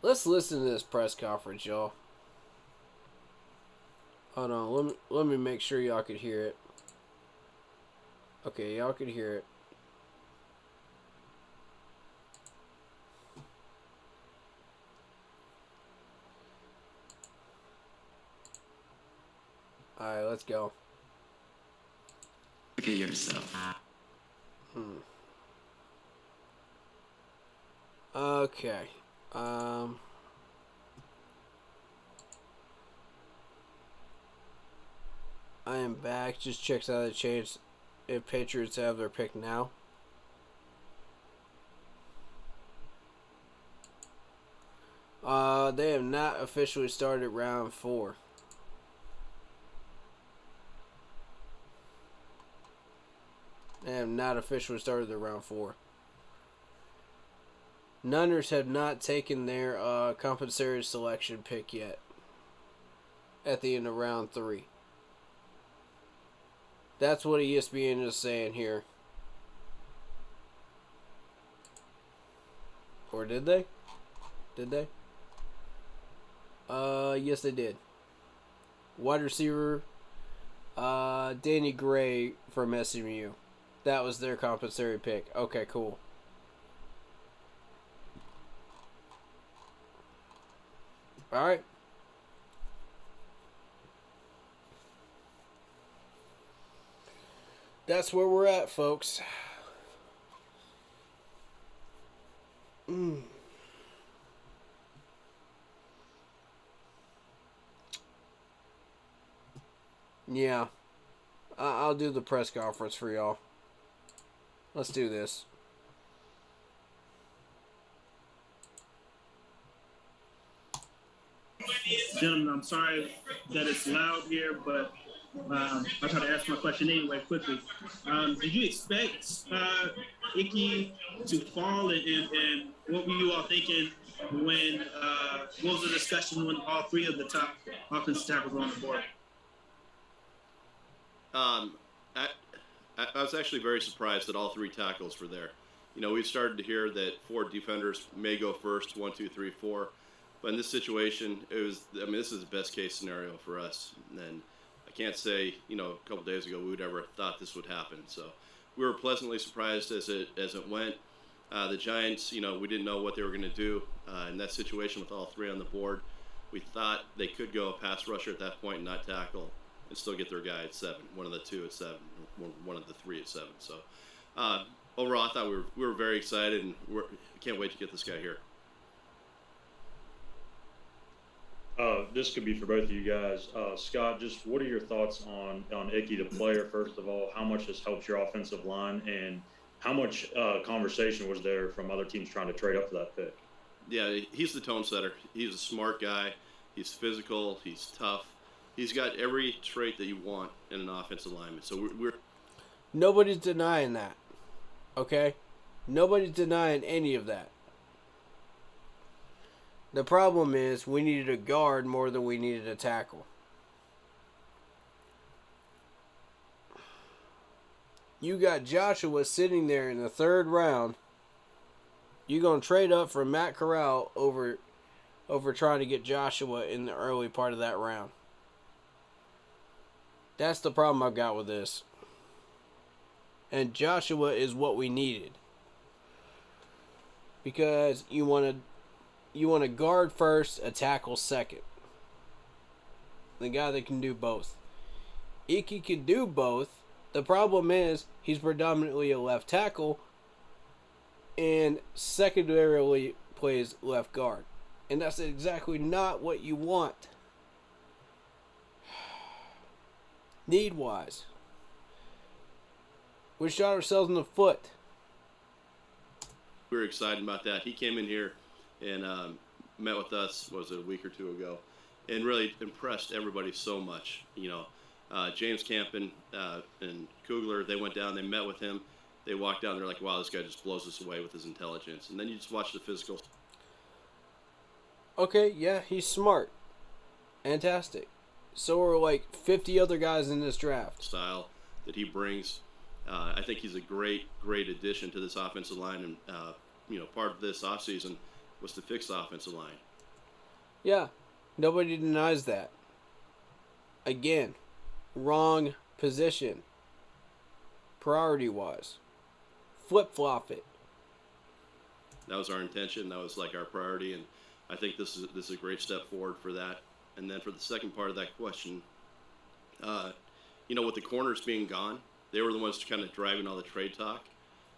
listen to this press conference, y'all. Hold on, let me make sure y'all could hear it. Okay, y'all could hear it. Alright, let's go. Look at yourself. Okay. I am back. Just checks out the change if Patriots have their pick now. They have not officially started round 4. They have not officially started their round 4. Niners have not taken their compensatory selection pick yet. At the end of round 3. That's what ESPN is saying here. Or did they? Did they? Yes they did. Wide receiver, Danny Gray from SMU. That was their compensatory pick. Okay, cool. Alright. That's where we're at, folks. Yeah. I'll do the press conference for y'all. Let's do this. Gentlemen, I'm sorry that it's loud here, but I'll try to ask my question anyway quickly. Did you expect Icky to fall, and what were you all thinking when, what was the discussion when all 3 of the top offensive tackles were on the board? I was actually very surprised that all 3 tackles were there. You know, we've started to hear that 4 defenders may go first, 1, 2, 3, 4. But in this situation, this is the best case scenario for us. And I can't say, you know, a couple days ago we would ever thought this would happen. So we were pleasantly surprised as it went. The Giants, you know, we didn't know what they were going to do in that situation with all 3 on the board. We thought they could go a pass rusher at that point and not tackle and still get their guy at 7. One of the 2 at 7, one of the 3 at 7. So overall, I thought we were very excited, and I can't wait to get this guy here. This could be for both of you guys. Scott, just what are your thoughts on Icky, the player, first of all? How much this helps your offensive line, and how much conversation was there from other teams trying to trade up for that pick? Yeah, he's the tone setter. He's a smart guy. He's physical. He's tough. He's got every trait that you want in an offensive lineman. So we're Nobody's denying that. Okay? Nobody's denying any of that. The problem is we needed a guard more than we needed a tackle. You got Joshua sitting there in the 3rd round. You're going to trade up for Matt Corral over trying to get Joshua in the early part of that round. That's the problem I've got with this. And Joshua is what we needed. Because you want to guard first, a tackle second. The guy that can do both. Icky can do both. The problem is he's predominantly a left tackle and secondarily plays left guard. And that's exactly not what you want. Need-wise. We shot ourselves in the foot. We were excited about that. He came in here and met with us, was it a week or 2 ago, and really impressed everybody so much. You know, James Campen and Kugler, they went down, they met with him. They walked down, they're like, wow, this guy just blows us away with his intelligence. And then you just watch the physical. Okay, yeah, he's smart. Fantastic. So are like 50 other guys in this draft. Style that he brings. I think he's a great addition to this offensive line. And, you know, part of this offseason was to fix the offensive line. Yeah, nobody denies that. Again, wrong position. Priority-wise. Flip-flop it. That was our intention. That was like our priority, and I think this is a great step forward for that. And then for the second part of that question, with the corners being gone, they were the ones kind of driving all the trade talk,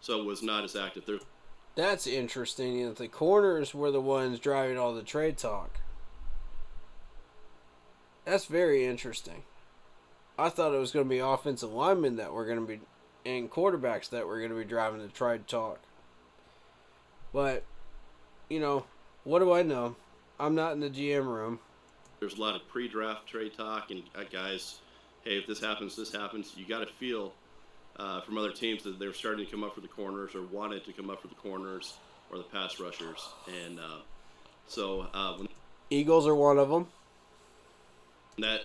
so it was not as active. That's interesting. That the corners were the ones driving all the trade talk. That's very interesting. I thought it was going to be offensive linemen that were going to be, and quarterbacks that were going to be driving the trade talk. But, what do I know? I'm not in the GM room. There's a lot of pre-draft trade talk, and guys, hey, if this happens, this happens. You got to feel from other teams that they're starting to come up for the corners or wanted to come up for the corners or the pass rushers. And when Eagles are one of them.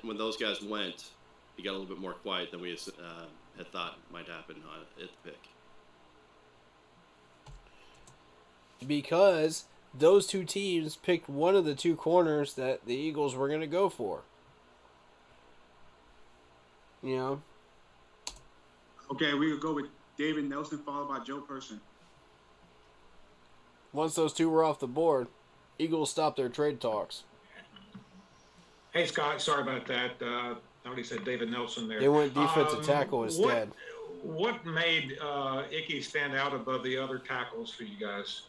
When those guys went, it got a little bit more quiet than we had thought might happen at the pick. Because those two teams picked one of the two corners that the Eagles were going to go for. Okay, we could go with David Nelson followed by Joe Person. Once those two were off the board, Eagles stopped their trade talks. Hey, Scott, sorry about that. I already said David Nelson there. They went defensive tackle instead. What made Icky stand out above the other tackles for you guys?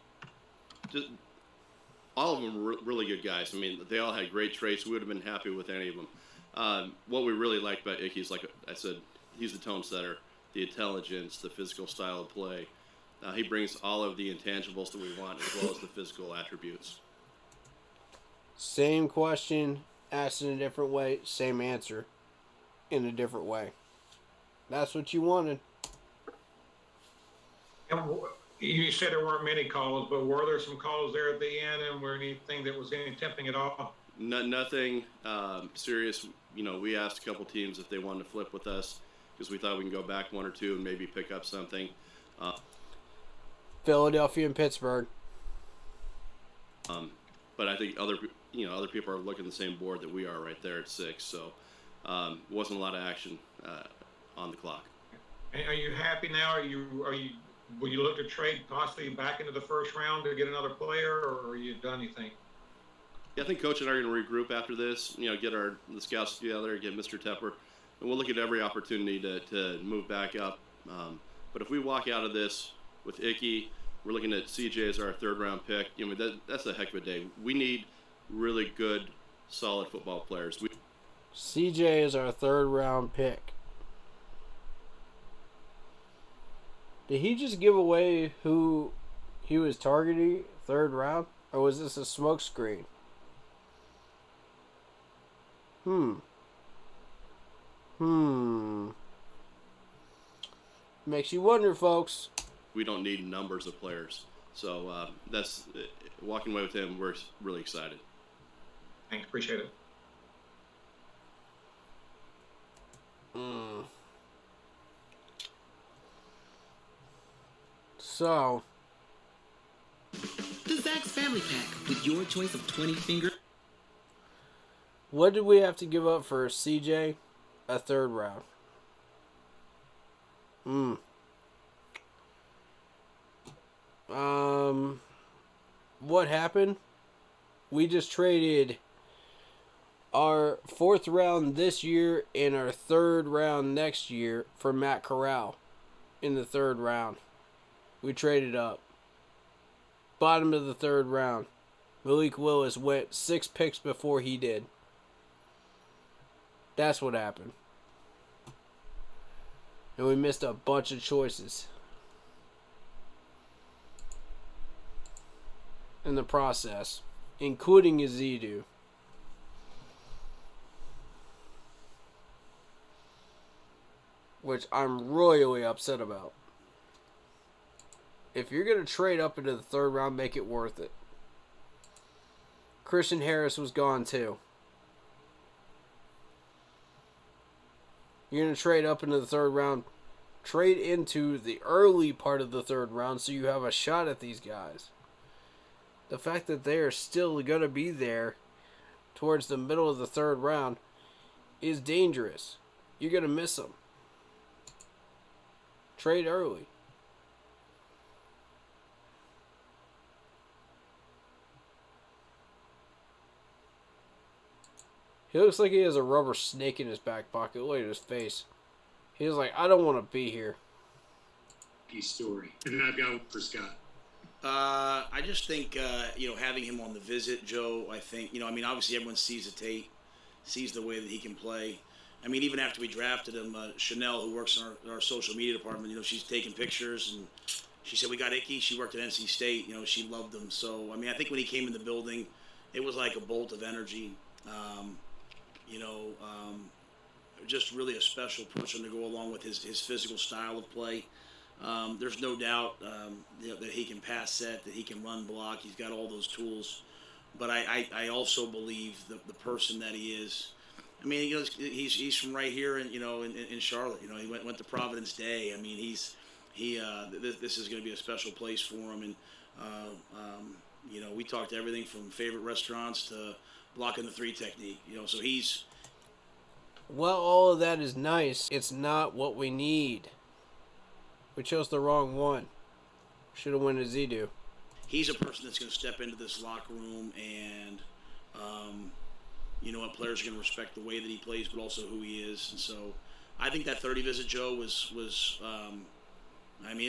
Just all of them were really good guys. I mean, they all had great traits. We would have been happy with any of them. What we really liked about Icky is, like I said, he's the tone setter, the intelligence, the physical style of play. He brings all of the intangibles that we want as well as the physical attributes. Same question, asked in a different way, same answer in a different way. That's what you wanted. And you said there weren't many calls, but were there some calls there at the end, and were anything that was any tempting at all? Nothing serious. We asked a couple teams if they wanted to flip with us because we thought we can go back one or two and maybe pick up something. Philadelphia and Pittsburgh. But I think other people are looking at the same board that we are right there at 6. So wasn't a lot of action on the clock. And are you happy now? Will you look to trade possibly back into the first round to get another player, or are you done, you think? Yeah, I think Coach and I are going to regroup after this, get the scouts together, get Mr. Tepper, and we'll look at every opportunity to move back up. But if we walk out of this with Icky, we're looking at CJ as our 3rd-round pick. That's a heck of a day. We need really good, solid football players. CJ is our 3rd-round pick. Did he just give away who he was targeting 3rd round? Or was this a smoke screen? Makes you wonder, folks. We don't need numbers of players. So that's walking away with him, we're really excited. Thanks, appreciate it. So, the Zach's Family Pack with your choice of 20 finger. What did we have to give up for CJ? A 3rd round. What happened? We just traded our 4th round this year and our 3rd round next year for Matt Corral in the 3rd round. We traded up. Bottom of the 3rd round. Malik Willis went 6 picks before he did. That's what happened. And we missed a bunch of choices in the process, including Azidu. Which I'm royally upset about. If you're going to trade up into the 3rd round, make it worth it. Christian Harris was gone too. You're going to trade up into the 3rd round. Trade into the early part of the 3rd round so you have a shot at these guys. The fact that they are still going to be there towards the middle of the 3rd round is dangerous. You're going to miss him. Trade early. He looks like he has a rubber snake in his back pocket. Look at his face. He's like, I don't want to be here. Story. And I've got one for Scott. I just think, having him on the visit, Joe, I think, obviously everyone sees the tape, sees the way that he can play. I mean, even after we drafted him, Chanel, who works in our social media department, she's taking pictures, and she said, we got Icky. She worked at NC State. She loved him. So, I think when he came in the building, it was like a bolt of energy. Just really a special person to go along with his physical style of play. There's no doubt that he can pass set, that he can run block. He's got all those tools. But I also believe the person that he is. I mean, he's from right here in Charlotte. He went to Providence Day. I mean, this is going to be a special place for him. And we talked everything from favorite restaurants to blocking the 3 technique. So he's. Well, all of that is nice. It's not what we need. We chose the wrong one. Should have went as Edu. He's a person that's going to step into this locker room and, players are going to respect the way that he plays, but also who he is. And so I think that 30 visit, Joe, was it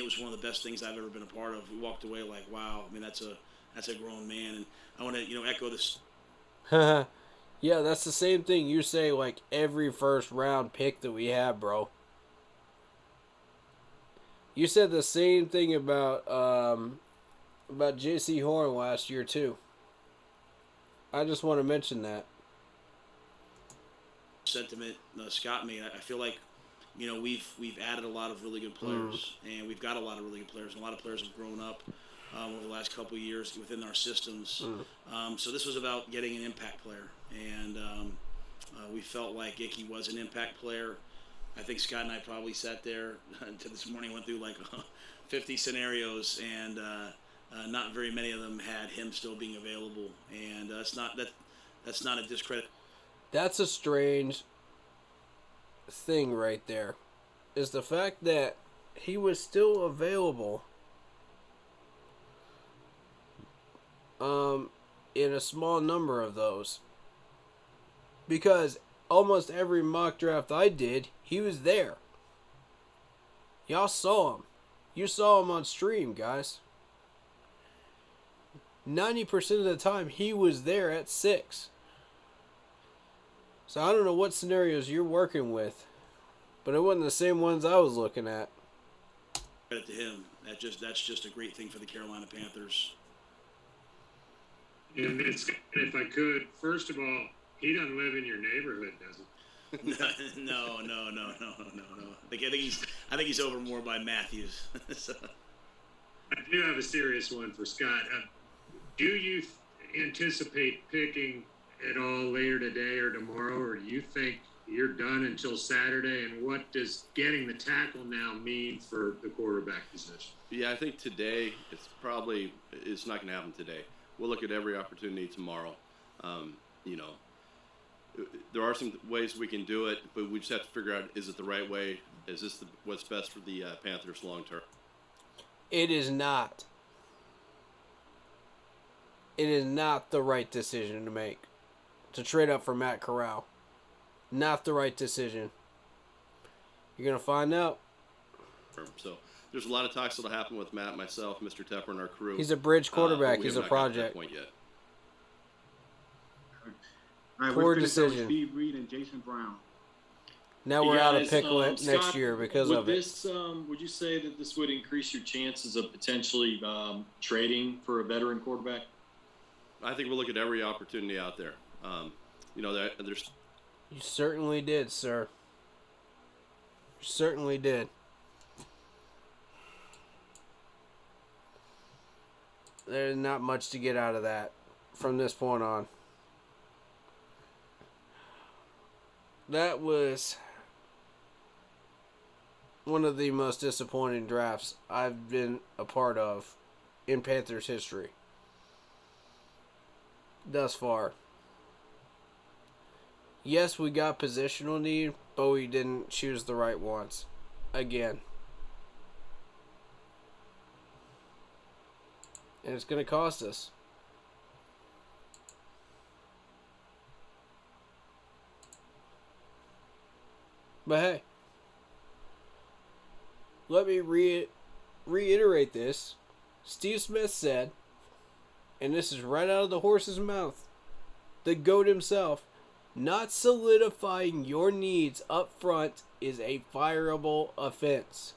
was one of the best things I've ever been a part of. We walked away like, wow, that's a grown man. And I want to, echo this. Yeah, that's the same thing you say like every first round pick that we have, bro. You said the same thing about J.C. Horn last year too. I just want to mention that sentiment Scott made. I feel like we've added a lot of really good players, and we've got a lot of really good players, and a lot of players have grown up over the last couple of years within our systems. So this was about getting an impact player, and we felt like Icky was an impact player. I think Scott and I probably sat there until this morning, went through like 50 scenarios, and not very many of them had him still being available. And that's not a discredit. That's a strange thing right there, is the fact that he was still available in a small number of those. Because almost every mock draft I did, he was there. Y'all saw him. You saw him on stream, guys. 90% of the time, he was there at 6. So I don't know what scenarios you're working with, but it wasn't the same ones I was looking at. Credit to him. That's just a great thing for the Carolina Panthers. And if I could, first of all, he doesn't live in your neighborhood, does he? No. I think he's over more by Matthews. So. I do have a serious one for Scott. Do you anticipate picking at all later today or tomorrow, or do you think you're done until Saturday? And what does getting the tackle now mean for the quarterback position? Yeah, I think today it's not going to happen today. We'll look at every opportunity tomorrow. There are some ways we can do it, but we just have to figure out, is it the right way? Is this what's best for the Panthers long term? It is not. It is not the right decision to make. To trade up for Matt Corral. Not the right decision. You're going to find out. So there's a lot of talks that'll happen with Matt, myself, Mr. Tepper, and our crew. He's a bridge quarterback. He's a project. Point yet. All right, poor decision. Steve Reed and Jason Brown. Now we're out of pickle next year because of it. Would you say that this would increase your chances of potentially trading for a veteran quarterback? I think we'll look at every opportunity out there. There's. You certainly did, sir. You certainly did. There's not much to get out of that from this point on. That was one of the most disappointing drafts I've been a part of in Panthers history thus far. Yes, we got positional need, but we didn't choose the right ones. Again. And it's going to cost us. But hey, let me reiterate this. Steve Smith said, and this is right out of the horse's mouth, the GOAT himself, not solidifying your needs up front is a fireable offense.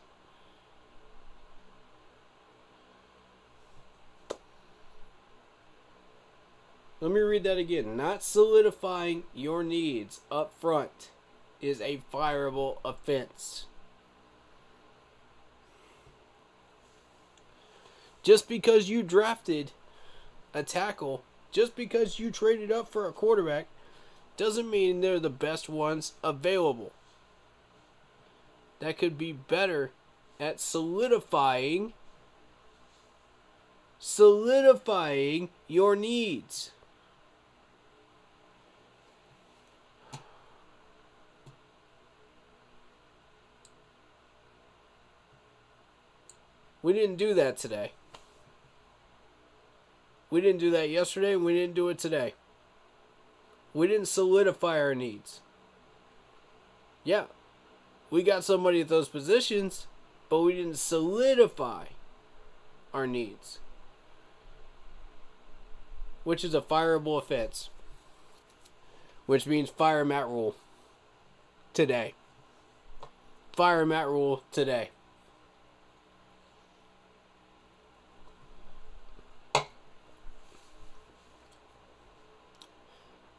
Let me read that again. Not solidifying your needs up front is a fireable offense. Just because you drafted a tackle, just because you traded up for a quarterback, doesn't mean they're the best ones available. That could be better at solidifying your needs. We didn't do that today. We didn't do that yesterday, and we didn't do it today. We didn't solidify our needs. Yeah, we got somebody at those positions, but we didn't solidify our needs. Which is a fireable offense. Which means fire Matt Rule today. Fire Matt Rule today.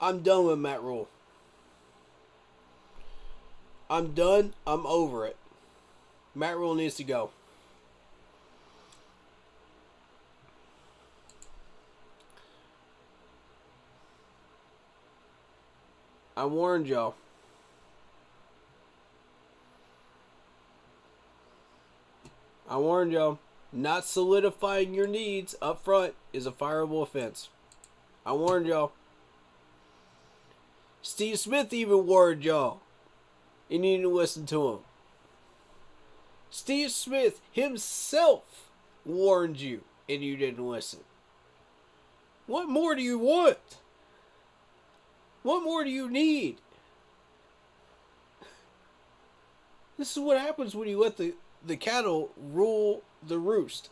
I'm done with Matt Rule. I'm done. I'm over it. Matt Rule needs to go. I warned y'all. I warned y'all. Not solidifying your needs up front is a fireable offense. I warned y'all. Steve Smith even warned y'all. And you didn't listen to him. Steve Smith himself warned you and you didn't listen. What more do you want? What more do you need? This is what happens when you let the cattle rule the roost.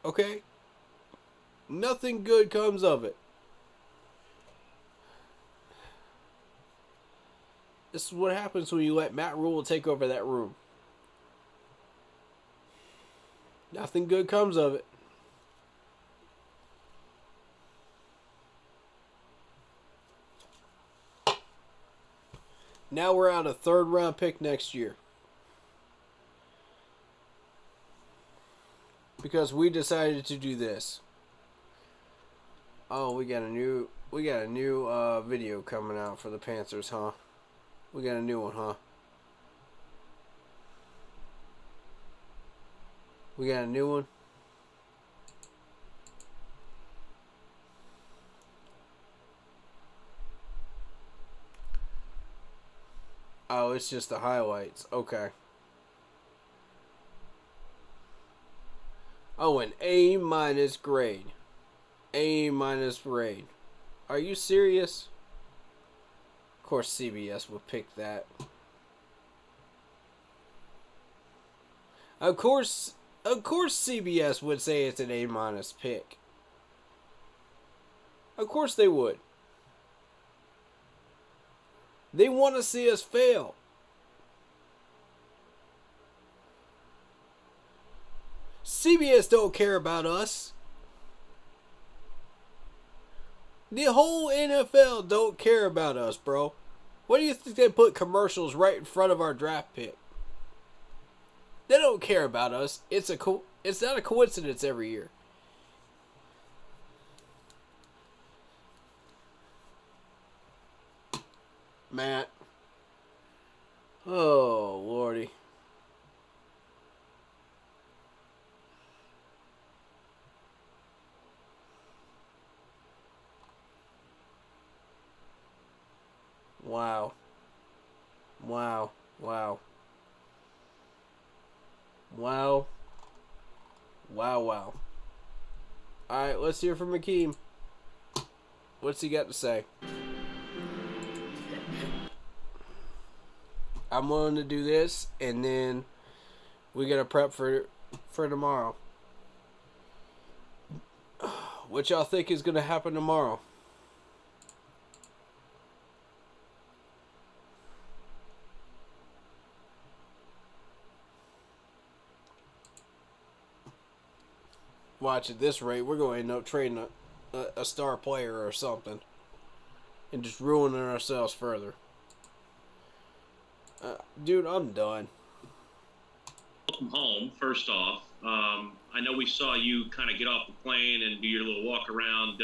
Okay? Nothing good comes of it. This is what happens when you let Matt Rule take over that room. Nothing good comes of it. Now we're out a 3rd round pick next year. Because we decided to do this. Oh, we got a new video coming out for the Panthers, huh? We got a new one, huh? We got a new one? Oh, it's just the highlights. Okay. Oh, an A- grade. A- grade. Are you serious? Of course CBS would pick that. Of course CBS would say it's an A- pick. Of course they would. They want to see us fail. CBS don't care about us. The whole NFL don't care about us, bro. What do you think they put commercials right in front of our draft pick? They don't care about us. It's not a coincidence every year. Matt. Oh, Lordy. Wow. Wow. Wow. Wow, wow. Alright, let's hear from Akeem. What's he got to say? I'm willing to do this, and then we gotta prep for tomorrow. What y'all think is gonna happen tomorrow? Watch, at this rate, we're going to end up trading a star player or something. And just ruining ourselves further. Dude, I'm done. Welcome home, first off. I know we saw you kind of get off the plane and do your little walk around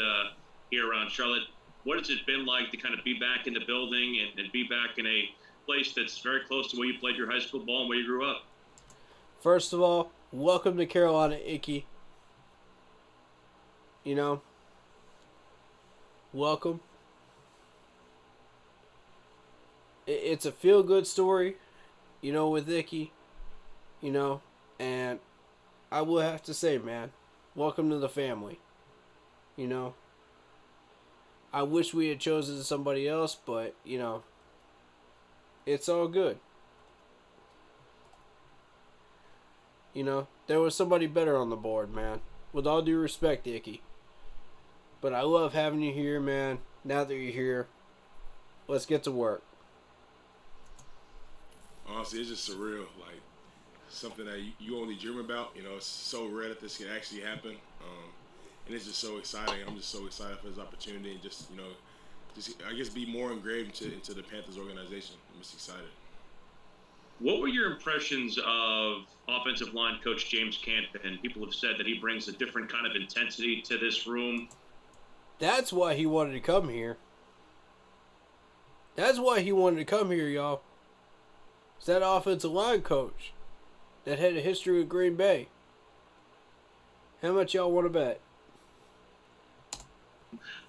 here around Charlotte. What has it been like to kind of be back in the building and be back in a place that's very close to where you played your high school ball and where you grew up? First of all, welcome to Carolina, Icky. You know, welcome. It's a feel-good story, you know, with Icky, you know, and I will have to say, man, welcome to the family, you know. I wish we had chosen somebody else, but, you know, it's all good. You know, there was somebody better on the board, man. With all due respect, Icky. But I love having you here, man. Now that you're here, let's get to work. Honestly, it's just surreal. Like, something that you only dream about. You know, it's so rare that this can actually happen. And it's just so exciting. I'm just so excited for this opportunity and just, you know, I guess be more engraved into the Panthers organization. I'm just excited. What were your impressions of offensive line coach James Campen? People have said that he brings a different kind of intensity to this room. That's why he wanted to come here. That's why he wanted to come here, y'all. It's that offensive line coach that had a history with Green Bay. How much y'all want to bet?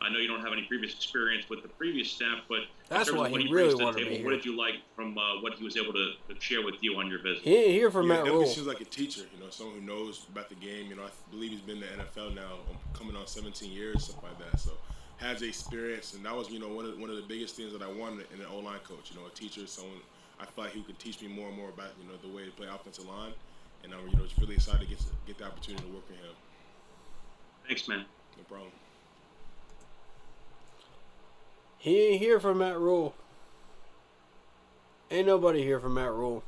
I know you don't have any previous experience with the previous staff, but that's in terms why of what he brings really to the wanted to be table, here. what did you like from what he was able to share with you on your visit? He ain't here for Matt Rule. He seems like a teacher, you know, someone who knows about the game. You know, I believe he's been in the NFL now, coming on 17 years, something like that. So has the experience, and that was, you know, one of the biggest things that I wanted in an O-line coach. You know, a teacher, someone I felt like who could teach me more and more about, you know, the way to play offensive line. And I'm, you know, just really excited to get the opportunity to work with him. Thanks, man. No problem. He ain't here for Matt Rule. Ain't nobody here for Matt Rule.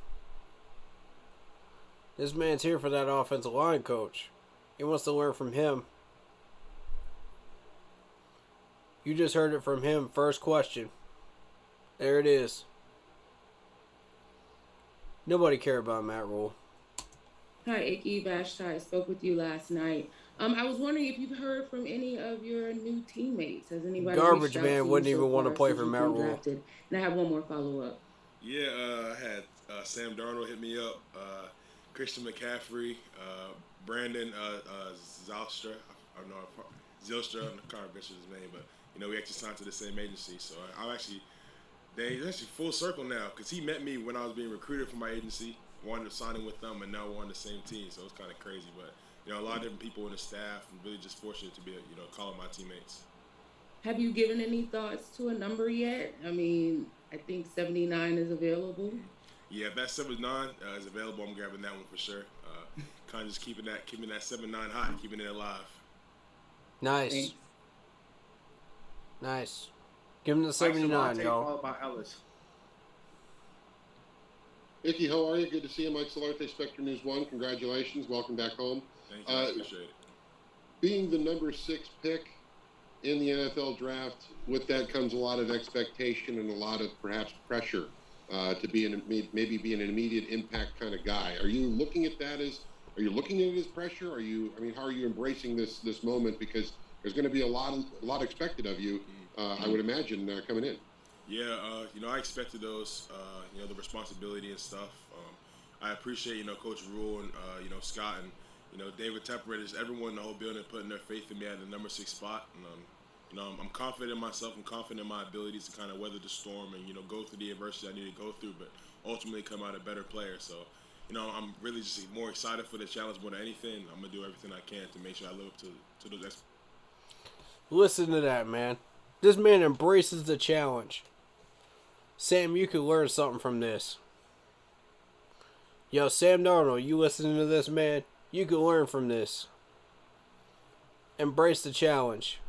This man's here for that offensive line coach. He wants to learn from him. You just heard it from him. First question. There it is. Nobody care about Matt Rule. Hi, Icky. Vashti. I spoke with you last night. I was wondering if you've heard from any of your new teammates. Has anybody Garbage reached out man to wouldn't you so even want to far play since for you've Matt been Rule. drafted? And I have one more follow-up. Yeah, I had Sam Darnold hit me up, Christian McCaffrey, Brandon Zylstra. I don't know, Zylstra, I can't remember his name, but, you know, we actually signed to the same agency. So I'm actually, they're actually full circle now, because he met me when I was being recruited for my agency, wanted to sign with them, and now we're on the same team. So it's kind of crazy, but, you know, a lot of different people in the staff, and really just fortunate to be, you know, calling my teammates. Have you given any thoughts to a number yet? I mean, I think 79 is available. Yeah, if that 79 is available, I'm grabbing that one for sure. Kind of just keeping that 79 hot, keeping it alive. Nice. Thanks. Nice. Give him the 79, y'all. Followed by Ellis. Icky, how are you? Good to see you. Mike Solarte, Spectrum News 1. Congratulations. Welcome back home. Thank you. I appreciate it. Being the number 6 pick in the NFL draft, with that comes a lot of expectation and a lot of perhaps pressure to be maybe be an immediate impact kind of guy. Are you looking at that are you looking at it as pressure? How are you embracing this moment? Because there's going to be a lot expected of you, I would imagine, coming in. Yeah, you know, I expected those, you know, the responsibility and stuff. I appreciate, you know, Coach Rule and, you know, Scott and, you know, David Tepper, just everyone in the whole building putting their faith in me at the number 6 spot. And, you know, I'm confident in myself. I'm confident in my abilities to kind of weather the storm and, you know, go through the adversity I need to go through. But ultimately come out a better player. So, I'm really just more excited for the challenge more than anything. I'm gonna do everything I can to make sure I live up to those expectations. Listen to that, man. This man embraces the challenge. Sam, you could learn something from this. Yo, Sam Darnold, you listening to this, man? You could learn from this. Embrace the challenge.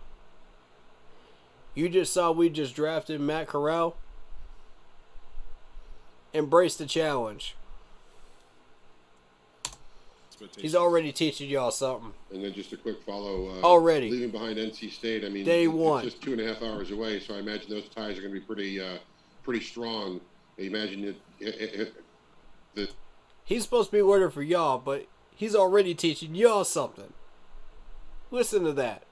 You just saw we just drafted Matt Corral. Embrace the challenge. He's already teaching y'all something. And then just a quick follow. Already. Leaving behind NC State, I mean, Day one. It's just 2.5 hours away, so I imagine those ties are going to be pretty strong. I imagine that he's supposed to be learning for y'all, but he's already teaching y'all something. Listen to that.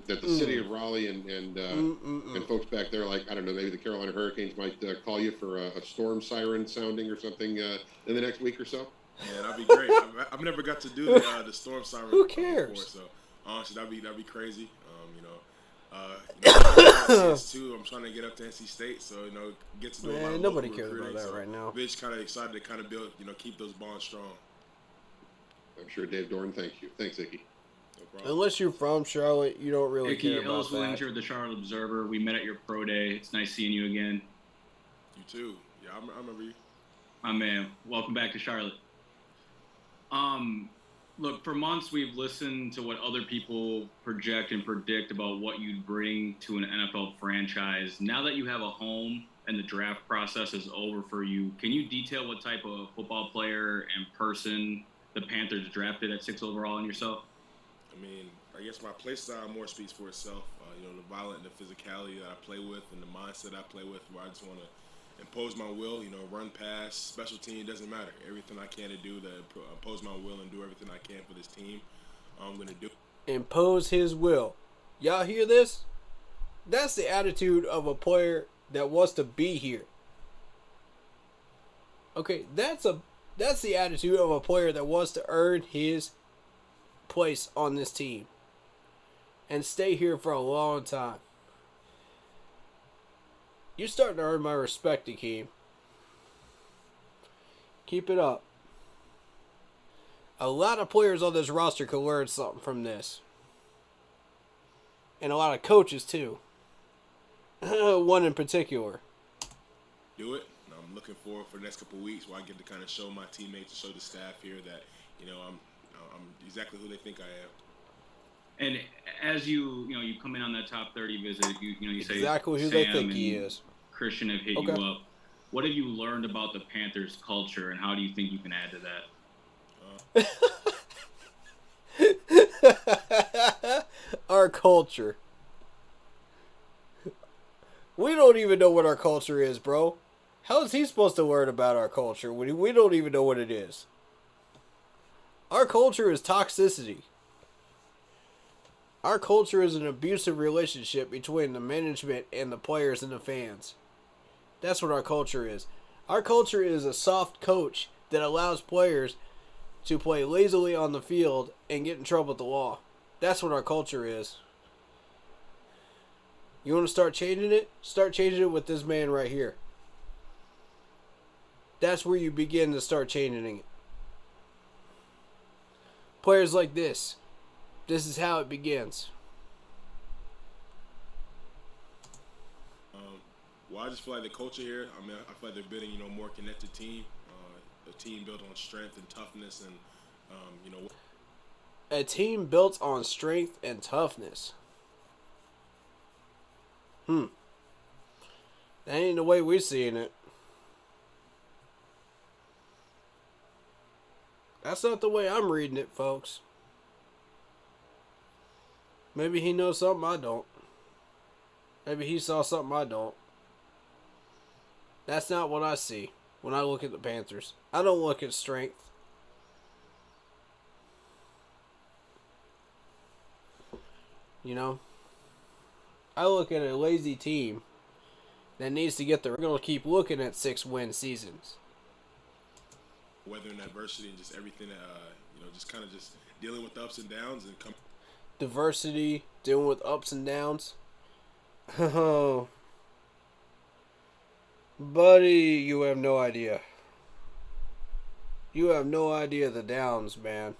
That the city of Raleigh and folks back there, like, I don't know, maybe the Carolina Hurricanes might call you for a storm siren sounding or something in the next week or so. Yeah, that'd be great. I've never got to do the storm siren. Who cares? Before, so honestly, that'd be crazy. I'm trying to get up to NC State, so get to do a lot of nobody local cares about recruiting, that so right now. We're just kind of excited to kind of build, keep those bonds strong. I'm sure Dave Dorn, thank you. Thanks, Icky. No problem. Unless you're from Charlotte, you don't really Icky, care about Ellis that. Willinger with the Charlotte Observer. We met at your pro day. It's nice seeing you again. You too. Yeah, I remember you. My man, welcome back to Charlotte. Look, for months we've listened to what other people project and predict about what you'd bring to an NFL franchise. Now that you have a home and the draft process is over for you, can you detail what type of football player and person the Panthers drafted at 6 overall in yourself? I mean, I guess my play style more speaks for itself. The violent and the physicality that I play with and the mindset I play with, where I just want to impose my will, run pass, special team, doesn't matter. Everything I can to do to impose my will and do everything I can for this team, I'm going to do. Impose his will. Y'all hear this? That's the attitude of a player that wants to be here. Okay, that's the attitude of a player that wants to earn his place on this team and stay here for a long time. You're starting to earn my respect, Akeem. Keep it up. A lot of players on this roster could learn something from this. And a lot of coaches, too. One in particular. Do it. And I'm looking forward for the next couple of weeks where I get to kind of show my teammates and show the staff here that, I'm exactly who they think I am. And as you come in on that top 30 visit, you say exactly who they think he is. Christian have hit you up. What have you learned about the Panthers culture, and how do you think you can add to that? Our culture. We don't even know what our culture is, bro. How is he supposed to learn about our culture when we don't even know what it is? Our culture is toxicity. Our culture is an abusive relationship between the management and the players and the fans. That's what our culture is. Our culture is a soft coach that allows players to play lazily on the field and get in trouble with the law. That's what our culture is. You want to start changing it? Start changing it with this man right here. That's where you begin to start changing it. Players like this. This is how it begins. Well, I just feel like the culture here, I feel like they're building, more connected team. A team built on strength and toughness and, A team built on strength and toughness. That ain't the way we're seeing it. That's not the way I'm reading it, folks. Maybe he knows something I don't. Maybe he saw something I don't. That's not what I see when I look at the Panthers. I don't look at strength. I look at a lazy team that needs to get there. We're going to keep looking at 6-win seasons. Weather and adversity and just everything, just kind of just dealing with the ups and downs and come. Diversity, dealing with ups and downs. Oh. Buddy, you have no idea. You have no idea the downs, man.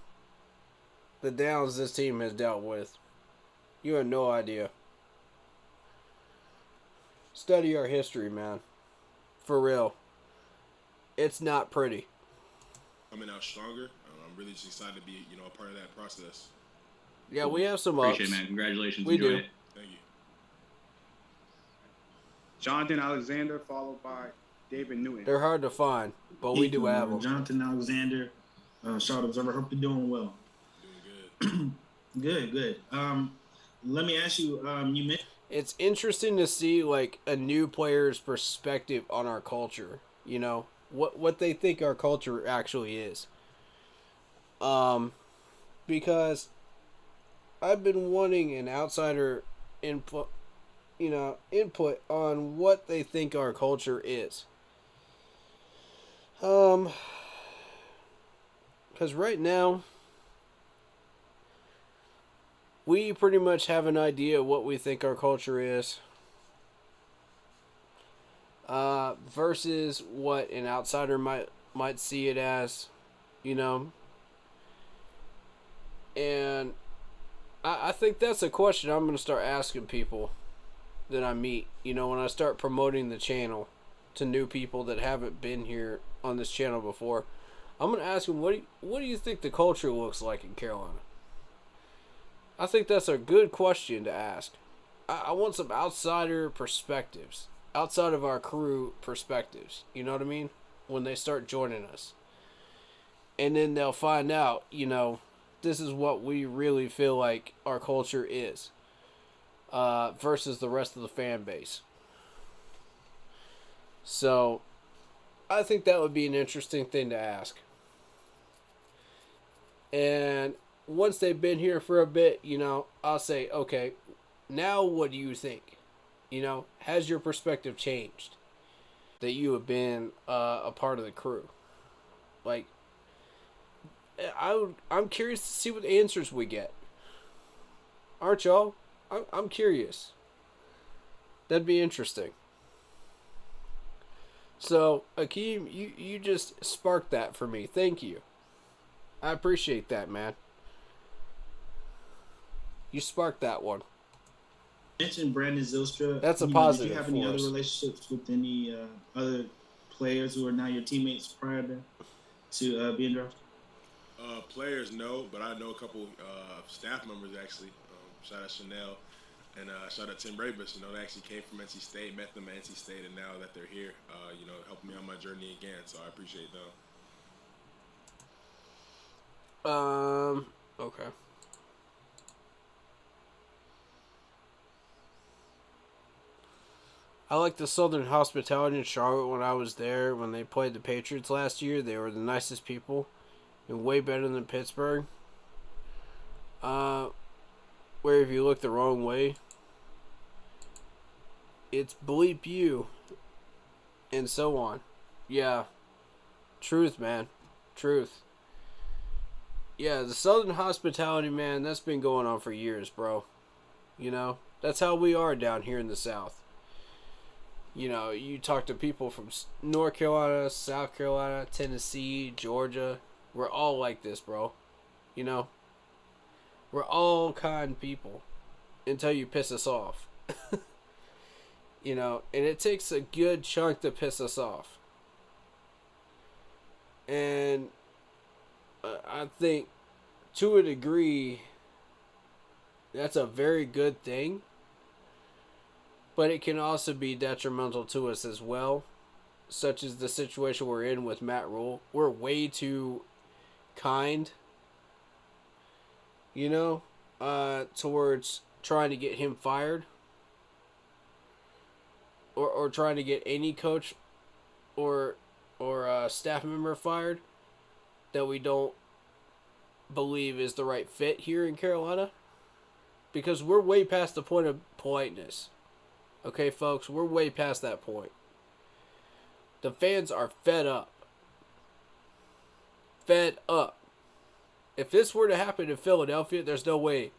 The downs this team has dealt with. You have no idea. Study our history, man. For real. It's not pretty. Coming out stronger. I'm really just excited to be, a part of that process. Yeah, we have some ups. Appreciate it, man. Congratulations. We Enjoyed do. it. Thank you. Jonathan Alexander, followed by David Newton. They're hard to find, but we do have them. Jonathan Alexander, Charlotte Observer. Hope you're doing well. Doing good. Good. Let me ask you. You mentioned it's interesting to see like a new player's perspective on our culture. What they think our culture actually is. Because I've been wanting an outsider input on what they think our culture is. Because right now, we pretty much have an idea of what we think our culture is. Versus what an outsider might see it as, And I think that's a question I'm going to start asking people that I meet, when I start promoting the channel to new people that haven't been here on this channel before. I'm going to ask them, what do you think the culture looks like in Carolina? I think that's a good question to ask. I want some outsider perspectives, outside of our crew perspectives, you know what I mean? When they start joining us. And then they'll find out, this is what we really feel like our culture is. Versus the rest of the fan base. So, I think that would be an interesting thing to ask. And once they've been here for a bit, I'll say, okay, now what do you think? Has your perspective changed? That you have been a part of the crew? Like, I'm curious to see what answers we get. Aren't y'all? I'm curious. That'd be interesting. So, Akeem, you just sparked that for me. Thank you. I appreciate that, man. You sparked that one. You mentioned Brandon Zylstra. That's a positive. Did you have any other relationships with any other players who are now your teammates prior to being drafted? Players, no, but I know a couple staff members actually. Shout out Chanel and shout out Tim Rabus. They actually came from NC State, met them at NC State, and now that they're here, helping me on my journey again. So I appreciate them. Okay. I like the Southern hospitality in Charlotte when I was there. When they played the Patriots last year, they were the nicest people and way better than Pittsburgh. Where if you look the wrong way, it's bleep you, and so on. Yeah. Truth, man. Truth. Yeah, the Southern hospitality, man, that's been going on for years, bro. That's how we are down here in the South. You talk to people from North Carolina, South Carolina, Tennessee, Georgia. We're all like this, bro. We're all kind people until you piss us off. And it takes a good chunk to piss us off. And I think, to a degree, that's a very good thing. But it can also be detrimental to us as well. Such as the situation we're in with Matt Rule. We're way too kind, towards trying to get him fired. Or trying to get any coach or staff member fired that we don't believe is the right fit here in Carolina. Because we're way past the point of politeness. Okay, folks, we're way past that point. The fans are fed up. Fed up. If this were to happen in Philadelphia, there's no way.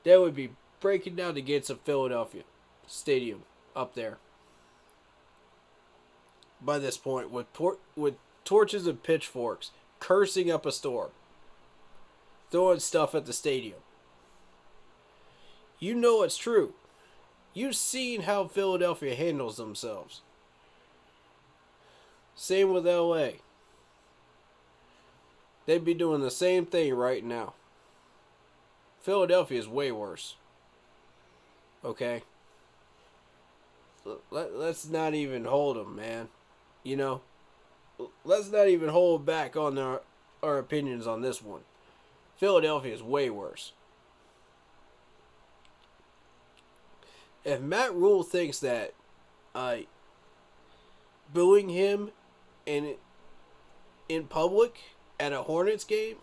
They would be breaking down the gates of Philadelphia Stadium up there. by this point with torches and pitchforks, cursing up a storm, throwing stuff at the stadium. You know it's true. You've seen how Philadelphia handles themselves. Same with LA. They'd be doing the same thing right now. Philadelphia is way worse. Okay? Let's not even hold them, man. You know? Let's not even hold back on our opinions on this one. Philadelphia is way worse. If Matt Rule thinks that booing him in public at a Hornets game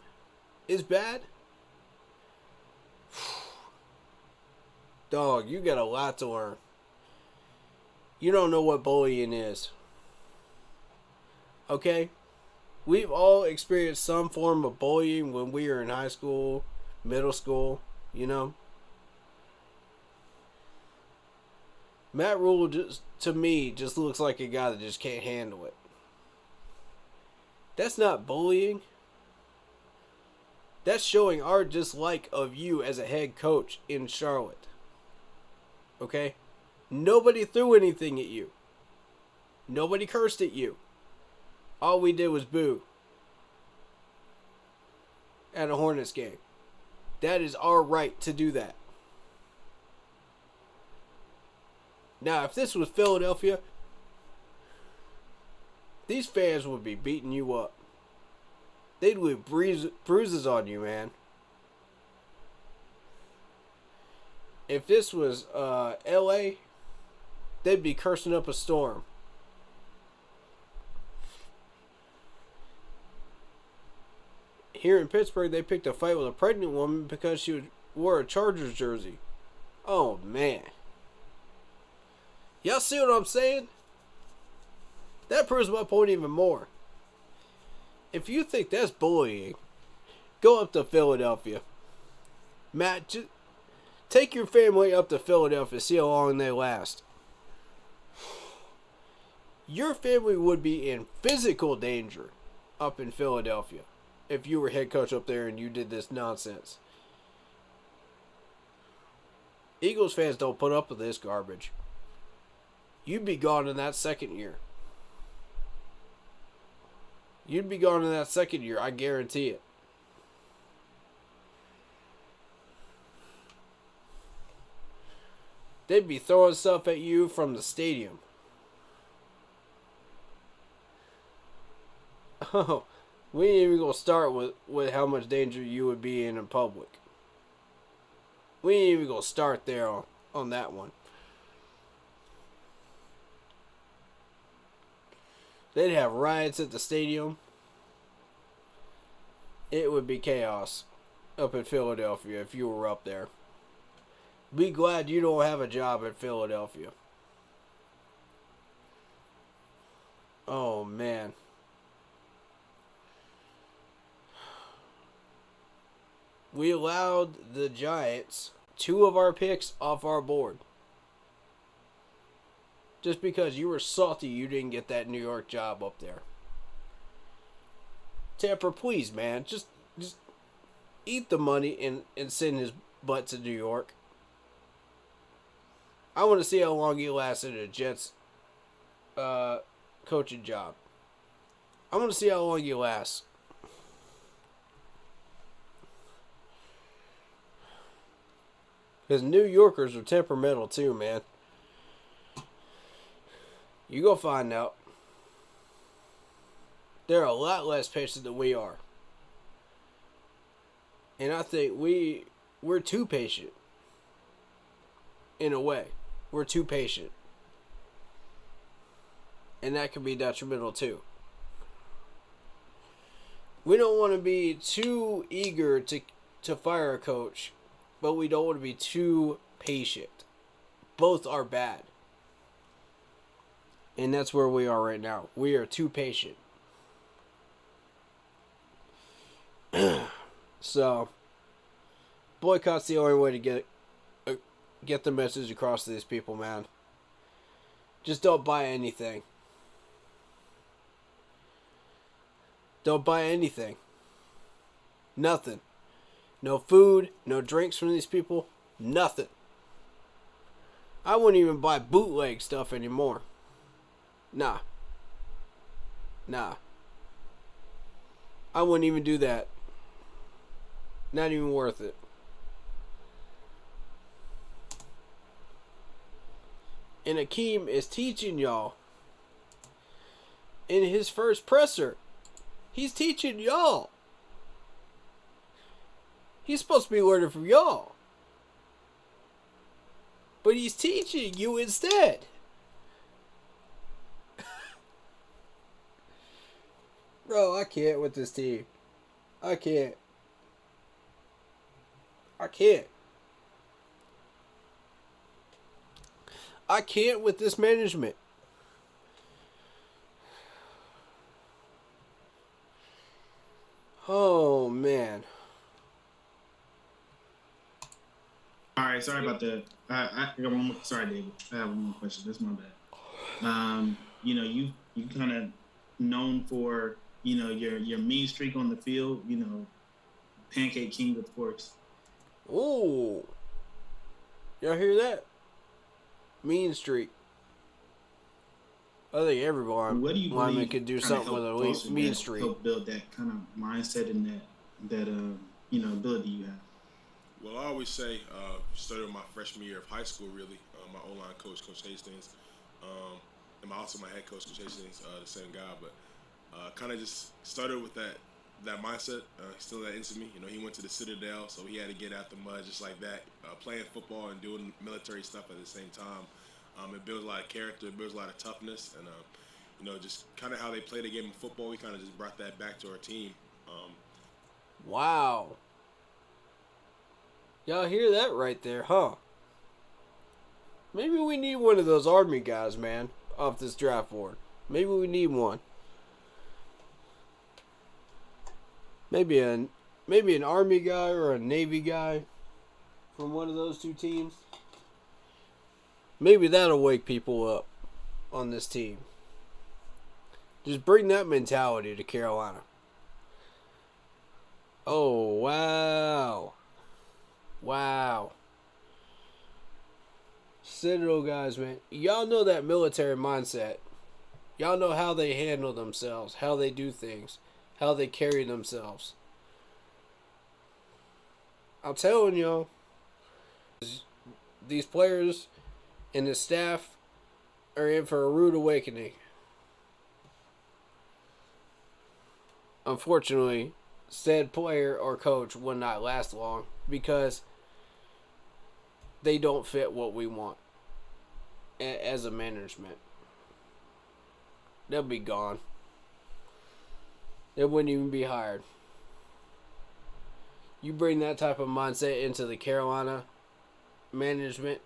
is bad, dog, you got a lot to learn. You don't know what bullying is. Okay? We've all experienced some form of bullying when we were in high school, middle school, you know? Matt Rule, to me, just looks like a guy that just can't handle it. That's not bullying. That's showing our dislike of you as a head coach in Charlotte. Okay? Nobody threw anything at you. Nobody cursed at you. All we did was boo at a Hornets game. That is our right to do that. Now, if this was Philadelphia, these fans would be beating you up. They'd leave bruises on you, man. If this was LA, they'd be cursing up a storm. Here in Pittsburgh, they picked a fight with a pregnant woman because she wore a Chargers jersey. Oh, man. Y'all see what I'm saying? That proves my point even more. If you think that's bullying, go up to Philadelphia. Matt, just take your family up to Philadelphia, see how long they last. Your family would be in physical danger up in Philadelphia if you were head coach up there and you did this nonsense. Eagles fans don't put up with this garbage. You'd be gone in that second year. You'd be gone in that second year, I guarantee it. They'd be throwing stuff at you from the stadium. Oh, we ain't even gonna start with how much danger you would be in public. We ain't even gonna start there on that one. They'd have riots at the stadium. It would be chaos up in Philadelphia if you were up there. Be glad you don't have a job in Philadelphia. Oh, man. We allowed the Giants 2 of our picks off our board. Just because you were salty you didn't get that New York job up there. Tampa, please, man. Just eat the money and send his butt to New York. I want to see how long he lasted at a Jets coaching job. I want to see how long he lasts. Because New Yorkers are temperamental too, man. You go find out. They're a lot less patient than we are. And I think we're too patient. In a way. We're too patient. And that can be detrimental too. We don't want to be too eager to fire a coach, but we don't want to be too patient. Both are bad. And that's where we are right now. We are too patient. So, boycott's the only way to get the message across to these people, man. Just don't buy anything. Don't buy anything. Nothing. No food, no drinks from these people, nothing. I wouldn't even buy bootleg stuff anymore. Nah. I wouldn't even do that. Not even worth it. And Akeem is teaching y'all. In his first presser, he's teaching y'all. He's supposed to be learning from y'all. But he's teaching you instead. Bro, I can't with this team. I can't. I can't with this management. Oh, man. All right, sorry about that. I got one more. Sorry, David. I have one more question. That's my bad. You kind of known for your mean streak on the field. Pancake King, of course. Ooh, y'all hear that? Mean streak. I think every lineman could do something with a mean streak. Help build that kind of mindset and that ability you have. Well, I always say, started my freshman year of high school, really. My O-line coach, Coach Hastings, and my head coach, Coach Hastings, the same guy. But kind of just started with that mindset, still that into me. He went to the Citadel, so he had to get out the mud just like that. Playing football and doing military stuff at the same time. It builds a lot of character, it builds a lot of toughness, and just kind of how they play the game of football. We kind of just brought that back to our team. Wow. Y'all hear that right there, huh? Maybe we need one of those Army guys, man, off this draft board. Maybe we need one. Maybe an Army guy or a Navy guy from one of those two teams. Maybe that'll wake people up on this team. Just bring that mentality to Carolina. Oh, wow. Wow. Citadel guys, man. Y'all know that military mindset. Y'all know how they handle themselves, how they do things, how they carry themselves. I'm telling y'all, these players and the staff are in for a rude awakening. Unfortunately, said player or coach will not last long because they don't fit what we want as a management. They'll be gone. They wouldn't even be hired. You bring that type of mindset into the Carolina management,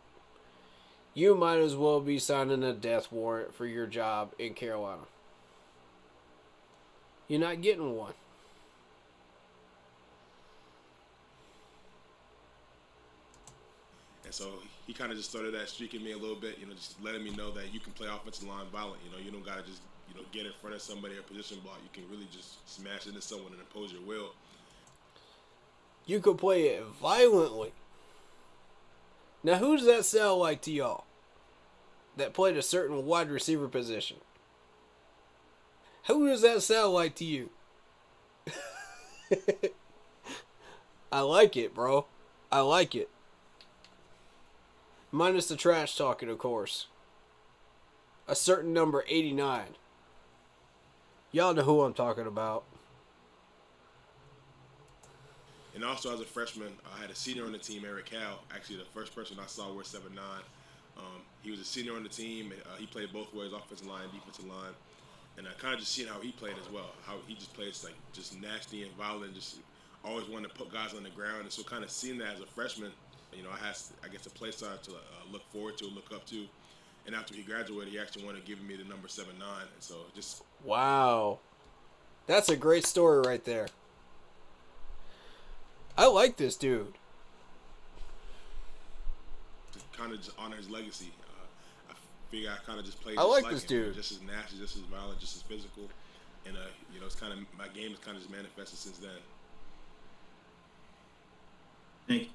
you might as well be signing a death warrant for your job in Carolina. You're not getting one. And so he kind of just started that streaking me a little bit, just letting me know that you can play offensive line violent. You don't got to just, get in front of somebody or position block. You can really just smash into someone and impose your will. You could play it violently. Now, who does that sound like to y'all that played a certain wide receiver position? Who does that sound like to you? I like it, bro. I like it. Minus the trash talking, of course. A certain number 89. Y'all know who I'm talking about. And also as a freshman, I had a senior on the team, Eric Howe. Actually, the first person I saw was 7'9". He was a senior on the team. He played both ways, offensive line, defensive line. And I kind of just seen how he played as well. How he just plays just nasty and violent, just always wanted to put guys on the ground. And so kind of seeing that as a freshman, I had, a play style to look forward to, look up to. And after he graduated, he actually wanted to give me the number 7'9". And so just... Wow. That's a great story right there. I like this dude. To kind of just honor his legacy. I figure I kind of just played I just like like this him. dude. Just as nasty, just as violent, just as physical. and it's kind of my game has kind of just manifested since then.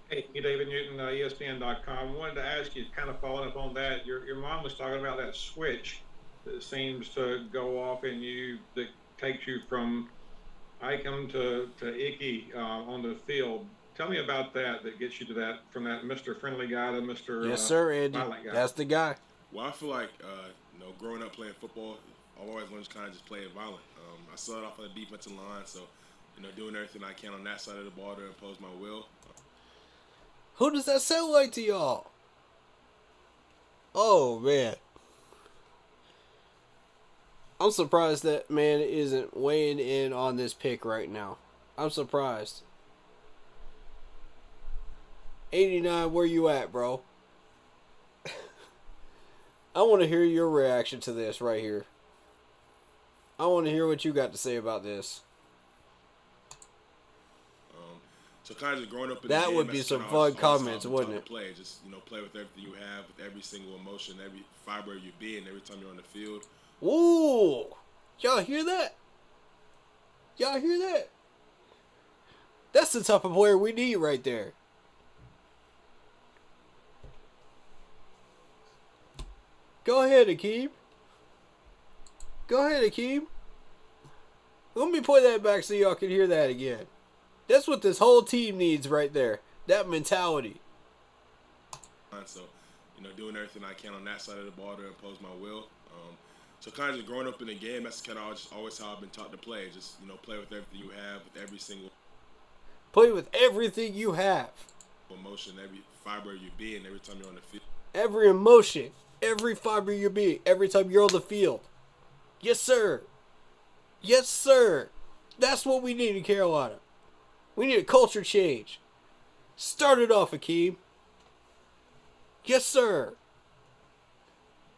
Hey, David Newton, ESPN.com. Wanted to ask you, kind of following up on that, your mom was talking about that switch that seems to go off in you that takes you from Icom to Icky on the field. Tell me about that gets you to that, from that Mr. Friendly guy to Mr. Yes, sir, Andy. Violent guy. That's the guy. Well, I feel like, growing up playing football, I've always learned to kind of just play it violent. I started off on the defensive line, so, doing everything I can on that side of the ball to impose my will. Who does that sound like to y'all? Oh, man. I'm surprised that man isn't weighing in on this pick right now. I'm surprised. 89, where you at, bro? I want to hear your reaction to this right here. I want to hear what you got to say about this. So kind of just growing up in that the game, would be some fun comments, wouldn't it? Play, just play with everything you have, with every single emotion, every fiber of your being, every time you're on the field. Ooh, y'all hear that? Y'all hear that? That's the type of player we need right there. Go ahead, Akeem. Go ahead, Akeem. Let me play that back so y'all can hear that again. That's what this whole team needs right there. That mentality. So, doing everything I can on that side of the ball to impose my will. So kind of just growing up in the game, that's kind of always how I've been taught to play. Just, play with everything you have, with every single... Play with everything you have. Emotion, every fiber of your being, every time you're on the field. Every emotion, every fiber of your being, every time you're on the field. Yes, sir. Yes, sir. That's what we need in Carolina. We need a culture change. Start it off, Akeem. Yes, sir.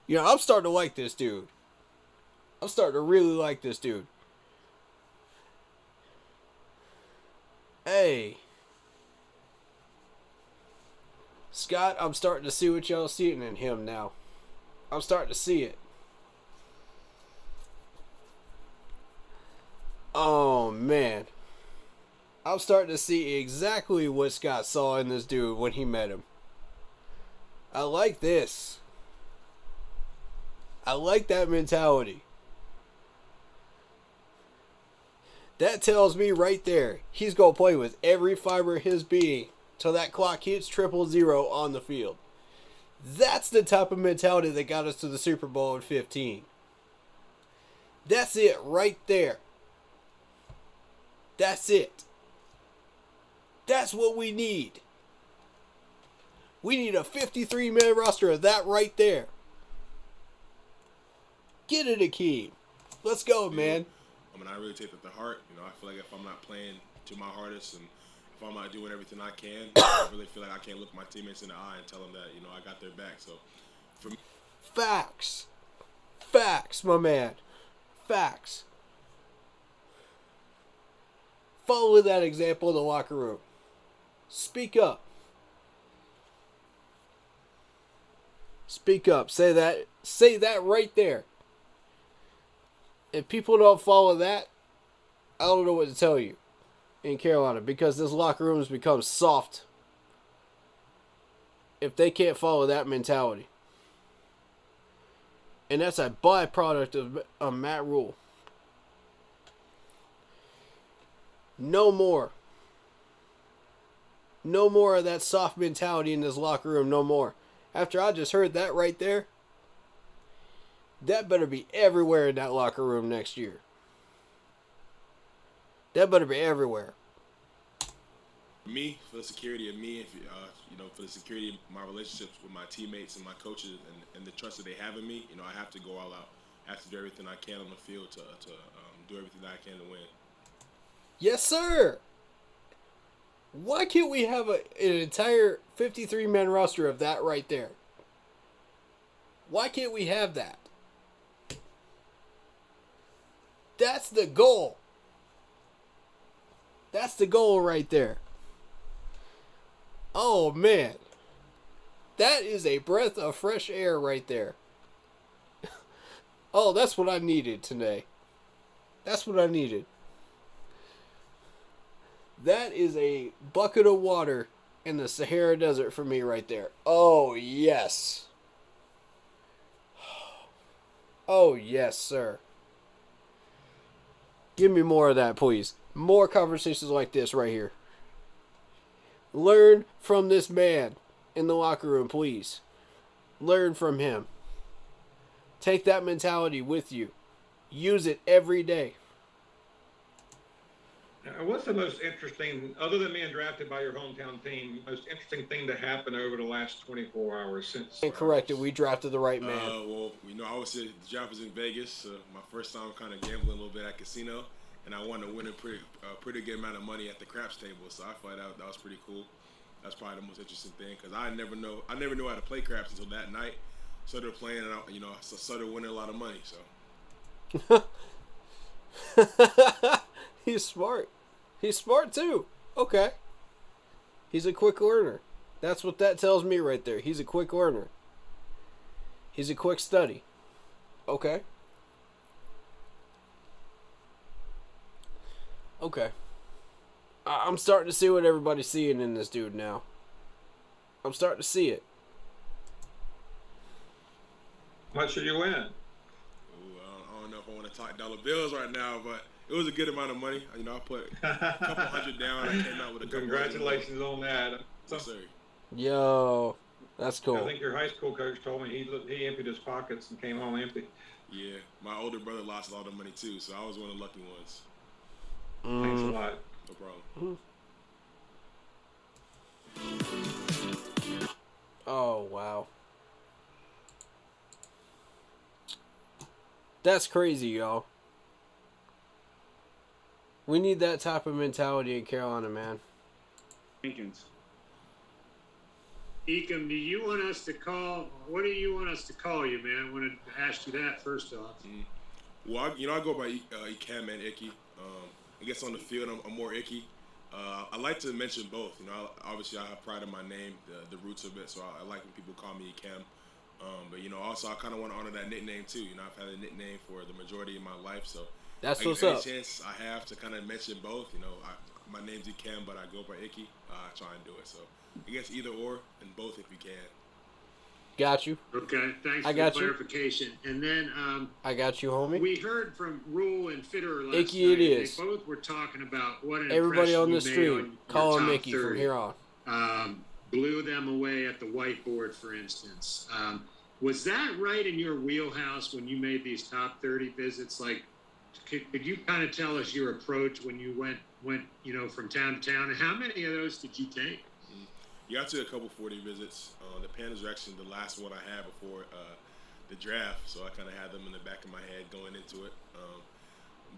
I'm starting to like this dude. I'm starting to really like this dude. Hey. Scott, I'm starting to see what y'all seeing in him now. I'm starting to see it. Oh, man. I'm starting to see exactly what Scott saw in this dude when he met him. I like this. I like that mentality. That tells me right there, he's going to play with every fiber of his being till that clock hits 000 on the field. That's the type of mentality that got us to the Super Bowl in 15. That's it right there. That's it. That's what we need. We need a 53-man roster of that right there. Get it, Akeem. Let's go, man. I really take that to heart. I feel like if I'm not playing to my hardest and if I'm not doing everything I can, I really feel like I can't look my teammates in the eye and tell them that, I got their back. So, for me... Facts. Facts, my man. Facts. Follow that example in the locker room. Speak up. Speak up. Say that right there. If people don't follow that, I don't know what to tell you in Carolina, because this locker room has become soft if they can't follow that mentality. And that's a byproduct of Matt Rule. No more. No more of that soft mentality in this locker room, no more. After I just heard that right there, that better be everywhere in that locker room next year. That better be everywhere. Me, for the security of me, for the security of my relationships with my teammates and my coaches and the trust that they have in me, I have to go all out. I have to do everything I can on the field to do everything that I can to win. Yes, sir. Why can't we have an entire 53-man roster of that right there? Why can't we have that? That's the goal. That's the goal right there. Oh, man. That is a breath of fresh air right there. Oh, that's what I needed today. That's what I needed. That is a bucket of water in the Sahara Desert for me right there. Oh, yes. Oh, yes, sir. Give me more of that, please. More conversations like this right here. Learn from this man in the locker room, please. Learn from him. Take that mentality with you. Use it every day. What's the most interesting, other than being drafted by your hometown team, most interesting thing to happen over the last 24 hours since? Incorrect. We drafted the right man. Well, I would say the draft was in Vegas. My first time kind of gambling a little bit at casino, and I won to win a pretty good amount of money at the craps table. So I thought that was pretty cool. That's probably the most interesting thing because I never knew how to play craps until that night. Started playing, and I started winning a lot of money. So. He's smart. He's smart too. Okay. He's a quick learner. That's what that tells me right there. He's a quick learner. He's a quick study. Okay. Okay. I'm starting to see what everybody's seeing in this dude now. I'm starting to see it. What should you win? I don't know if I want to talk dollar bills right now, but it was a good amount of money. I put a couple hundred down. I came out with a couple. Congratulations on that. Yes, sir. Yo, that's cool. I think your high school coach told me he emptied his pockets and came home empty. Yeah, my older brother lost a lot of money too, so I was one of the lucky ones. Thanks a lot. No problem. Oh, wow. That's crazy, y'all. We need that type of mentality in Carolina, man. Jenkins. Ecom, do you want us to call? What do you want us to call you, man? I wanted to ask you that first off. Well, I go by Ecam and Icky. I guess on the field, I'm more Icky. I like to mention both. Obviously I have pride in my name, the roots of it, so I like when people call me Ecam. But also I kind of want to honor that nickname too. I've had a nickname for the majority of my life, so that's what's up. Any chance I have to kind of mention both, my name's Ecam, but I go by Icky. I try and do it. So I guess either or, and both if you can. Got you. Okay, thanks I for got the clarification. And then I got you, homie. We heard from Rule and Fitterer last Icky night. it is. They both were talking about what an everybody on the impression you stream made on call him your Mickey top from 30. here on. Blew them away at the whiteboard, for instance. Was that right in your wheelhouse when you made these top 30 visits? Like, could you kind of tell us your approach when you went from town to town? And how many of those did you take? Yeah, I took a couple 40 visits. The Panthers were actually the last one I had before the draft, so I kind of had them in the back of my head going into it.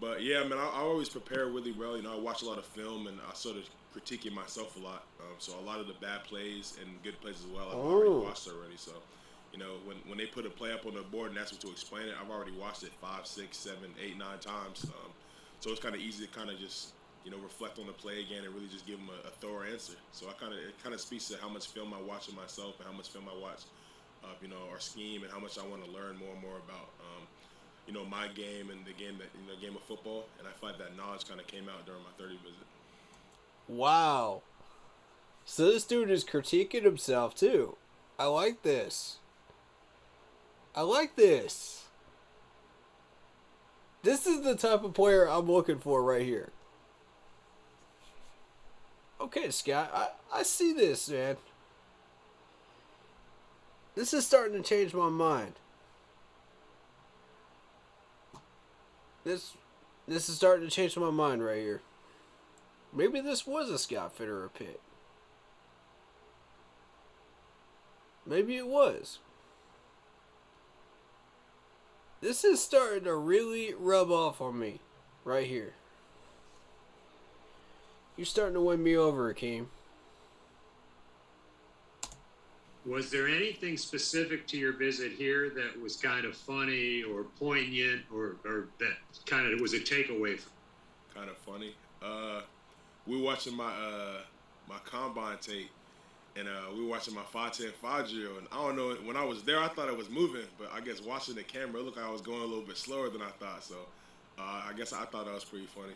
But yeah, I always prepare really well. I watch a lot of film, and I sort of critique it myself a lot. So a lot of the bad plays and good plays as well, I've already watched already. So, when they put a play up on the board and ask me to explain it, I've already watched it 5, 6, 7, 8, 9 times. So it's kind of easy to kind of just reflect on the play again and really just give them a thorough answer. So it kind of speaks to how much film I watch of myself and how much film I watch of our scheme and how much I want to learn more and more about my game and the game game of football. And I feel like that knowledge kind of came out during my 30 visit. Wow. So this dude is critiquing himself too. I like this. This is the type of player I'm looking for right here. Okay, Scott, I see this, man. This is starting to change my mind. This is starting to change my mind right here. Maybe this was a Scott Fitterer pick. Maybe it was. This is starting to really rub off on me right here. You're starting to win me over, Akeem. Was there anything specific to your visit here that was kind of funny or poignant or that kind of was a takeaway? Kind of funny. We were watching my combine tape, and we were watching my 5'10" 5 drill, and I don't know, when I was there, I thought it was moving, but I guess watching the camera, it looked like I was going a little bit slower than I thought, so I guess I thought that was pretty funny.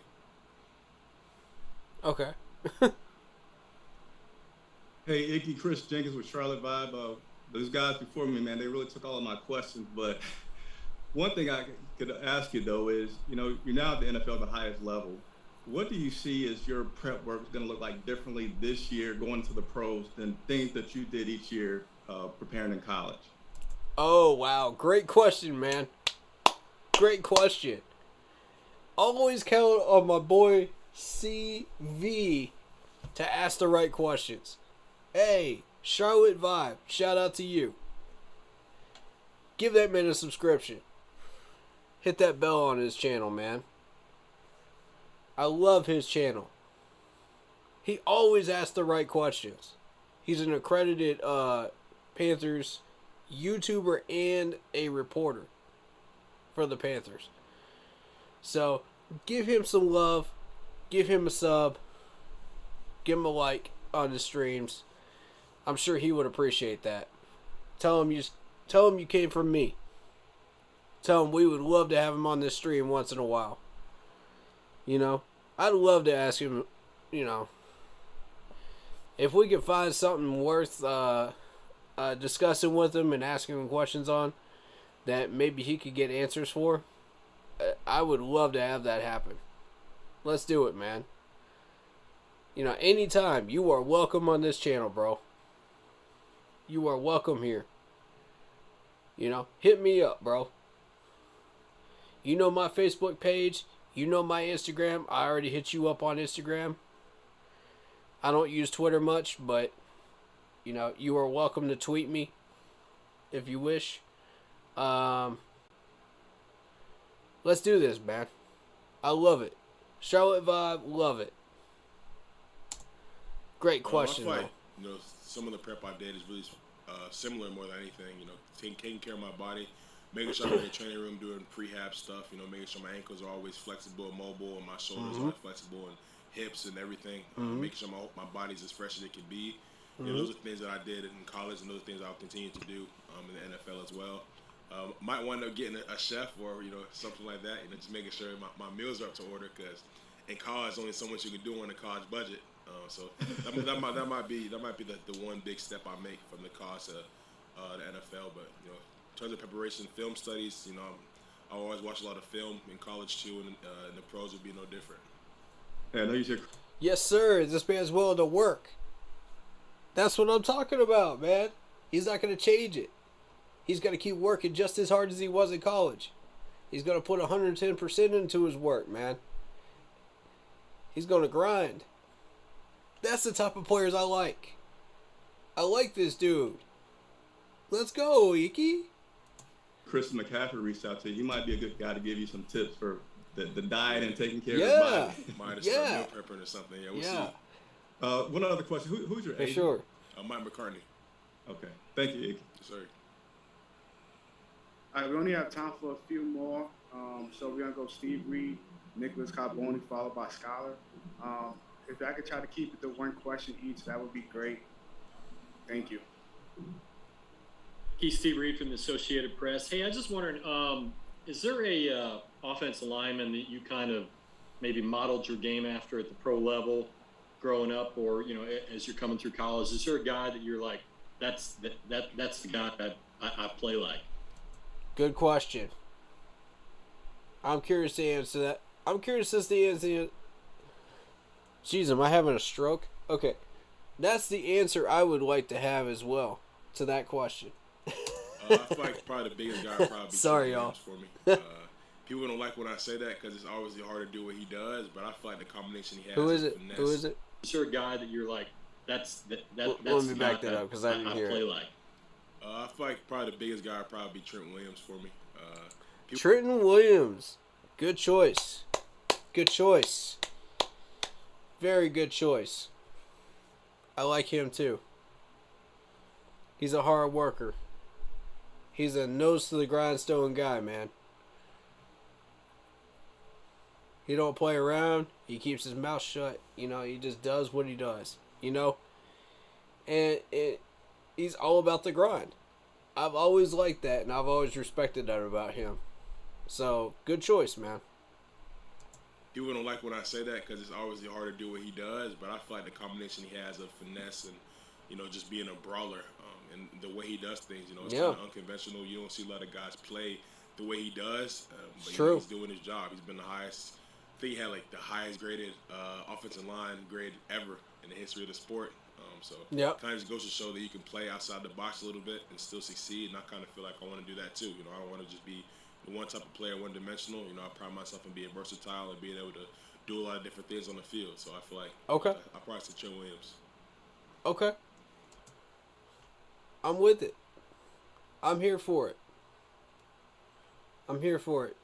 Okay. Hey, Icky, Chris Jenkins with Charlotte Vibe. Those guys before me, man, they really took all of my questions. But one thing I could ask you, though, is, you're now at the NFL at the highest level. What do you see as your prep work is going to look like differently this year going to the pros than things that you did each year preparing in college? Oh, wow. Great question, man. Great question. Always count on my boy CV to ask the right questions. Hey, Charlotte Vibe, shout out to you. Give that man a subscription. Hit that bell on his channel, man. I love his channel. He always asks the right questions. He's an accredited Panthers YouTuber and a reporter for the Panthers. So, give him some love. Give him a sub. Give him a like on the streams. I'm sure he would appreciate that. Tell him you came from me. Tell him we would love to have him on this stream once in a while. I'd love to ask him, if we could find something worth discussing with him and asking him questions on that maybe he could get answers for. I would love to have that happen. Let's do it, man. Anytime, you are welcome on this channel, bro. You are welcome here. Hit me up, bro. You know my Facebook page. You know my Instagram. I already hit you up on Instagram. I don't use Twitter much, but, you are welcome to tweet me if you wish. Let's do this, man. I love it. Charlotte Vibe, love it. Great question, I feel like, some of the prep I did is really similar more than anything. Taking care of my body, making sure I'm in the training room doing prehab stuff. Making sure my ankles are always flexible and mobile, and my shoulders are flexible, and hips and everything. Making sure my body's as fresh as it can be. Those are things that I did in college, and those are things I'll continue to do in the NFL as well. Might wind up getting a chef or something like that. Just making sure my meals are up to order, because in college only so much you can do on a college budget. So that might be the one big step I make from the college to the NFL. But in terms of preparation, film studies, I always watch a lot of film in college too, and the pros would be no different. Yeah, I know you said. Yes, sir. This man's willing to work. That's what I'm talking about, man. He's not going to change it. He's going to keep working just as hard as he was in college. He's going to put 110% into his work, man. He's going to grind. That's the type of players I like. I like this dude. Let's go, Iki. Chris McCaffrey reached out to you. He might be a good guy to give you some tips for the diet and taking care of his body. Might have started meal prepping or something. Yeah, we'll see. One other question. Who's your agent? Sure. Mike McCartney. Okay. Thank you, Iki. Yes, sir. All right, we only have time for a few more. So we're going to go Steve Reed, Nicholas Carboni, followed by Scholar. If I could try to keep it to one question each, that would be great. Thank you. He's Steve Reed from the Associated Press. Hey, I was just wondering, is there a offensive lineman that you kind of maybe modeled your game after at the pro level growing up, or as you're coming through college? Is there a guy that you're like, that's the guy that I play like? Good question. I'm curious to answer that. I'm curious as to answer. Jeez, am I having a stroke? Okay. That's the answer I would like to have as well to that question. I feel like probably the biggest guy would probably be Sorry, y'all. for me. People don't like when I say that because it's always hard to do what he does, but I feel like the combination he has. Who is it? Finesse. Who is it? Is there a guy that you're like, that's Let me back that up because I didn't hear play it. like? I feel like probably the biggest guy would probably be Trent Williams for me. Trenton Williams. Good choice. Good choice. Very good choice. I like him too. He's a hard worker. He's a nose to the grindstone guy, man. He don't play around. He keeps his mouth shut. He just does what he does. And he's all about the grind. I've always liked that, and I've always respected that about him. So, good choice, man. people don't like when I say that because it's obviously hard to do what he does, but I feel like the combination he has of finesse and, just being a brawler and the way he does things, it's kind of unconventional. You don't see a lot of guys play the way he does, but true. He's doing his job. He's been the highest. I think he had like the highest graded offensive line grade ever in the history of the sport. So kind of just goes to show that you can play outside the box a little bit and still succeed. And I kind of feel like I want to do that too. I don't want to just be the one type of player, one dimensional. I pride myself in being versatile and being able to do a lot of different things on the field. So I feel like I probably say Trent Williams. Okay. I'm with it. I'm here for it. I'm here for it.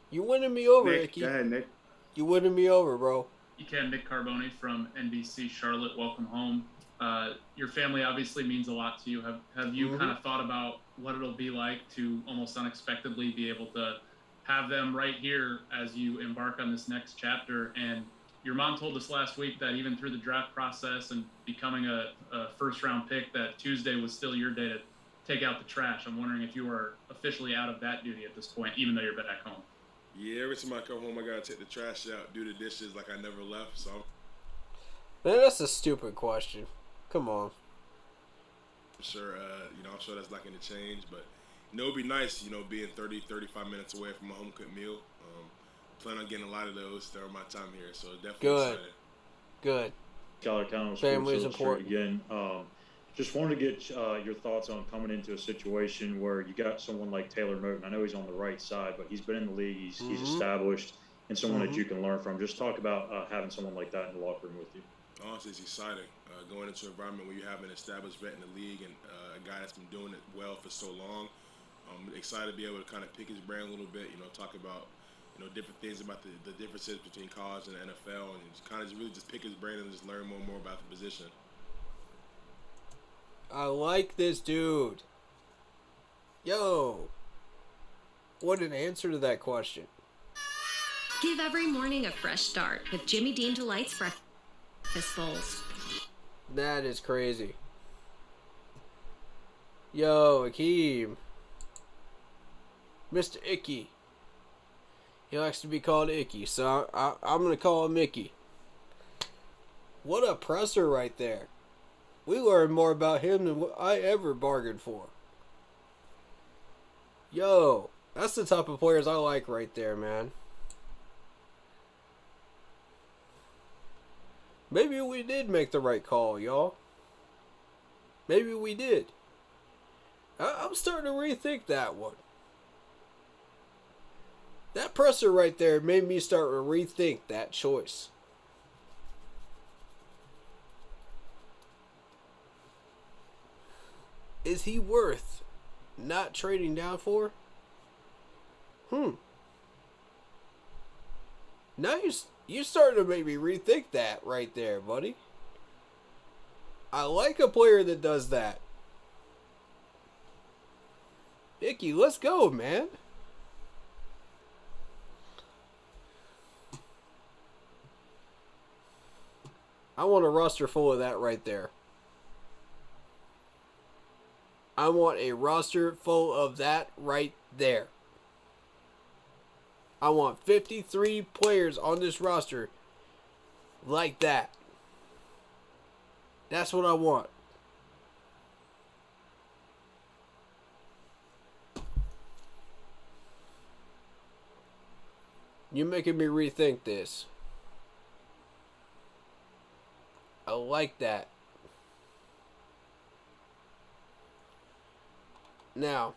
You winning me over, Nick, Icky. go ahead, Nick. You winning me over, bro. You can. Nick Carboni from NBC Charlotte. Welcome home. Your family obviously means a lot to you. Have you kind of thought about what it'll be like to almost unexpectedly be able to have them right here as you embark on this next chapter? And your mom told us last week that even through the draft process and becoming a first-round pick, that Tuesday was still your day to take out the trash. I'm wondering if you are officially out of that duty at this point, even though you're back home. Yeah, every time I come home, I gotta take the trash out, do the dishes like I never left. So, Man, that's a stupid question. Come on. I'm sure, I'm sure that's not gonna change, but it'd be nice, being 30, 35 minutes away from a home cooked meal. Plan on getting a lot of those during my time here, so definitely excited. Good. Skylar Town, Family's important. Again, just wanted to get your thoughts on coming into a situation where you got someone like Taylor Moton. I know he's on the right side, but he's been in the league. He's established, and someone that you can learn from. Just talk about having someone like that in the locker room with you. Honestly, it's exciting going into an environment where you have an established vet in the league and a guy that's been doing it well for so long. I'm excited to be able to kind of pick his brain a little bit, talk about different things about the differences between college and the NFL, and just kind of really just pick his brain and just learn more and more about the position. I like this dude. Yo. What an answer to that question. Give every morning a fresh start with Jimmy Dean Delight's breakfast bowls. That is crazy. Yo, Akeem. Mr. Icky. He likes to be called Icky, so I'm going to call him Icky. What a presser right there. We learned more about him than what I ever bargained for. Yo, that's the type of players I like right there, man. Maybe we did make the right call, y'all. Maybe we did. I'm starting to rethink that one. That presser right there made me start to rethink that choice. Is he worth not trading down for? Now you starting to make me rethink that right there, buddy. I like a player that does that. Icky, let's go, man. I want a roster full of that right there. I want a roster full of that right there. I want 53 players on this roster like that. That's what I want. You're making me rethink this. I like that. Now,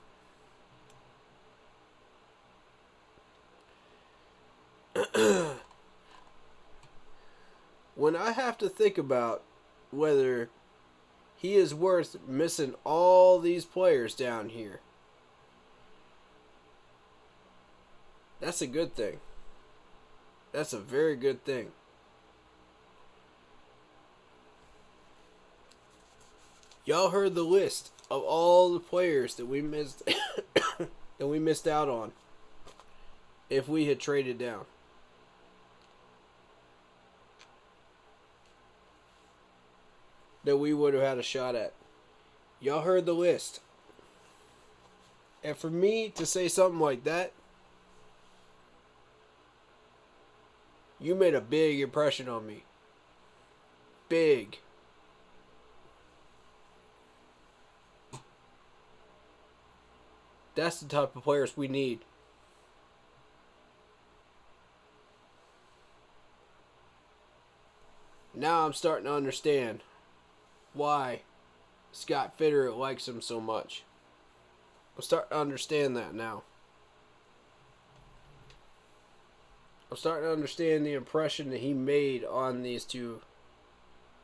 when I have to think about whether he is worth missing all these players down here, that's a good thing. That's a very good thing. Y'all heard the list of all the players that we missed that we missed out on if we had traded down. That we would have had a shot at. Y'all heard the list. And for me to say something like that, you made a big impression on me. Big. That's the type of players we need. Now I'm starting to understand why Scott Fitterer likes him so much. I'm starting to understand that now. I'm starting to understand the impression that he made on these two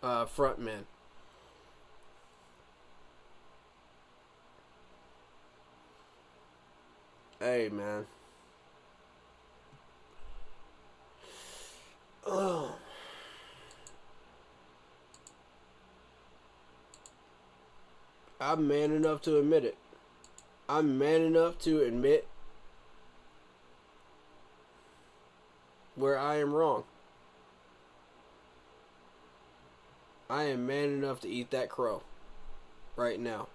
front men. Hey, man. Oh. I'm man enough to admit it. I'm man enough to admit where I am wrong. I am man enough to eat that crow right now.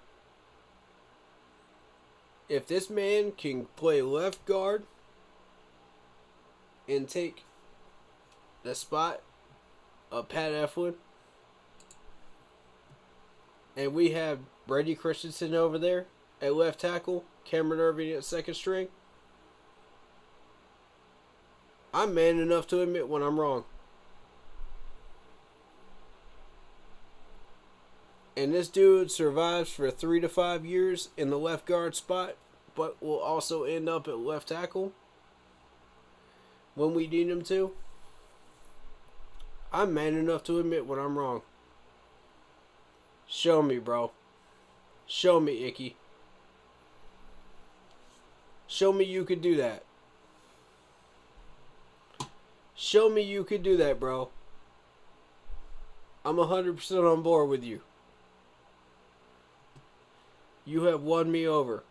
If this man can play left guard and take the spot of Pat Eflin, and we have Brady Christensen over there at left tackle, Cameron Irving at second string, I'm man enough to admit when I'm wrong. And this dude survives for 3 to 5 years in the left guard spot, but will also end up at left tackle when we need him to. I'm man enough to admit when I'm wrong. Show me, bro. Show me, Icky. Show me you could do that. Show me you could do that, bro. I'm 100% on board with you. You have won me over.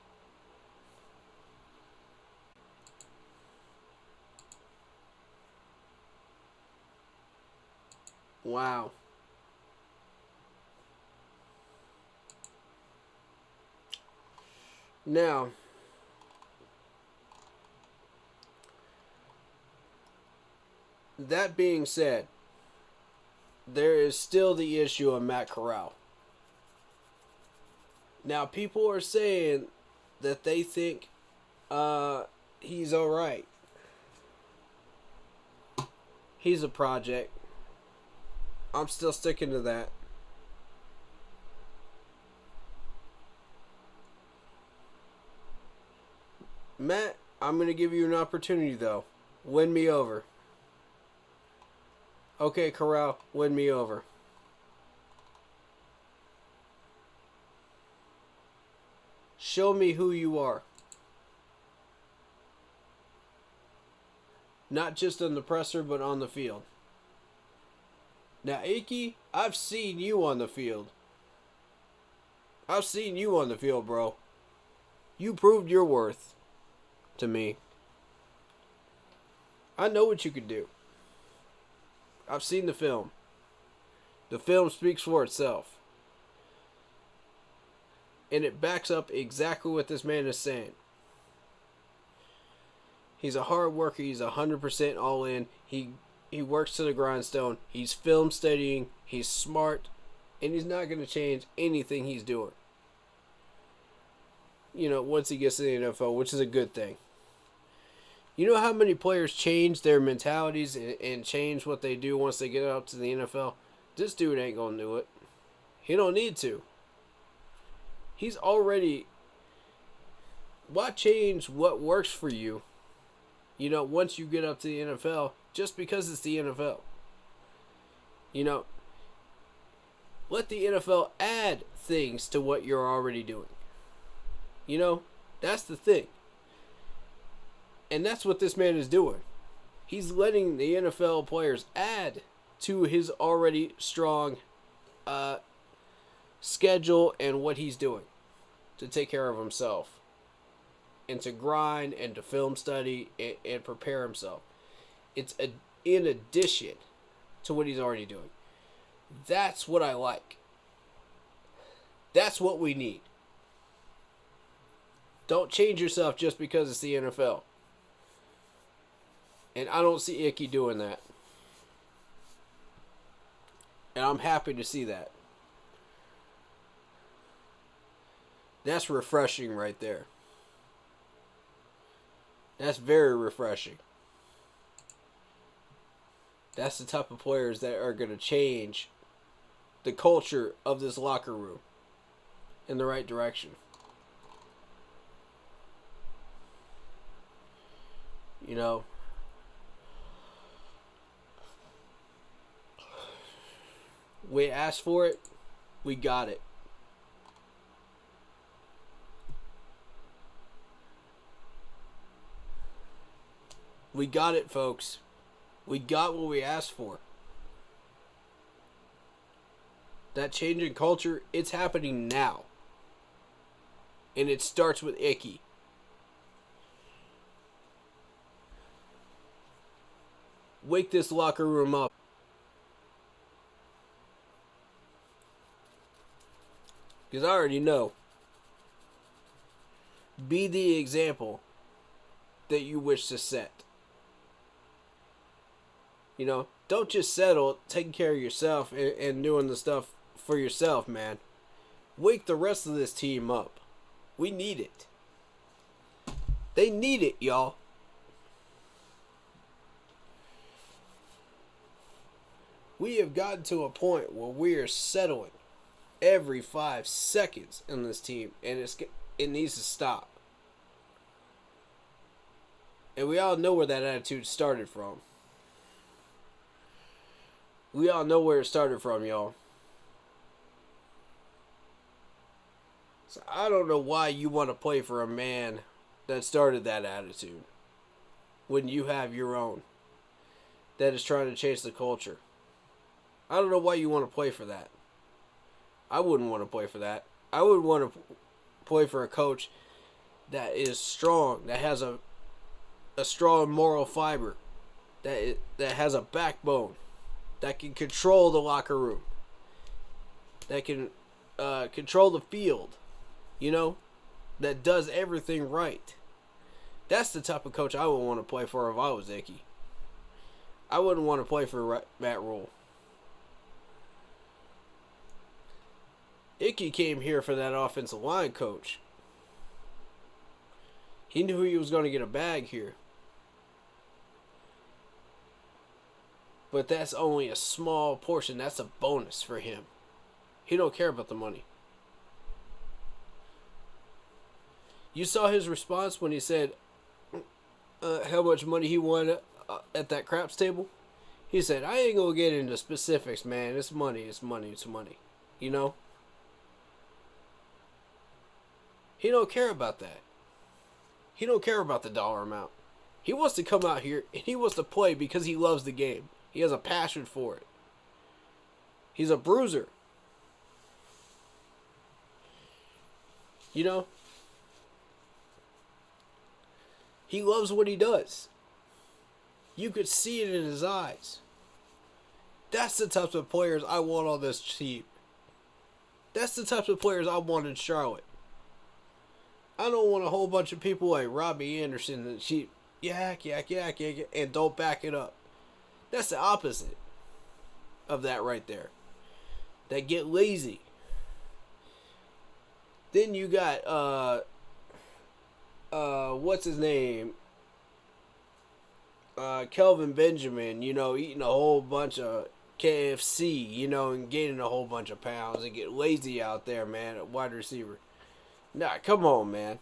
Wow. Now, that being said, there is still the issue of Matt Corral. Now, people are saying that they think he's alright. He's a project. I'm still sticking to that. Matt, I'm going to give you an opportunity, though. Win me over. Okay, Corral, win me over. Show me who you are. Not just on the presser, but on the field. Now, Icky, I've seen you on the field. I've seen you on the field, bro. You proved your worth to me. I know what you could do. I've seen the film. The film speaks for itself. And it backs up exactly what this man is saying. He's a hard worker. He's 100% all in. He works to the grindstone. He's film studying. He's smart. And he's not going to change anything he's doing. You know, once he gets to the NFL, which is a good thing. You know how many players change their mentalities and change what they do once they get up to the NFL? This dude ain't going to do it. He don't need to. He's already... Why change what works for you, you know, once you get up to the NFL, just because it's the NFL? You know, let the NFL add things to what you're already doing. You know, that's the thing. And that's what this man is doing. He's letting the NFL players add to his already strong schedule and what he's doing to take care of himself and to grind and to film study and prepare himself. It's in addition to what he's already doing. That's what I like. That's what we need. Don't change yourself just because it's the NFL. And I don't see Icky doing that. And I'm happy to see that. That's refreshing right there. That's very refreshing. That's the type of players that are going to change the culture of this locker room in the right direction. You know, we asked for it, we got it. We got it, folks. We got what we asked for. That change in culture, it's happening now. And it starts with Icky. Wake this locker room up. Because I already know. Be the example that you wish to set. You know, don't just settle taking care of yourself and doing the stuff for yourself, man. Wake the rest of this team up. We need it. They need it, y'all. We have gotten to a point where we are settling every 5 seconds in this team, and it needs to stop. And we all know where that attitude started from. We all know where it started from, y'all. So I don't know why you want to play for a man that started that attitude when you have your own that is trying to change the culture. I don't know why you want to play for that. I wouldn't want to play for that. I would want to play for a coach that is strong, that has a strong moral fiber, that has a backbone, that can control the locker room, that can control the field, you know, that does everything right. That's the type of coach I would want to play for if I was Icky. I wouldn't want to play for Matt Rule. Icky came here for that offensive line coach. He knew he was going to get a bag here. But that's only a small portion. That's a bonus for him. He don't care about the money. You saw his response when he said how much money he won at that craps table? He said, I ain't going to get into specifics, man. It's money, it's money, it's money. You know? He don't care about that. He don't care about the dollar amount. He wants to come out here and he wants to play because he loves the game. He has a passion for it. He's a bruiser. You know? He loves what he does. You could see it in his eyes. That's the types of players I want on this team. That's the types of players I want in Charlotte. I don't want a whole bunch of people like Robbie Anderson and she yak, and don't back it up. That's the opposite of that right there. That get lazy. Then you got what's his name? Kelvin Benjamin, you know, eating a whole bunch of KFC, you know, and gaining a whole bunch of pounds and get lazy out there, man, at wide receiver. Nah, come on, man.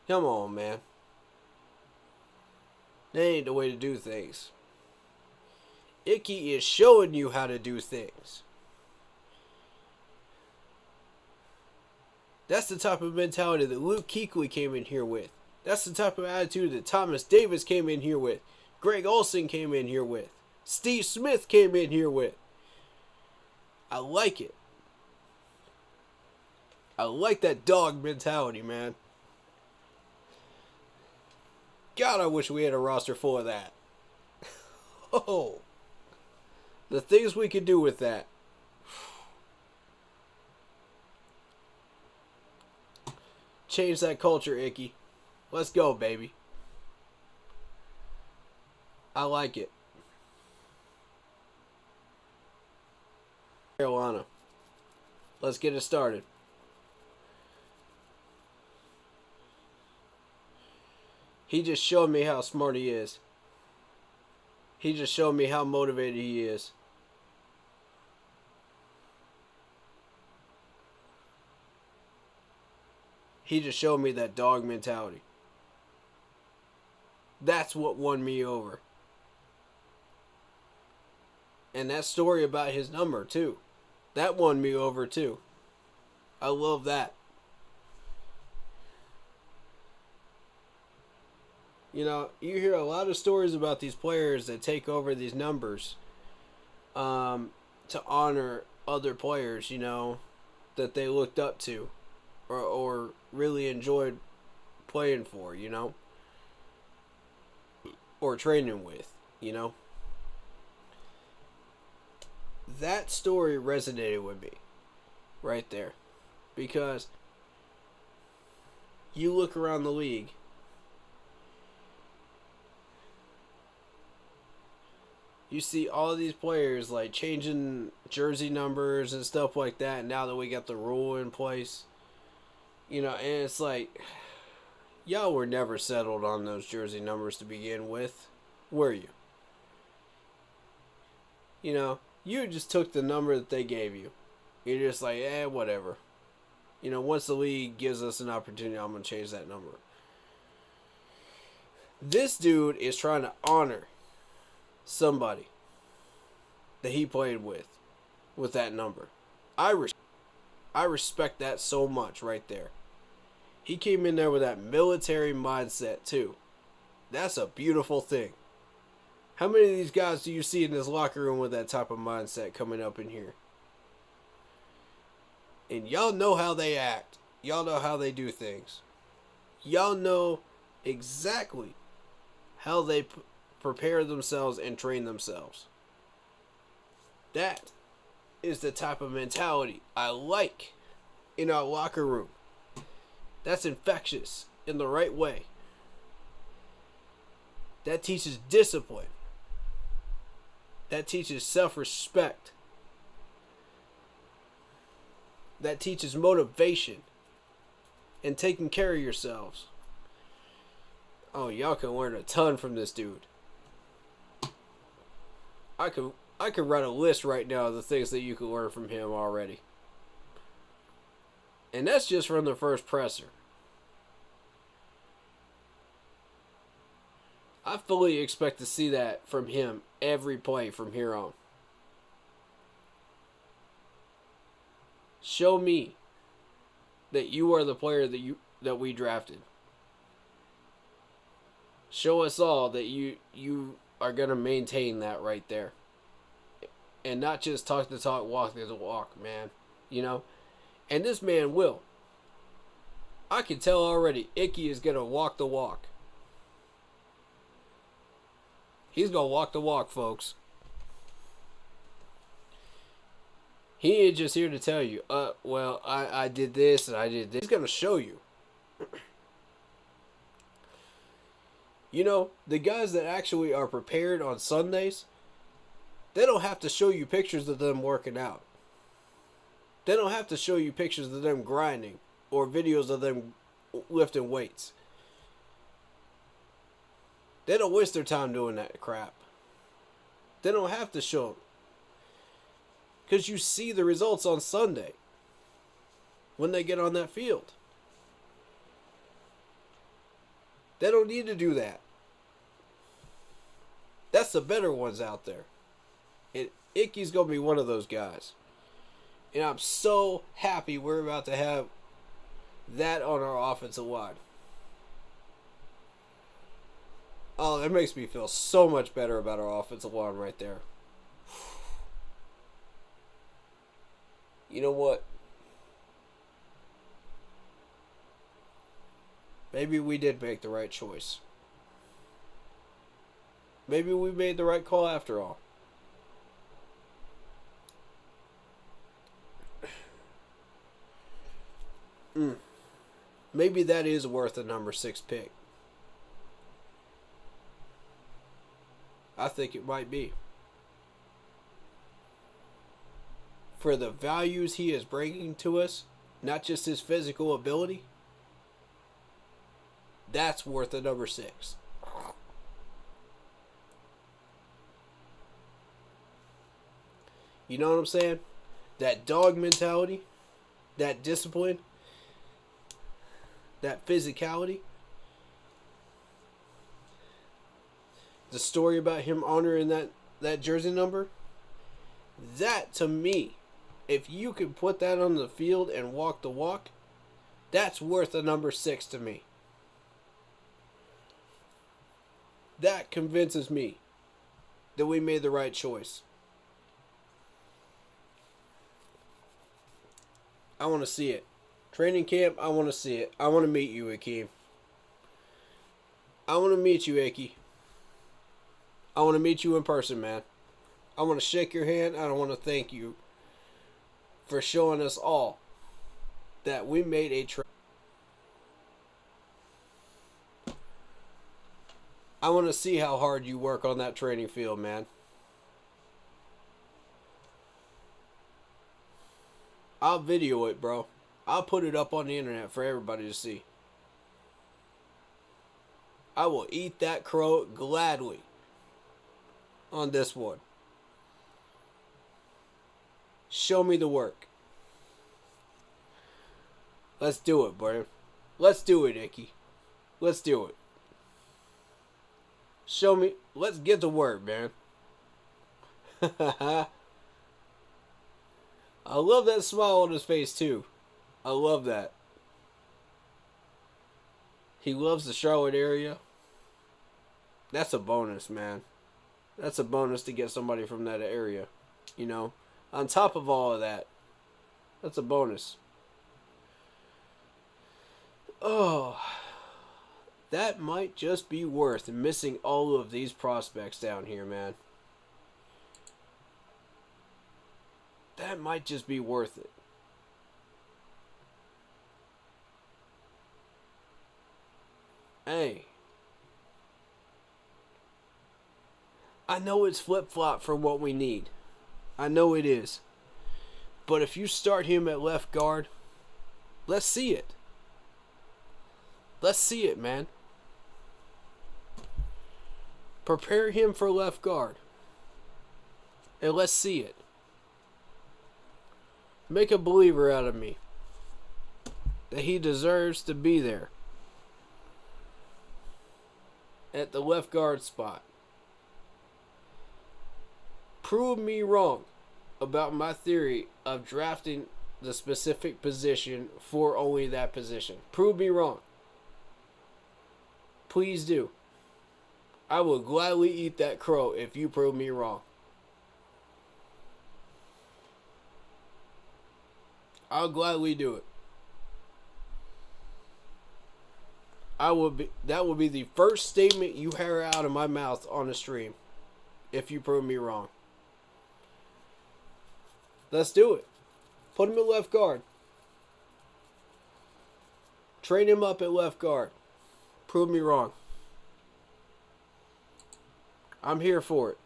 Come on, man. That ain't the way to do things. Icky is showing you how to do things. That's the type of mentality that Luke Kuechly came in here with. That's the type of attitude that Thomas Davis came in here with. Greg Olsen came in here with. Steve Smith came in here with. I like it. I like that dog mentality, man. God, I wish we had a roster full of that. Oh. The things we could do with that. Change that culture, Icky. Let's go, baby. I like it. Carolina. Let's get it started. He just showed me how smart he is. He just showed me how motivated he is. He just showed me that dog mentality. That's what won me over. And that story about his number, too. That won me over, too. I love that. You know, you hear a lot of stories about these players that take over these numbers to honor other players, you know, that they looked up to or really enjoyed playing for, you know, or training with, you know. That story resonated with me right there because you look around the league, you see all these players like changing jersey numbers and stuff like that now that we got the rule in place. You know, and it's like, y'all were never settled on those jersey numbers to begin with, were you? You know, you just took the number that they gave you. You're just like, whatever. You know, once the league gives us an opportunity, I'm going to change that number. This dude is trying to honor somebody that he played with that number. I respect that so much right there. He came in there with that military mindset too. That's a beautiful thing. How many of these guys do you see in this locker room with that type of mindset coming up in here? And y'all know how they act. Y'all know how they do things. Y'all know exactly how they prepare themselves and train themselves. That is the type of mentality I like in our locker room. That's infectious in the right way. That teaches discipline. That teaches self-respect. That teaches motivation and taking care of yourselves. Oh, y'all can learn a ton from this dude. I could write a list right now of the things that you could learn from him already. And that's just from the first presser. I fully expect to see that from him every play from here on. Show me that you are the player that we drafted. Show us all that you are going to maintain that right there. And not just talk the talk, walk the walk, man. You know? And this man will. I can tell already, Icky is going to walk the walk. He's going to walk the walk, folks. He ain't just here to tell you, well, I did this and I did this. He's going to show you. You know, the guys that actually are prepared on Sundays, they don't have to show you pictures of them working out. They don't have to show you pictures of them grinding or videos of them lifting weights. They don't waste their time doing that crap. They don't have to show them. Because you see the results on Sunday when they get on that field. They don't need to do that. That's the better ones out there. And Icky's going to be one of those guys. And I'm so happy we're about to have that on our offensive line. Oh, that makes me feel so much better about our offensive line right there. You know what? Maybe we did make the right choice. Maybe we made the right call after all. maybe that is worth a number 6 pick. I think it might be. For the values he is bringing to us, not just his physical ability, that's worth a number 6. You know what I'm saying? That dog mentality, that discipline, that physicality. The story about him honoring that jersey number. That, to me, if you could put that on the field and walk the walk, that's worth a number 6 to me. That convinces me that we made the right choice. I want to see it. Training camp, I want to see it. I want to meet you, Akeem. I want to meet you, Icky. I want to meet you in person, man. I want to shake your hand. I want to thank you for showing us all that we made a I want to see how hard you work on that training field, man. I'll video it, bro. I'll put it up on the internet for everybody to see. I will eat that crow gladly on this one. Show me the work. Let's do it, bro. Let's do it, Icky. Let's do it. Show me. Let's get to work, man. I love that smile on his face, too. I love that. He loves the Charlotte area. That's a bonus, man. That's a bonus to get somebody from that area. You know? On top of all of that, that's a bonus. Oh, that might just be worth missing all of these prospects down here, man. That might just be worth it. Hey. I know it's flip-flop for what we need. I know it is. But if you start him at left guard, let's see it. Let's see it, man. Prepare him for left guard. And let's see it. Make a believer out of me. That he deserves to be there. At the left guard spot. Prove me wrong about my theory of drafting the specific position for only that position. Prove me wrong. Please do. I will gladly eat that crow if you prove me wrong. I'll gladly do it. That will be the first statement you hear out of my mouth on the stream if you prove me wrong. Let's do it. Put him at left guard. Train him up at left guard. Prove me wrong. I'm here for it.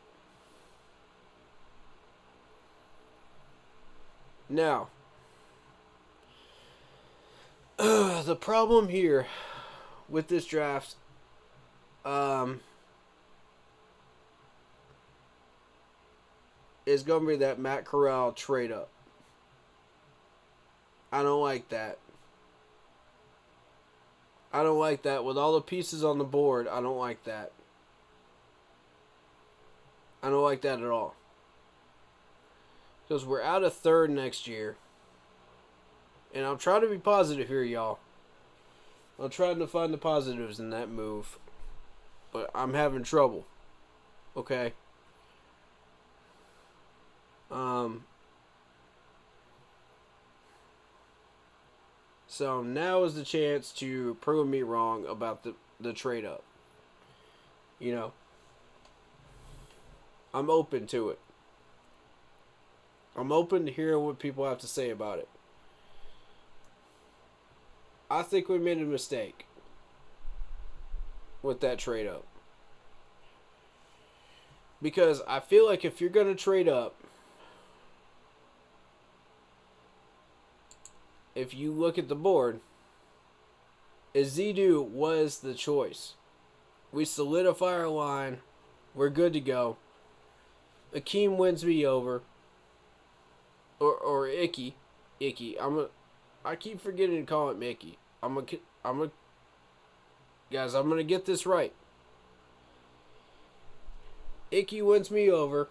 Now, the problem here with this draft, is going to be that Matt Corral trade up. I don't like that. I don't like that. With all the pieces on the board, I don't like that. I don't like that at all. Because we're out of third next year. And I'm trying to be positive here, y'all. I'm trying to find the positives in that move. But I'm having trouble. Okay? So now is the chance to prove me wrong about the trade up. You know, I'm open to it. I'm open to hearing what people have to say about it. I think we made a mistake with that trade up. Because I feel like if you're going to trade up, if you look at the board, Ezidu was the choice. We solidify our line. We're good to go. Akeem wins me over. Or Icky. I keep forgetting to call it Mickey. Guys, I'm gonna get this right. Icky wins me over.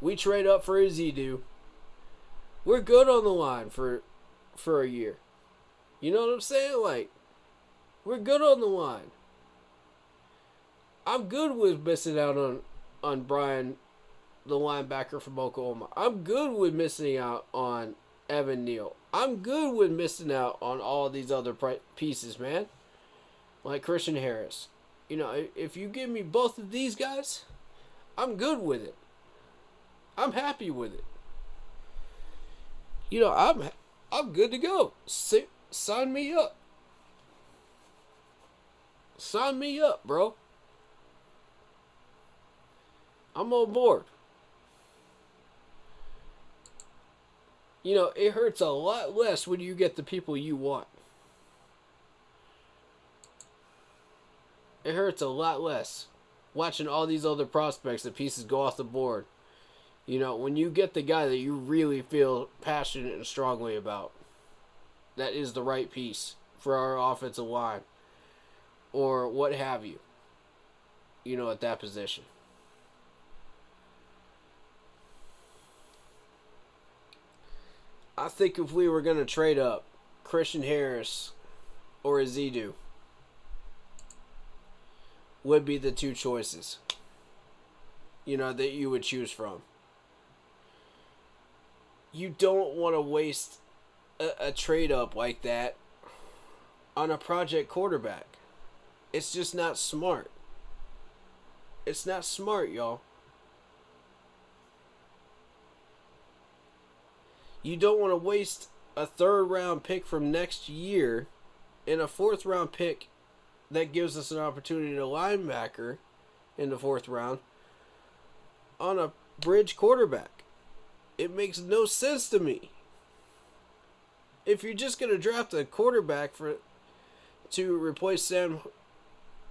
We trade up for Ezidu. We're good on the line for a year. You know what I'm saying? Like, we're good on the line. I'm good with missing out on Brian, the linebacker from Oklahoma. I'm good with missing out on Evan Neal. I'm good with missing out on all these other pieces, man. Like Christian Harris. You know, if you give me both of these guys, I'm good with it. I'm happy with it. You know, I'm good to go. Sign me up. Sign me up, bro. I'm on board. You know, it hurts a lot less when you get the people you want. It hurts a lot less watching all these other prospects and pieces go off the board. You know, when you get the guy that you really feel passionate and strongly about, that is the right piece for our offensive line or what have you, you know, at that position. I think if we were going to trade up, Christian Harris or Ezidu would be the two choices, you know, that you would choose from. You don't want to waste a trade up like that on a project quarterback. It's just not smart. It's not smart, y'all. You don't want to waste a 3rd round pick from next year and a 4th round pick that gives us an opportunity to linebacker in the 4th round on a bridge quarterback. It makes no sense to me. If you're just going to draft a quarterback to replace Sam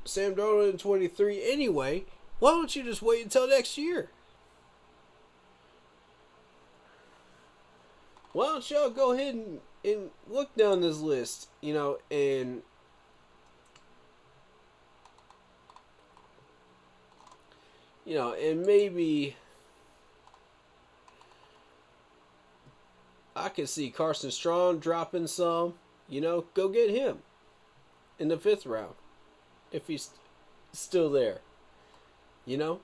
Darnold in 23 anyway, why don't you just wait until next year? Why don't y'all go ahead and look down this list, you know, and maybe I could see Carson Strong dropping some, you know, go get him in the 5th round if he's still there, you know.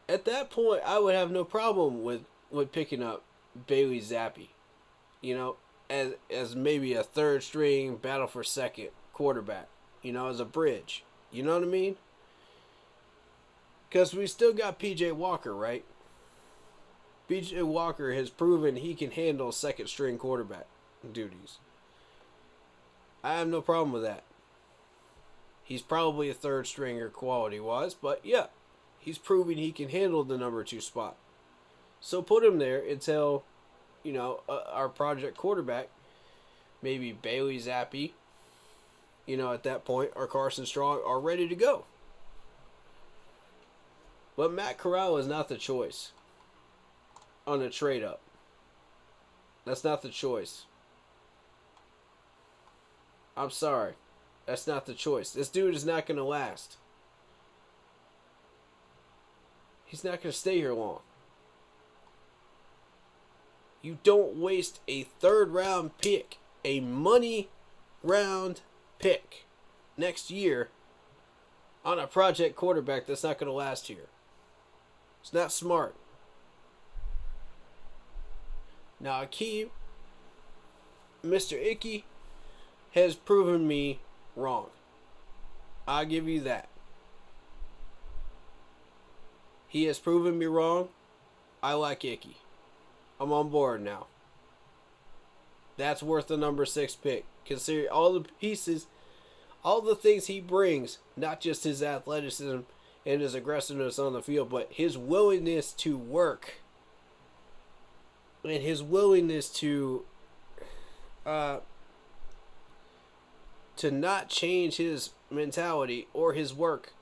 At that point, I would have no problem with picking up Bailey Zappi, you know, as maybe a 3rd string battle for 2nd quarterback, you know, as a bridge. You know what I mean? Because we still got P.J. Walker, right? P.J. Walker has proven he can handle 2nd string quarterback duties. I have no problem with that. He's probably a 3rd stringer quality-wise, but yeah, he's proven he can handle the number 2 spot. So put him there until, you know, our project quarterback, maybe Bailey Zappi, you know, at that point, or Carson Strong are ready to go. But Matt Corral is not the choice on a trade up. That's not the choice. I'm sorry. That's not the choice. This dude is not going to last. He's not going to stay here long. You don't waste a 3rd round pick, a money round pick next year on a project quarterback that's not going to last here. It's not smart. Now, Akeem, Mr. Icky, has proven me wrong. I'll give you that. He has proven me wrong. I like Icky. I'm on board now. That's worth the number 6 pick. Considering all the pieces, all the things he brings, not just his athleticism and his aggressiveness on the field, but his willingness to work and his willingness to not change his mentality or his work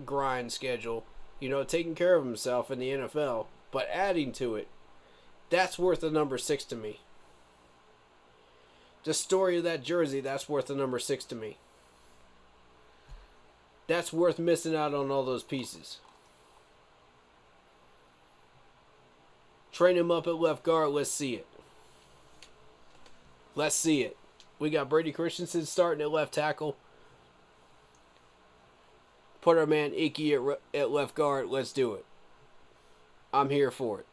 grind schedule, taking care of himself in the NFL, but adding to it. That's worth the number 6 to me. The story of that jersey, that's worth the number 6 to me. That's worth missing out on all those pieces. Train him up at left guard. Let's see it. Let's see it. We got Brady Christensen starting at left tackle. Put our man Icky at left guard. Let's do it. I'm here for it.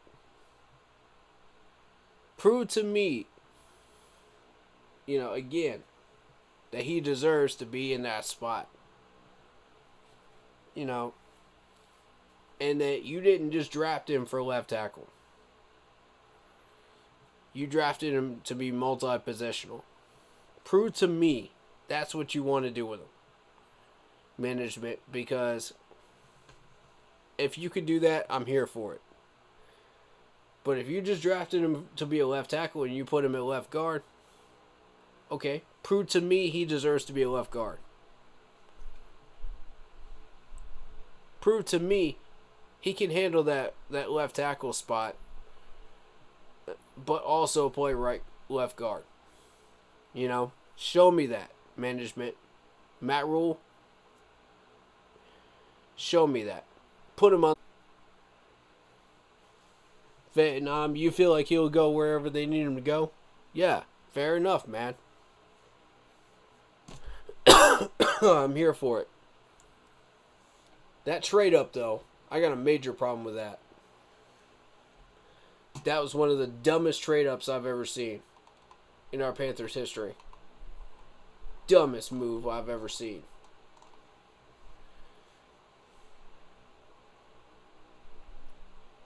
Prove to me, again, that he deserves to be in that spot. And that you didn't just draft him for left tackle. You drafted him to be multi-positional. Prove to me that's what you want to do with him. Management, because if you could do that, I'm here for it. But if you just drafted him to be a left tackle and you put him at left guard, okay, prove to me he deserves to be a left guard. Prove to me he can handle that left tackle spot, but also play left guard. Show me that, management. Matt Rule, show me that. Put him on Vietnam. You feel like he'll go wherever they need him to go? Yeah, fair enough, man. I'm here for it. That trade up, though, I got a major problem with that. That was one of the dumbest trade ups I've ever seen in our Panthers history. Dumbest move I've ever seen.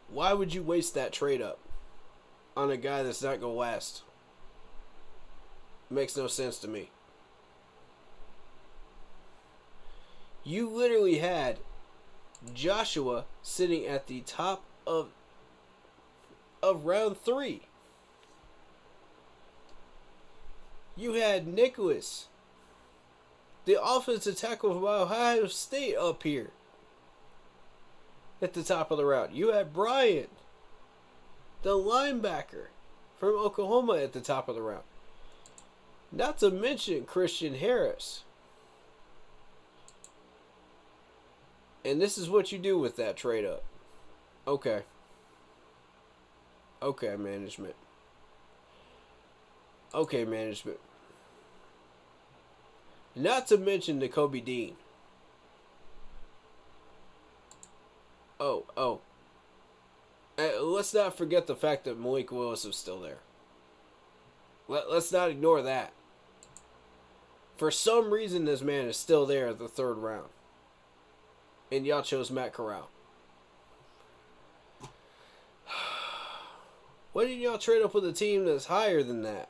Why would you waste that trade up on a guy that's not going to last? Makes no sense to me. You literally had Joshua sitting at the top of round 3. You had Nicholas, the offensive tackle from Ohio State, up here at the top of the round. You had Bryant, the linebacker from Oklahoma, at the top of the round. Not to mention Christian Harris. And this is what you do with that trade up. Okay. Okay, management. Okay, management. Not to mention the Kobe Dean. Oh. Let's not forget the fact that Malik Willis is still there. Let's not ignore that. For some reason, this man is still there at the 3rd round. And y'all chose Matt Corral. Why didn't y'all trade up with a team that's higher than that?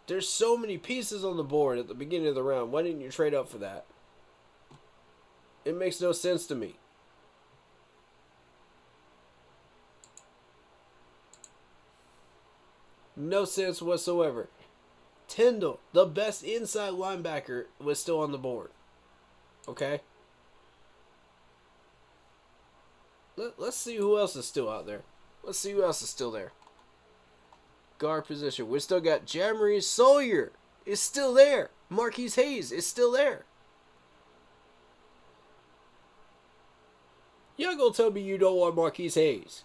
There's so many pieces on the board at the beginning of the round. Why didn't you trade up for that? It makes no sense to me. No sense whatsoever. Tyndall, the best inside linebacker, was still on the board. Okay? Let's see who else is still out there. Let's see who else is still there. Guard position. We still got Jamari Sawyer is still there. Marquise Hayes is still there. Y'all gonna tell me you don't want Marquise Hayes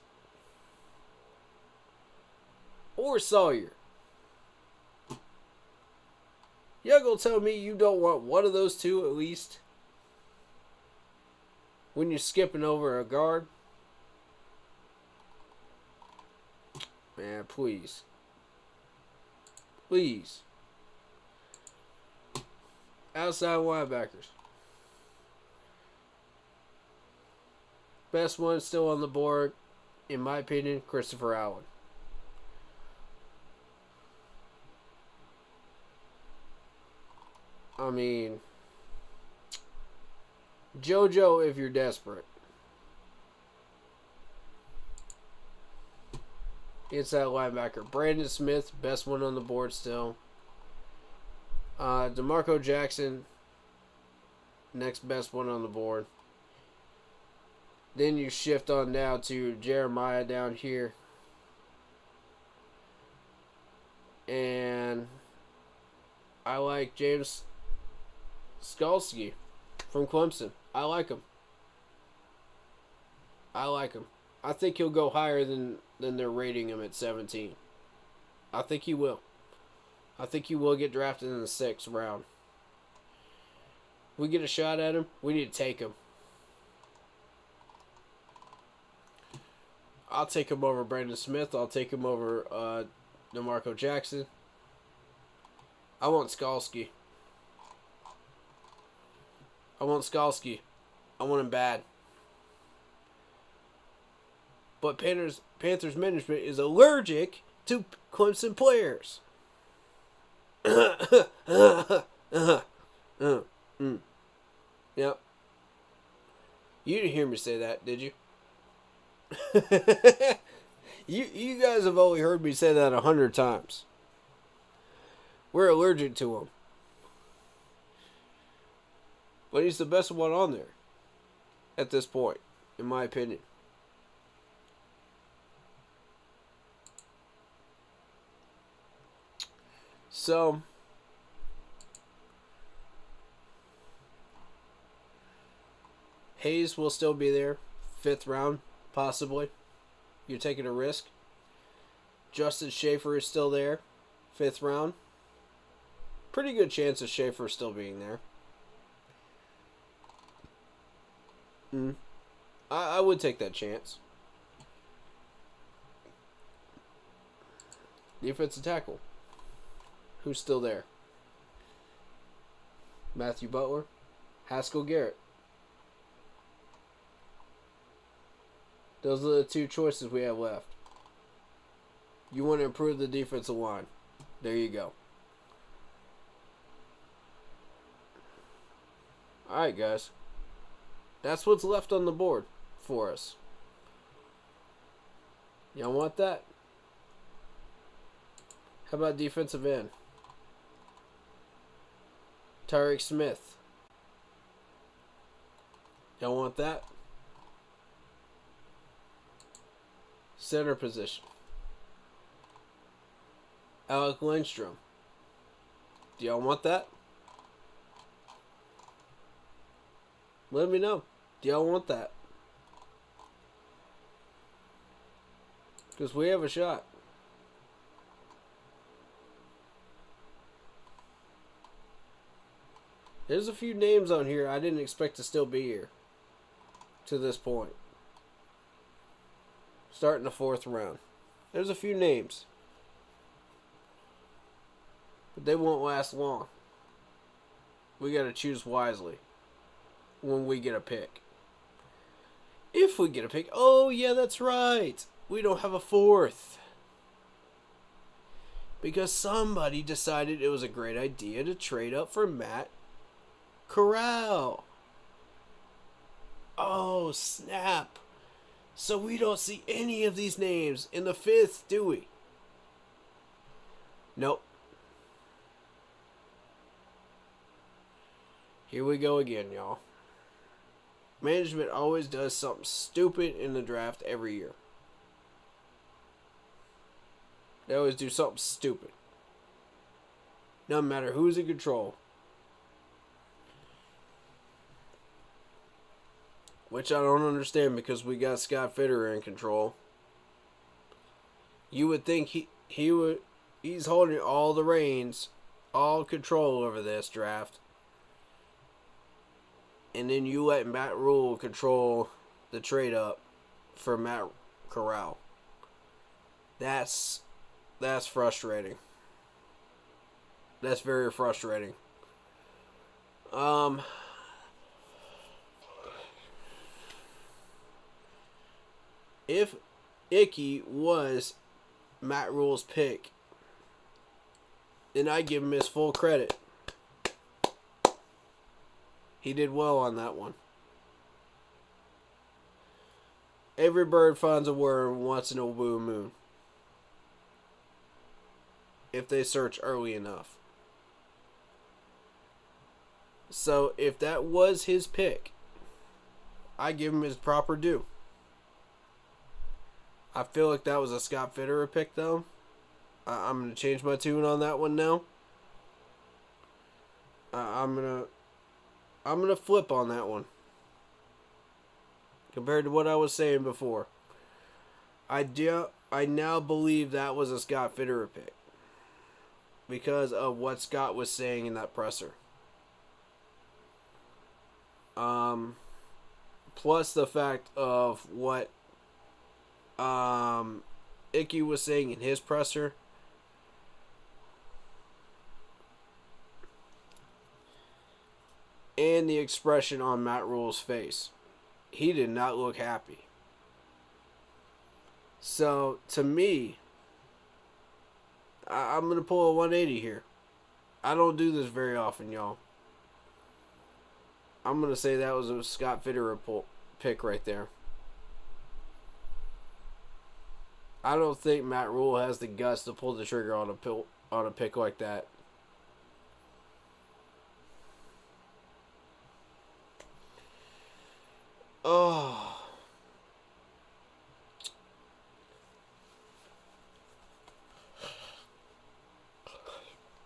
or Sawyer? Y'all gonna tell me you don't want one of those two at least when you're skipping over a guard? Man, please. Please. Outside linebackers. Best one still on the board. in my opinion, Christopher Allen. I mean, JoJo if you're desperate. It's that linebacker. Brandon Smith, best one on the board still. DeMarco Jackson, next best one on the board. Then you shift on down to Jeremiah down here. And I like James Skalski from Clemson. I like him. I think he'll go higher than they're rating him at 17. I think he will. I think he will get drafted in the 6th round. We get a shot at him, we need to take him. I'll take him over Brandon Smith. I'll take him over DeMarco Jackson. I want Skalski. I want him bad. But Panthers management is allergic to Clemson players. Yep. You didn't hear me say that, did you? You guys have only heard me say that 100 times. We're allergic to him. But he's the best one on there at this point, in my opinion. So, Hayes will still be there. 5th round, possibly. You're taking a risk. Justin Schaefer is still there. 5th round. Pretty good chance of Schaefer still being there. I would take that chance. Defensive tackle. Who's still there? Matthew Butler. Haskell Garrett. Those are the 2 choices we have left. You want to improve the defensive line. There you go. Alright, guys. That's what's left on the board for us. Y'all want that? How about defensive end? Tyreek Smith. Y'all want that? Center position. Alec Lindstrom. Do y'all want that? Let me know. Do y'all want that? Because we have a shot. There's a few names on here I didn't expect to still be here to this point. Starting the 4th round. There's a few names. But they won't last long. We got to choose wisely when we get a pick. If we get a pick. Oh, yeah, that's right. We don't have a 4th. Because somebody decided it was a great idea to trade up for Matt Corral. Oh, snap. So we don't see any of these names in the 5th, do we? Nope. Here we go again, y'all. Management always does something stupid in the draft every year. They always do something stupid. No matter who's in control. Which I don't understand because we got Scott Fitterer in control. You would think he's holding all the reins, all control over this draft. And then you let Matt Rule control the trade up for Matt Corral. That's frustrating. That's very frustrating. Icky was Matt Rule's pick. And I give him his full credit. He did well on that one. Every bird finds a worm once in a blue moon. If they search early enough. So if that was his pick, I give him his proper due. I feel like that was a Scott Fitterer pick, though. I'm going to change my tune on that one now. I'm gonna flip on that one. Compared to what I was saying before. I now believe that was a Scott Fitterer pick. Because of what Scott was saying in that presser. Plus the fact of what Icky was saying in his presser. And the expression on Matt Rule's face. He did not look happy. So, to me, I'm going to pull a 180 here. I don't do this very often, y'all. I'm going to say that was a Scott Fitterer pick right there. I don't think Matt Rule has the guts to pull the trigger on a pick like that. Oh.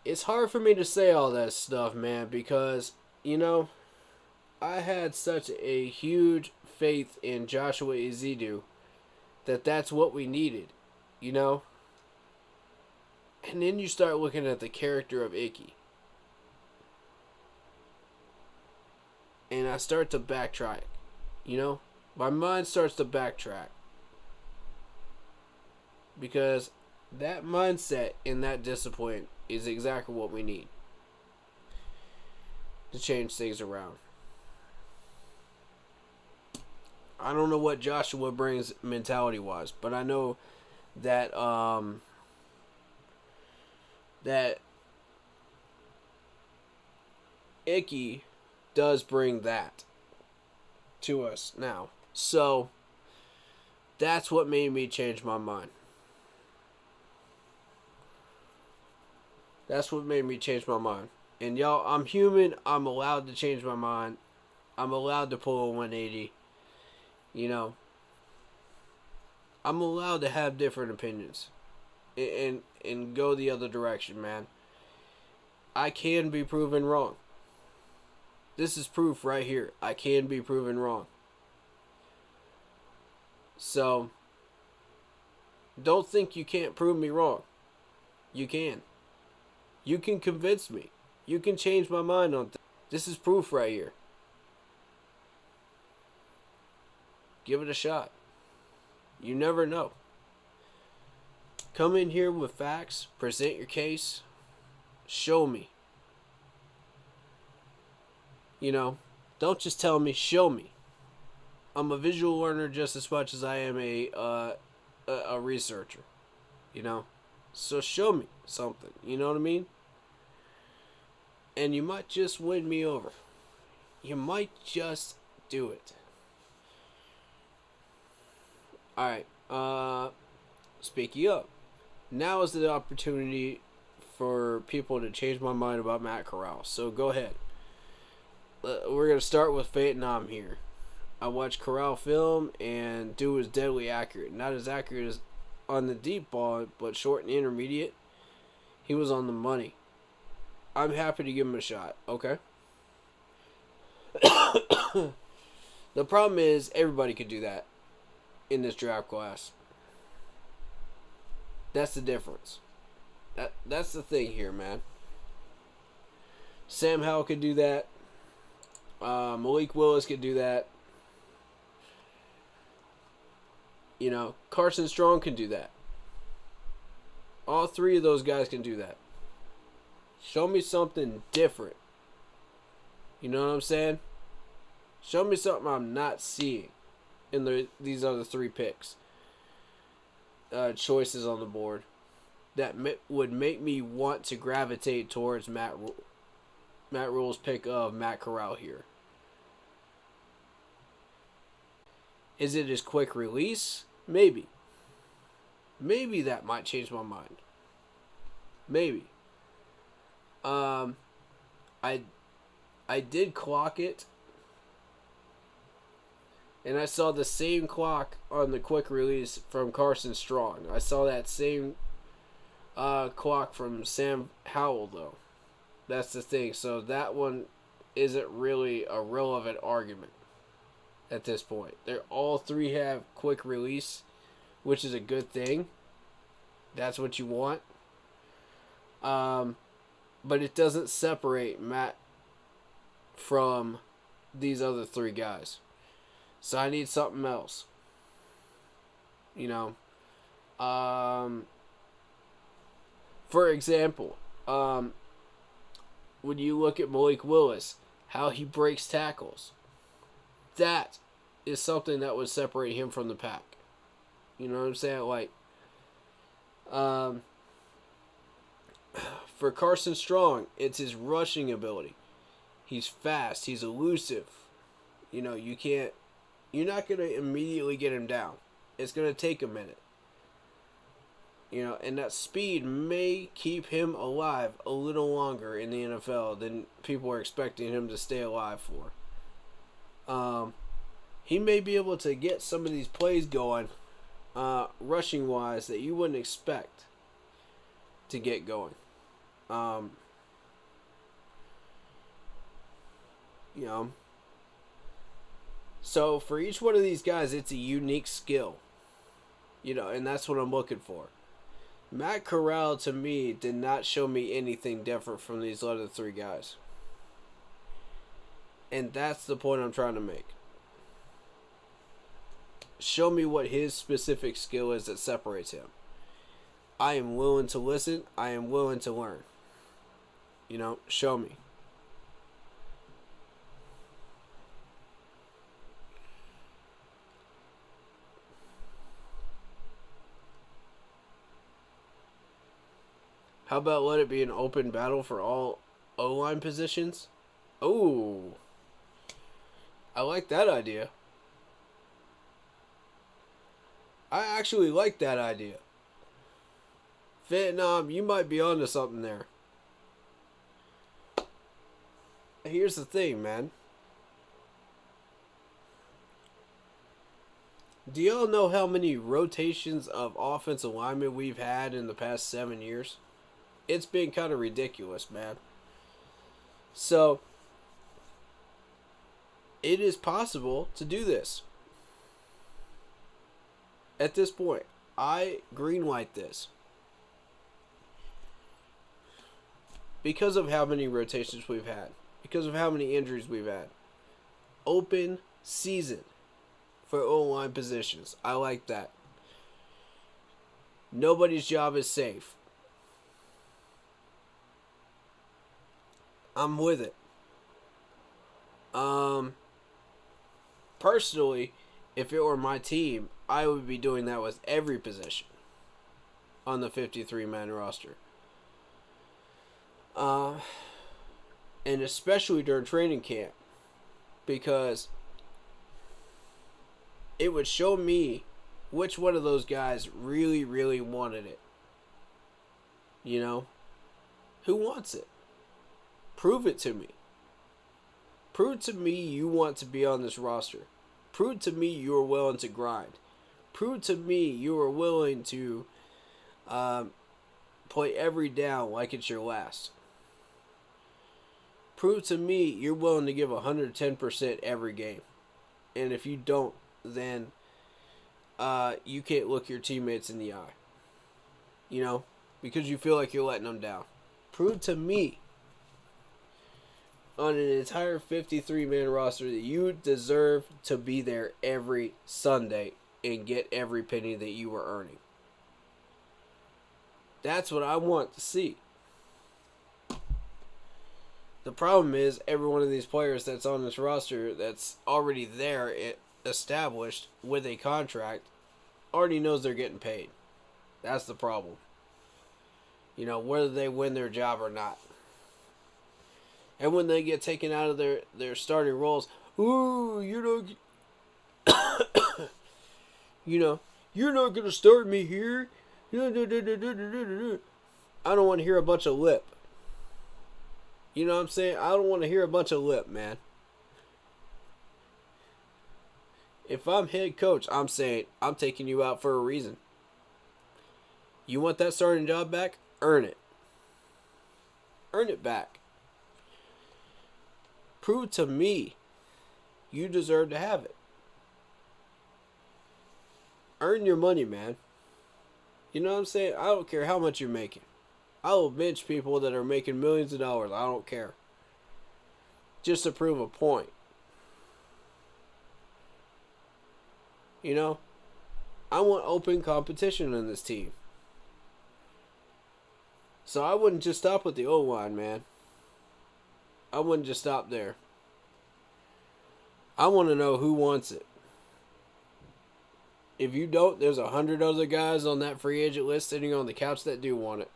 It's hard for me to say all that stuff, man, because, you know, I had such a huge faith in Joshua Ezedu that that's what we needed, you know? And then you start looking at the character of Icky. And I start to backtrack. You know, my mind starts to backtrack. Because that mindset and that discipline is exactly what we need to change things around. I don't know what Joshua brings mentality-wise, but I know that that Icky does bring that to us now. So that's what made me change my mind. That's what made me change my mind. And y'all, I'm human. I'm allowed to change my mind. I'm allowed to pull a 180. You know, I'm allowed to have different opinions and go the other direction, man. I can be proven wrong. This is proof right here. I can be proven wrong. So, don't think you can't prove me wrong. You can. You can convince me. You can change my mind on things. This is proof right here. Give it a shot. You never know. Come in here with facts. Present your case. Show me. You know, don't just tell me, show me. I'm a visual learner just as much as I am a researcher. You know? So show me something. You know what I mean? And you might just win me over. You might just do it. Alright. Speaking of, now is the opportunity for people to change my mind about Matt Corral. So go ahead. We're going to start with Vietnam here. I watched Corral film, and dude was deadly accurate. Not as accurate as on the deep ball, but short and intermediate. He was on the money. I'm happy to give him a shot. Okay. The problem is everybody could do that in this draft class. That's the difference. That's the thing here, man. Sam Howell could do that. Malik Willis could do that. You know, Carson Strong can do that. All three of those guys can do that. Show me something different. You know what I'm saying? Show me something I'm not seeing in these other three picks. choices on the board that would make me want to gravitate towards Matt Rule's pick of Matt Corral here. Is it his quick release? Maybe. Maybe that might change my mind. Maybe. I did clock it, and I saw the same clock on the quick release from Carson Strong. I saw that same clock from Sam Howell, though. That's the thing. So that one isn't really a relevant argument at this point. They're all three have quick release, which is a good thing. That's what you want. But it doesn't separate Matt from these other three guys. So I need something else. You know. For example, when you look at Malik Willis, how he breaks tackles, that is something that would separate him from the pack. You know what I'm saying? Like, for Carson Strong, it's his rushing ability. He's fast. He's elusive. You know, you're not going to immediately get him down. It's going to take a minute. You know, and that speed may keep him alive a little longer in the NFL than people are expecting him to stay alive for. He may be able to get some of these plays going, rushing wise, that you wouldn't expect to get going. You know, so for each one of these guys, it's a unique skill. You know, and that's what I'm looking for. Matt Corral, to me, did not show me anything different from these other three guys. And that's the point I'm trying to make. Show me what his specific skill is that separates him. I am willing to listen. I am willing to learn. You know, show me. How about let it be an open battle for all O-line positions? Oh, I like that idea. I actually like that idea. Vietnam, you might be onto something there. Here's the thing, man. Do y'all know how many rotations of offensive linemen we've had in the past 7 years? It's been kind of ridiculous, man. So, it is possible to do this. At this point, I greenlight this. Because of how many rotations we've had. Because of how many injuries we've had. Open season for O-line positions. I like that. Nobody's job is safe. I'm with it. Personally, if it were my team, I would be doing that with every position on the 53-man roster. And especially during training camp, because it would show me which one of those guys really, really wanted it. You know? Who wants it? Prove it to me. Prove to me you want to be on this roster. Prove to me you are willing to grind. Prove to me you are willing to play every down like it's your last. Prove to me you're willing to give 110% every game. And if you don't, then you can't look your teammates in the eye. You know? Because you feel like you're letting them down. Prove to me on an entire 53-man roster that you deserve to be there every Sunday and get every penny that you were earning. That's what I want to see. The problem is every one of these players that's on this roster that's already there, established with a contract, already knows they're getting paid. That's the problem. You know, whether they win their job or not. And when they get taken out of their starting roles, ooh, you know, you're not going to start me here. I don't want to hear a bunch of lip. You know what I'm saying? I don't want to hear a bunch of lip, man. If I'm head coach, I'm saying I'm taking you out for a reason. You want that starting job back? Earn it. Earn it back. Prove to me you deserve to have it. Earn your money, man. You know what I'm saying? I don't care how much you're making. I will bench people that are making millions of dollars. I don't care. Just to prove a point. You know? I want open competition in this team. So I wouldn't just stop with the O-line, man. I wouldn't just stop there. I want to know who wants it. If you don't, there's 100 other guys on that free agent list sitting on the couch that do want it.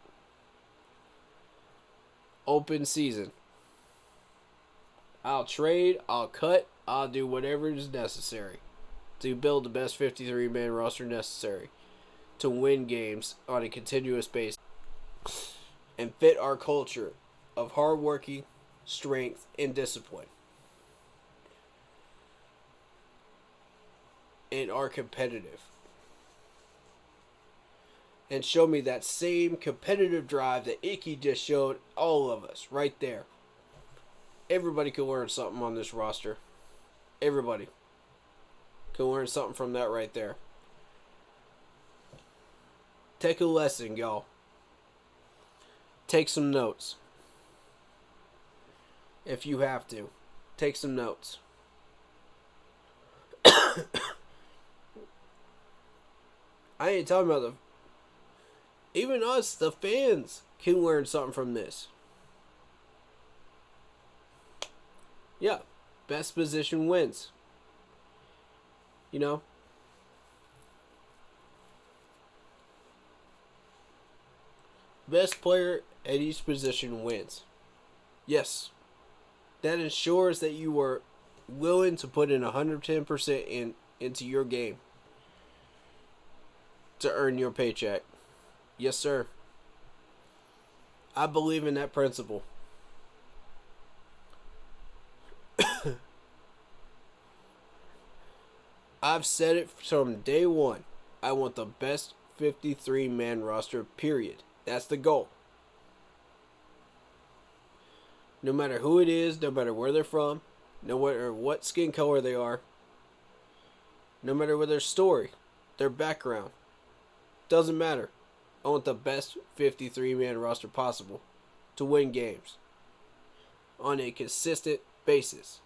Open season. I'll trade, I'll cut, I'll do whatever is necessary to build the best 53-man roster necessary to win games on a continuous basis and fit our culture of hardworking, strength, and discipline. And are competitive. And show me that same competitive drive that Icky just showed all of us right there. Everybody could learn something on this roster. Everybody could learn something from that right there. Take a lesson, y'all. Take some notes. If you have to. Take some notes. I ain't talking about even us, the fans, can learn something from this. Yeah, best position wins. You know? Best player at each position wins. Yes. That ensures that you are willing to put in 110% into your game to earn your paycheck. Yes, sir. I believe in that principle. I've said it from day one. I want the best 53-man roster, period. That's the goal. No matter who it is, no matter where they're from, no matter what skin color they are, no matter what their story, their background, doesn't matter. I want the best 53-man roster possible to win games on a consistent basis.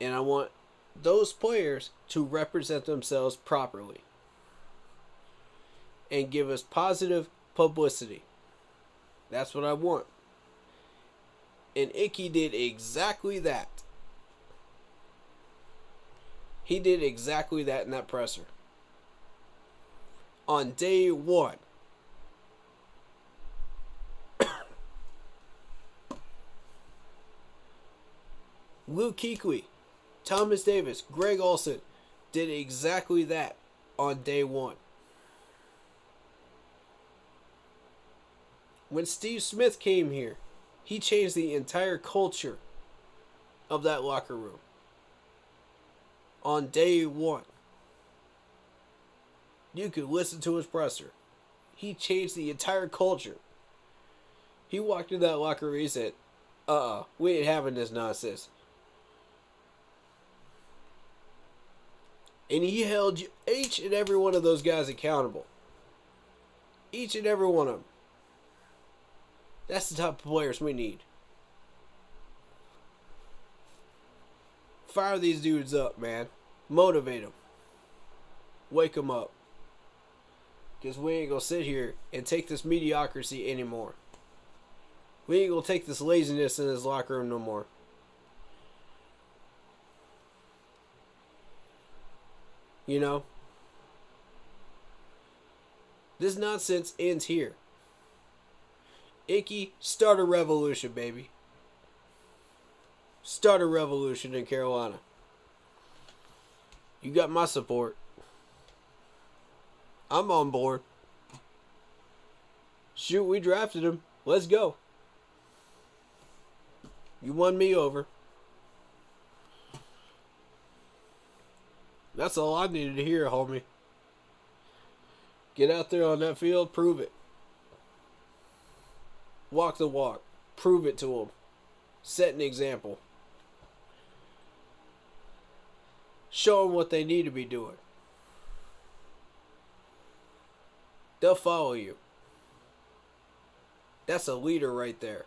And I want those players to represent themselves properly and give us positive publicity. That's what I want. And Icky did exactly that. He did exactly that in that presser. On day one. Luke Kuechly, Thomas Davis, Greg Olsen did exactly that on day one. When Steve Smith came here, he changed the entire culture of that locker room. On day one. You could listen to his presser. He changed the entire culture. He walked in that locker room and he said, we ain't having this nonsense. And he held each and every one of those guys accountable. Each and every one of them. That's the type of players we need. Fire these dudes up, man. Motivate them. Wake them up. Because we ain't going to sit here and take this mediocrity anymore. We ain't going to take this laziness in this locker room no more. You know? This nonsense ends here. Icky, start a revolution, baby. Start a revolution in Carolina. You got my support. I'm on board. Shoot, we drafted him. Let's go. You won me over. That's all I needed to hear, homie. Get out there on that field, prove it. Walk the walk. Prove it to them. Set an example. Show them what they need to be doing. They'll follow you. That's a leader right there.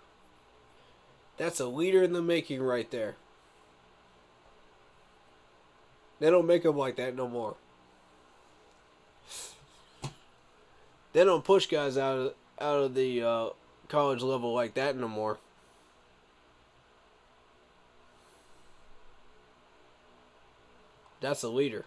That's a leader in the making right there. They don't make them like that no more. They don't push guys out of the college level like that no more. That's a leader.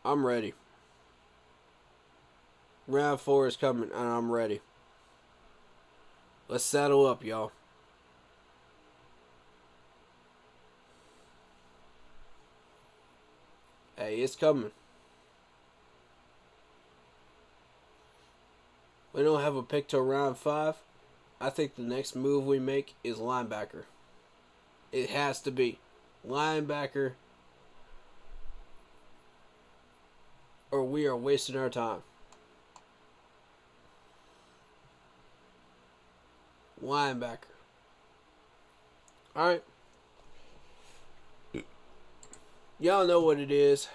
I'm ready. Round 4 is coming, and I'm ready. Let's saddle up, y'all. Hey, it's coming. We don't have a pick till round 5. I think the next move we make is linebacker. It has to be. Linebacker. Or we are wasting our time. Linebacker. Alright. Y'all know what it is.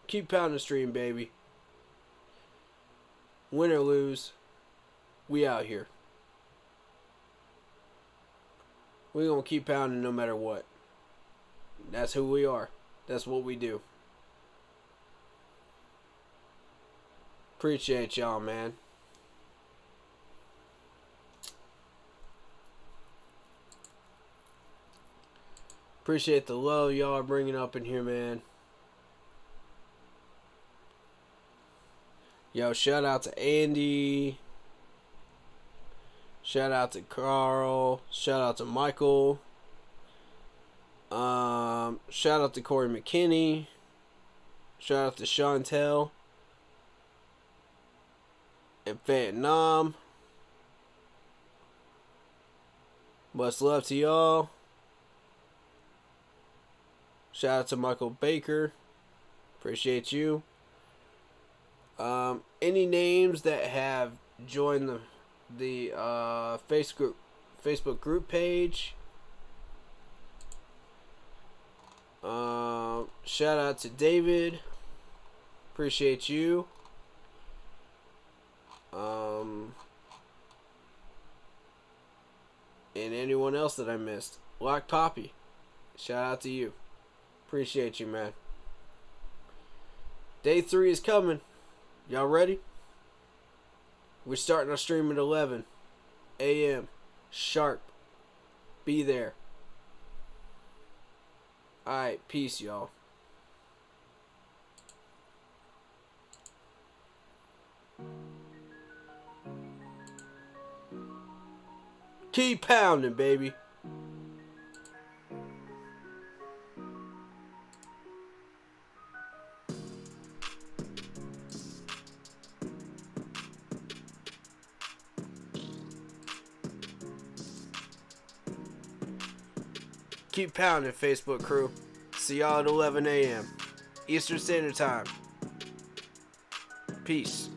Keep pounding the stream, baby. Win or lose, we out here. We're going to keep pounding no matter what. That's who we are. That's what we do. Appreciate y'all, man. Appreciate the love y'all are bringing up in here, man. Yo, shout out to Andy. Shout out to Carl. Shout out to Michael. Shout out to Corey McKinney. Shout out to Chantel. And Vietnam. Much love to y'all. Shout out to Michael Baker. Appreciate you. Any names that have joined the Facebook group page. Shout out to David. Appreciate you. And anyone else that I missed. Black Poppy. Shout out to you. Appreciate you, man. Day 3 is coming. Y'all ready? We're starting our stream at 11 a.m. sharp. Be there. Alright, peace, y'all. Keep pounding, baby. Keep pounding, Facebook crew. See y'all at 11 a.m. Eastern Standard Time. Peace.